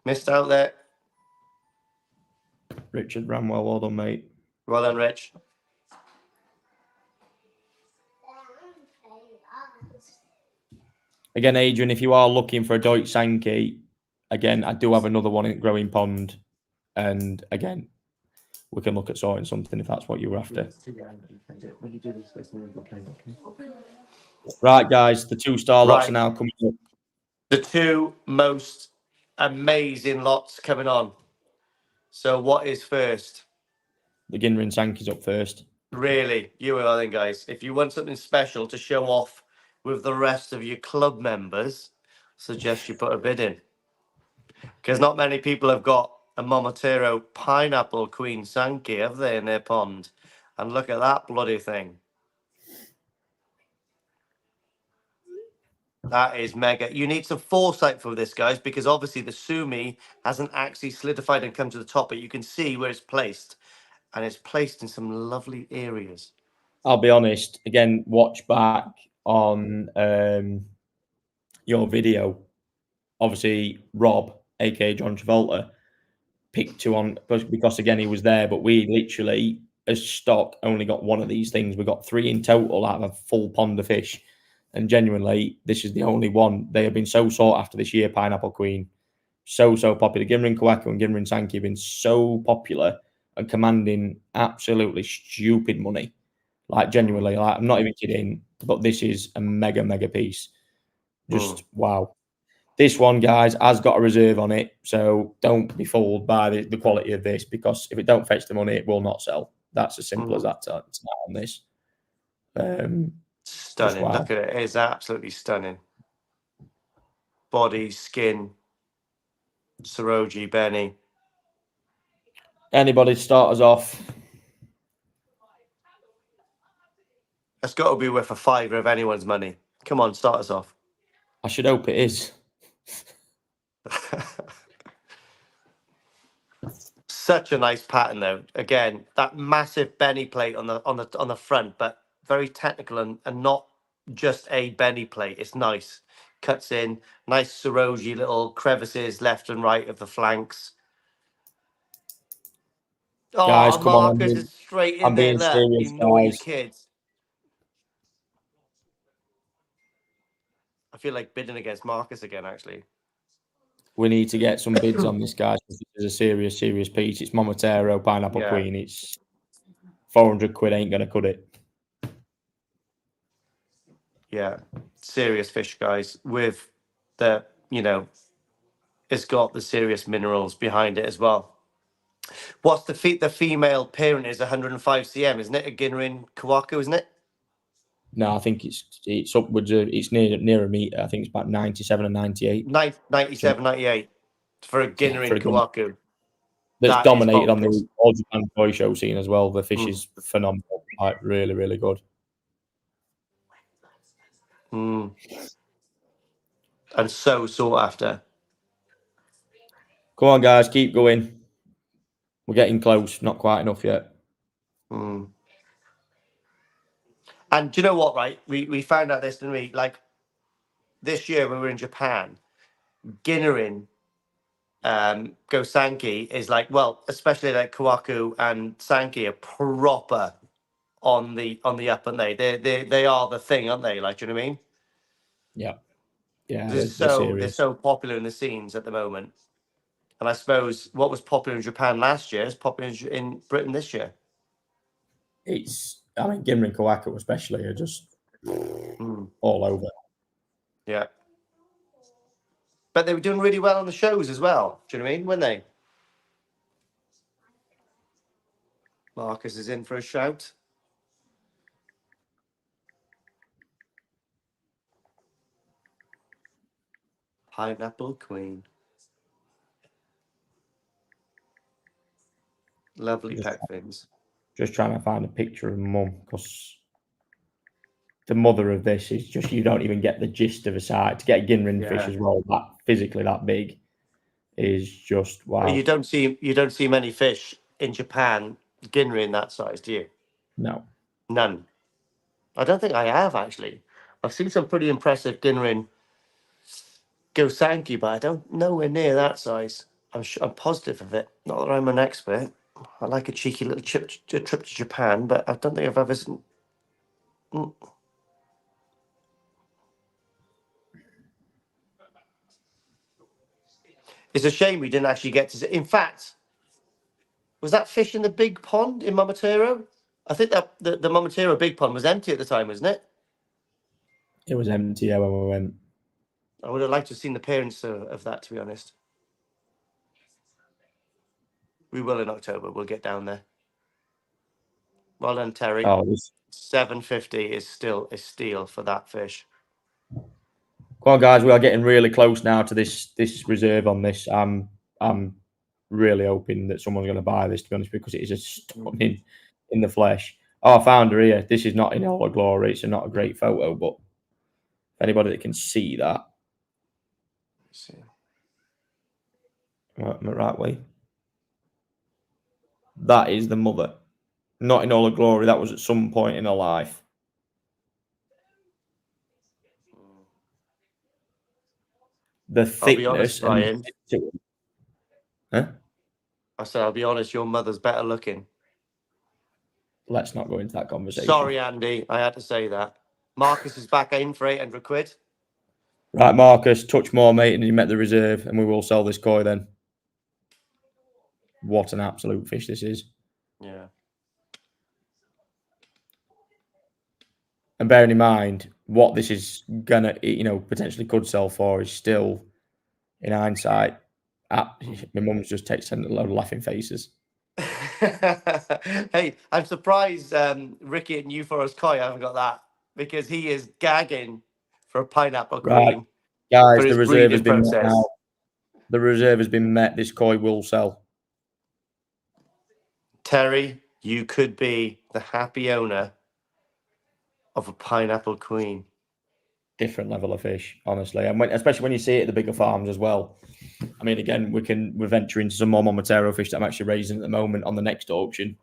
Missed out there. Richard Ramwell, well done, mate. Well done, Rich. Again, Adrian, if you are looking for a Deutsch Sanke, again, I do have another one in Growing Pond. And again, we can look at sorting something if that's what you were after. Right, guys, the 2-star lots are now coming up. The 2 most amazing lots coming on. So what is first? The Ginrin Sanke's up first. Really, you are then, guys. If you want something special to show off with the rest of your club members, suggest you put a bid in. Because not many people have got a Momotaro Pineapple Queen Sanke, have they, in their pond? And look at that bloody thing. That is mega. You need some foresight for this, guys, because obviously the Sumi hasn't actually solidified and come to the top, but you can see where it's placed. And it's placed in some lovely areas. I'll be honest, again, watch back on your video. Obviously, Rob, aka John Travolta, picked 2 on because again he was there, but we literally, as stock, only got 1 of these things. We got 3 in total out of a full pond of fish. And genuinely, this is the only one. They have been so sought after this year, Pineapple Queen. So popular. Ginrin Kohaku and Ginrin Sanke have been so popular and commanding absolutely stupid money. Like, genuinely, like, I'm not even kidding, but this is a mega piece. Just wow. This one, guys, has got a reserve on it, so don't be fooled by the quality of this, because if it don't fetch the money, it will not sell. That's as simple as that on this. Stunning. Wow. Look at it. It is absolutely stunning. Body, skin, Soragoi, Benny. Anybody start us off? That's got to be worth a fiver of anyone's money. Come on, start us off. I should hope it is. Such a nice pattern, though. Again, that massive Benny plate on the front, but very technical and not just a Benny plate. It's nice. Cuts in, nice Soragoi little crevices left and right of the flanks. Oh, Guys, come on, Marcus is straight in I'm there. being Look, serious, you naughty guys. kids. I feel like bidding against Marcus again, actually. We need to get some bids on this, guys. This is a serious piece. It's Momotaro, Pineapple Queen. It's 400 quid ain't going to cut it. Yeah, serious fish, guys. With the, it's got the serious minerals behind it as well. What's the female parent is 105 cm, isn't it? A Ginrin Kohaku, isn't it? No, I think it's upwards of, it's near a meter. I think it's about 97 and 98. 97, 98 for a Ginrin Kohaku. That's dominated on the All Japan Koi show scene as well. The fish is phenomenal. Like, really good. And so sought after. Come on, guys, keep going. We're getting close. Not quite enough yet. And do you know what, right? We found out this, didn't we? Like, this year when we were in Japan, Ginrin Sanke is like, well, especially like Kohaku and Sanke are proper on the up, aren't they? They are the thing, aren't they? Like, do you know what I mean? Yeah. They're so popular in the scenes at the moment. And I suppose what was popular in Japan last year is popular in Britain this year. It's I mean, Ginrin Kohaku especially are just all over. Yeah. But they were doing really well on the shows as well. Do you know what I mean? Weren't they? Marcus is in for a shout. Pineapple Queen. Lovely pet fins. Just trying to find a picture of Mum, because the mother of this is just, you don't even get the gist of a sight. To get a Ginrin fish as well, that physically that big, is just wow. Well, you don't see many fish in Japan Ginrin that size, do you? No. None. I don't think I have actually. I've seen some pretty impressive Ginrin Sanke, but I don't nowhere near that size. I'm positive of it. Not that I'm an expert. I like a cheeky little trip to Japan, but I don't think I've ever seen. It's a shame we didn't actually get to see. In fact, was that fish in the big pond in Momotaro? I think that the Momotaro big pond was empty at the time, wasn't it? It was empty, yeah, when we went. I would have liked to have seen the parents of that, to be honest. We will in October. We'll get down there. Well done, Terry. Oh, $7.50 is still a steal for that fish. Come on, guys, we are getting really close now to this reserve on this. I'm really hoping that someone's going to buy this, to be honest, because it is a stunning in the flesh. Oh, I found her here. This is not in all her glory. It's not a great photo, but anybody that can see that. Let's see. Right, am I right way? That is the mother. Not in all her glory. That was at some point in her life. The thickness. I'll be honest, Brian. Huh? I said, I'll be honest, your mother's better looking. Let's not go into that conversation. Sorry, Andy. I had to say that. Marcus is back in for 800 quid. Right, Marcus, touch more, mate, and you met the reserve, and we will sell this koi then. What an absolute fish this is. Yeah. And bearing in mind, what this is gonna, potentially could sell for is still, in hindsight, my mum's just sending a load of laughing faces. Hey, I'm surprised Ricky at New Forest Koi haven't got that, because he is gagging for a pineapple queen. Right, guys, the reserve has been met now. The reserve has been met. This koi will sell. Terry, you could be the happy owner of a pineapple queen. Different level of fish, honestly, and especially when you see it at the bigger farms as well. I mean, again, we're venturing into some more Momotaro fish that I'm actually raising at the moment on the next auction.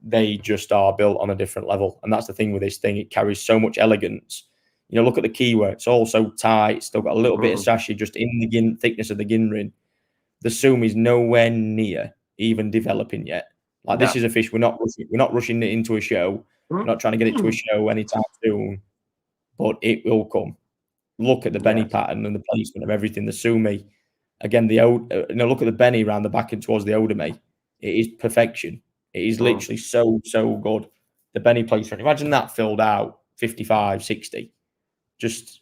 They just are built on a different level, and that's the thing with this thing. It carries so much elegance. Look at the keyword. It's all so tight. It's still got a little bit of sashi just in the thickness of the Ginrin. The Sumi is nowhere near even developing yet. This is a fish we're not rushing it into a show. We're not trying to get it to a show anytime soon, but it will come. Look at the Benny pattern and the placement of everything. The Sumi, again, look at the Benny around the back and towards the Odame. It is perfection. It is literally so good. The Benny placement. Imagine that filled out 55, 60. Just,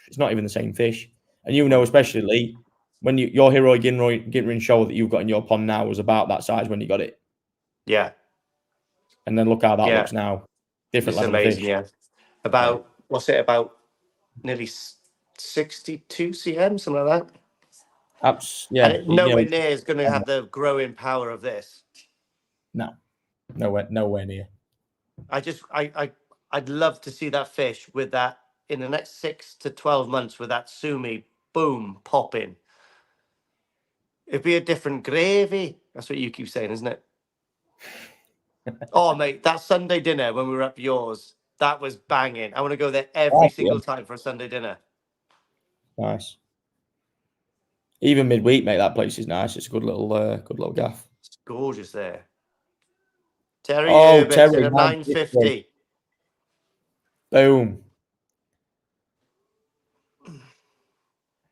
it's not even the same fish. And especially Lee, when your Hero Ginrin show that you've got in your pond now was about that size when you got it. Yeah. And then look how that looks now. Different level amazing, of fish. Yeah. About nearly 62 cm, something like that. And nowhere near is going to have the growing power of this. No, nowhere near. I'd love to see that fish with that in the next 6 to 12 months with that Sumi boom popping. It'd be a different gravy. That's what you keep saying, isn't it? Oh, mate, that Sunday dinner when we were up yours, that was banging. I want to go there every single time for a Sunday dinner. Nice. Even midweek, mate, that place is nice. It's a good little gaff. It's gorgeous there. Terry, Terry, at 950. Boom.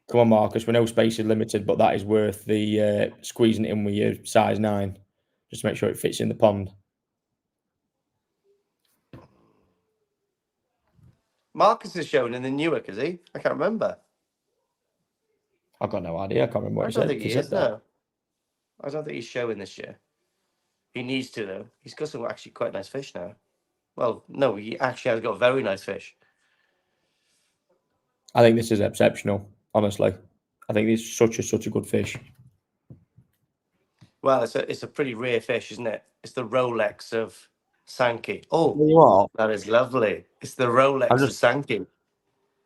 Come on, Marcus. We know space is limited, but that is worth the squeezing it in with your size 9. Just to make sure it fits in the pond. Marcus is showing in the Newark, is he? I can't remember. I've got no idea. I can't remember what I he don't said. think He he said is, that. no. I don't think he's showing this year. He needs to, though. He's got some actually quite nice fish now. Well, no, he actually has got very nice fish. I think this is exceptional, honestly. I think it's such a good fish. Well, it's a pretty rare fish, isn't it? It's the Rolex of Sanke. Oh, You are. that is lovely. It's the Rolex of Sanke.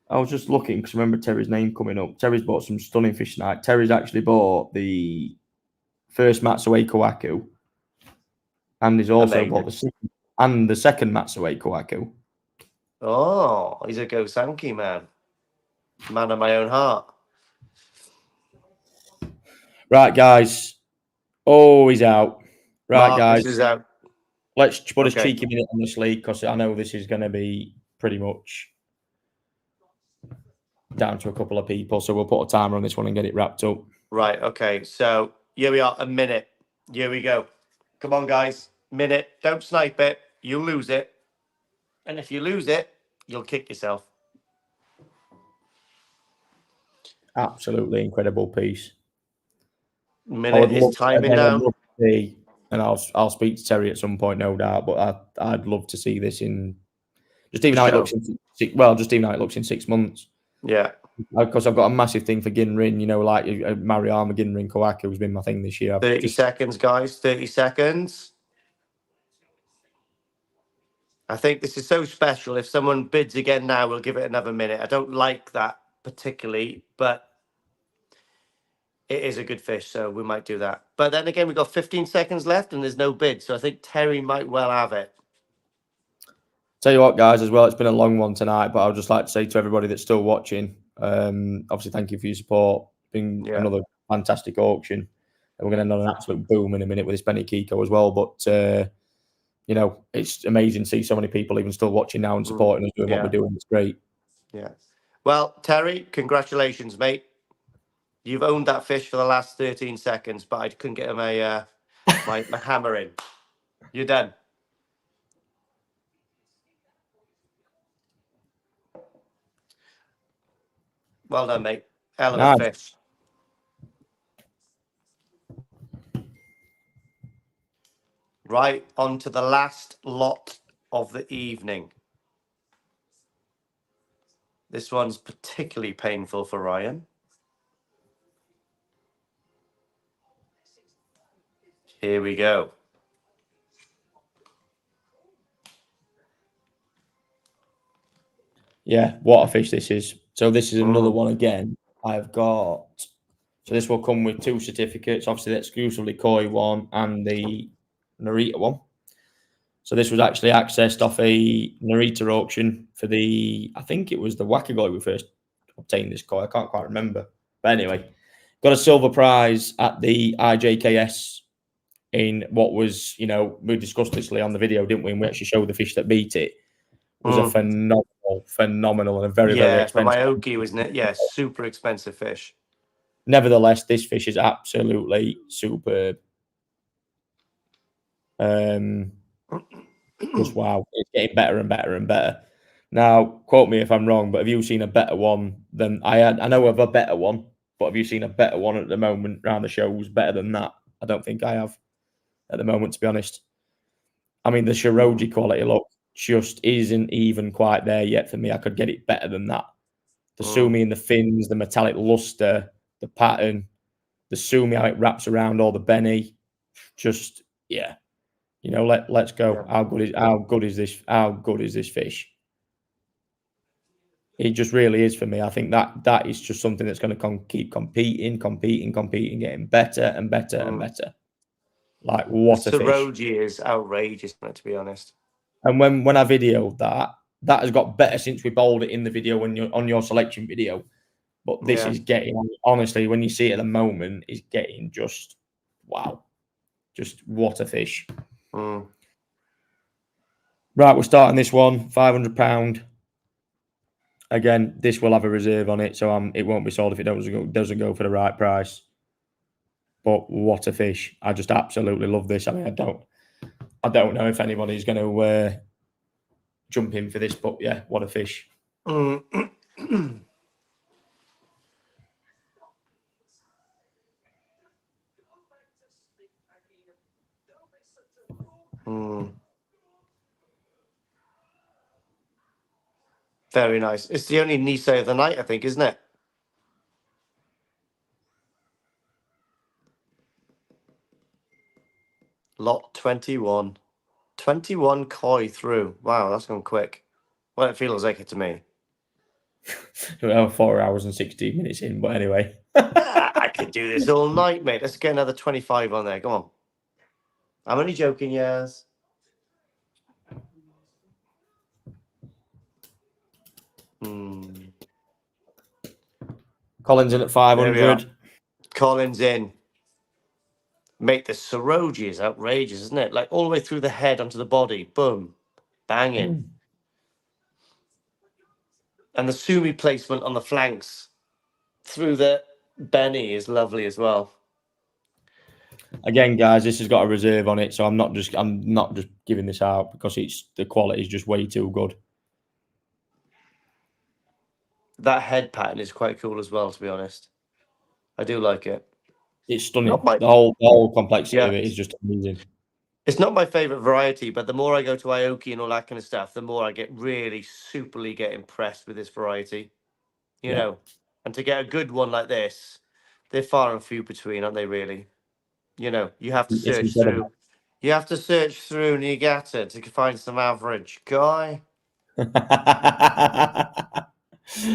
I was just looking because I remember Terry's name coming up. Terry's bought some stunning fish tonight. Terry's actually bought the first Matsunosuke Kohaku, and he's also bought the second Matsunosuke Kohaku. Oh, he's a Go Sanke man. Man of my own heart. Right, guys. Oh, he's out. Right, Marcus guys. is out. Let's put a cheeky minute on this league because I know this is going to be pretty much down to a couple of people. So we'll put a timer on this one and get it wrapped up. Right, okay. So here we are, a minute. Here we go. Come on, guys. Minute. Don't snipe it. You'll lose it. And if you lose it, you'll kick yourself. Absolutely incredible piece. Minute is timing down. And I'll speak to Terry at some point, no doubt. But I'd love to see this in just even how it looks in 6 months. Yeah, because I've got a massive thing for Ginrin. You know, like Mariama Ginrin Kohaku has been my thing this year. 30 seconds, guys. 30 seconds. I think this is so special. If someone bids again now, we'll give it another minute. I don't like that particularly, but it is a good fish, so we might do that. But then again, we've got 15 seconds left and there's no bid, so I think Terry might well have it. Tell you what, guys, as well, it's been a long one tonight, but I'd just like to say to everybody that's still watching, obviously, thank you for your support. It's been another fantastic auction. And we're going to have an absolute boom in a minute with this Benny Kiko as well. But, you know, it's amazing to see so many people even still watching now and supporting us doing what we're doing. It's great. Yeah. Well, Terry, congratulations, mate. You've owned that fish for the last 13 seconds, but I couldn't get my hammer in. You're done. Well done, mate. Hell of a fish. Right, on to the last lot of the evening. This one's particularly painful for Ryan. Here we go. Yeah, what a fish this is. So this is another one again. I've got... So this will come with 2 certificates. Obviously, the exclusively Koi one and the Narita one. So this was actually accessed off a Narita auction for the... I think it was the Wakagoi we first obtained this Koi. I can't quite remember. But anyway, got a silver prize at the IJKS in what was, you know, we discussed this on the video, didn't we? And we actually showed the fish that beat it. It was a phenomenal and a very, very expensive. Yeah, for my Oki, wasn't it? Yeah, super expensive fish. Nevertheless, this fish is absolutely superb. Just wow, it's getting better and better and better. Now, quote me if I'm wrong, but have you seen a better one than I had? I know of a better one, but have you seen a better one at the moment around the shows better than that? I don't think I have at the moment, to be honest. I mean, the Shiroji quality look just isn't even quite there yet for me. I could get it better than that. The sumi and the fins, the metallic luster, the pattern, the sumi, how it wraps around all the Benny. Just, yeah. You know, let's go. Yeah. How good is this fish? It just really is for me. I think that is just something that's going to keep competing, getting better and better and better. Like, what a fish. Soragoi is outrageous, to be honest. And when I videoed that has got better since we bowled it in the video on your selection video. But this is getting, honestly, when you see it at the moment, is getting just, wow. Just what a fish. Right, we're starting this one, £500. Again, this will have a reserve on it, so it won't be sold if it doesn't go for the right price. But what a fish. I just absolutely love this. I mean, I don't know if anybody's going to jump in for this, but yeah, what a fish. Very nice. It's the only Nisei of the night, I think, isn't it? Lot 21. 21 koi through. Wow, that's gone quick. Well, it feels like it to me. Well, 4 hours and 16 minutes in, but anyway. I could do this all night, mate. Let's get another 25 on there. Come on. I'm only joking, yes. Collins in at 500. Collins in. Mate, the Soragoi is outrageous, isn't it? Like all the way through the head onto the body. Boom. Banging. And the Sumi placement on the flanks through the Benny is lovely as well. Again, guys, this has got a reserve on it, so I'm not just giving this out because the quality is just way too good. That head pattern is quite cool as well, to be honest. I do like it. It's stunning. The whole complexity of it is just amazing. It's not my favorite variety, but the more I go to Aoki and all that kind of stuff, the more I get really superly get impressed with this variety. You know, and to get a good one like this, they're far and few between, aren't they? Really, you know, you have to search through. You have to search through Niigata to find some average guy. Of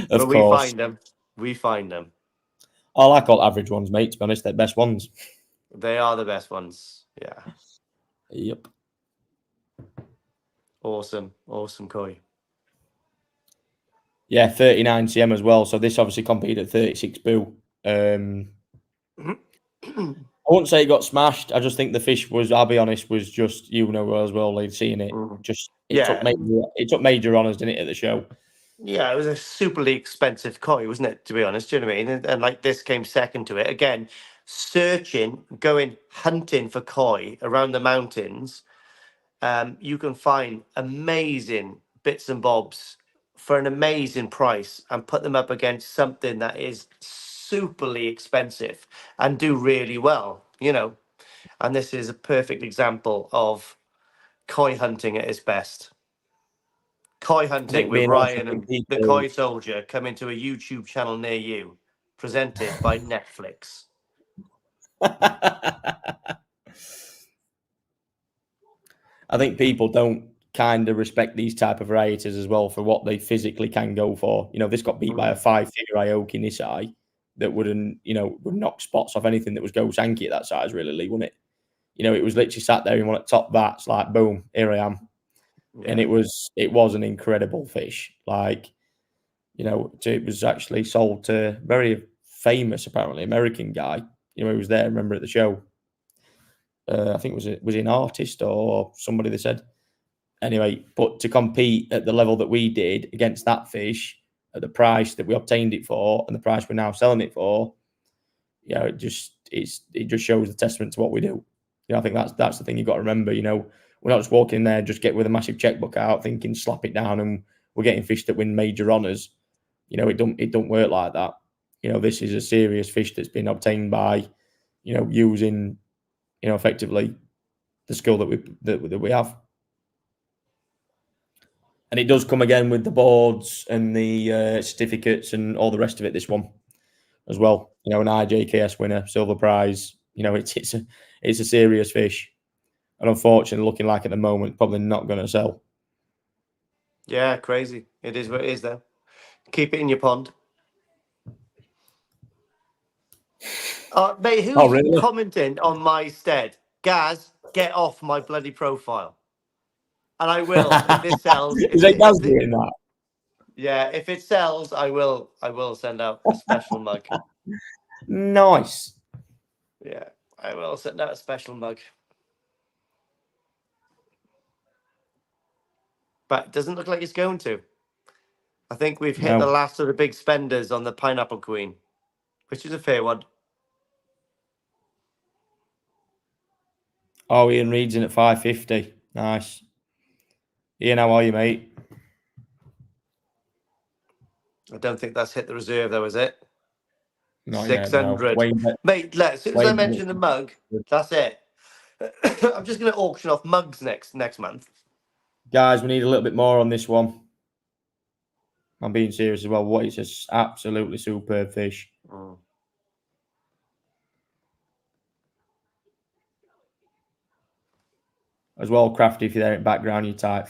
but we course. find them. We find them. I like all average ones, mate. To be honest, they're best ones. They are the best ones. Yeah. Yep. Awesome koi. Yeah, 39 cm as well. So this obviously competed at 36 boo. I wouldn't say it got smashed. I just think the fish was, I'll be honest, was just, as well, like seeing it. It took major honours, didn't it, at the show? Yeah, it was a superly expensive koi, wasn't it? To be honest, do you know what I mean? And like this came second to it. Again, going hunting for koi around the mountains. You can find amazing bits and bobs for an amazing price and put them up against something that is superly expensive and do really well, you know. And this is a perfect example of koi hunting at its best. Koi hunting with Ryan and the Koi Soldier coming to a YouTube channel near you, presented by Netflix. I think people don't kind of respect these type of varieties as well for what they physically can go for. You know, this got beat by a 5-figure Aoki Nisei that would knock spots off anything that was Go Sanke at that size, really, wouldn't it? You know, it was literally sat there in one at top bats, like, boom, here I am. Yeah. And it was an incredible fish. Like, you know, it was actually sold to a very famous, apparently, American guy. You know, he was there, remember, at the show. I think was he an artist or somebody they said. Anyway, but to compete at the level that we did against that fish at the price that we obtained it for and the price we're now selling it for, you know, it just shows the testament to what we do. You know, I think that's the thing you've got to remember. You know, we're not just walking in there, just get with a massive checkbook out, thinking slap it down, and we're getting fish that win major honours. You know, it don't work like that. You know, this is a serious fish that's been obtained by, you know, using, you know, effectively the skill that we have. And it does come again with the boards and the certificates and all the rest of it. This one as well, you know, an IJKS winner, silver prize. You know, it's a serious fish, and unfortunately, looking like at the moment, probably not going to sell. Yeah, crazy. It is what it is, though. Keep it in your pond. Mate, who's commenting on my stead? Gaz, get off my bloody profile. And I will if this sells. Is it Gaz doing that? Yeah, if it sells, I will send out a special mug. Nice. Yeah, I will send out a special mug. But it doesn't look like it's going to. I think we've hit the last of the big spenders on the Pineapple Queen, which is a fair one. Oh, Ian Reed's in at 550. Nice. Ian, how are you, mate? I don't think that's hit the reserve, though, is it? Not yet, 600. no. Mate, as soon as I Wayne mention the mug, that's it. I'm just going to auction off mugs next month. Guys, we need a little bit more on this one. I'm being serious as well. What is just absolutely superb fish. Mm. As well, Crafty, if you're there in the background, you type,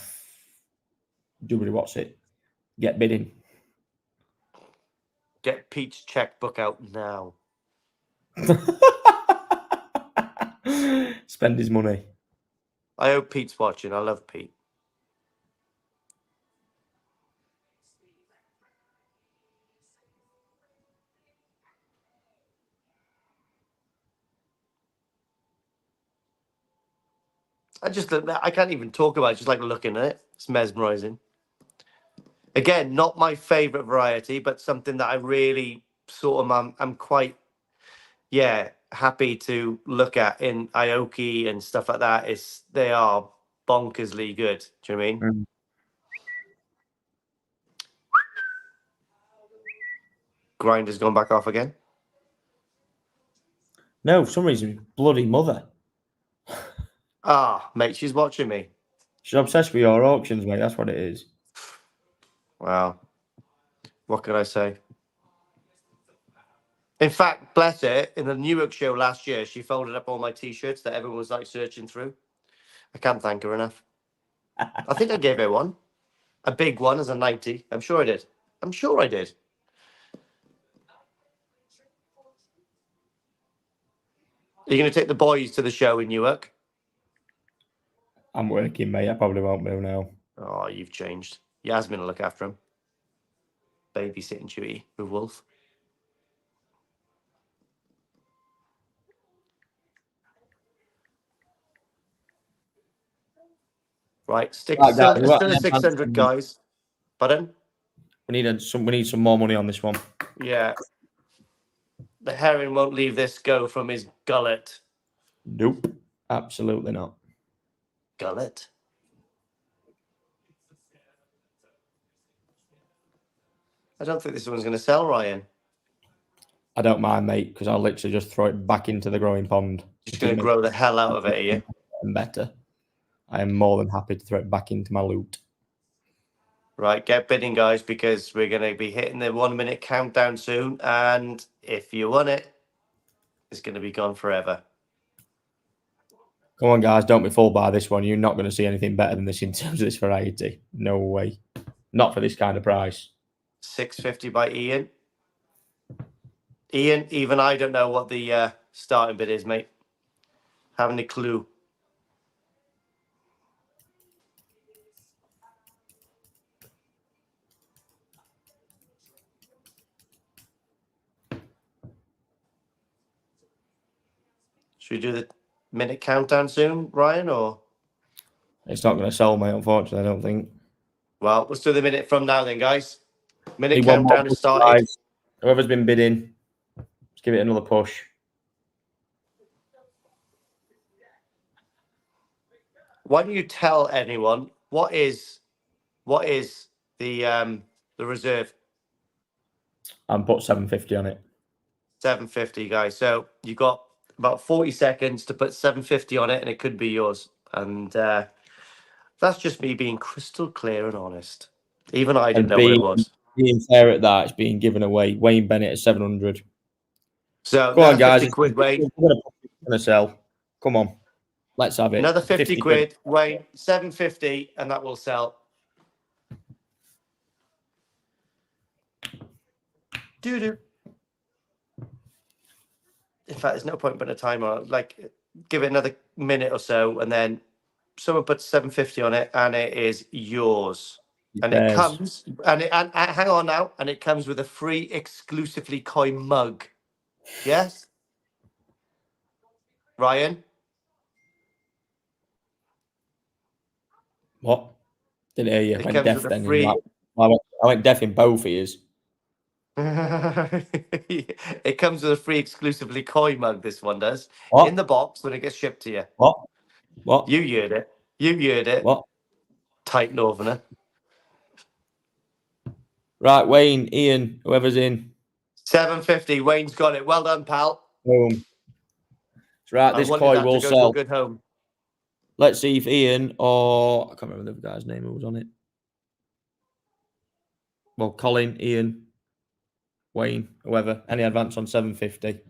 "Doobly, what's it? Get bidding." Get Pete's checkbook out now. Spend his money. I hope Pete's watching. I love Pete. I can't even talk about it. Just like looking at it. It's mesmerizing. Again, not my favorite variety, but something that I really sort of I'm quite, happy to look at in Aoki and stuff like that. They are bonkersly good. Do you know what I mean? Mm. Grinder's gone back off again. No, for some reason, bloody mother. Mate, she's watching me. She's obsessed with your auctions, mate. That's what it is. Wow. What can I say? In fact, bless her, in the Newark show last year, she folded up all my T-shirts that everyone was like searching through. I can't thank her enough. I think I gave her one. A big one as a 90. I'm sure I did. I'm sure I did. Are you going to take the boys to the show in Newark? I'm working, mate. I probably won't do now. Oh, you've changed. Yasmin will look after him. Babysitting duty with Wolf. Right, still a 600, guys. Pardon? We need some more money on this one. Yeah. The herring won't leave this go from his gullet. Nope, absolutely not. Gullet? I don't think this one's going to sell, Ryan. I don't mind, mate, because I'll literally just throw it back into the growing pond. Just going to grow the hell out of it, are you? And better. I am more than happy to throw it back into my loot. Right, get bidding, guys, because we're going to be hitting the 1 minute countdown soon. And if you want it, it's going to be gone forever. Come on, guys, don't be fooled by this one. You're not going to see anything better than this in terms of this variety. No way. Not for this kind of price. 650 by Ian. Ian, even I don't know what the starting bid is, mate. Haven't a clue. Should we do the minute countdown soon, Ryan, or? It's not going to sell, mate, unfortunately, I don't think. Well, let's do the minute from now then, guys. Minute countdown has started. Guys. Whoever's been bidding, let's give it another push. Why don't you tell anyone what is the reserve? And put 750 on it. 750, guys. So you got about 40 seconds to put 750 on it, and it could be yours. And that's just me being crystal clear and honest. Even I didn't know what it was. Being fair at that, it's being given away. Wayne Bennett at 700. So go on, guys. 50 quid, Wayne. We're going to sell. Come on. Let's have it. Another 50 quid, Wayne. 750, and that will sell. Doo-doo. In fact, there's no point putting a timer on it. Like, give it another minute or so, and then someone puts 750 on it, and it is yours. And it comes, and hang on now, and it comes with a free exclusively Koi mug. Yes? Ryan? What? Didn't hear you. It I went comes deaf with a then. free... I went deaf in both ears. It comes with a free exclusively Koi mug, this one does. What? In the box when it gets shipped to you. What? You heard it. You heard it. What? Tight Northerner. Right, Wayne, Ian, whoever's in. 750. Wayne's got it. Well done, pal. Boom. Right, this koi will to sell. a good home. Let's see if Ian or I can't remember the other guy's name who was on it. Well, Colin, Ian, Wayne, whoever. Any advance on 750?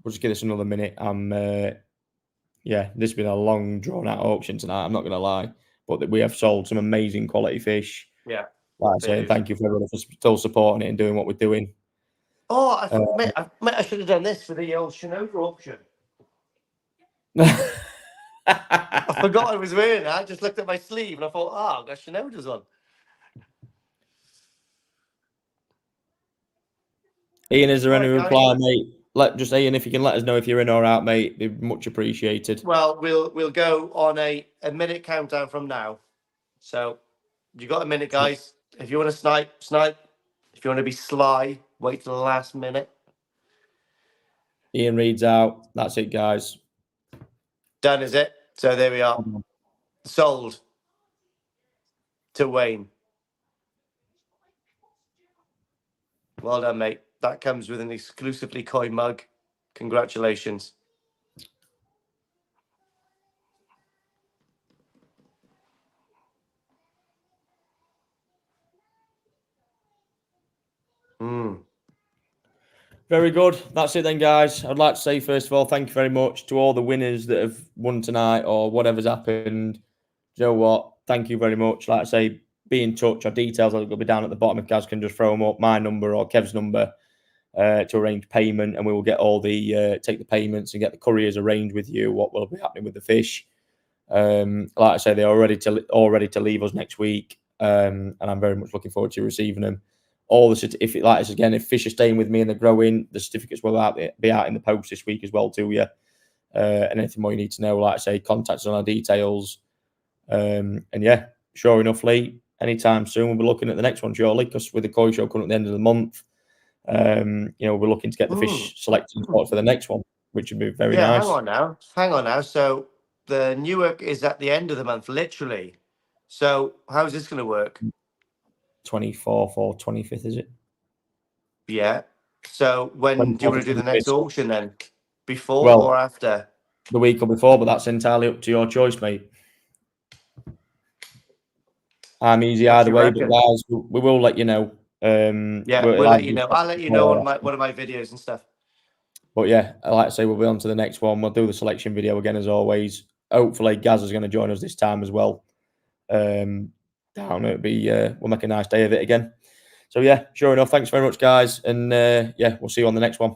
We'll just give this another minute. Yeah, this has been a long, drawn-out auction tonight. I'm not going to lie, but we have sold some amazing quality fish. Yeah. Like I say, thank you for everyone for still supporting it and doing what we're doing. Oh, I should have done this for the old Shinoda auction. I forgot I was wearing that. I just looked at my sleeve and I thought, I've got Shinoda's on. Ian, is there any reply, mate? Ian, if you can let us know if you're in or out, mate, it'd be much appreciated. Well, we'll go on a minute countdown from now. So you got a minute, guys. If you want to snipe. If you want to be sly, wait till the last minute. Ian reads out. That's it, guys. Done, is it? So there we are. Sold to Wayne. Well done, mate. That comes with an exclusively koi mug. Congratulations. Very good. That's it then, guys. I'd like to say, first of all, thank you very much to all the winners that have won tonight or whatever's happened. You know what? Thank you very much. Like I say, be in touch. Our details will be down at the bottom if guys can just throw them up. My number or Kev's number to arrange payment, and we will get all the take the payments and get the couriers arranged with you. What will be happening with the fish? Like I say, they're already to leave us next week, and I'm very much looking forward to receiving them. All the if fish are staying with me and they're growing, the certificates will be out in the post this week as well to you. And anything more you need to know, like I say, contact us on our details. And yeah, sure enough, Lee, anytime soon we'll be looking at the next one, surely, because with the koi show coming at the end of the month, we're looking to get the fish selected for the next one, which would be very nice. Hang on now. So the Newark is at the end of the month, literally. So how's this going to work? 24th or 25th, is it? Yeah. So when do you want to do the next auction then? Before or after? The week or before, but that's entirely up to your choice, mate. I'm easy either way, but guys, we will let you know. We'll let you know. I'll let you know on one of my videos and stuff. But yeah, like I say, we'll be on to the next one. We'll do the selection video again as always. Hopefully, Gaz is going to join us this time as well. It'll be we'll make a nice day of it again. So yeah, sure enough. Thanks very much, guys, and yeah, we'll see you on the next one.